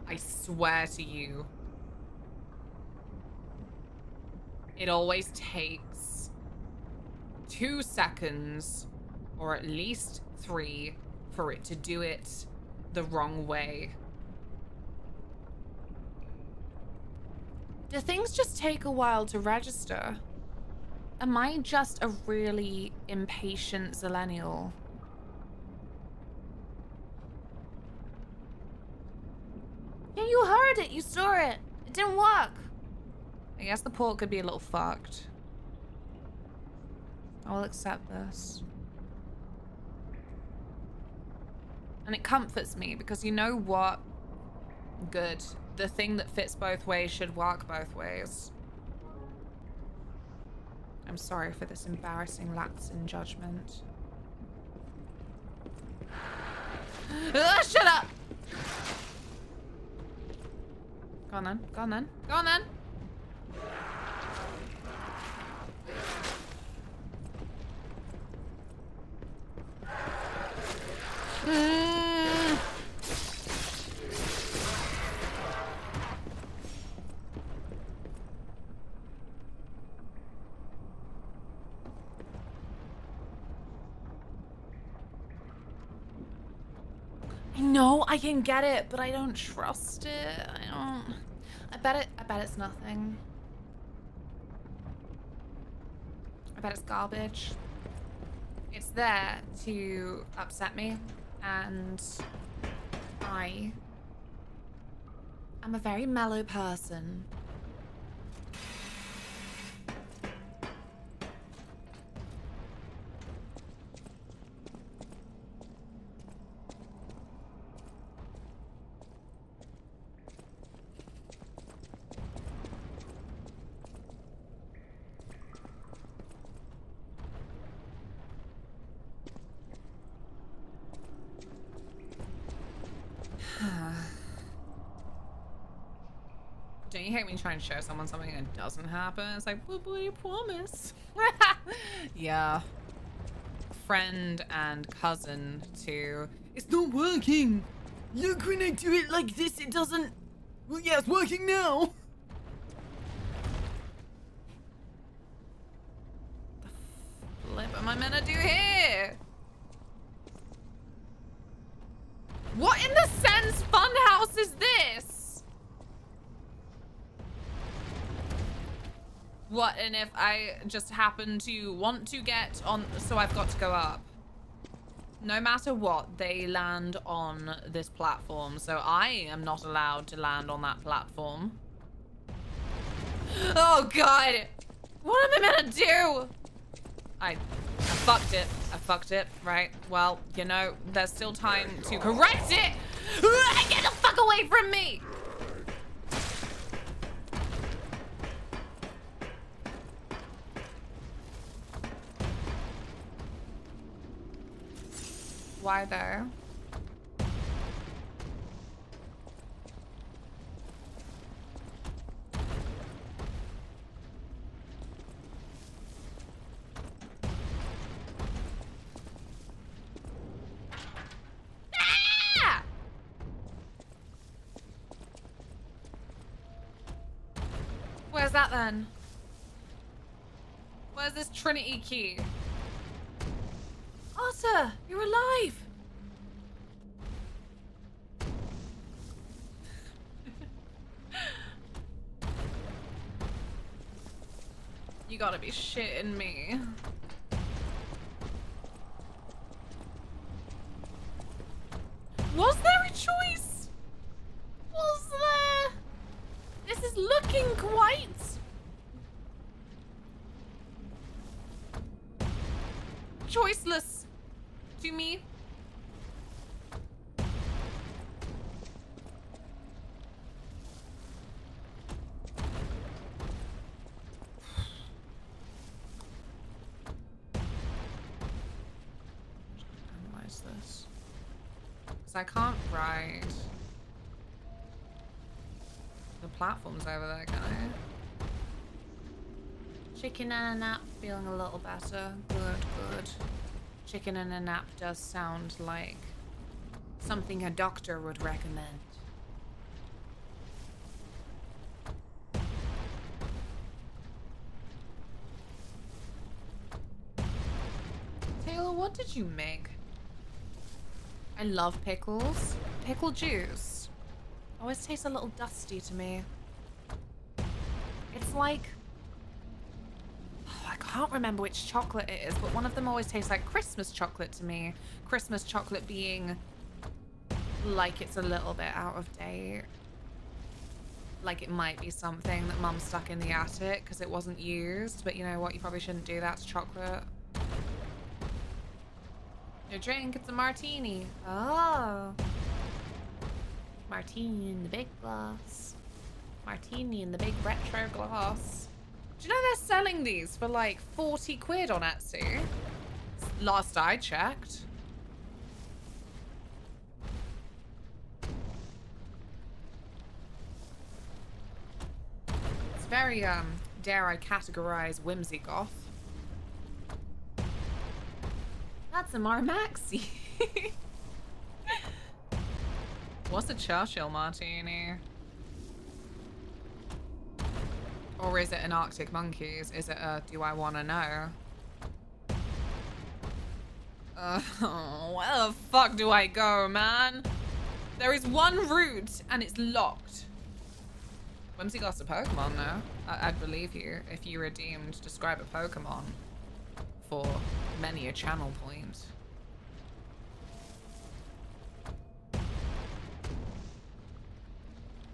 I swear to you. It always takes 2 seconds, or at least 3, for it to do it the wrong way. Do things just take a while to register? Am I just a really impatient zillennial? Yeah, you heard it. You saw it. It didn't work. I guess the port could be a little fucked. I will accept this. And it comforts me because you know what? Good. The thing that fits both ways should work both ways. I'm sorry for this embarrassing lapse in judgment. Shut up! Go on then. Go on then. Go on then. I know I can get it, but I don't trust it. I bet it's nothing. I bet it's garbage. It's there to upset me, and I am a very mellow person. Don't you hate when you try and show someone something and it doesn't happen? It's like, well, boy, promise. Yeah. Friend and cousin too. It's not working. Look, when I do it like this, it doesn't. Well, yeah, it's working now. The flip am I meant to do here? What in the sense funhouse is this? What, and if I just happen to want to get on, so I've got to go up? No matter what, they land on this platform, so I am not allowed to land on that platform. Oh god! What am I meant to do? I fucked it. I fucked it, right? Well, you know, there's still time to correct it! Get the fuck away from me! Why though? Ah! Where's that then? Where's this Trinity key? Otter, you're alive! You gotta be shitting me. Was there a choice? Was there? This is looking quite... choiceless to me. Analyze this. Because I can't ride the platforms over there, can I? Chicken and a nap, feeling a little better. Good, good. Chicken and a nap does sound like something a doctor would recommend. Taylor, what did you make? I love pickles. Pickle juice. Always tastes a little dusty to me. It's like... I can't remember which chocolate it is, but one of them always tastes like Christmas chocolate to me. Christmas chocolate being like it's a little bit out of date. Like it might be something that Mum stuck in the attic because it wasn't used, but you know what? You probably shouldn't do that to chocolate. Your drink, it's a martini. Oh. Martini in the big glass. Martini in the big retro glass. Do you know they're selling these for like 40 quid on Etsy? Last I checked. It's very, dare I categorize whimsy goth. That's a Marmaxi. What's a Churchill martini? Or is it an Arctic Monkeys? Is it a do I want to know? Where the fuck do I go, man? There is one route and it's locked. Whimsy Goth's a Pokemon now. I'd believe you if you redeemed describe a Pokemon for many a channel point.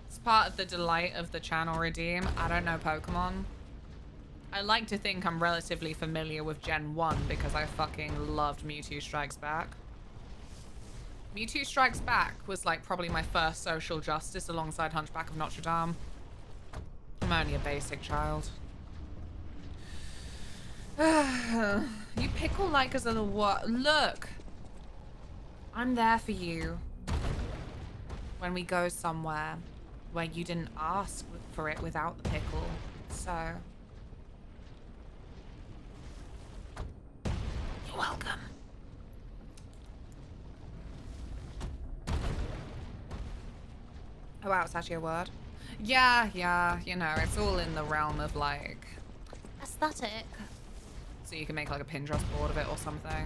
It's part of the delight of the channel redeem. I don't know Pokemon. I like to think I'm relatively familiar with Gen 1 because I fucking loved Mewtwo Strikes Back. Mewtwo Strikes Back was like probably my first social justice alongside Hunchback of Notre Dame. I'm only a basic child. You pickle like us are the what? Look! I'm there for you when we go somewhere where you didn't ask for it without the pickle. So... you're welcome. Oh wow, it's actually a word. Yeah, you know, it's all in the realm of like... aesthetic. So you can make like a Pinterest board of it or something.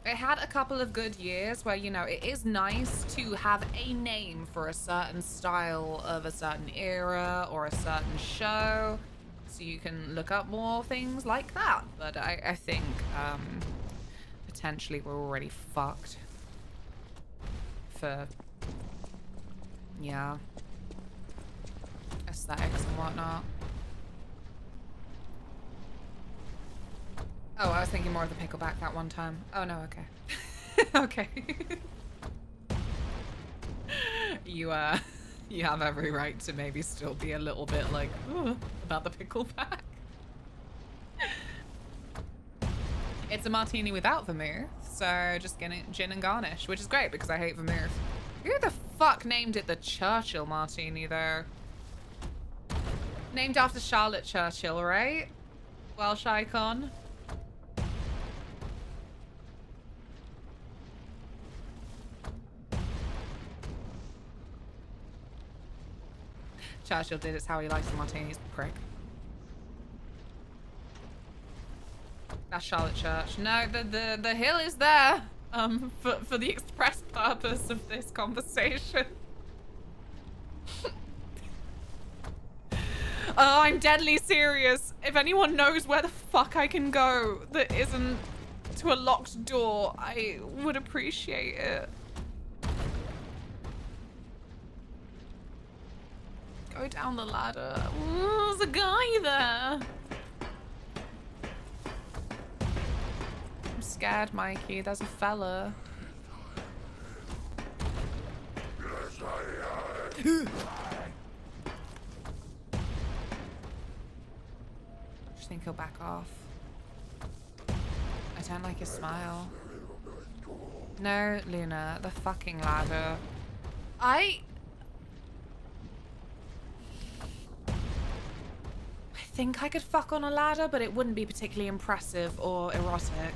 It had a couple of good years where, you know, it is nice to have a name for a certain style of a certain era or a certain show. So you can look up more things like that. But I think potentially we're already fucked. For, yeah, aesthetics and whatnot. Oh, I was thinking more of the pickleback that one time. Oh no, okay. Okay. You have every right to maybe still be a little bit like, "Ugh," about the pickleback. It's a martini without vermouth, so just getting gin and garnish, which is great because I hate vermouth. Who the fuck named it the Churchill martini, though? Named after Charlotte Churchill, right? Welsh icon. Churchill did. It's how he likes the martinis, prick. That's Charlotte Church. No, the hill is there. For the express purpose of this conversation. I'm deadly serious. If anyone knows where the fuck I can go that isn't to a locked door, I would appreciate it. Go down the ladder. Ooh, there's a guy there. I'm scared, Mikey. There's a fella. I just think he'll back off. I don't like his smile. No, Luna, the fucking ladder. I think I could fuck on a ladder, but it wouldn't be particularly impressive or erotic.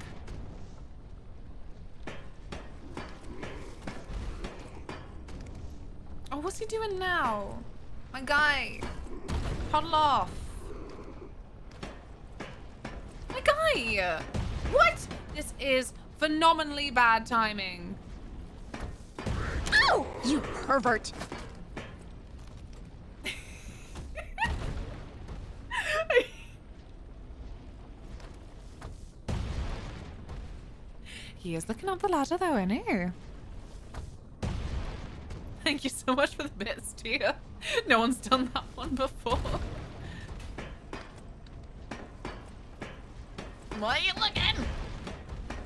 Oh, what's he doing now? My guy. Huddle off. My guy! What? This is phenomenally bad timing. Ow! You pervert! He is looking up the ladder though, isn't he? Thank you so much for the bits, Tia. No one's done that one before. Why are you looking?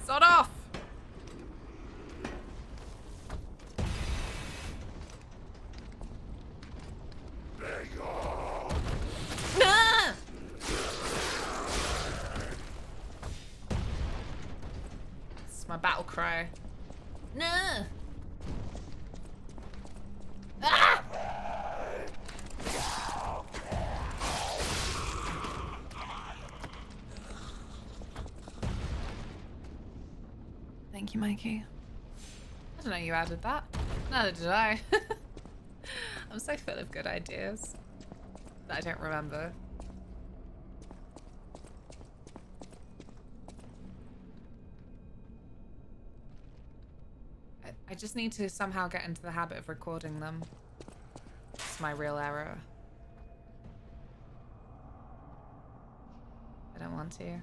Sod off! Ah! It's my battle cry. Nah! Ah! Thank you, Mikey. I don't know you added that. Neither did I. I'm so full of good ideas that I don't remember. I just need to somehow get into the habit of recording them. It's my real error. I don't want to.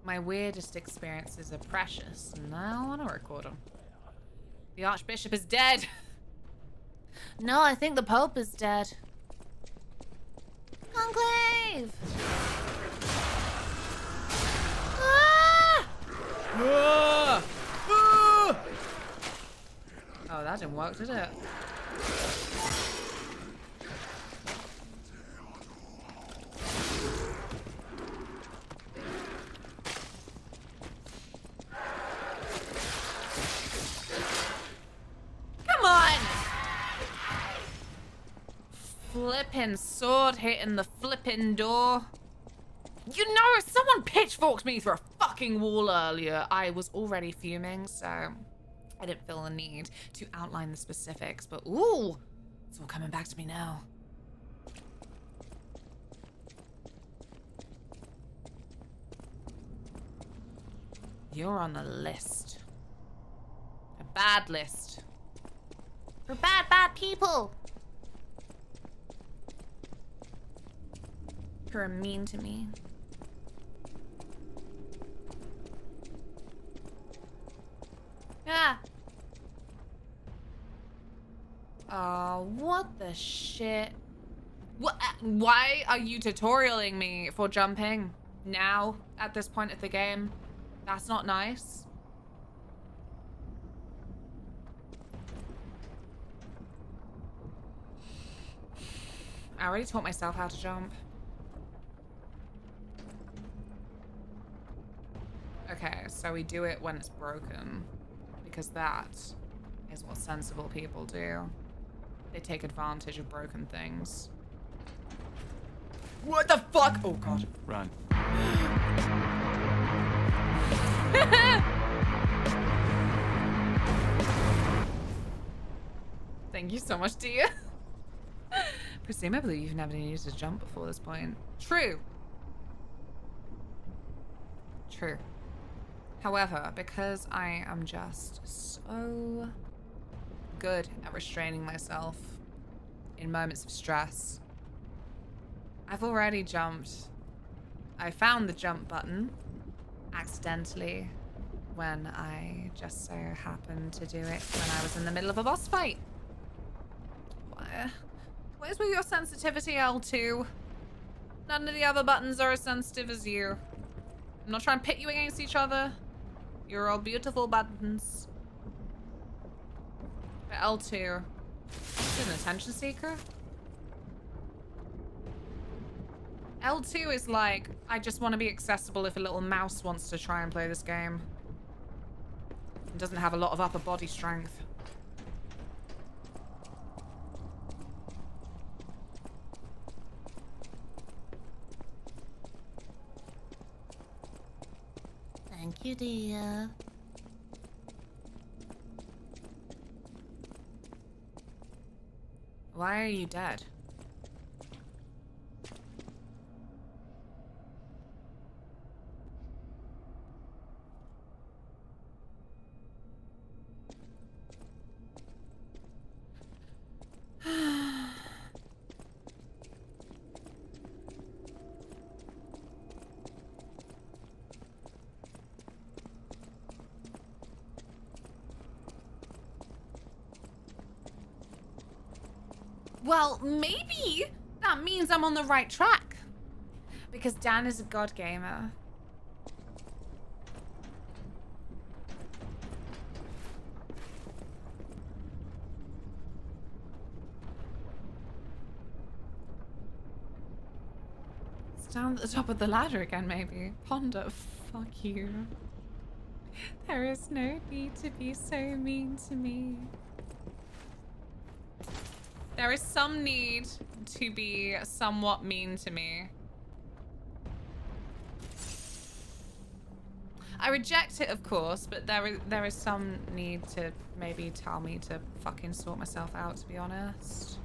My weirdest experiences are precious, and I want to record them. The Archbishop is dead! No, I think the Pope is dead. Conclave! Ah! Ah! Ah! Oh, that didn't work, did it? Come on! Flippin' sword hitting the flippin' door. You know, if someone pitchforked me through a fucking wall earlier, I was already fuming, so I didn't feel the need to outline the specifics, but ooh, it's all coming back to me now. You're on a list. A bad list. For bad, bad people. You're mean to me. Ah. Oh, what the shit? What? Why are you tutorialing me for jumping now at this point of the game? That's not nice. I already taught myself how to jump. Okay, so we do it when it's broken, because that is what sensible people do. They take advantage of broken things. What the fuck? Oh god. Run. Thank you so much, dear. Presumably you've never needed to jump before this point. True. True. However, because I am just so good at restraining myself in moments of stress, I've already jumped. I found the jump button accidentally when I just so happened to do it when I was in the middle of a boss fight. Where's with your sensitivity, L2? None of the other buttons are as sensitive as you. I'm not trying to pit you against each other. You're all beautiful buttons. But L2, is an attention seeker? L2 is like, I just want to be accessible if a little mouse wants to try and play this game. It doesn't have a lot of upper body strength. Thank you, dear. Why are you dead? Well, maybe that means I'm on the right track. Because Dan is a god gamer. It's down at the top of the ladder again, maybe. Ponder, fuck you. There is no need to be so mean to me. There is some need to be somewhat mean to me. I reject it, of course, but there is some need to maybe tell me to fucking sort myself out, to be honest.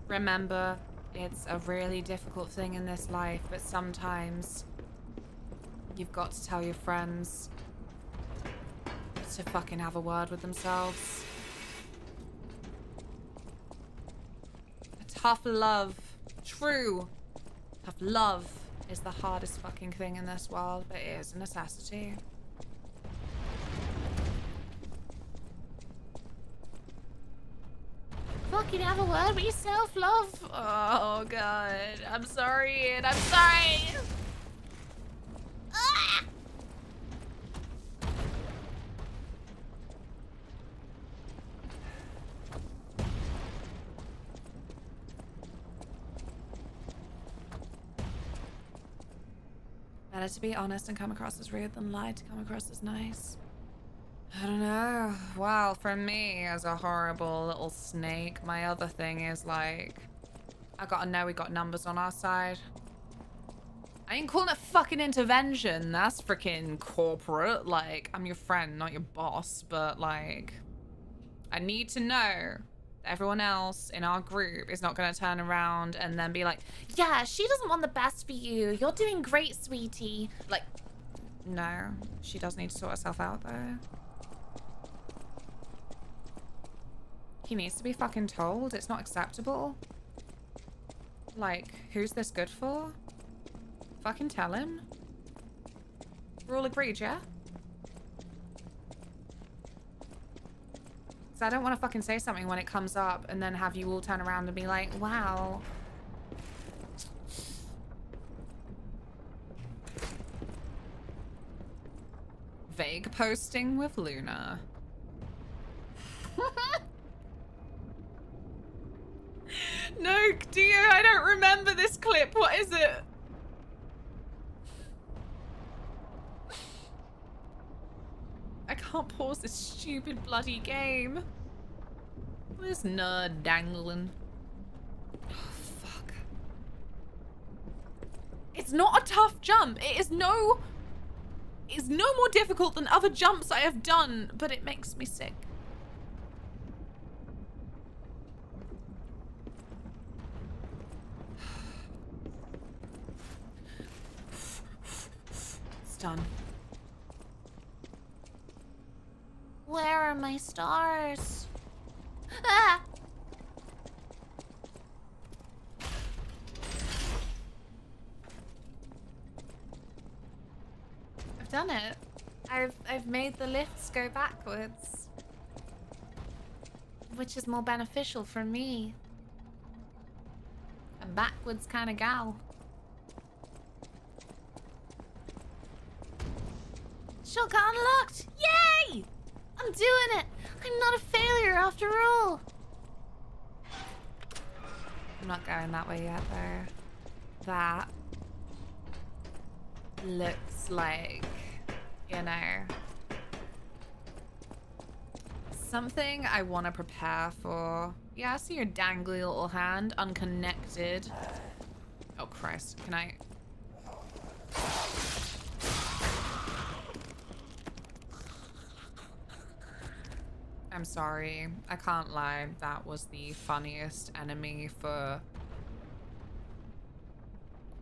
Remember, it's a really difficult thing in this life, but sometimes you've got to tell your friends to fucking have a word with themselves. Tough love. True. Tough love is the hardest fucking thing in this world, but it is a necessity. Fucking have a word with yourself, love. Oh god. I'm sorry, and I'm sorry. Ah! Better to be honest and come across as rude than lie to come across as nice. I don't know. Well, for me, as a horrible little snake, my other thing is like, I gotta know we got numbers on our side. I ain't calling it fucking intervention. That's freaking corporate. Like, I'm your friend, not your boss, but like, I need to know everyone else in our group is not going to turn around and then be like, Yeah, she doesn't want the best for you. You're doing great, sweetie. Like, no, she does need to sort herself out though. He needs to be fucking told. It's not acceptable. Like, who's this good for? Fucking tell him. We're all agreed, yeah? Because I don't want to fucking say something when it comes up and then have you all turn around and be like, wow. Vague posting with Luna. No, dear, I don't remember this clip. What is it? I can't pause this stupid bloody game. This nerd dangling. Oh, fuck. It's not a tough jump. It's no more difficult than other jumps I have done, but it makes me sick. It's done. Where are my stars? Ah! I've done it. I've made the lifts go backwards. Which is more beneficial for me. A backwards kind of gal. Shotgun unlocked! Yay! I'm doing it! I'm not a failure after all! I'm not going that way yet, though. That looks like, you know, something I want to prepare for. Yeah, I see your dangly little hand, unconnected. Oh, Christ. Can I... I'm sorry. I can't lie. That was the funniest enemy for...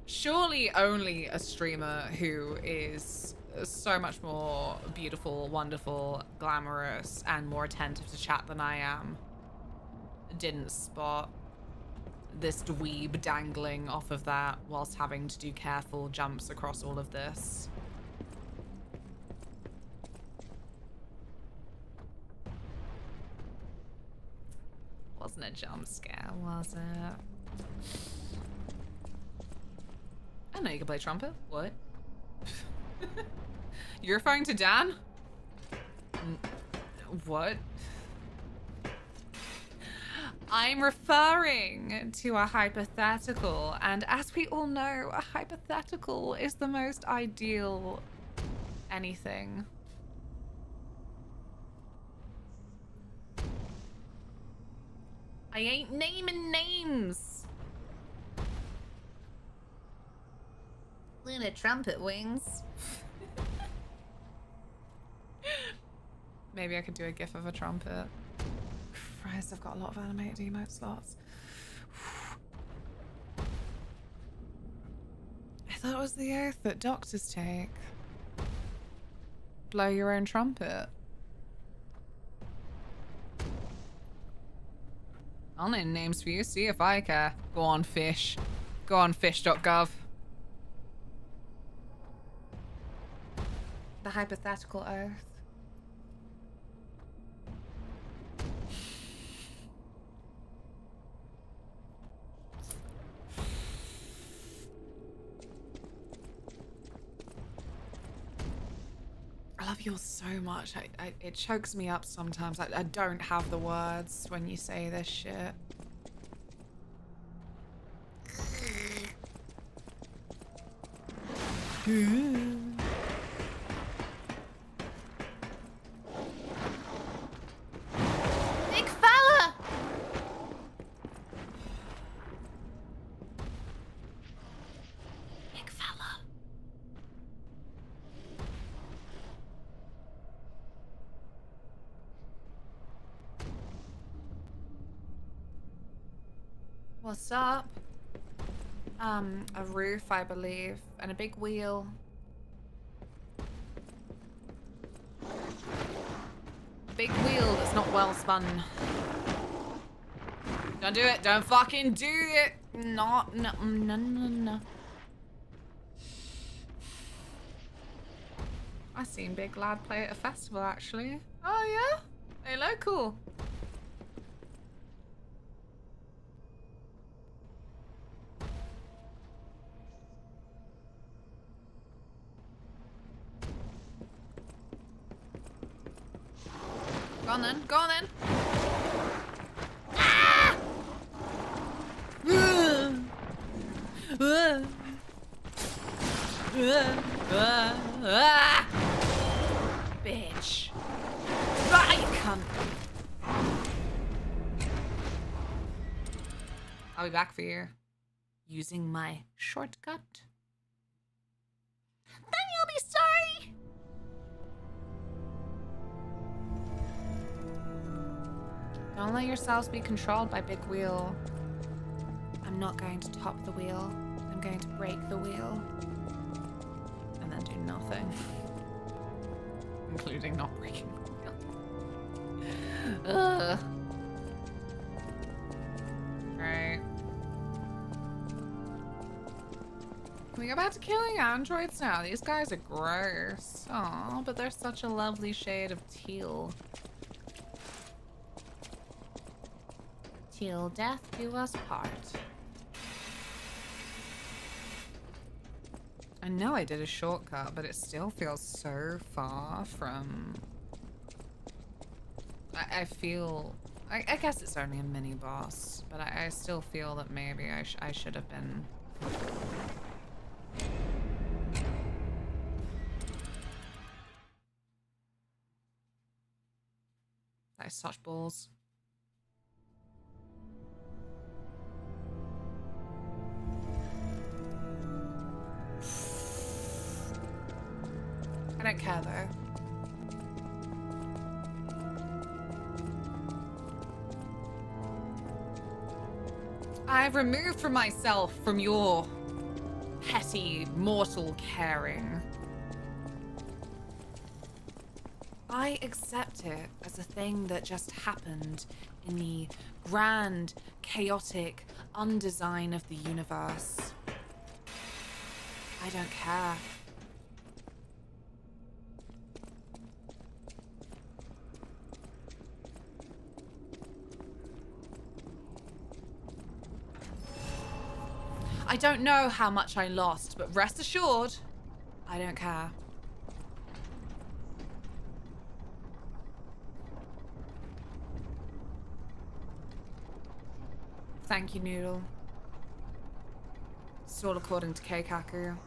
surely only a streamer who is so much more beautiful, wonderful, glamorous, and more attentive to chat than I am didn't spot this dweeb dangling off of that whilst having to do careful jumps across all of this. Wasn't a jump scare, was it? I know you can play trumpet. What? You're referring to Dan? What? I'm referring to a hypothetical, and as we all know, a hypothetical is the most ideal anything. I ain't naming names. LunaMothWings. Maybe I could do a gif of a trumpet. Christ, I've got a lot of animated emote slots. I thought it was the oath that doctors take. Blow your own trumpet. I'll name names for you, see if I care. Go on, fish. Go on, fish.gov. The hypothetical oath. I love yours so much. It chokes me up sometimes. I don't have the words when you say this shit. Big fella! Big fella. What's up? A roof, I believe, and a big wheel. A big wheel that's not well spun. Don't do it. Don't fucking do it. No. I seen Big Lad play at a festival, actually. Oh, yeah? Hello, cool. Go on then, go on then. Ah! Bitch. Ah, you cunt. I'll be back for you. Using my shortcut. Then you'll be sorry. Don't let yourselves be controlled by Big Wheel. I'm not going to top the wheel. I'm going to break the wheel. And then do nothing. Including not breaking the wheel. Ugh. Alright. Can we go back to killing androids now? These guys are gross. Aw, but they're such a lovely shade of teal. Till death do us part. I know I did a shortcut, but it still feels so far from... I feel... I guess it's only a mini boss, but I still feel that maybe I should have been... That is such balls. I don't care though. I've removed from myself from your petty mortal caring. I accept it as a thing that just happened in the grand, chaotic undesign of the universe. I don't care. I don't know how much I lost, but rest assured, I don't care. Thank you, Noodle. It's all according to Keikaku.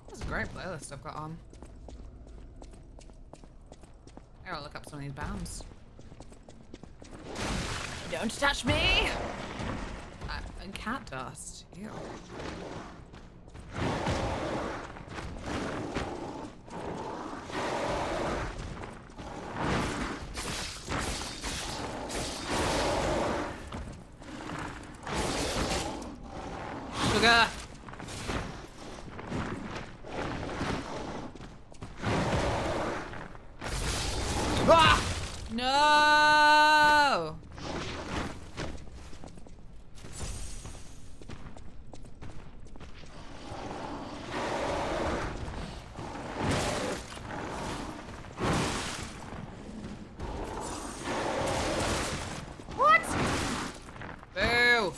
That's a great playlist I've got on. I gotta look up some of these bands. Don't touch me! And cat dust. Ew. Sugar! Ah! No! What? Boo!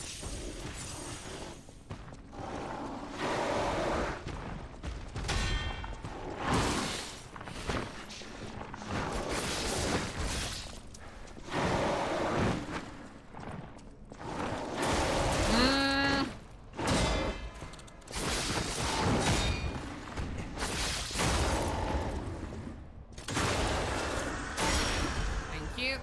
Thank you.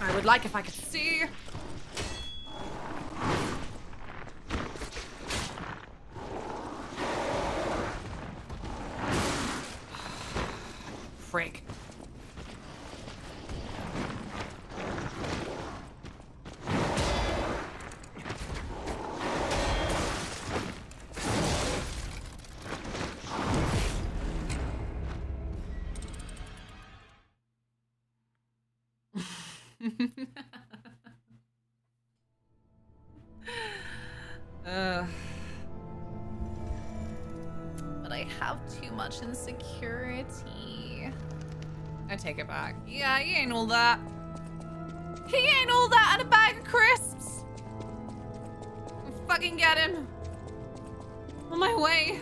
I would like if I could see. Frick. But I have too much insecurity. I take it back. Yeah, he ain't all that. He ain't all that and a bag of crisps. I'll fucking get him. On my way.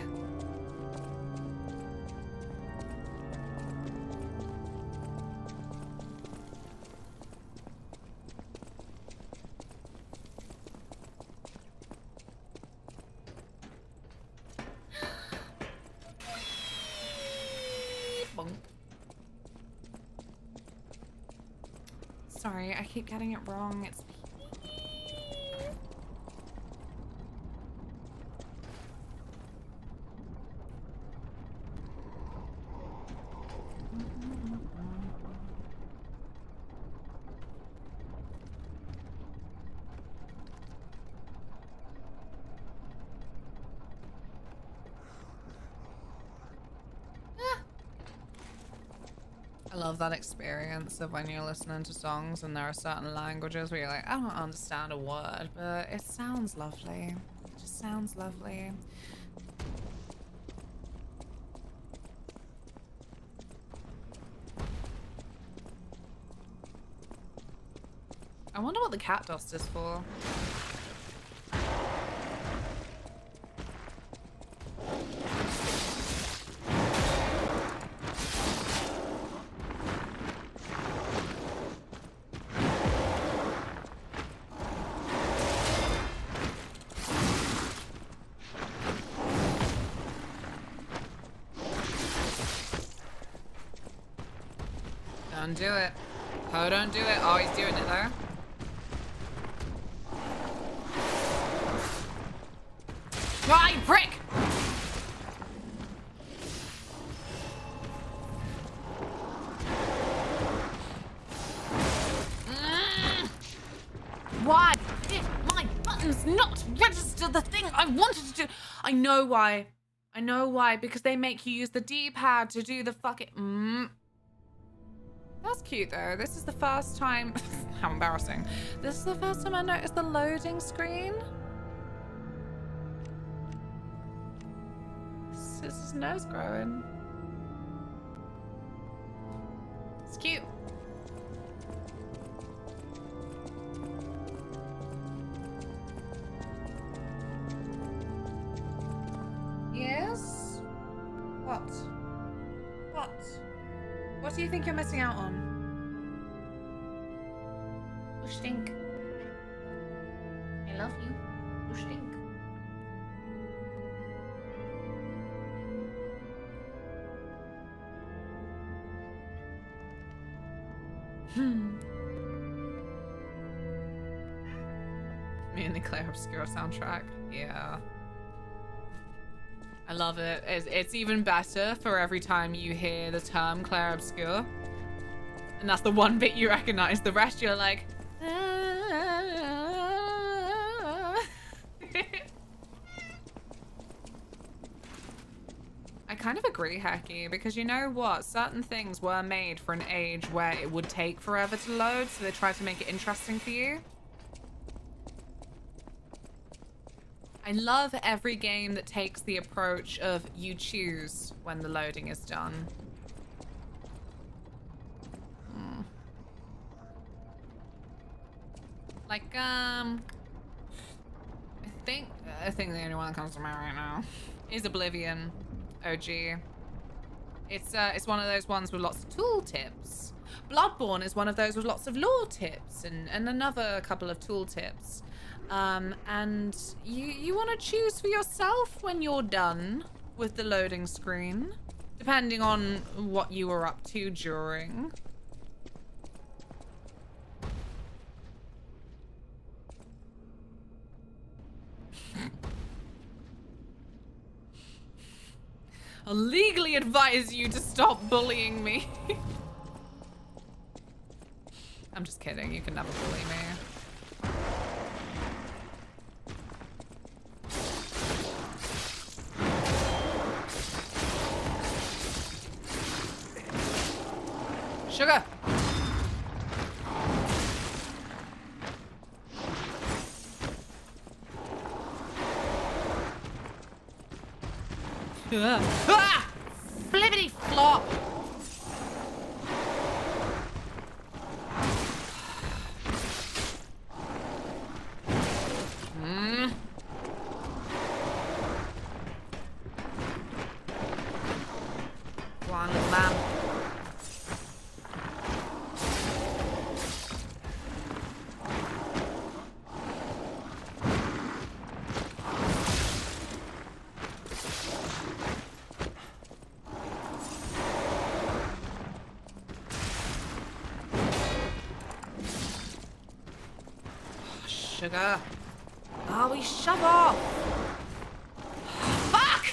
Sorry, I keep getting it wrong. It's I love that experience of when you're listening to songs and there are certain languages where you're like, I don't understand a word, but it sounds lovely. It just sounds lovely. I wonder what the cat dust is for. Don't do it. Oh, don't do it. Oh, he's doing it though. Ah, you prick! Why did my buttons not register the thing I wanted to do? I know why. I know why. Because they make you use the D-pad to do the fucking... That's cute though. This is the first time... How embarrassing. This is the first time I noticed the loading screen. This is his nose growing. It's cute. Yes? What? What? What do you think you're missing out on? You stink. I love you. You stink. Me and the Claire Obscura soundtrack. Yeah. I love it. It's even better for every time you hear the term Claire Obscure. And that's the one bit you recognize. The rest you're like... I kind of agree, Hecky, because you know what? Certain things were made for an age where it would take forever to load, so they tried to make it interesting for you. I love every game that takes the approach of you choose when the loading is done. Like, I think the only one that comes to mind right now is Oblivion OG. It's one of those ones with lots of tool tips. Bloodborne is one of those with lots of lore tips and another couple of tool tips. And you want to choose for yourself when you're done with the loading screen, depending on what you were up to during. I'll legally advise you to stop bullying me. I'm just kidding, you can never bully me. Sugar! Ah! Flippity flop! Go on, little man. Sugar. Oh, we shove off. Fuck!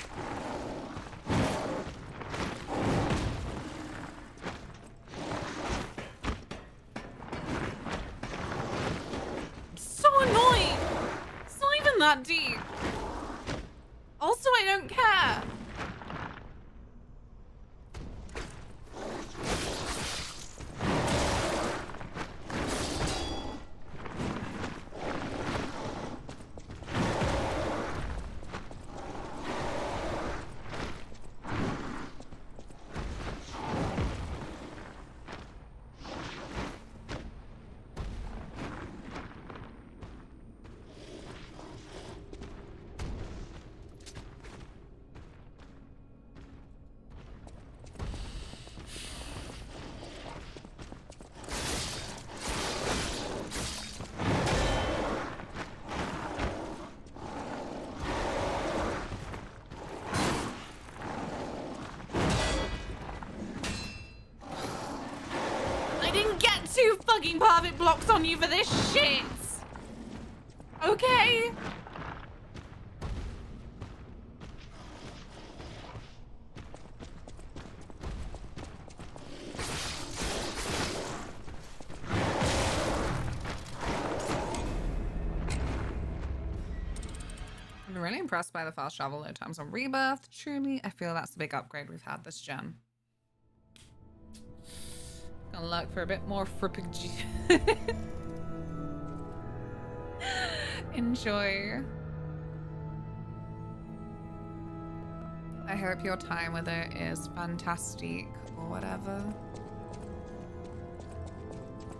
I'm so annoyed. It's not even that deep. Also, I don't care. I didn't get 2 fucking perfect blocks on you for this shit. Okay. I'm really impressed by the fast travel load times on Rebirth. Truly, I feel that's the big upgrade we've had this gen. Gonna look for a bit more frippage. Enjoy. I hope your time with it is fantastic or whatever.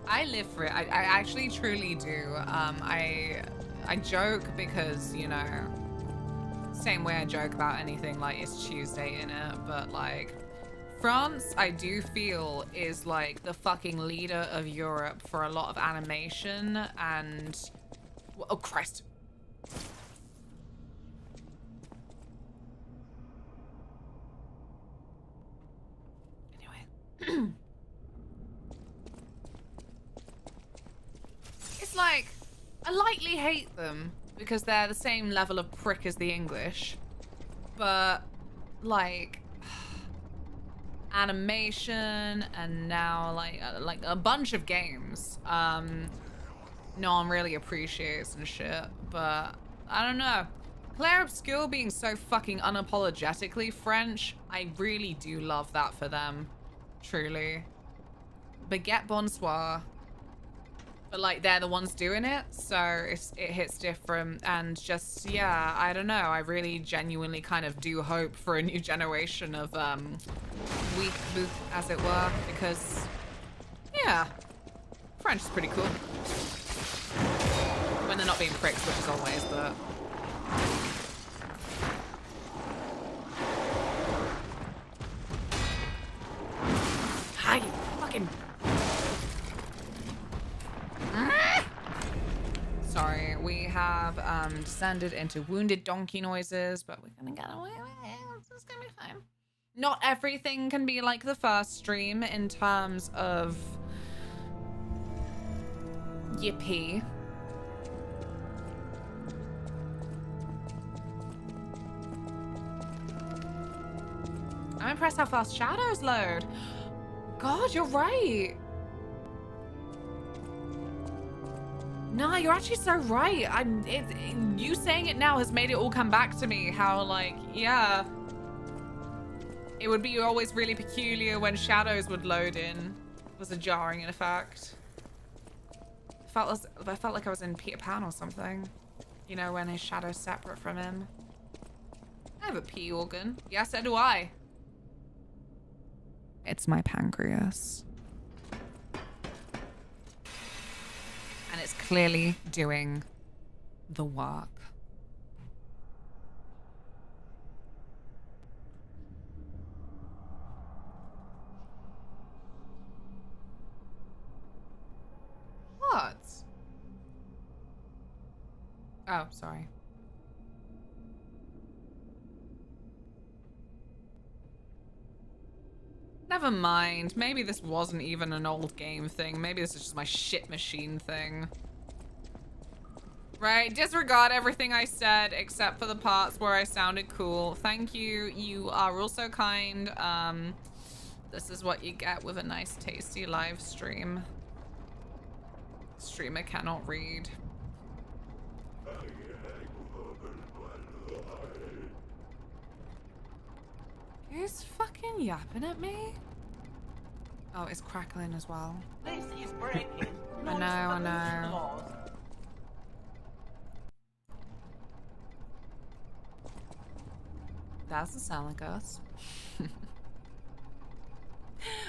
I live for it. I actually truly do. I joke because, you know, same way I joke about anything like it's Tuesday in it, but like France, I do feel, is like the fucking leader of Europe for a lot of animation and... Oh, Christ. Anyway. It's like, I lightly hate them because they're the same level of prick as the English, but like... animation and now like a bunch of games no one really appreciates and shit, but I don't know. Claire Obscure being so fucking unapologetically French, I really do love that for them, truly. Baguette bonsoir, but like they're the ones doing it, so it hits different. And just, yeah, I don't know, I really genuinely kind of do hope for a new generation of weak boot, as it were, because yeah, French is pretty cool when they're not being pricks, which is always, but hi, fucking sorry, we have descended into wounded donkey noises, but we're gonna get away with it. It's gonna be fine. Not everything can be like the first stream in terms of yippee. I'm impressed how fast shadows load. God, you're right. No, you're actually so right. You saying it now has made it all come back to me. How, like, yeah. It would be always really peculiar when shadows would load in. It was a jarring effect. I felt like I was in Peter Pan or something. You know, when his shadow's separate from him. have a pee organ. Yes, so do I. It's my pancreas. And it's clearly doing the work. What? Oh, sorry. Never mind. Maybe this wasn't even an old game thing. Maybe this is just my shit machine thing. Right, disregard everything I said except for the parts where I sounded cool. Thank you. You are also kind. This is what you get with a nice, tasty live stream. Streamer cannot read. He's fucking yapping at me? Oh, it's crackling as well. This is breaking. I know, I know. That doesn't sound like us.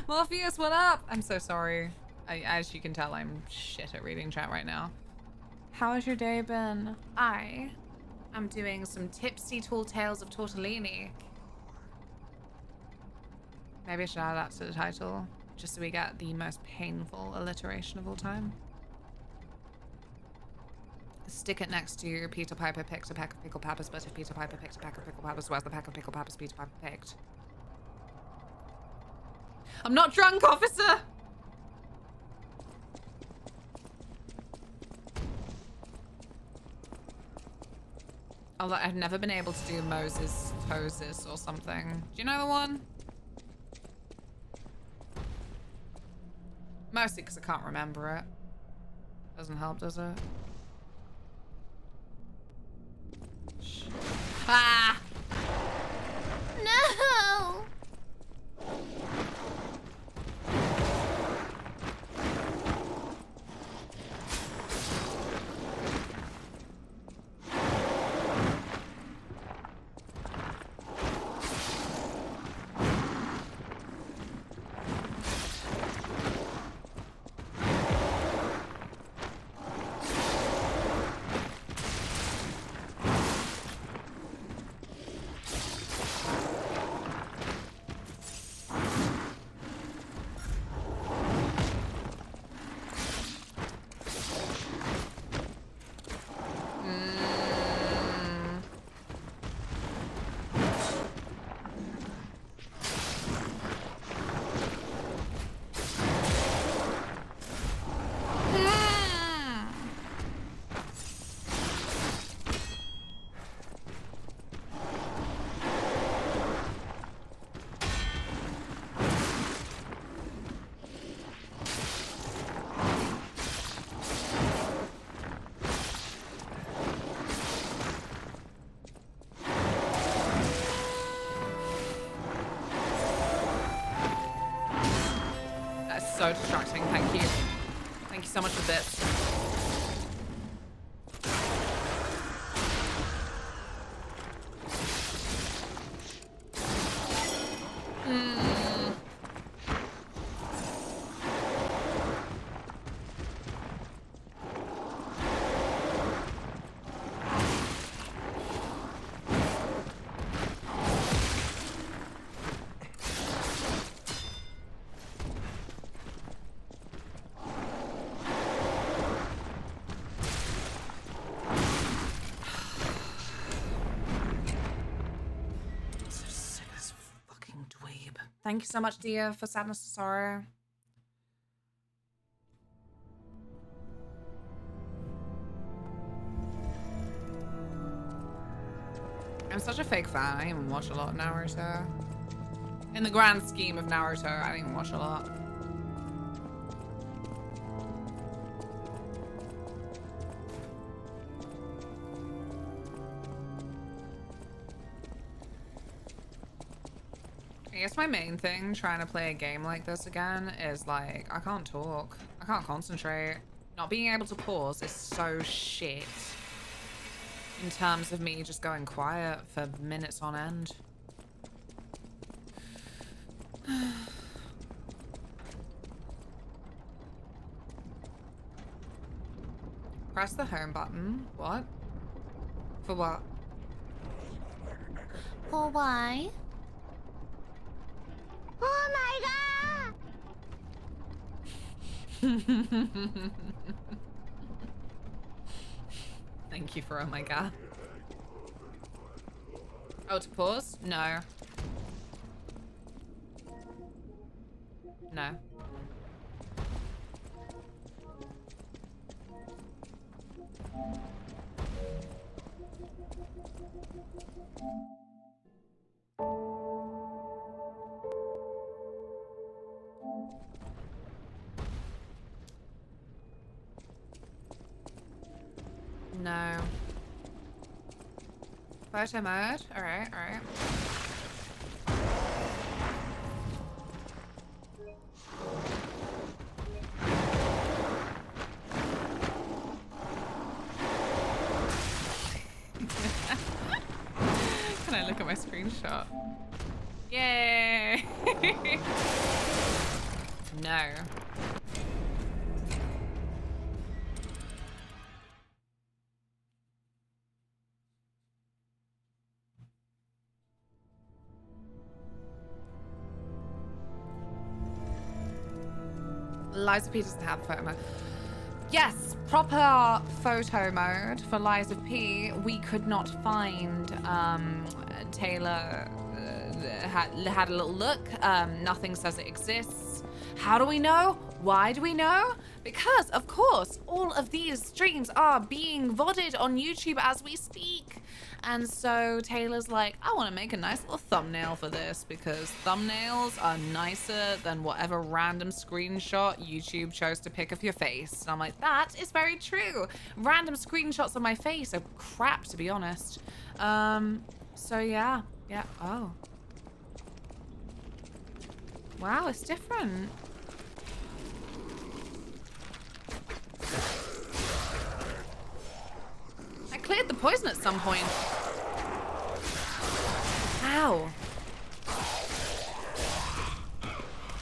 Morpheus, what up? I'm so sorry. As you can tell, I'm shit at reading chat right now. How has your day been? I am doing some tipsy tall tales of tortellini. Maybe I should add that to the title, just so we get the most painful alliteration of all time. Stick it next to Peter Piper picked a pack of pickled peppers, but if Peter Piper picked a pack of pickled peppers, where's the pack of pickled peppers Peter Piper picked? I'm not drunk, officer! Although I've never been able to do Moses Tosis or something. Do you know the one? Mostly because I can't remember it. Doesn't help, does it? Shh. Ah! No! So distracting, thank you. Thank you so much for this. Thank you so much, Dia, for Sadness to Sorrow. I'm such a fake fan. I didn't even watch a lot of Naruto. In the grand scheme of Naruto, I didn't even watch a lot. I guess my main thing trying to play a game like this again is like, I can't talk. I can't concentrate. Not being able to pause is so shit. in terms of me just going quiet for minutes on end. Press the home button. What? For what? For why? Oh my god! Thank you for oh my god. Oh, to pause? No. No. No. Photo mode? Alright, alright. Can I look at my screenshot? Yay! No. Lies of P doesn't have photo mode. Yes, proper photo mode for Lies of P. We could not find Taylor had a little look. Nothing says it exists. How do we know? Why do we know? Because, of course, all of these streams are being VODed on YouTube as we speak. And so Taylor's like, I want to make a nice little thumbnail for this because thumbnails are nicer than whatever random screenshot YouTube chose to pick of your face. And I'm like, that is very true. Random screenshots of my face are crap, to be honest. So yeah. Yeah. Oh. Wow, it's different. I cleared the poison at some point. Ow.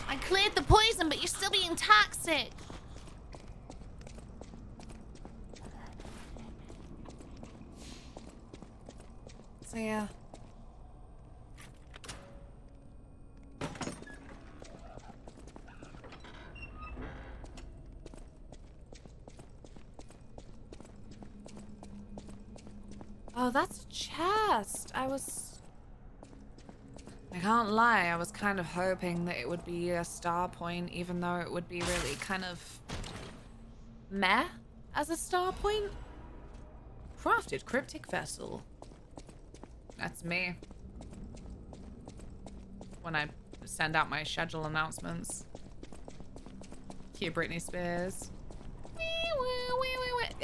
I cleared the poison, but you're still being toxic. So yeah. Oh, that's a chest. I can't lie, I was kind of hoping that it would be a star point, even though it would be really kind of meh as a star point. Crafted cryptic vessel. That's me. When I send out my schedule announcements. Cue Britney Spears.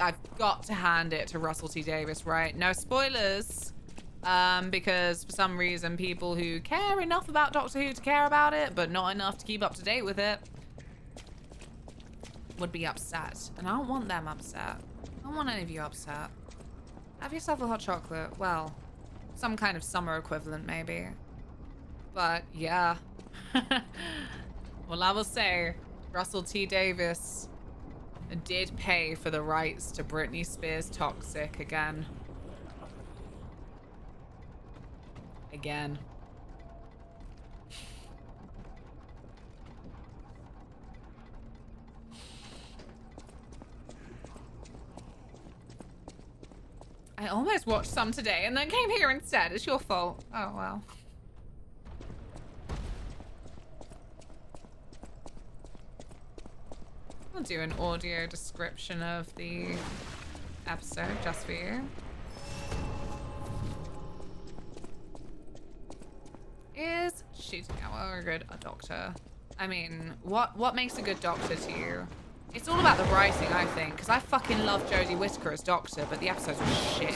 I've got to hand it to Russell T Davies, right? No spoilers. Because for some reason people who care enough about Doctor Who to care about it, but not enough to keep up to date with it, would be upset. And I don't want them upset. I don't want any of you upset. Have yourself a hot chocolate. Well, some kind of summer equivalent maybe. But yeah. Well, I will say Russell T Davies did pay for the rights to Britney Spears' Toxic again. Again. I almost watched some today and then came here instead. It's your fault. Oh, well. I'll do an audio description of the episode just for you. Is shooting hour good a doctor? I mean, what makes a good doctor to you? It's all about the writing, I think, because I fucking love Jodie Whittaker as Doctor, but the episodes were shit in it.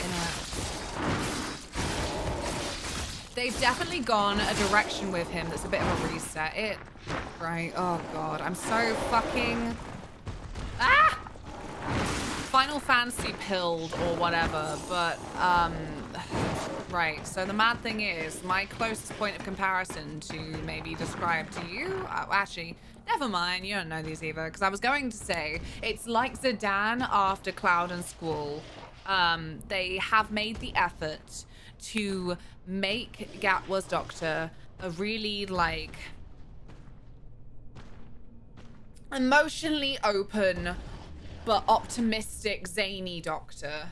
They've definitely gone a direction with him that's a bit of a reset. Right, oh god, I'm so fucking... Ah! Final Fantasy pilled or whatever, but right. So the mad thing is, my closest point of comparison to maybe describe to you, actually, never mind. You don't know these either, because I was going to say it's like Zidane after Cloud and Squall. They have made the effort to make Gatwa's Doctor a really like emotionally open but optimistic, zany Doctor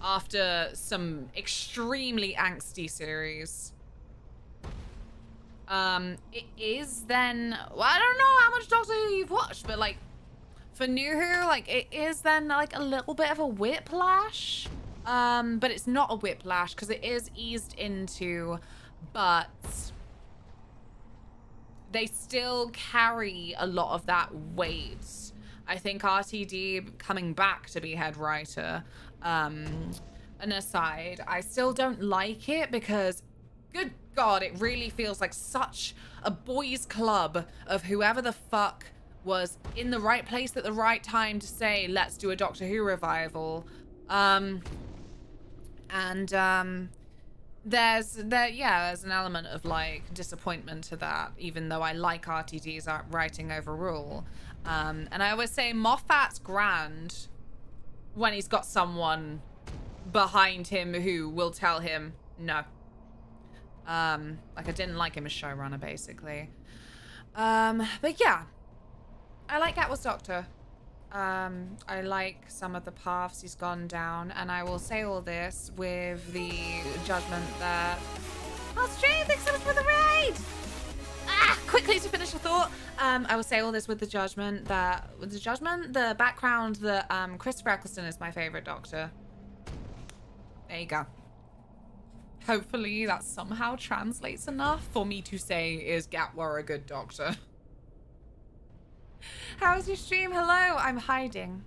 after some extremely angsty series. It is then, well, I don't know how much Doctor Who you've watched, but like for New Who, like it is then like a little bit of a whiplash. But it's not a whiplash because it is eased into, but they still carry a lot of that weight. I think RTD coming back to be head writer, an aside, I still don't like it because, good God, it really feels like such a boys' club of whoever the fuck was in the right place at the right time to say, let's do a Doctor Who revival. There's an element of like disappointment to that, even though I like RTD's writing overall. And I always say Moffat's grand when he's got someone behind him who will tell him no. Like I didn't like him as showrunner, basically. But yeah, I like Gatwa's Doctor. I like some of the paths he's gone down, and I will say all this with the judgment that Australia thanks so much for the raid. Quickly to finish a thought, I will say all this with the judgment that the background that Christopher Eccleston is my favorite Doctor. There you go. Hopefully that somehow translates enough for me to say, is Gatwa a good Doctor? How's your stream? Hello, I'm hiding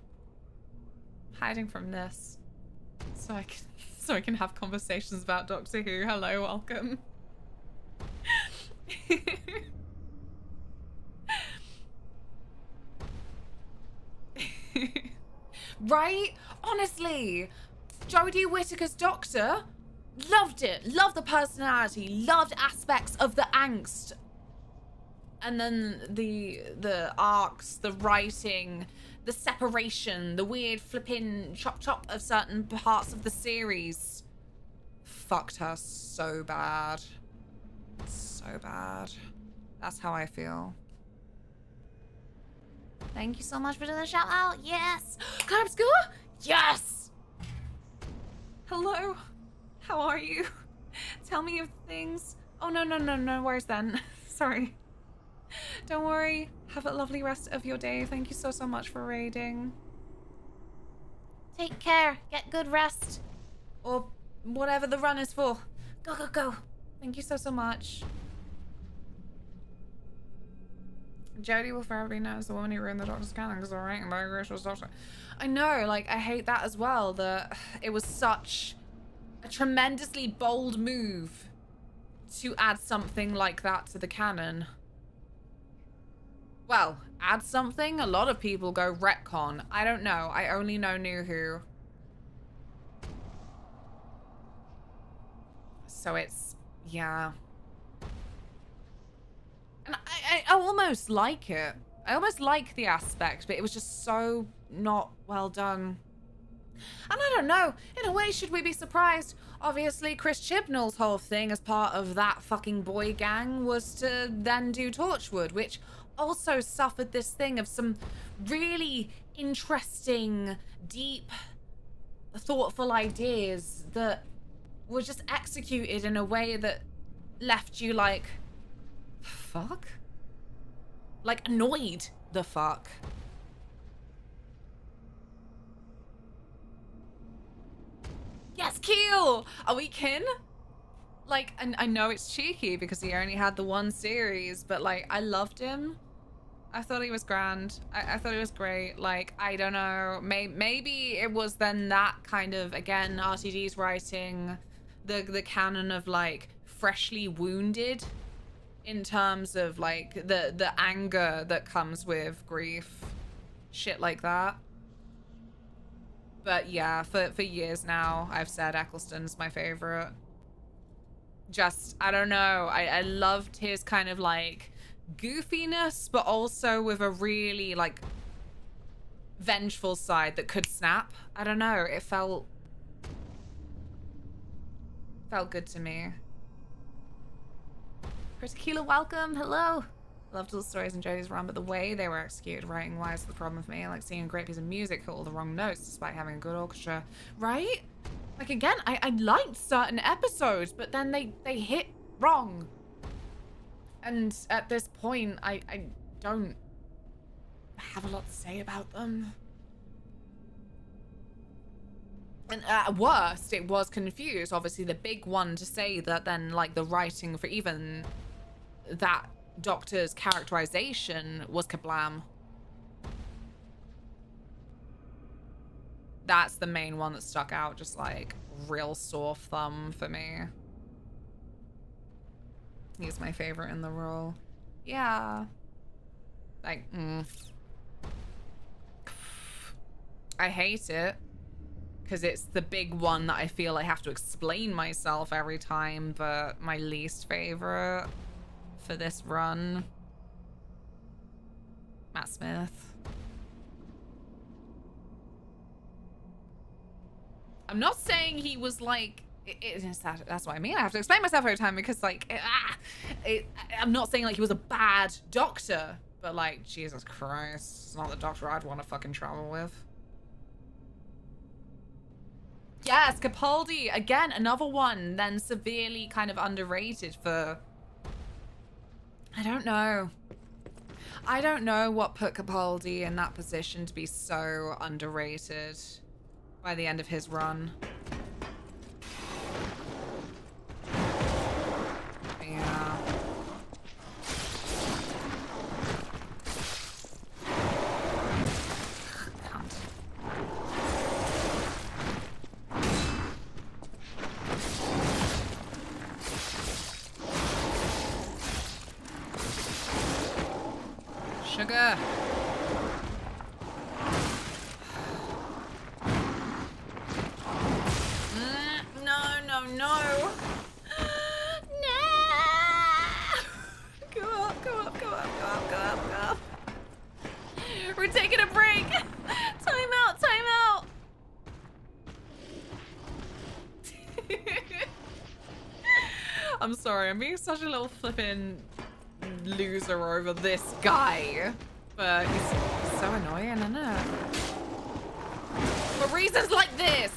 from this so I can have conversations about Doctor Who. Hello, welcome. Right? Honestly, Jodie Whittaker's Doctor, loved it. Loved the personality. Loved aspects of the angst. And then the arcs, the writing, the separation, the weird flipping chop of certain parts of the series. Fucked her so bad. So bad. That's how I feel. Thank you so much for doing the shout out. Yes. Can I score? Yes. Hello. How are you? Tell me of things. Oh, no worries then. Sorry. Don't worry. Have a lovely rest of your day. Thank you so much for raiding. Take care. Get good rest. Or whatever the run is for. Go. Thank you so much. Jodie will forever be known as the woman who ruined the Doctor's canon because they're ranking by Grish's Doctor. I know, like, I hate that as well. That it was such a tremendously bold move to add something like that to the canon. Well, add something? A lot of people go retcon. I don't know. I only know New Who. So it's, yeah. And I almost like it. I almost like the aspect, but it was just so not well done. And I don't know, in a way, should we be surprised? Obviously, Chris Chibnall's whole thing as part of that fucking boy gang was to then do Torchwood, which also suffered this thing of some really interesting, deep, thoughtful ideas that were just executed in a way that left you like, fuck? Like, annoyed the fuck. Yes, Keel! Are we kin? Like, and I know it's cheeky because he only had the one series, but like, I loved him. I thought he was grand. I thought he was great. Like, I don't know, maybe it was then that kind of, again, RTD's writing the canon of like freshly wounded in terms of like the anger that comes with grief, shit like that. But yeah, for years now, I've said Eccleston's my favorite. Just, I don't know. I loved his kind of like goofiness, but also with a really like vengeful side that could snap. I don't know. It felt good to me. Tequila, welcome. Hello. Loved all the stories in Jody's run, but the way they were executed writing wise the problem with me. I like seeing a great piece of music hit all the wrong notes despite having a good orchestra. Right? Like again, I liked certain episodes, but then they hit wrong. And at this point, I don't have a lot to say about them. And at worst, it was confused. Obviously, the big one to say that then, like, the writing for even that Doctor's characterization was kablam. That's the main one that stuck out, just like real sore thumb for me. He's my favorite in the role. Yeah. Like, I hate it because it's the big one that I feel I have to explain myself every time, but my least favorite for this run, Matt Smith. I'm not saying he was like, that's what I mean. I have to explain myself every time because like, I'm not saying like he was a bad doctor, but like, Jesus Christ, it's not the doctor I'd want to fucking travel with. Yes, Capaldi, again, another one then severely kind of underrated for, I don't know. I don't know what put Capaldi in that position to be so underrated by the end of his run. Yeah. Sugar. No. Go up. We're taking a break. Time out. I'm sorry, I'm being such a little flippin' loser over this guy. But he's so annoying, isn't it? For reasons like this.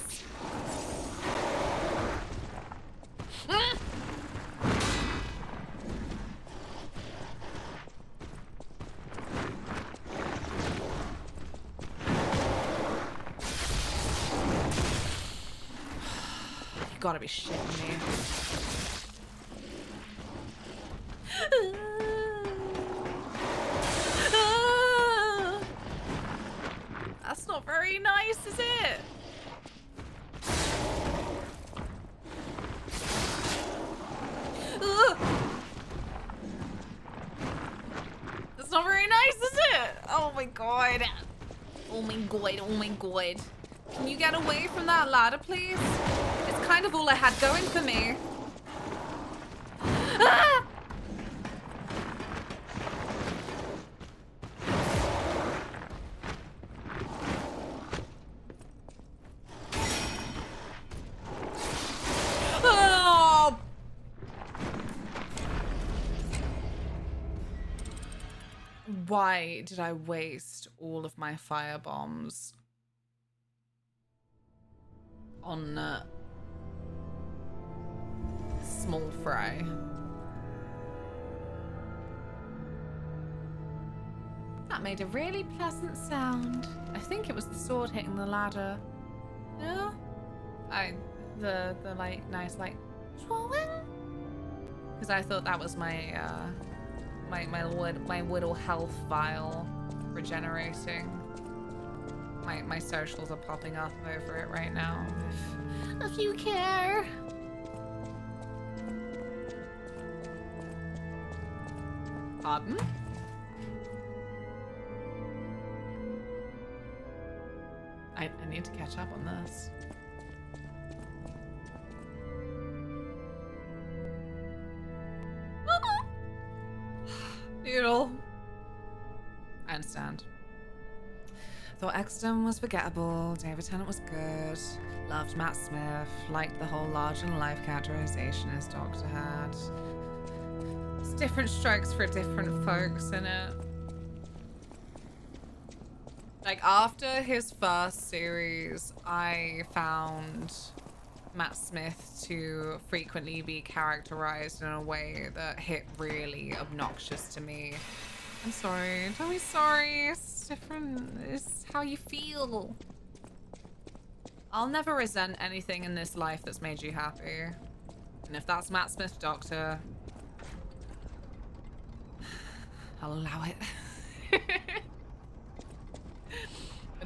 You gotta be shitting me. That's not very nice, is it? That's not very nice, is it? Oh my god. Oh my god. Can you get away from that ladder, please? It's kind of all I had going for me. Ah! Oh! Why did I waste all of my fire bombs on small fry? That made a really pleasant sound. I think it was the sword hitting the ladder. Yeah? The like nice like because I thought that was my my little health vial regenerating. My socials are popping up over it right now. If you care. Pardon? I need to catch up on this. Noodle. I understand. Thought Exton was forgettable, David Tennant was good, loved Matt Smith, liked the whole larger-than-life characterization his Doctor had. It's different strokes for different folks, innit? Like, after his first series, I found Matt Smith to frequently be characterized in a way that hit really obnoxious to me. I'm sorry. Don't be sorry. It's different. It's how you feel. I'll never resent anything in this life that's made you happy. And if that's Matt Smith's Doctor, I'll allow it.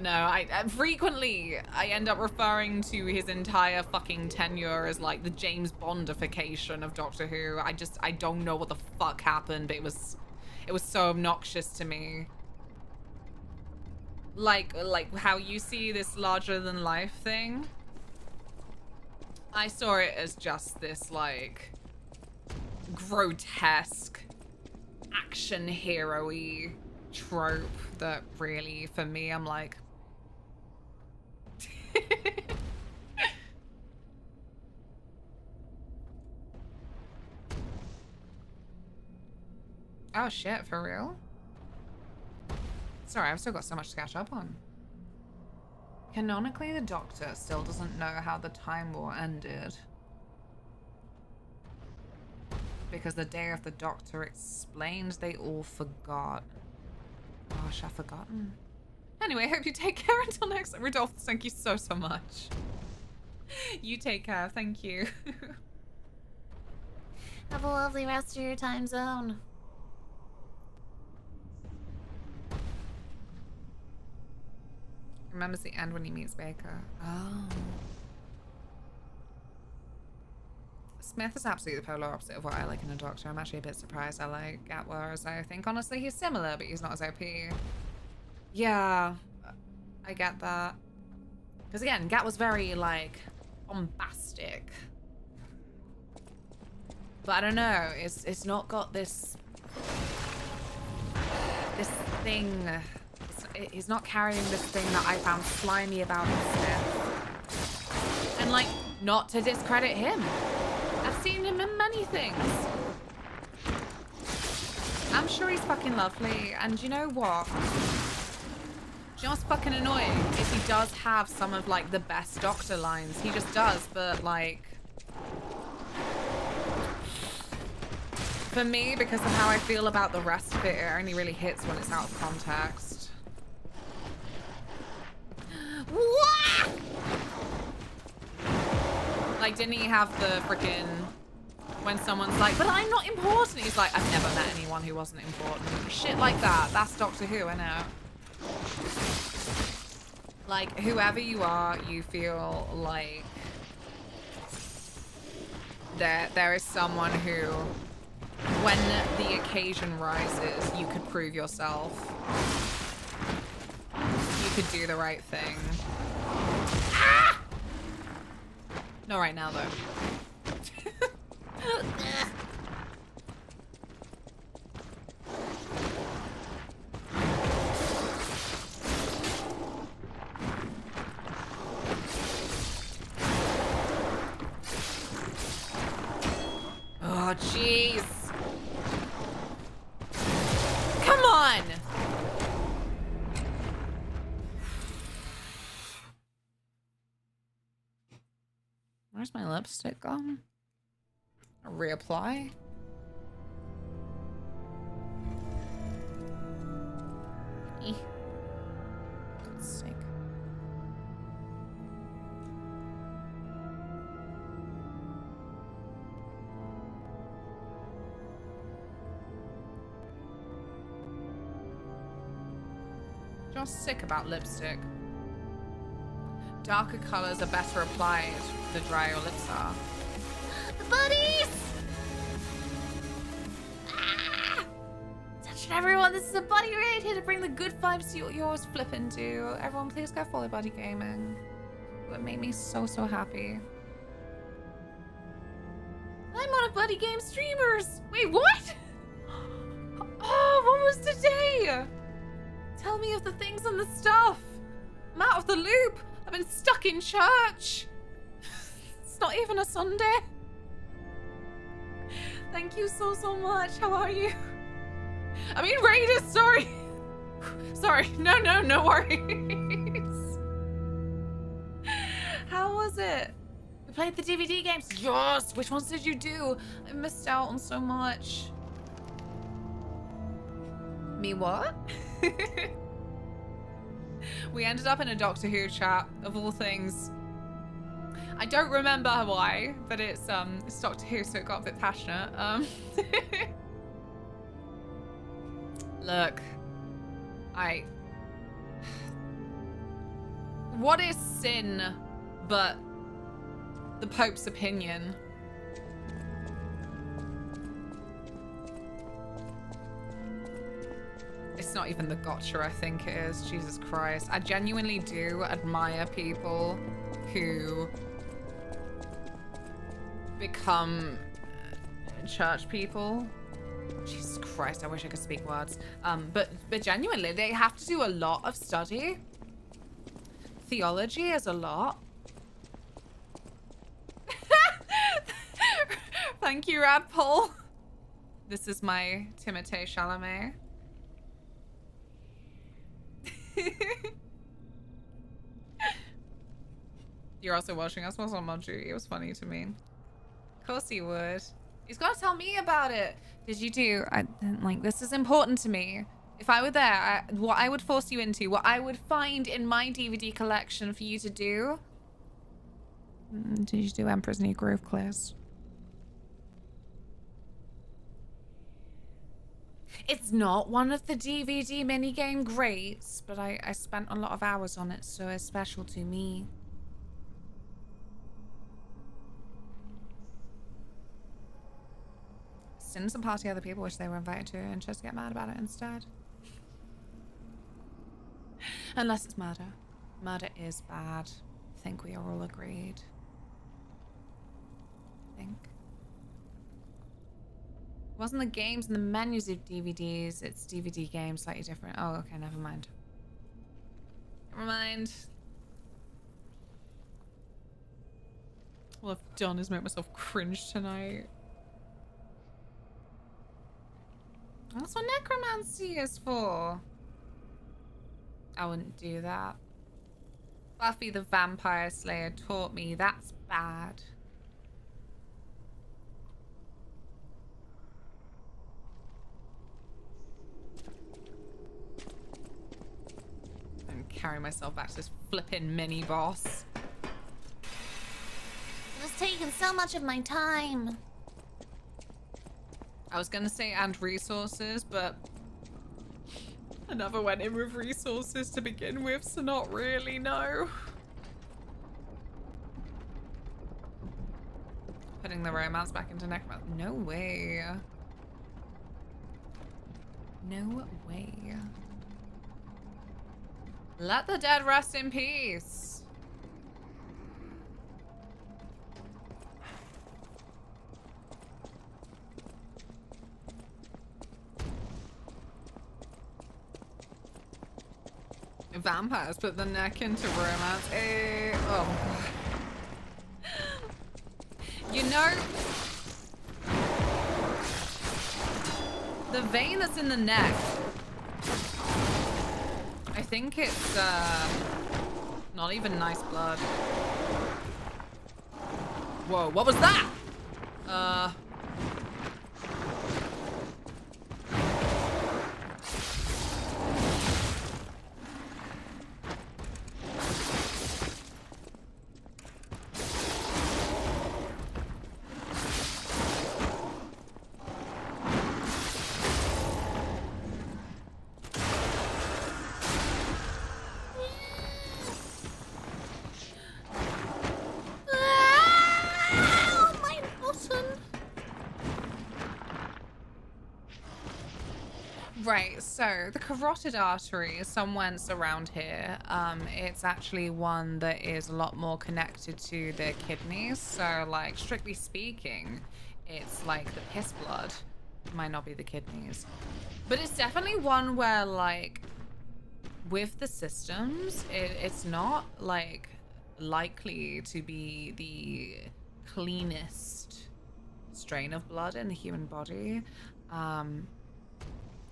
No, I frequently end up referring to his entire fucking tenure as like the James Bondification of Doctor Who. I don't know what the fuck happened, but it was so obnoxious to me. Like how you see this larger than life thing. I saw it as just this like grotesque action hero-y trope that really, for me, I'm like, oh shit, for real? Sorry, I've still got so much to catch up on. Canonically, the Doctor still doesn't know how the Time War ended. Because the day of the Doctor explained, they all forgot. Gosh, I've forgotten. Anyway, hope you take care until next time. Rodolph, thank you so much. You take care, thank you. Have a lovely rest of your time zone. Remembers the end when he meets Baker. Oh. Smith is absolutely the polar opposite of what I like in a Doctor. I'm actually a bit surprised I like Gatwa, as I think honestly he's similar, but he's not as OP. Yeah, I get that. Because again, Gat was very like bombastic. But I don't know, it's not got this thing. He's not carrying this thing that I found slimy about Smith. And like, not to discredit him. I've seen him in many things. I'm sure he's fucking lovely. And you know what? Do you know what's fucking annoying? Is he does have some of like the best Doctor lines. He just does, but like, for me, because of how I feel about the rest of it, it only really hits when it's out of context. What? Like, didn't he have the freaking, when someone's like, but I'm not important, he's like, I've never met anyone who wasn't important. Shit like that. That's Doctor Who, I know. Like, whoever you are, you feel like there is someone who, when the occasion rises, you could prove yourself. You could do the right thing. Ah! Not right now, though. Oh, jeez. Come on! Where's my lipstick gone? Reapply? God's sake. Just sick about lipstick. Darker colors are better applied the drier your lips are. Buddies! Ah! Touch attention, everyone. This is a Buddy Raid here to bring the good vibes to yours flipping to. Everyone, please go follow Buddy Gaming. It made me so, so happy. I'm on a Buddy Game Streamers. Wait, what? Oh, what was today? Tell me of the things and the stuff. I'm out of the loop. I've been stuck in church. It's not even a Sunday. Thank you so, so much. How are you? I mean, Raiders, sorry. Sorry. No worries. How was it? We played the DVD games. Yes. Which ones did you do? I missed out on so much. Me what? We ended up in a Doctor Who chat, of all things. I don't remember why, but it's Doctor Who, so it got a bit passionate. Look, what is sin but the Pope's opinion? It's not even the gotcha, I think it is. Jesus Christ. I genuinely do admire people who become church people. Jesus Christ, I wish I could speak words. But genuinely, they have to do a lot of study. Theology is a lot. Thank you, Radpole. This is my Timothée Chalamet. You're also watching us while I'm on duty. It was funny to me. Of course he would. He's got to tell me about it. Did you do? Like, this is important to me. If I were there, what I would force you into, what I would find in my DVD collection for you to do. Did you do Emperor's New Groove, Claire's? It's not one of the DVD minigame greats, but I spent a lot of hours on it, so it's special to me. Sin's a party other people wish they were invited to and chose to get mad about it instead. Unless it's murder. Murder is bad. I think we are all agreed. I think. It wasn't the games and the menus of DVDs, it's DVD games, slightly different. Oh, okay, never mind. Never mind. All I've done is make myself cringe tonight. That's what necromancy is for. I wouldn't do that. Buffy the Vampire Slayer taught me that's bad. I'm carrying myself back to this flippin' mini boss. It's taken so much of my time. I was gonna say and resources, but I never went in with resources to begin with, so not really, no. Putting the romance back into necromancy. No way. No way. Let the dead rest in peace. Vampires put the neck into romance. Oh. You know, the vein that's in the neck, I think it's not even nice blood. Whoa, what was that? Right, so the carotid artery is somewhere around here. It's actually one that is a lot more connected to the kidneys. So, like, strictly speaking, it's like the piss blood. It might not be the kidneys. But it's definitely one where, like, with the systems, it's not, like, likely to be the cleanest strain of blood in the human body.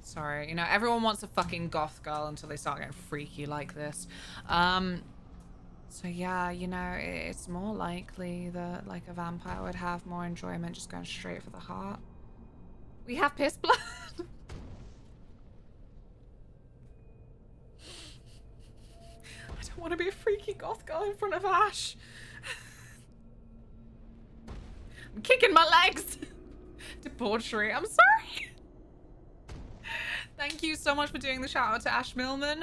Sorry, you know, everyone wants a fucking goth girl until they start getting freaky like this. So yeah, you know, it's more likely that like a vampire would have more enjoyment just going straight for the heart. We have piss blood. I don't want to be a freaky goth girl in front of Ash. I'm kicking my legs. Debauchery, I'm sorry. Thank you so much for doing the shout out to Ash Millman.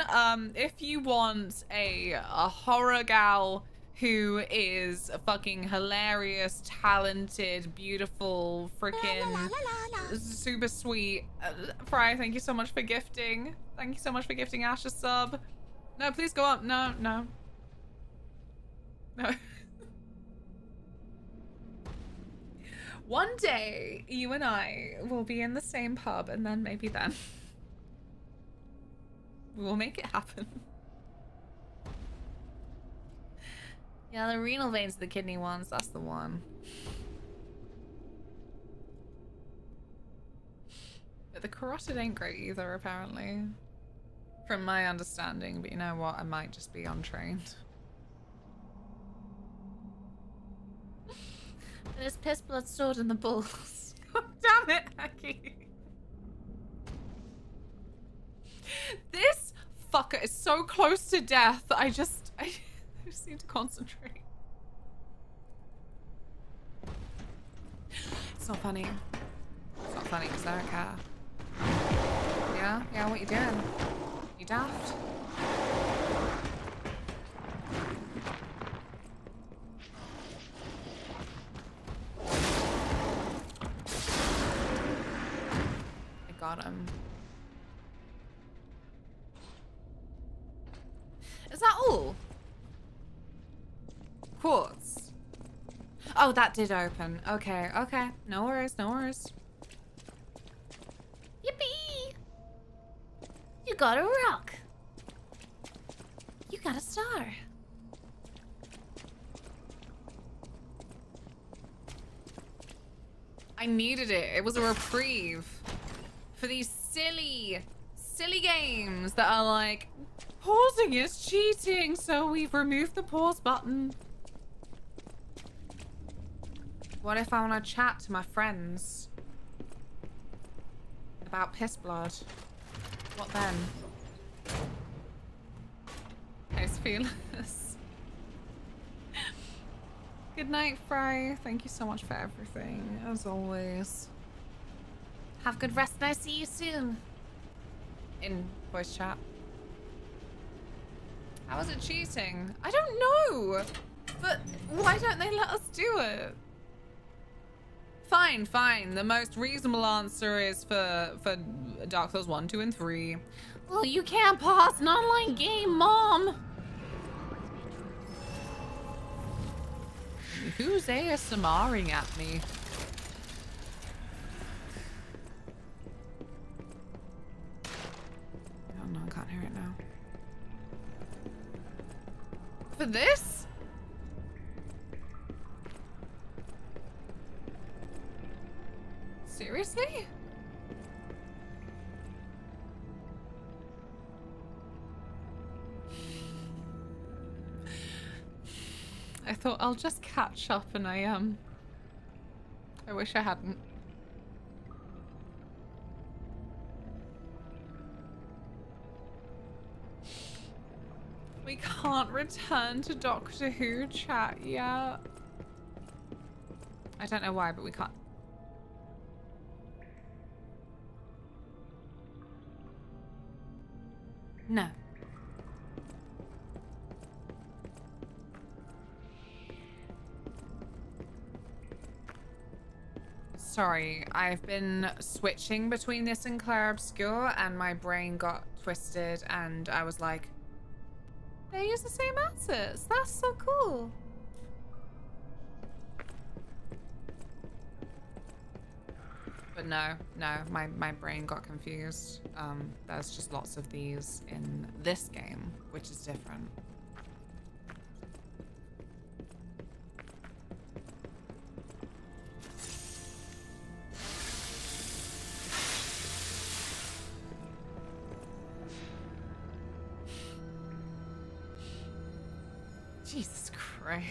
If you want a horror gal who is a fucking hilarious, talented, beautiful, freaking super sweet, Fry, thank you so much for gifting. Thank you so much for gifting Ash a sub. No, please go up. No, no. No. One day, you and I will be in the same pub, and then maybe then. We will make it happen. Yeah, the renal veins are the kidney ones. That's the one. But the carotid ain't great either, apparently. From my understanding. But you know what? I might just be untrained. There's piss blood stored in the balls. God damn it, Aki. This fucker is so close to death. I just need to concentrate. It's not funny. It's not funny because I don't care. Yeah? Yeah, what you doing? You daft? I got him. Is that all? Quartz. Oh, that did open. Okay, okay. No worries, no worries. Yippee! You got a rock. You got a star. I needed it. It was a reprieve for these silly games that are like, pausing is cheating, so we've removed the pause button. What if I want to chat to my friends about piss blood? What then? Nice feelings. Good night, Fry. Thank you so much for everything, as always. Have good rest and I see you soon. In voice chat. How is it cheating? I don't know. But why don't they let us do it? Fine, fine. The most reasonable answer is for Dark Souls 1, 2, and 3. Well, you can't pause an online game, Mom. Who's ASMRing at me? Oh no, I can't hear it now. For this? Seriously? I thought I'll just catch up and I wish I hadn't. We can't return to Doctor Who chat yet. I don't know why, but we can't. No. Sorry, I've been switching between this and Claire Obscure and my brain got twisted and I was like, they use the same assets. That's so cool. But no, my brain got confused. There's just lots of these in this game, which is different. Jesus Christ.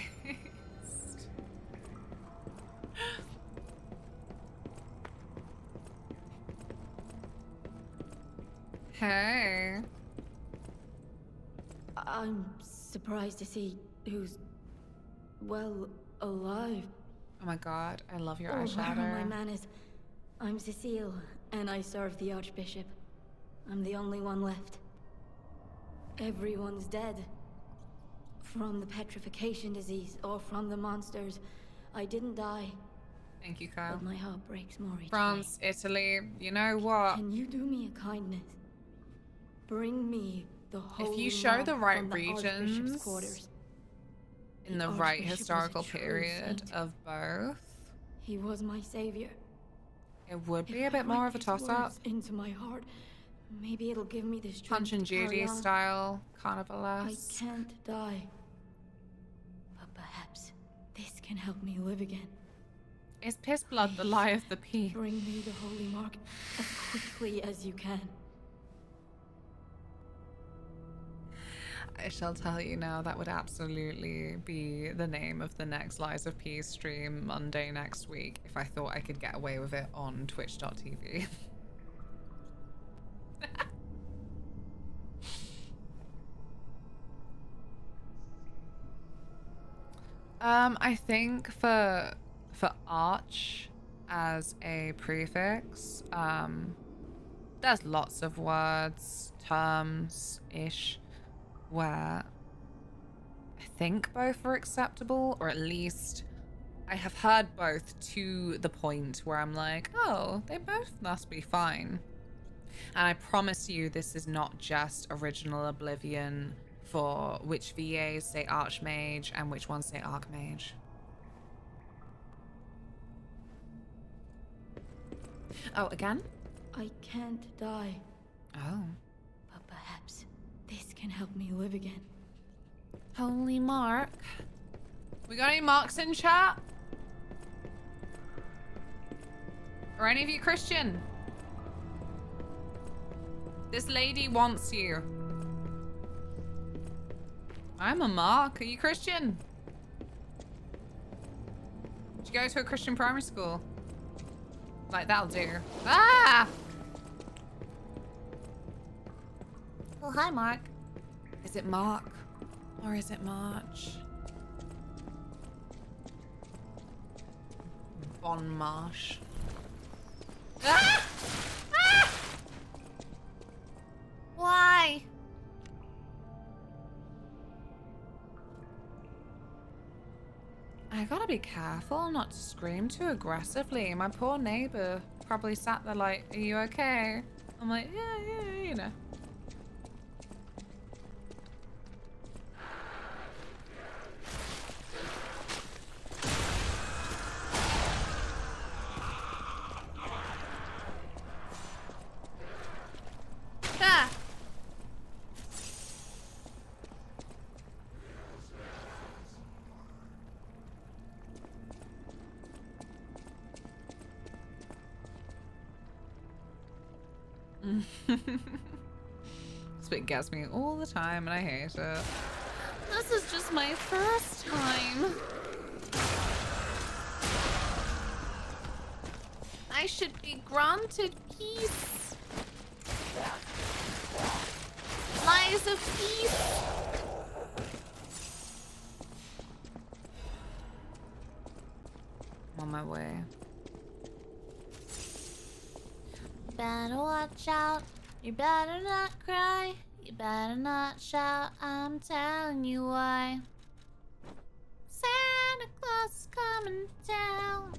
Hey. I'm surprised to see who's, well, alive. Oh my god, I love your Where are my eyeshadow. manners? I'm Cecile, and I serve the Archbishop. I'm the only one left. Everyone's dead. From the petrification disease, or from the monsters. I didn't die. Thank you, Kyle. But my heart breaks more each France, Italy, you know what? Can you do me a kindness? Bring me the holy If you show mug the right from the Archbishop's regions quarters. in the The right Archbishop was a historical true period saint. of both, He was my savior. it would be a If I bit more write of a these toss-up. words into my heart, maybe it'll give me the strength Punch and to carry Judy on. style, I carnivalesque. can't die. But perhaps this can help me live again. Is piss blood the lie of the pea? Bring me the holy mark as quickly as you can. I shall tell you now, that would absolutely be the name of the next Lies of P stream Monday next week if I thought I could get away with it on twitch.tv. I think for arch as a prefix, there's lots of words, terms-ish, where I think both are acceptable, or at least I have heard both to the point where I'm like, oh, they both must be fine. And I promise you this is not just original Oblivion for which VAs say Archmage and which ones say Archmage. Oh, again? I can't die. Oh. But perhaps this can help me live again. Holy Mark. We got any marks in chat? Are any of you Christian? This lady wants you. I'm a Mark. Are you Christian? Did you go to a Christian primary school? Like, that'll do. Ah! Oh, hi, Mark. Is it Mark? Or is it March? Bon Marsh. Ah! Ah! Why? I gotta be careful not to scream too aggressively. My poor neighbor probably sat there like, are you okay? I'm like, yeah, you know. Ah! This bit gets me all the time and I hate it. This is just my first time. I should be granted peace. Lies of peace. I'm on my way. Better watch out. You better not cry. You better not shout. I'm telling you why. Santa Claus is coming to town.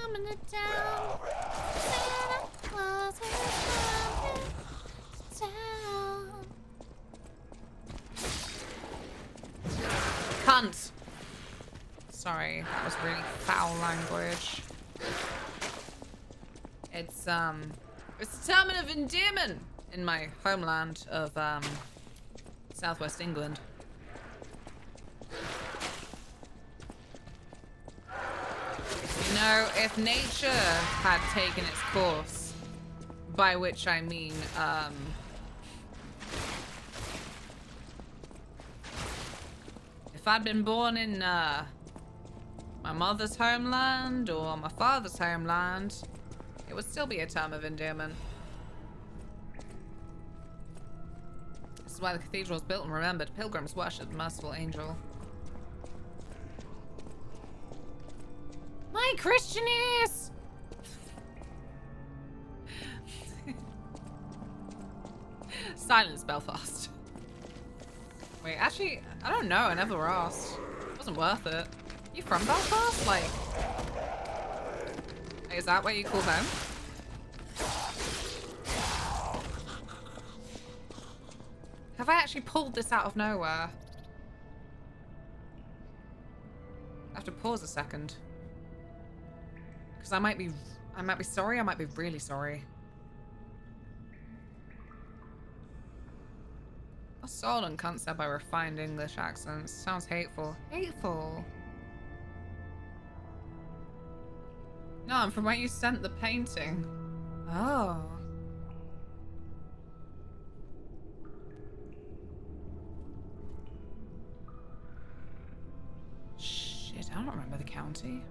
coming to town. Santa Claus is coming to town. Cunt. Sorry, that was really foul language. It's a term of endearment in my homeland of southwest England. You know, if nature had taken its course, by which I mean if I'd been born in my mother's homeland or my father's homeland, it would still be a term of endearment. This is why the cathedral was built and remembered. Pilgrims worship the merciful angel. My Christianese! Silence, Belfast. Wait, actually, I don't know. I never asked. It wasn't worth it. You from Belfast? Like, is that what you call home? Have I actually pulled this out of nowhere? I have to pause a second. Because I might be sorry, I might be really sorry. Assault on cunt said by refined English accents. Sounds hateful. Hateful? No, I'm from where you sent the painting. Oh. Shit, I don't remember the county.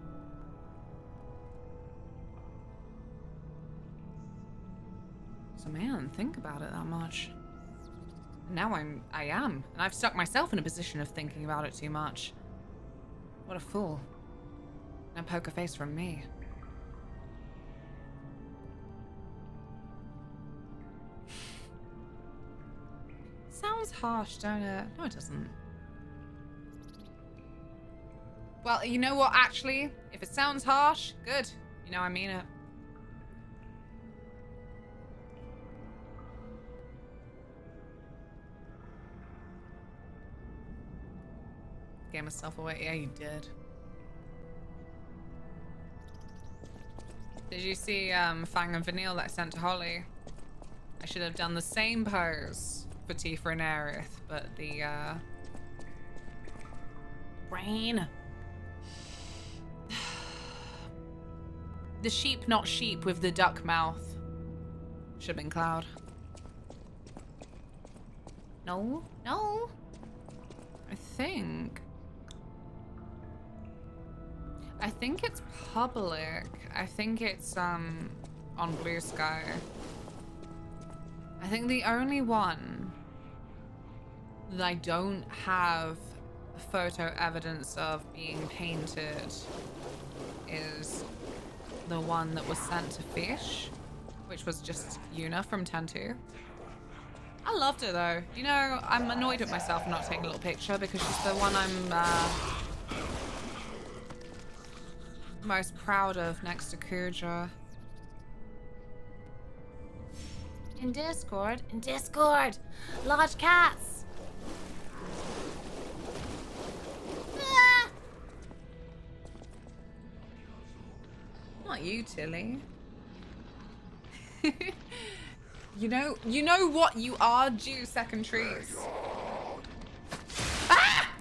So man, think about it that much. Now I am, and I've stuck myself in a position of thinking about it too much. What a fool. No poker face from me. Sounds harsh, don't it? No, it doesn't. Well, you know what, actually? If it sounds harsh, good. You know I mean it. Gave myself away. Yeah, you did. Did you see Fang and Vanille that I sent to Holly? I should have done the same pose for Tifa and Aerith, but the brain. The sheep, not sheep, with the duck mouth. Should have been Cloud. No, no. I think it's public. I think it's on Blue Sky. I think the only one that I don't have photo evidence of being painted is the one that was sent to Fish, which was just Yuna from 10-2. I loved it though. You know, I'm annoyed at myself for not taking a little picture because she's the one I'm most proud of next to Kuja. In Discord, large cats. Ah! Not you, Tilly. You know what you are, due second trees. Ah!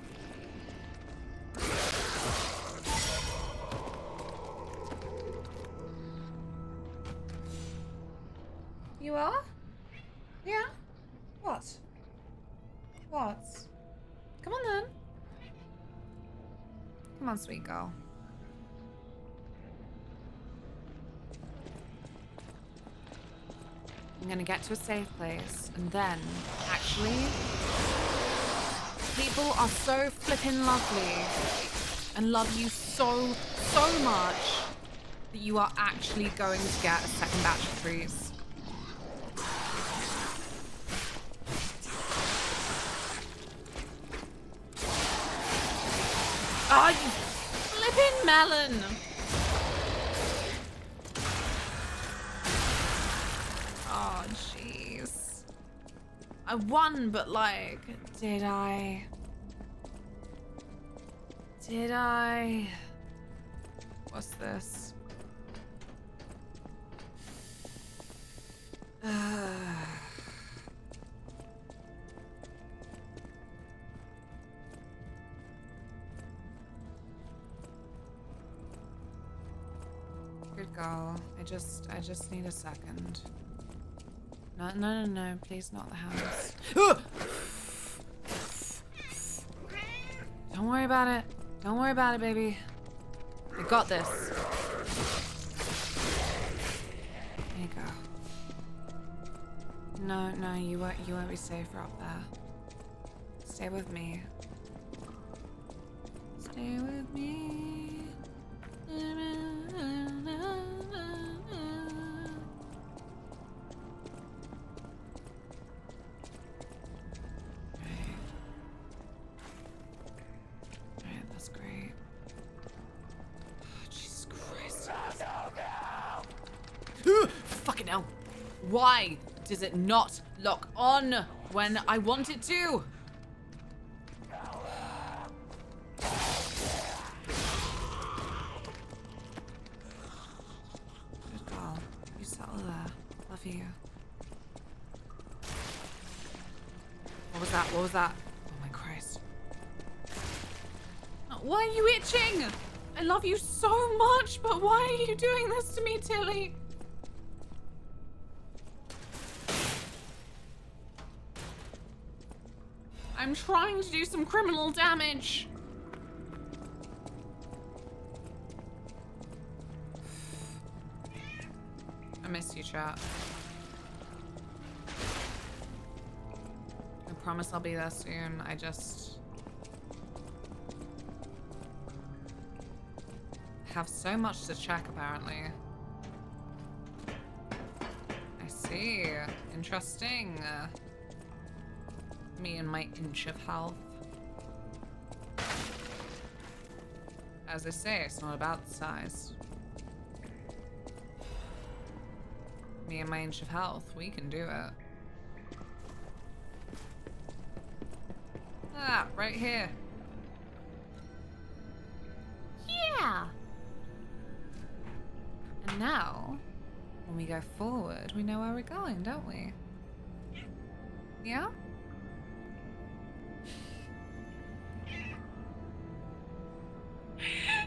You are? Yeah? What? What? Come on then. Come on, sweet girl. I'm gonna get to a safe place, and then, actually, people are so flippin' lovely and love you so much that you are actually going to get a second batch of trees. Oh, you flippin' melon! jeez. I won, but like, did I? Did I? What's this? Good girl. I just need a second. No, please not the house. Don't worry about it. Don't worry about it, baby. I got this. There you go. No, you won't be safer up there. Stay with me. Stay with me. Alright, that's great. Oh, Jesus Christ. Fucking hell. Why does it not lock on when I want it to? Good girl. You settle there. Love you. What was that? What was that? Oh my Christ. Why are you itching? I love you so much, but why are you doing this to me, Tilly? I'm trying to do some criminal damage. I miss you, chat. I promise I'll be there soon. I just have so much to check, apparently. I see. Interesting. Me and my inch of health. As I say, it's not about the size. Me and my inch of health, we can do it. Ah, right here. Yeah! And now, when we go forward, we know where we're going, don't we? Yeah?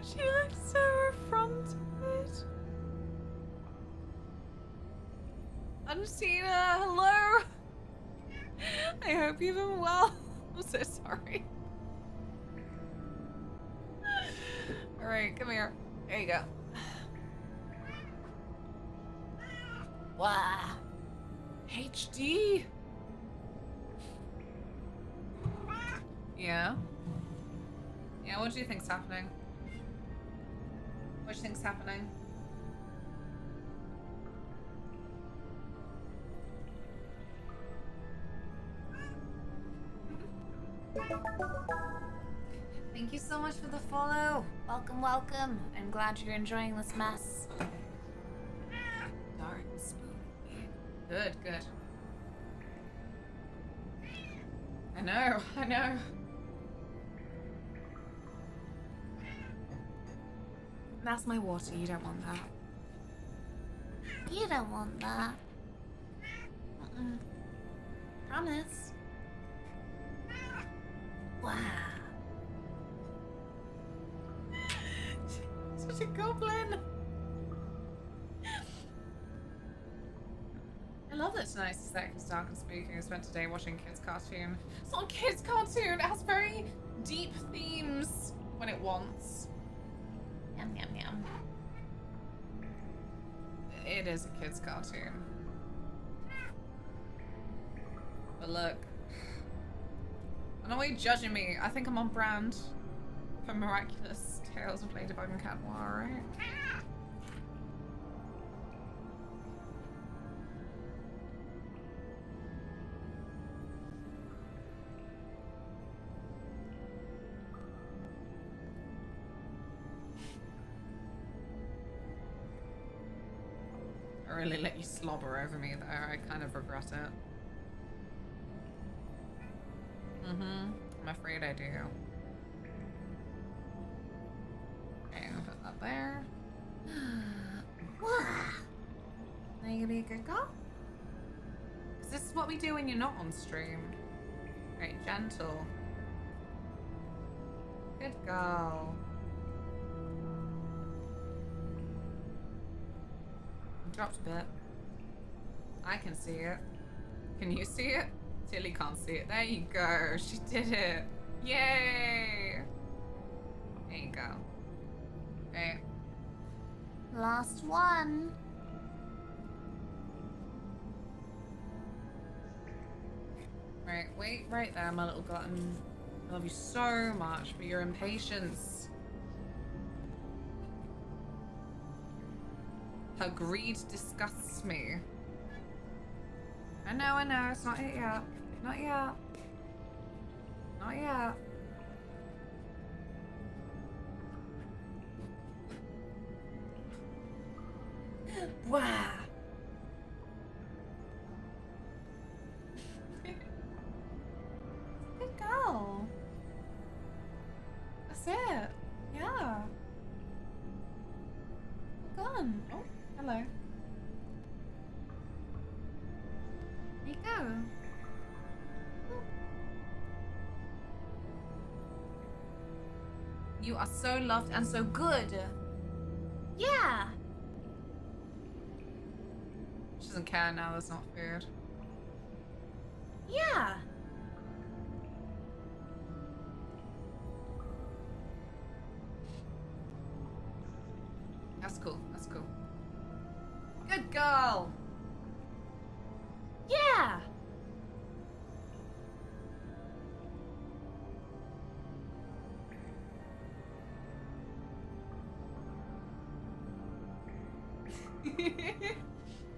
She looks so affronted. Unsina, hello. I hope you've been well. I'm so sorry. All right, come here. There you go. Wow. HD. Yeah. Yeah, what do you think's happening? What do you think's happening? Thank you so much for the follow. Welcome, welcome. I'm glad you're enjoying this mess. Dark and spooky. Good, good. I know, I know. That's my water, you don't want that. You don't want that. Promise. Wow. Such a goblin. I love that tonight's aesthetic is dark and spooky. I spent today watching a kids' cartoon. It's not a kids' cartoon. It has very deep themes when it wants. Yum, yum, yum. It is a kids' cartoon. But look. I know why you're judging me. I think I'm on brand for Miraculous Tales of Ladybug and Cat Noir, right? really let you slobber over me there. I kind of regret it. I'm afraid I do. Okay, I'll put that there. Now you gonna be a good girl? Is this what we do when you're not on stream? Right, gentle. Good girl. Dropped a bit. I can see it. Can you see it? Tilly can't see it. There you go. She did it. Yay! There you go. Right. Last one. Right, wait right there, my little glutton. I love you so much, but your impatience. Her greed disgusts me. I know, it's not it yet. Not yet. Not yet. Wow. Good girl. That's it. Yeah. Well done. Oh, hello. There you go. You are so loved and so good. Yeah. She doesn't care now there's not food. Yeah. That's cool. That's cool. Good girl. Yeah.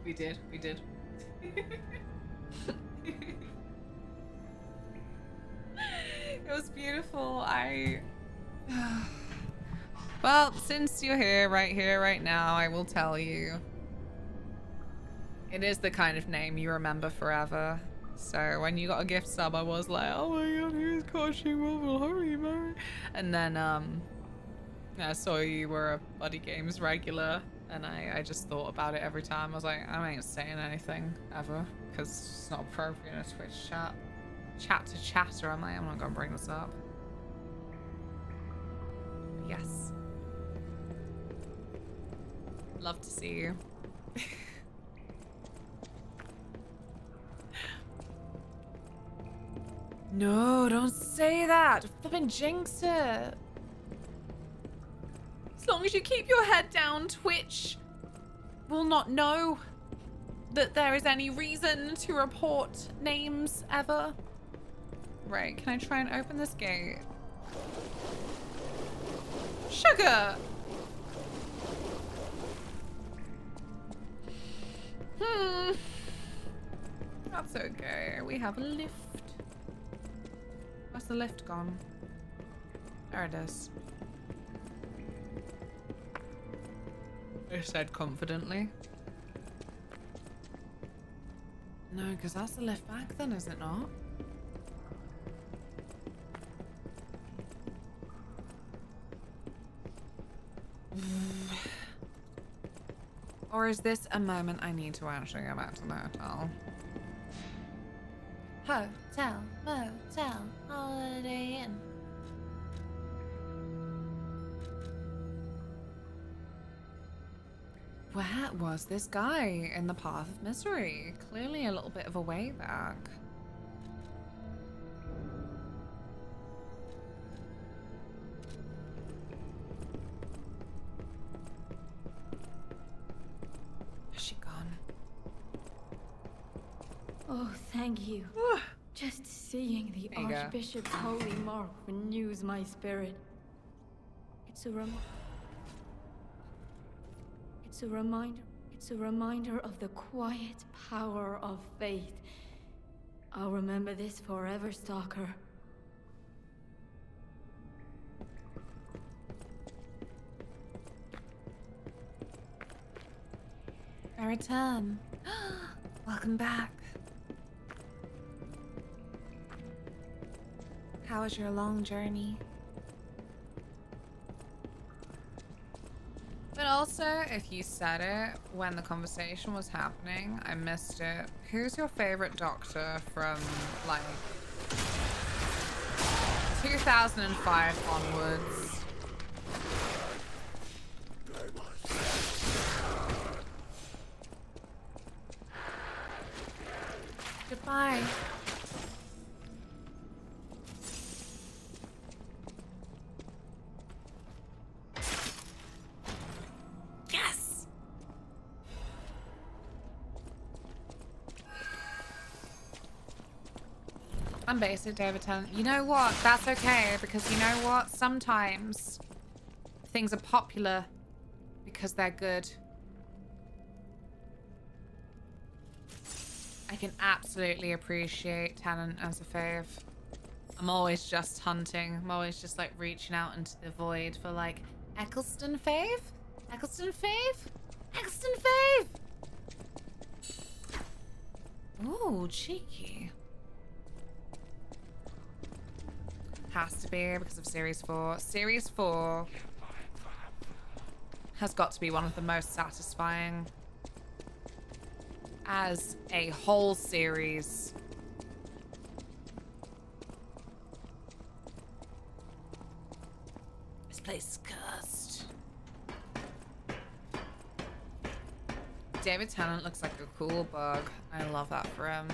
We did. It was beautiful. Well, since you're here, right now, I will tell you. It is the kind of name you remember forever. So when you got a gift sub, I was like, oh my god, who's catching Marvel? Hurry, Mary. And then, I saw you were a Buddy Games regular, and I just thought about it every time. I was like, I ain't saying anything ever, because it's not appropriate in a Twitch chat. Chat to chatter. I'm like, I'm not gonna bring this up. Yes. Love to see you. No, don't say that. Flippin' jinx it. As long as you keep your head down, Twitch will not know that there is any reason to report names ever. Right, can I try and open this gate? Sugar! That's okay. We have a lift. Where's the lift gone? There it is. I said confidently. No, because that's the lift back then, is it not? Or is this a moment I need to actually go back to the hotel? Hotel, motel, Holiday Inn. Where was this guy in the path of misery? Clearly a little bit of a way back. Is she gone? Oh, thank you. Just seeing the There you go. Archbishop's holy mark renews my spirit. It's a reminder of the quiet power of faith. I'll remember this forever, Stalker. return. Welcome back. How was your long journey? But also, if you said it when the conversation was happening, I missed it. Who's your favorite doctor from, like, 2005 onwards? Goodbye. Yes! I'm basic, David Tennant. You know what? That's okay, because you know what? Sometimes things are popular because they're good. I can absolutely appreciate Tennant as a fave. I'm always just hunting. I'm always just like reaching out into the void for like Eccleston fave? Eccleston fave? Eccleston fave! Ooh, cheeky. Has to be because of Series 4. Series 4 has got to be one of the most satisfying as a whole series. This place is cursed. David Tennant looks like a cool bug. I love that for him.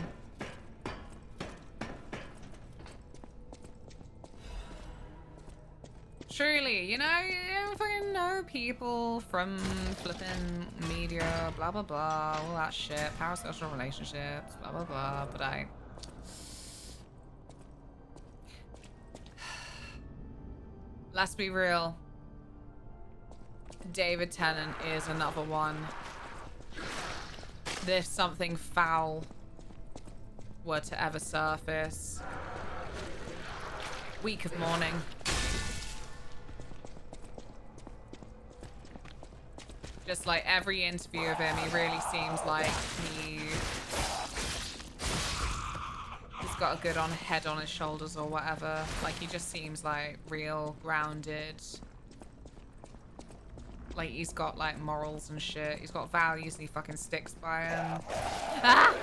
Truly, you know, you fucking know people from flipping media, blah, blah, blah, all that shit, parasocial relationships, blah, blah, blah, but let's be real. David Tennant is another one. If something foul were to ever surface, week of mourning. Just like every interview of him, he really seems like he's got a good head on his shoulders or whatever. Like he just seems like real, grounded. Like he's got like morals and shit. He's got values and he fucking sticks by them. Ah!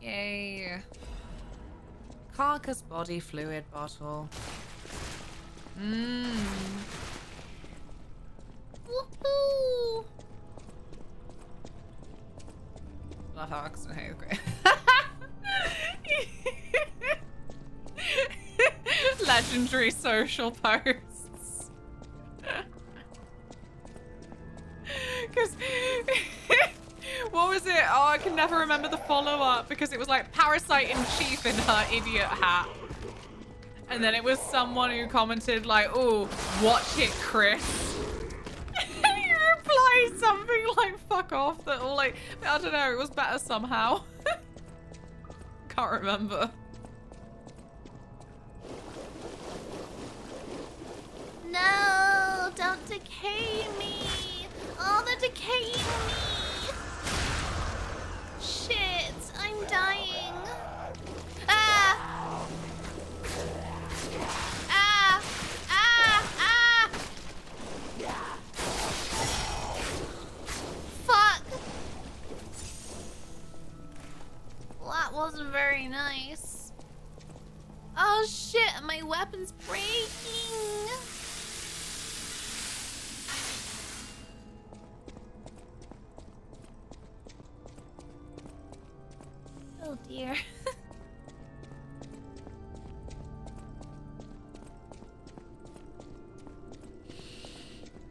Yay. Carcass body fluid bottle. Mmm. Woohoo! Love how Oxen Hay is great. Legendary social posts. Because what was it? Oh, I can never remember the follow-up because it was like Parasite in Chief in her idiot hat. And then it was someone who commented like, oh, watch it, Chris. And he replied something like, fuck off. That, or like, I don't know, it was better somehow. Can't remember. No, don't decay me. Oh, they're decaying me. Shit, I'm dying. Ah! Ah! Ah! Ah! Fuck! Well, that wasn't very nice. Oh shit, my weapon's breaking. Oh dear.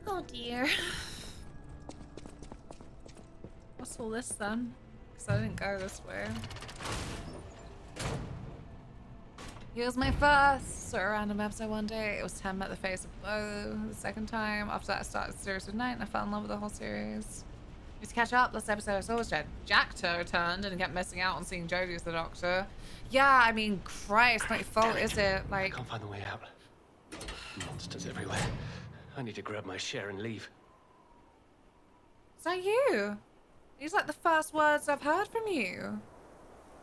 Oh dear. What's all this then? Because I didn't go this way. Here's my first sort of random episode one day. It was 10 met the face of Bo the second time. After that, I started the series with Night and I fell in love with the whole series. Just catch up. Last episode, I saw was Jack returned and kept missing out on seeing Jodie as the Doctor. Yeah, I mean, Christ, not your fault, is it? Like, I can't find the way out. Monsters everywhere. I need to grab my share and leave. is that you? These like the first words I've heard from you.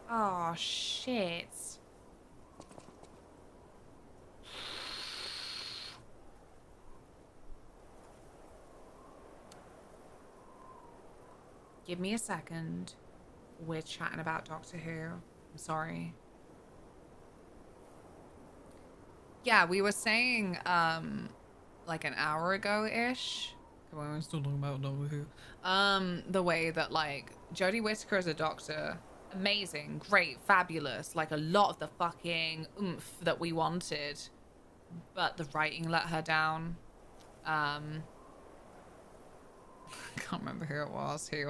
Oh, shit. Give me a second. We're chatting about Doctor Who. I'm sorry. Yeah, we were saying, like an hour ago-ish. Come on, we're still talking about Doctor Who. The way that, like, Jodie Whittaker as a Doctor, amazing, great, fabulous, like a lot of the fucking oomph that we wanted. But the writing let her down. Can't remember who it was who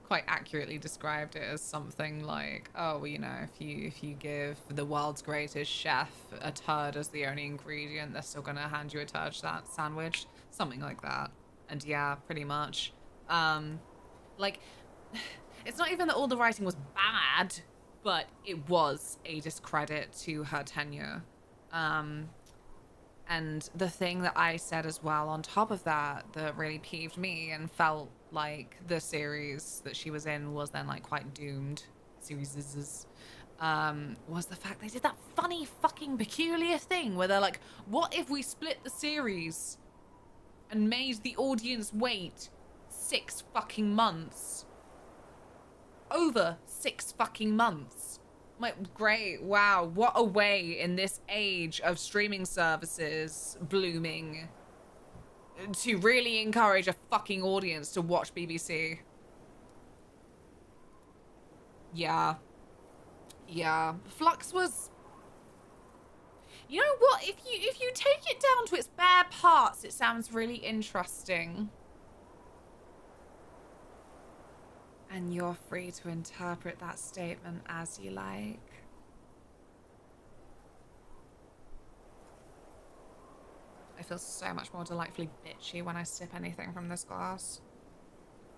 quite accurately described it as something like, oh, well, you know, if you give the world's greatest chef a turd as the only ingredient, they're still gonna hand you a turd sandwich, something like that. And yeah, pretty much. Like, it's not even that all the writing was bad, but it was a discredit to her tenure. And the thing that I said as well on top of that really peeved me and felt like the series that she was in was then like quite doomed, was the fact they did that funny fucking peculiar thing where they're like, what if we split the series and made the audience wait 6 fucking months? Over 6 fucking months. Like, great, wow, what a way in this age of streaming services blooming to really encourage a fucking audience to watch BBC. Yeah. Flux was... You know what? If you take it down to its bare parts, it sounds really interesting. And you're free to interpret that statement as you like. I feel so much more delightfully bitchy when I sip anything from this glass.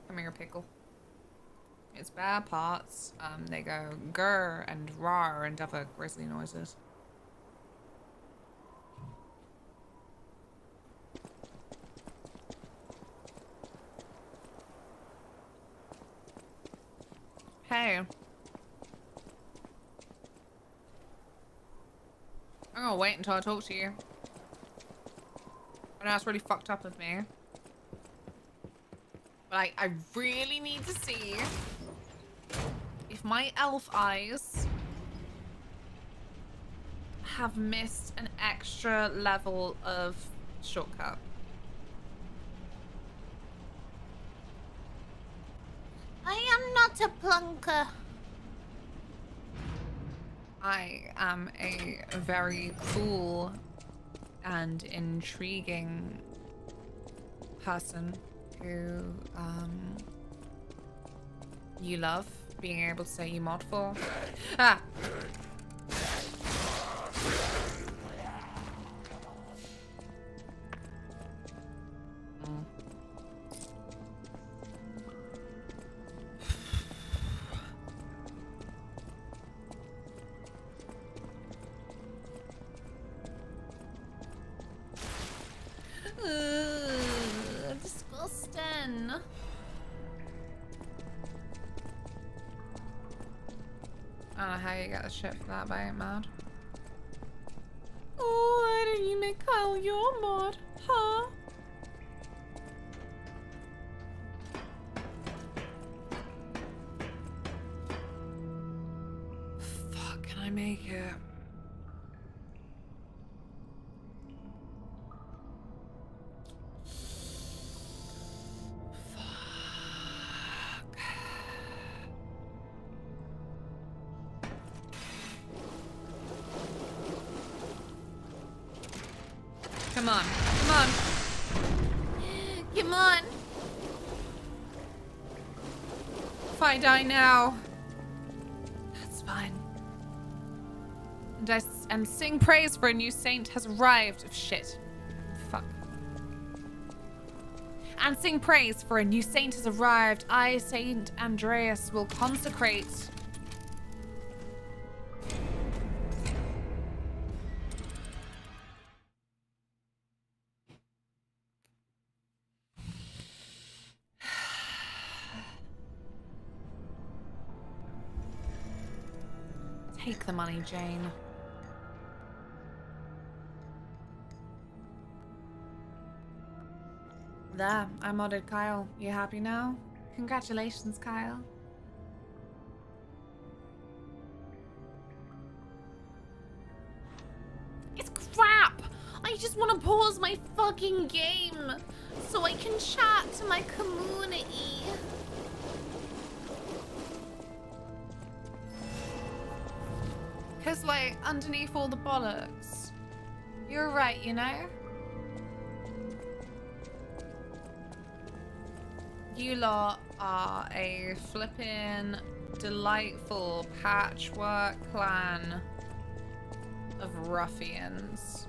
Come here, pickle. Its bare parts, they go grr and rar and other grisly noises. Hey. I'm gonna wait until I talk to you. I know that's really fucked up of me. But I really need to see if my elf eyes have missed an extra level of shortcut. I am not a plunker. I am a very cool and intriguing person who you love being able to say you mod for. Ah! Disgusting. I don't know how you got the shit for that, but I ain't mad. Oh, why didn't you make Kyle your mod? Huh? Fuck, can I make it? Come on, come on. Come on. If I die now, that's fine. And sing praise for a new saint has arrived. Shit. Fuck. And sing praise for a new saint has arrived. I, Saint Andreas, will consecrate. Take the money, Jane. There, I modded Kyle. You happy now? Congratulations, Kyle. It's crap! I just want to pause my fucking game so I can chat to my community. Because, like, underneath all the bollocks, you're right, you know? You lot are a flippin' delightful patchwork clan of ruffians.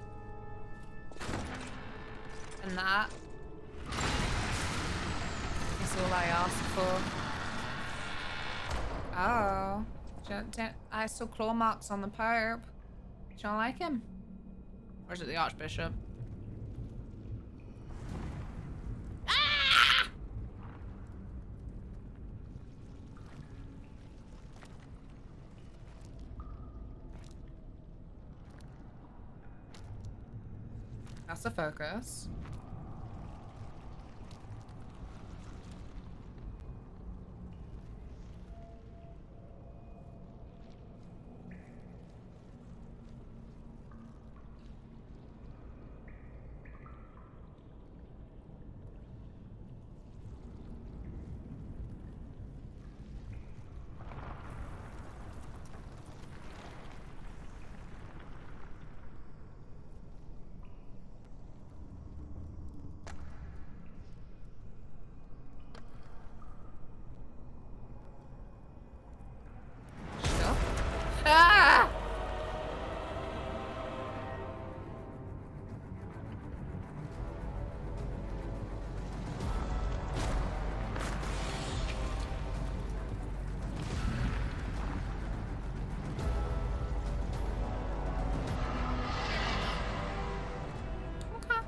And that is all I ask for. Oh. I saw claw marks on the Pope. Do you like him? Or is it the Archbishop? Ah! That's a focus. Ah! Okay.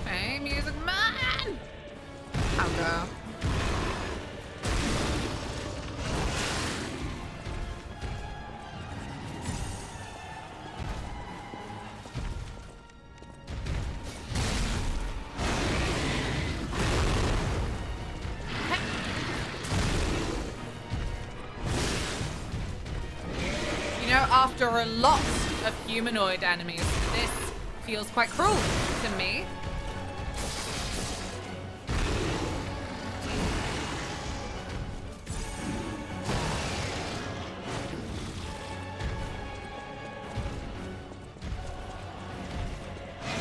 Hey, music man! I'll go. After a lot of humanoid enemies, this feels quite cruel to me.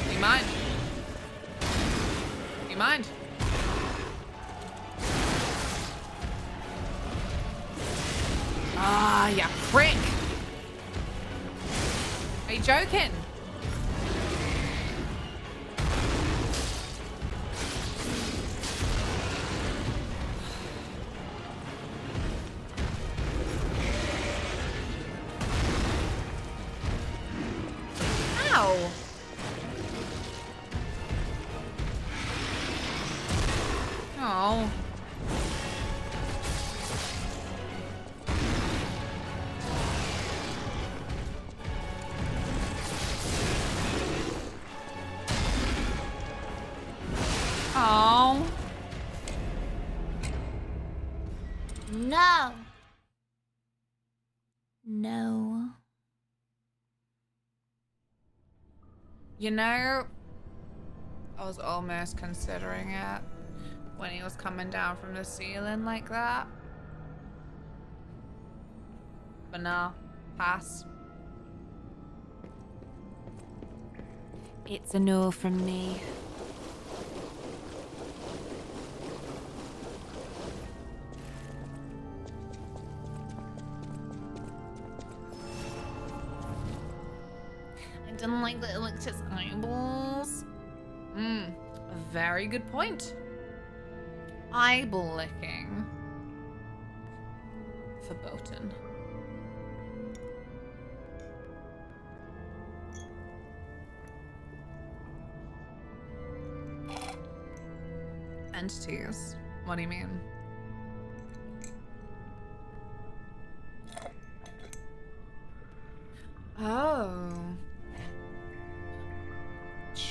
Do you mind? Do you mind? Ah, you prick! Are you joking? Ow! Oh. Oh. No. No. You know, I was almost considering it when he was coming down from the ceiling like that. But no, pass. It's a no from me. didn't like that it licked its eyeballs. A very good point. Eyeball licking. Verboten. Entities. What do you mean? Oh.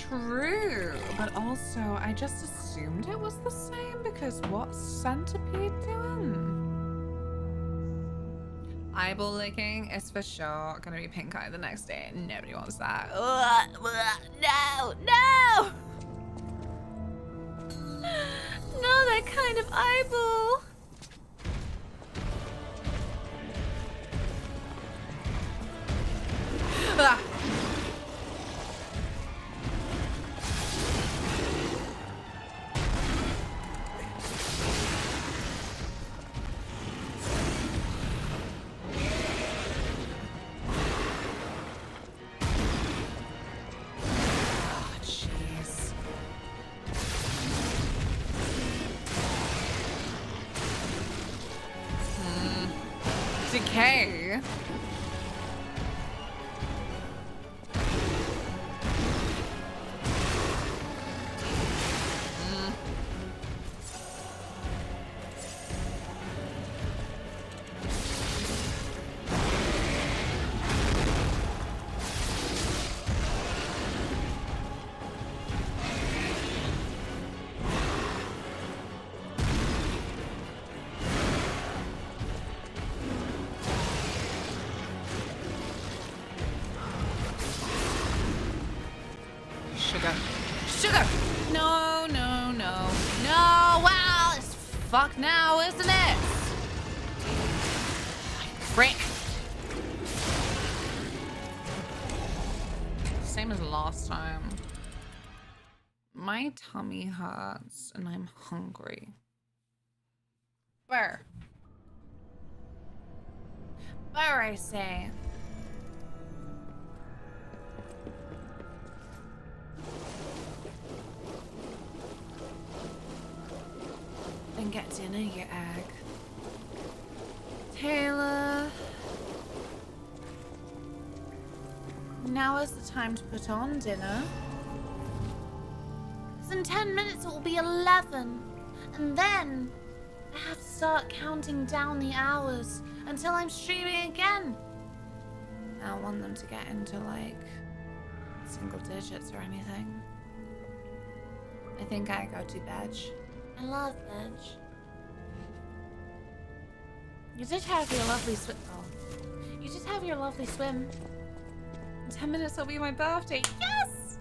True. But also, I just assumed it was the same because what's Centipede doing? Eyeball licking is for sure gonna be pink eye the next day. Nobody wants that. No! No! No, that kind of eyeball. Ah. Decay. Sugar! No, no, no. No! Wow! It's fucked now, isn't it? Frick! Same as last time. My tummy hurts and I'm hungry. Burr. Burr, I say. Then get dinner, you egg. Taylor. Now is the time to put on dinner. Because in 10 minutes it will be 11. And then I have to start counting down the hours until I'm streaming again. I don't want them to get into like single digits or anything. I think I go to bed. I love veg. You did have your lovely swim. Oh. You did have your lovely swim. In 10 minutes will be my birthday. Yes!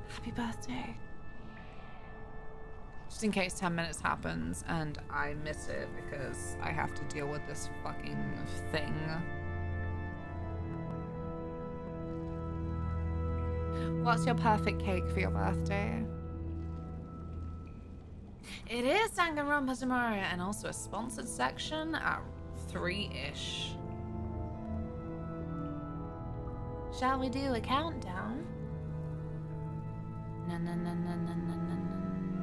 Happy birthday. Just in case 10 minutes happens and I miss it because I have to deal with this fucking thing. What's your perfect cake for your birthday? It is Danganronpa tomorrow, and also a sponsored section at 3-ish. Shall we do a countdown? No, 9 minutes.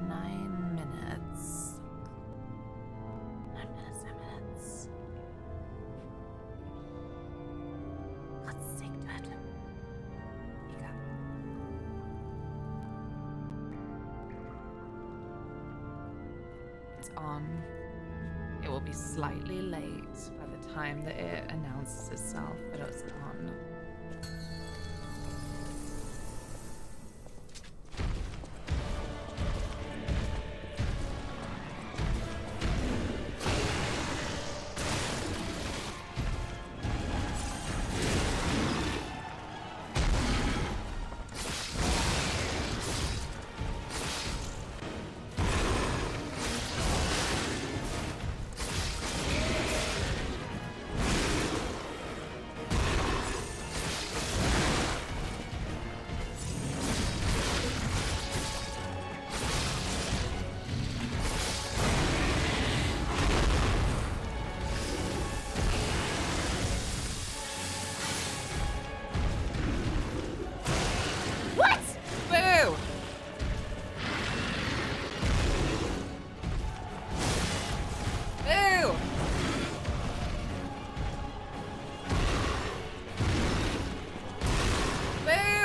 9 minutes, 9 minutes. Let's stick to it. You go. On. It will be slightly late by the time that it announces itself, but it's on.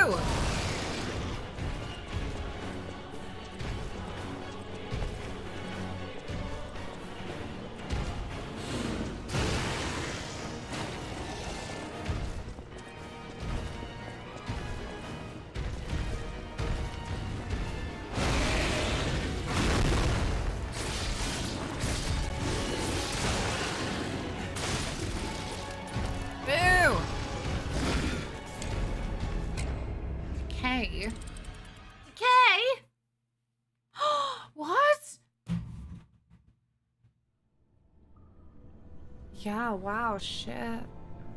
Boo! Boo! Decay. Decay? What? Yeah, wow, shit.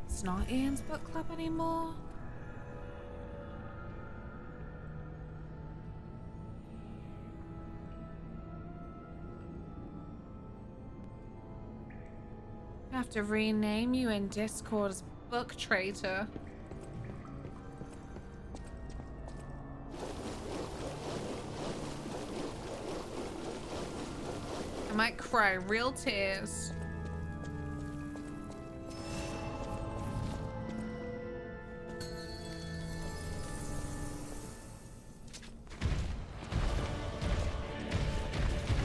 It's not Ian's book club anymore. I have to rename you in Discord as Book Traitor. I might cry real tears.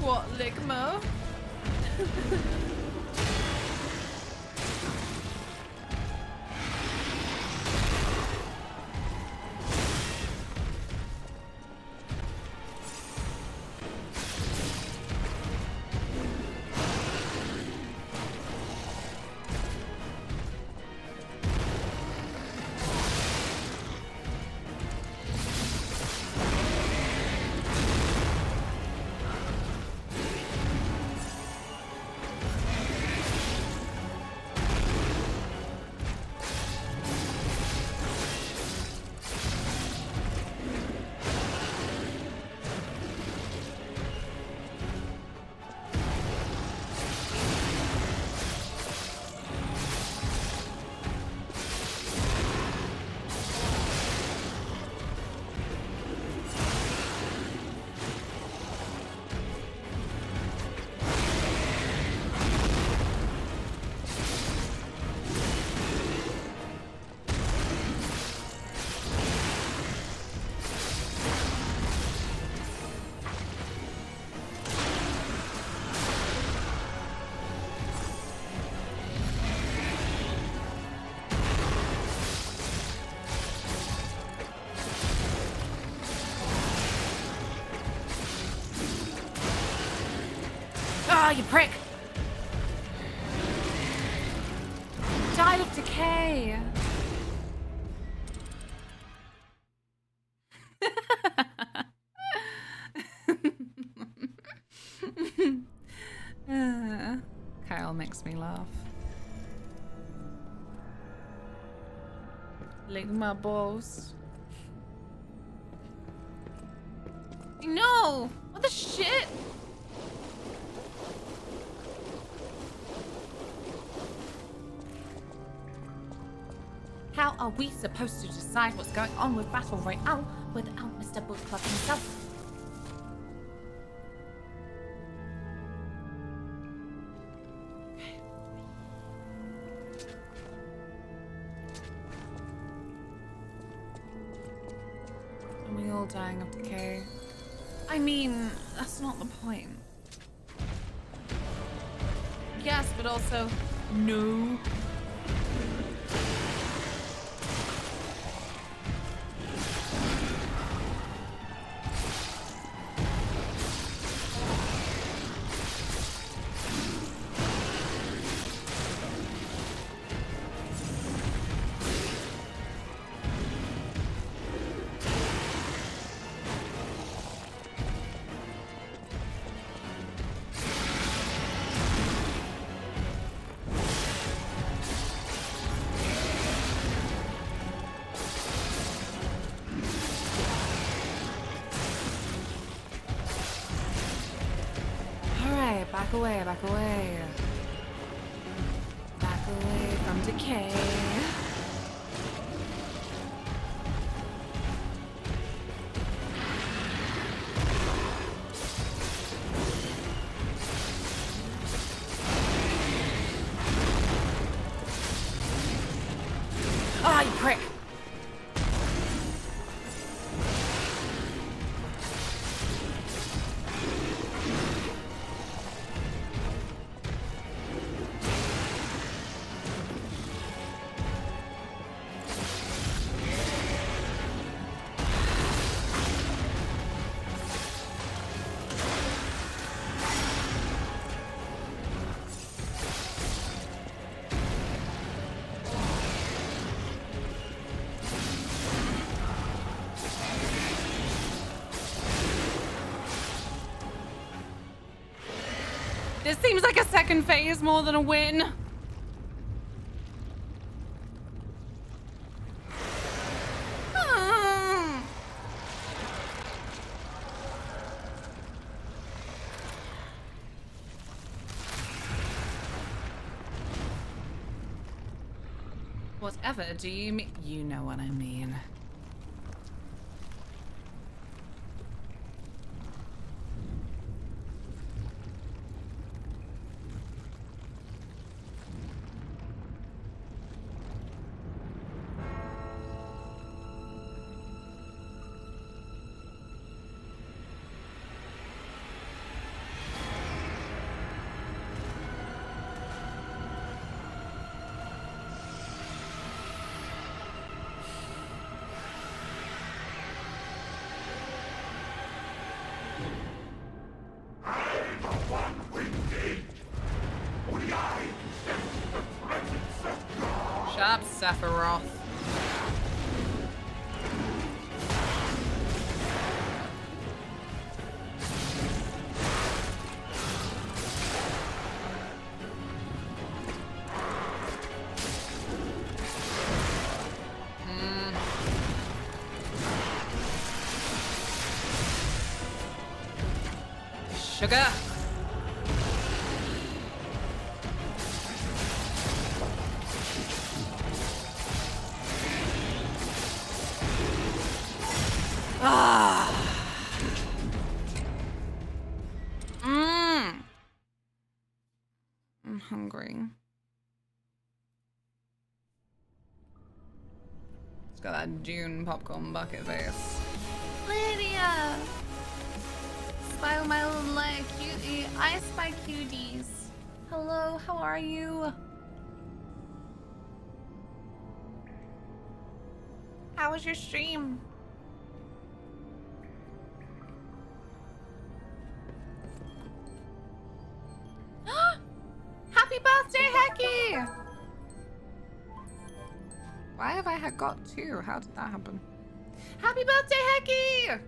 What, Ligma? Ah, you prick! Died of decay! Kyle makes me laugh. Lick my balls. No! What the shit? How are we supposed to decide what's going on with Battle Royale without Mr. Book Club himself? Are we all dying of decay? I mean, that's not the point. Yes, but also, no. Back away, back away. Back away from decay. Ah, you prick! seems like a second phase more than a win. Whatever do you mean? You know what I mean. Shut up, Sephiroth. Sugar. I'm hungry. It's got that Dune popcorn bucket face. Lydia! Spy my little cutie. I spy cuties. Hello, how are you? How was your stream? Happy birthday, Hecky! Why have I got two? How did that happen? Happy birthday, Hecky!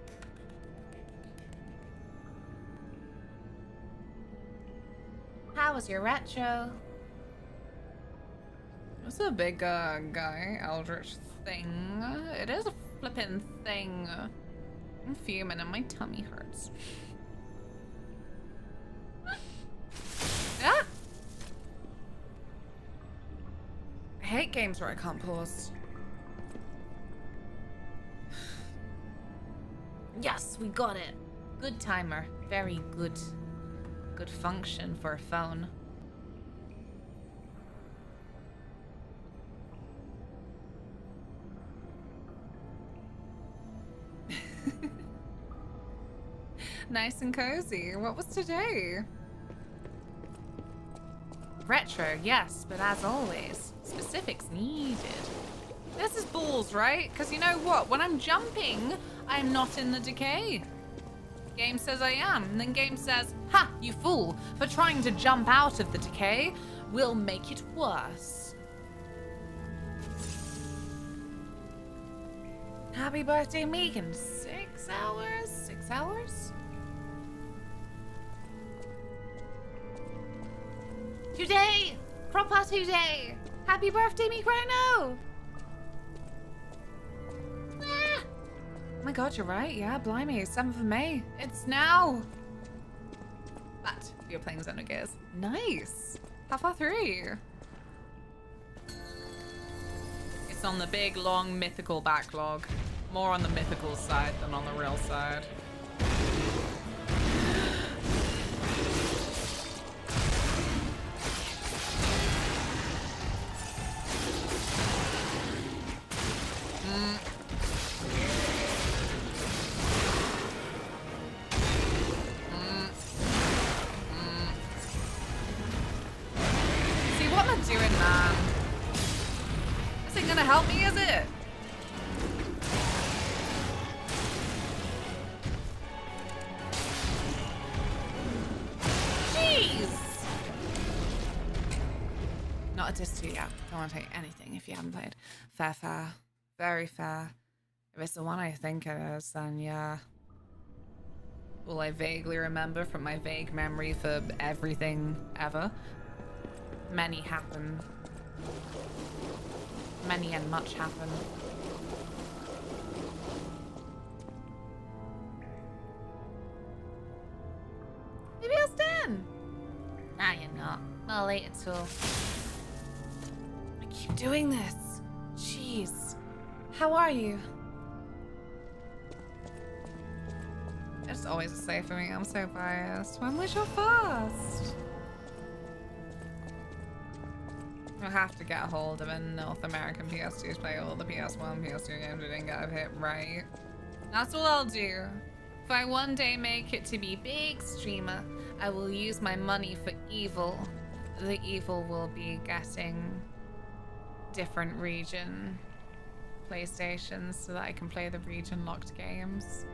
How was your retro? It's a big guy, eldritch thing. It is a flippin' thing. I'm fuming and my tummy hurts. Ah! I hate games where I can't pause. Yes, we got it. Good timer. Very good. Good function for a phone. Nice and cozy. What was today? Retro, yes, but as always, specifics needed. This is balls, right? Because you know what? When I'm jumping, I'm not in the decay. Game says I am, and then game says, ha, you fool, for trying to jump out of the decay will make it worse. Happy birthday, Megan. 6 hours? 6 hours? Today! Proper today! Happy birthday, Migrano! Ah! Oh my god, you're right. Yeah, blimey. 7th of May. It's now. But you're playing Xenogears. Nice. How far through? It's on the big, long, mythical backlog. More on the mythical side than on the real side. See what am I doing, man? This ain't gonna help me, is it? Jeez! Not a diss to you, yeah. Don't want to take anything if you haven't played. Fair, fair. Very fair. If it's the one I think it is, then yeah. all I vaguely remember from my vague memory for everything ever. Many happen. Many and much happen. Maybe I'll stand. Nah, you're not. Not late at all. I keep doing this. Jeez. How are you? It's always a say for me. I'm so biased. When was your first? I'll have to get a hold of a North American PS2 to play all the PS1, PS2 games we didn't get hit right. That's what I'll do. If I one day make it to be big streamer, I will use my money for evil. The evil will be getting different region PlayStations so that I can play the region locked games.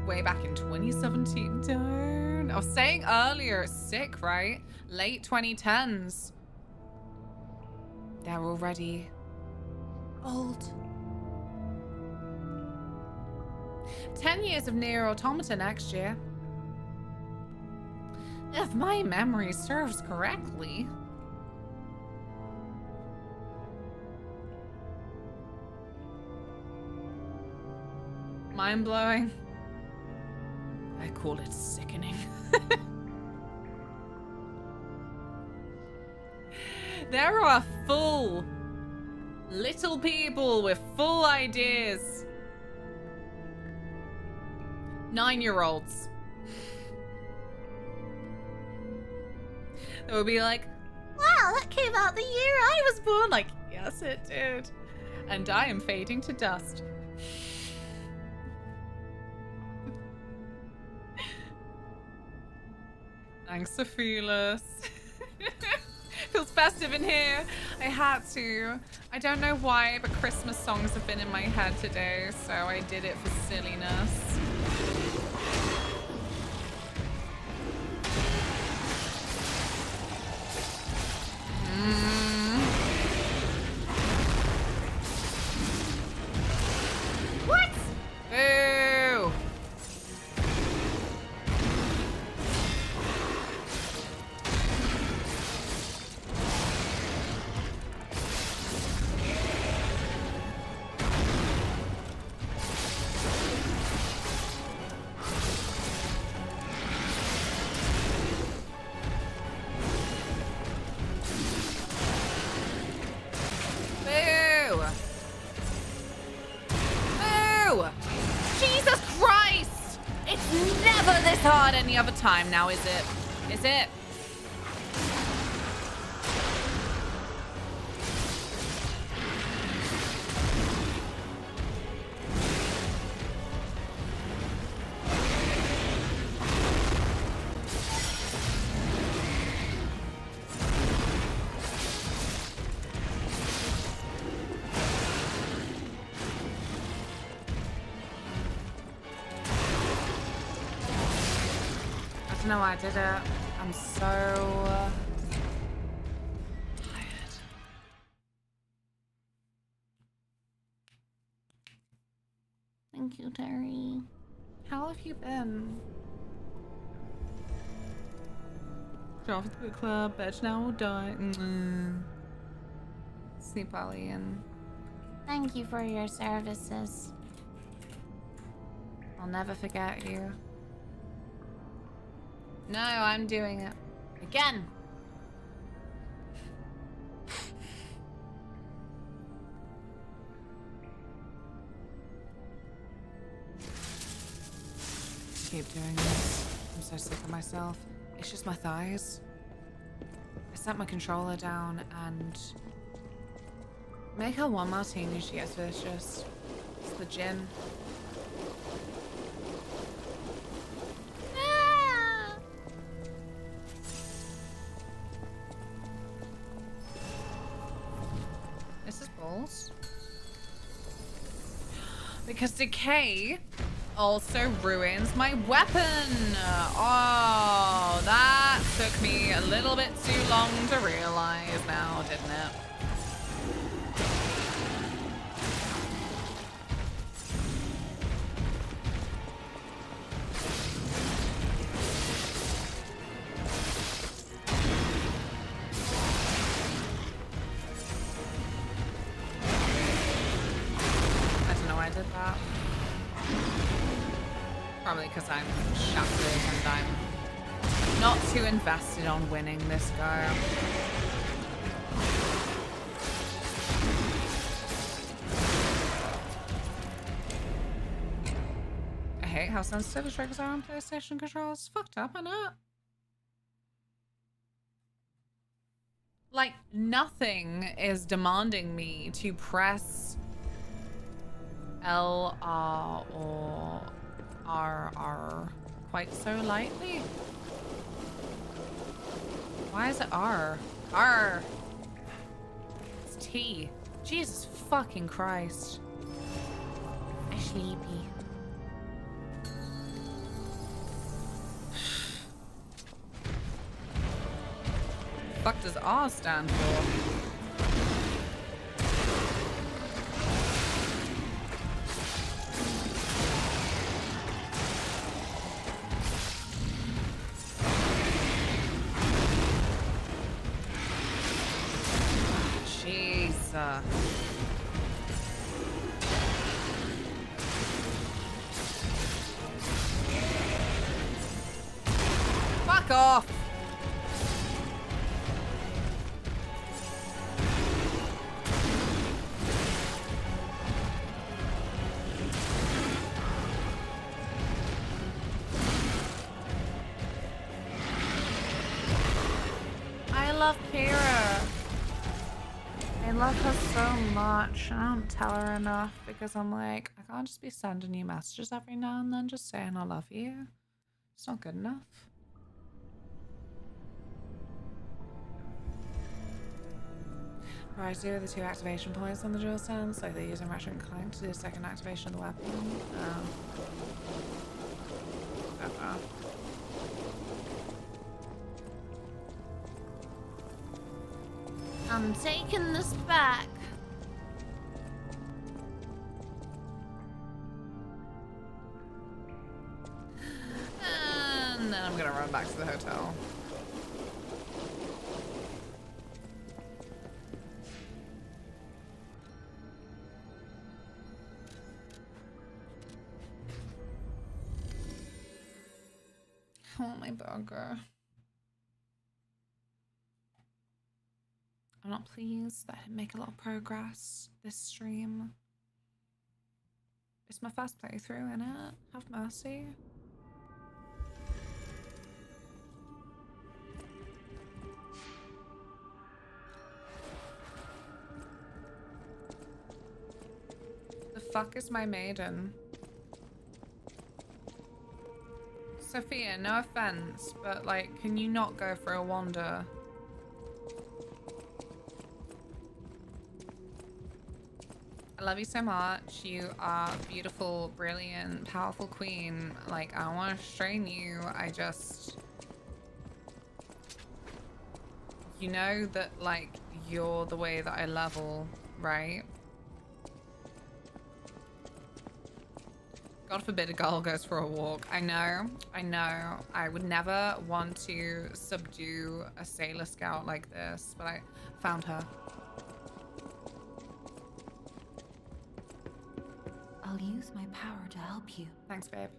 Way back in 2017. Darn. I was saying earlier, it's sick, right? Late 2010s. They're already old. 10 years of Nier Automata next year. If my memory serves correctly. Mind-blowing. I call it sickening. There are full little people with full ideas. 9-year-olds. They would be like, wow, that came out the year I was born. Like, yes, it did. And I am fading to dust. Thanks, Ophelis. Feels festive in here. I had to. I don't know why, but Christmas songs have been in my head today, so I did it for silliness. What? Boo! Hard any other time now, is it? Is it? I don't know why I did it. I'm so tired. Thank you, Terry. How have you been? Get off to the club, bitch, now we'll die. Sleep early and... Thank you for your services. I'll never forget you. No, I'm doing it. Again. Keep doing this. I'm so sick of myself. It's just my thighs. I set my controller down and make her one martini, she gets vicious. It's the gin. Because decay also ruins my weapon. Oh, that took me a little bit too long to realize now, didn't it? Probably because I'm shattered and I'm not too invested on winning this go. I hate how sensitive the triggers are on PlayStation controls. Fucked up, I know. Like, nothing is demanding me to press L, R, or R quite so lightly. Why is it R? R! It's T. Jesus fucking Christ. I'm sleepy. Fuck does R stand for? Jeez. Fuck off. I love Kira. I love her so much. I don't tell her enough because I'm like, I can't just be sending you messages every now and then just saying I love you. It's not good enough. Right, do the 2 activation points on the dual sense, like they're using Ratchet and Clank to do the second activation of the weapon. I'm taking this back. And then I'm gonna run back to the hotel. Oh, my burger. I'm not pleased that I didn't make a lot of progress this stream. It's my first playthrough, innit? Have mercy. The fuck is my maiden? Sophia, no offense, but like, can you not go for a wander? I love you so much. You are beautiful, brilliant, powerful queen. Like, I don't want to strain you. I just... You know that, like, you're the way that I level, right? God forbid a girl goes for a walk. I know. I would never want to subdue a sailor scout like this, but I found her. I'll use my power to help you. Thanks, babe.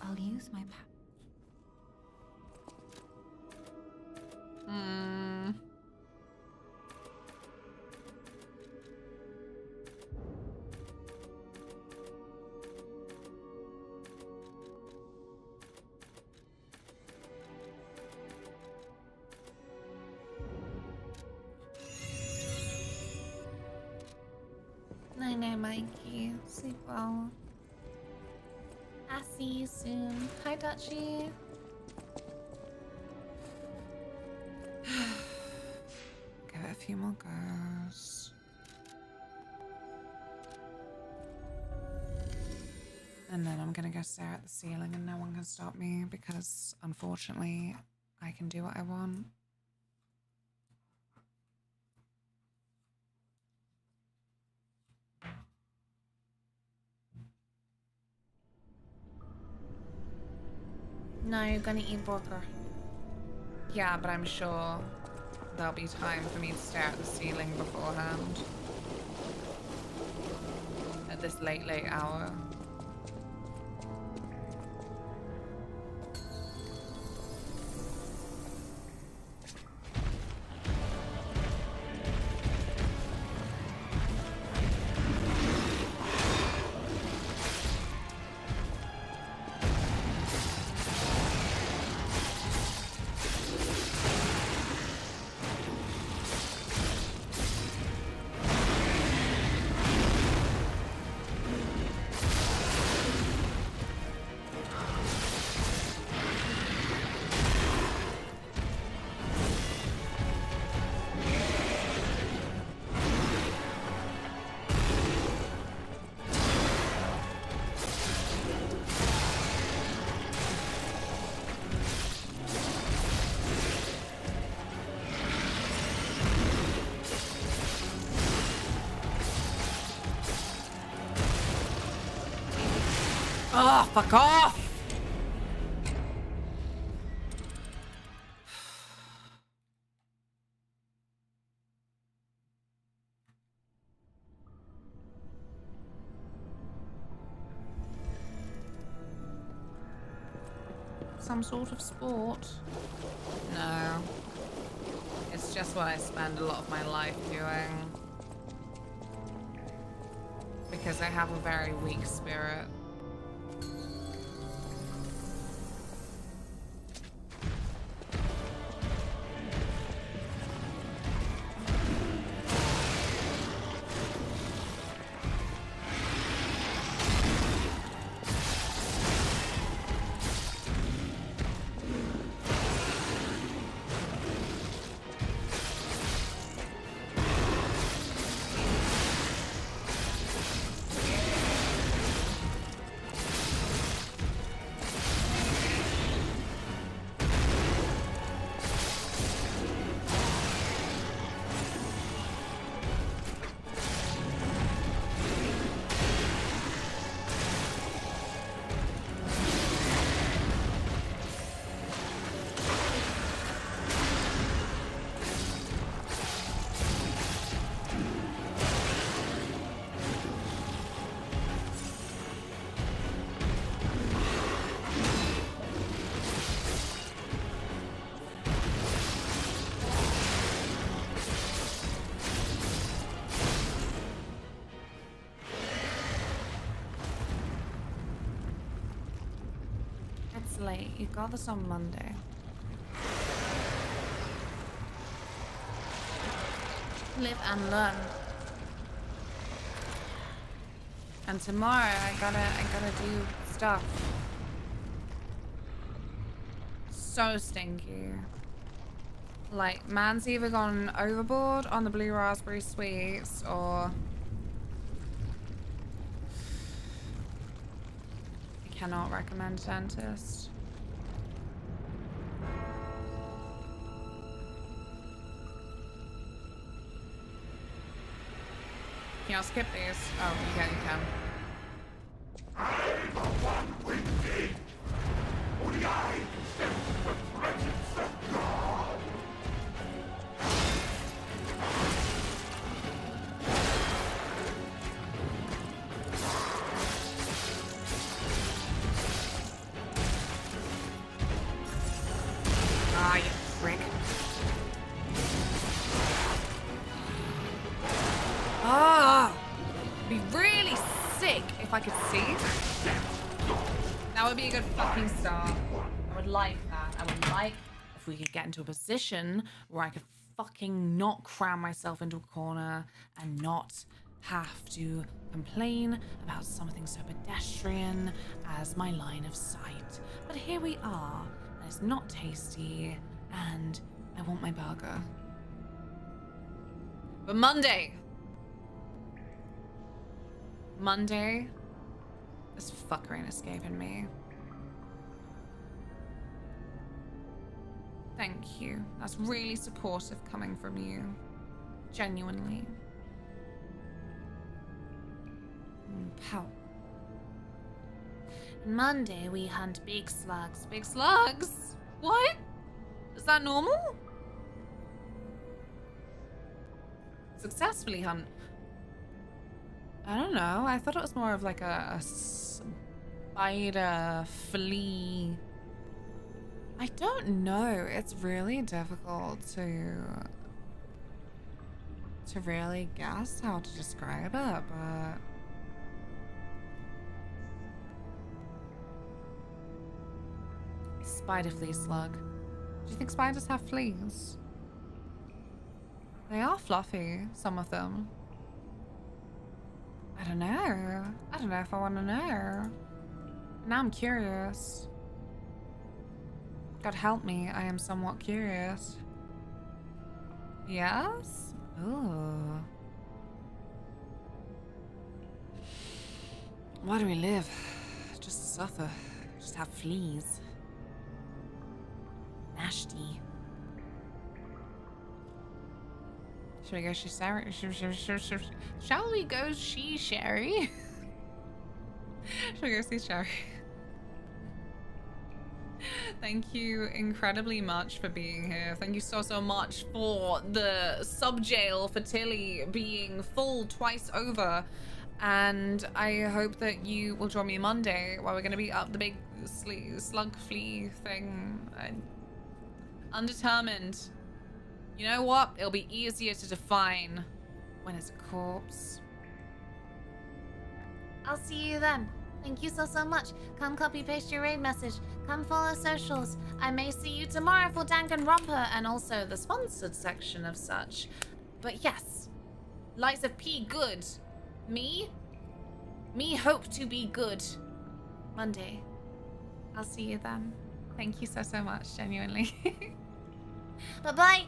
I'll use my power. Night night, Mikey. Sleep well. I'll see you soon. Hi, Dutchie. Give it a few more goes. And then I'm gonna go stare at the ceiling and no one can stop me because, unfortunately, I can do what I want. No, you're gonna eat burger. Yeah, but I'm sure there'll be time for me to stare at the ceiling beforehand. At this late hour. Oh, fuck off! Some sort of sport? No. It's just what I spend a lot of my life doing. Because I have a very weak spirit. It's late. You got this on Monday. Live and learn. And tomorrow I gotta do stuff. So stinky. Like, man's either gone overboard on the blue raspberry sweets or I cannot recommend dentist. Can y'all skip these? Oh, you can, you can. I'm the one winged. Only I can sense the presence of God. Ah, you prick. Ah! It'd be really sick if I could see. That would be a good fucking start. I would like that. I would like if we could get into a position where I could fucking not cram myself into a corner and not have to complain about something so pedestrian as my line of sight. But here we are, and it's not tasty, and I want my burger. But Monday, This fucker ain't escaping me. Thank you. That's really supportive coming from you. Genuinely. Pow. Monday we hunt big slugs. Big slugs? What? Is that normal? Successfully hunt. I don't know. I thought it was more of like a spider flea. I don't know. It's really difficult to really guess how to describe it, but spider flea slug. Do you think spiders have fleas? They are fluffy, some of them. I don't know. I don't know if I want to know. Now I'm curious. God help me, I am somewhat curious. Yes? Ooh. Why do we live? Just to suffer. Just have fleas. Nasty. Should we go see Sherry? Shall we go see Sherry? Should we go see Sherry? Thank you incredibly much for being here. Thank you so much for the sub jail for Tilly being full twice over. And I hope that you will join me Monday while we're going to beat up the big slug flea thing. I'm undetermined. You know what? It'll be easier to define when it's a corpse. I'll see you then. Thank you so much. Come copy paste your raid message. Come follow socials. I may see you tomorrow for Danganronpa and also the sponsored section of such. But yes, Lights of P good. Me hope to be good. Monday. I'll see you then. Thank you so much, genuinely. Bye-bye.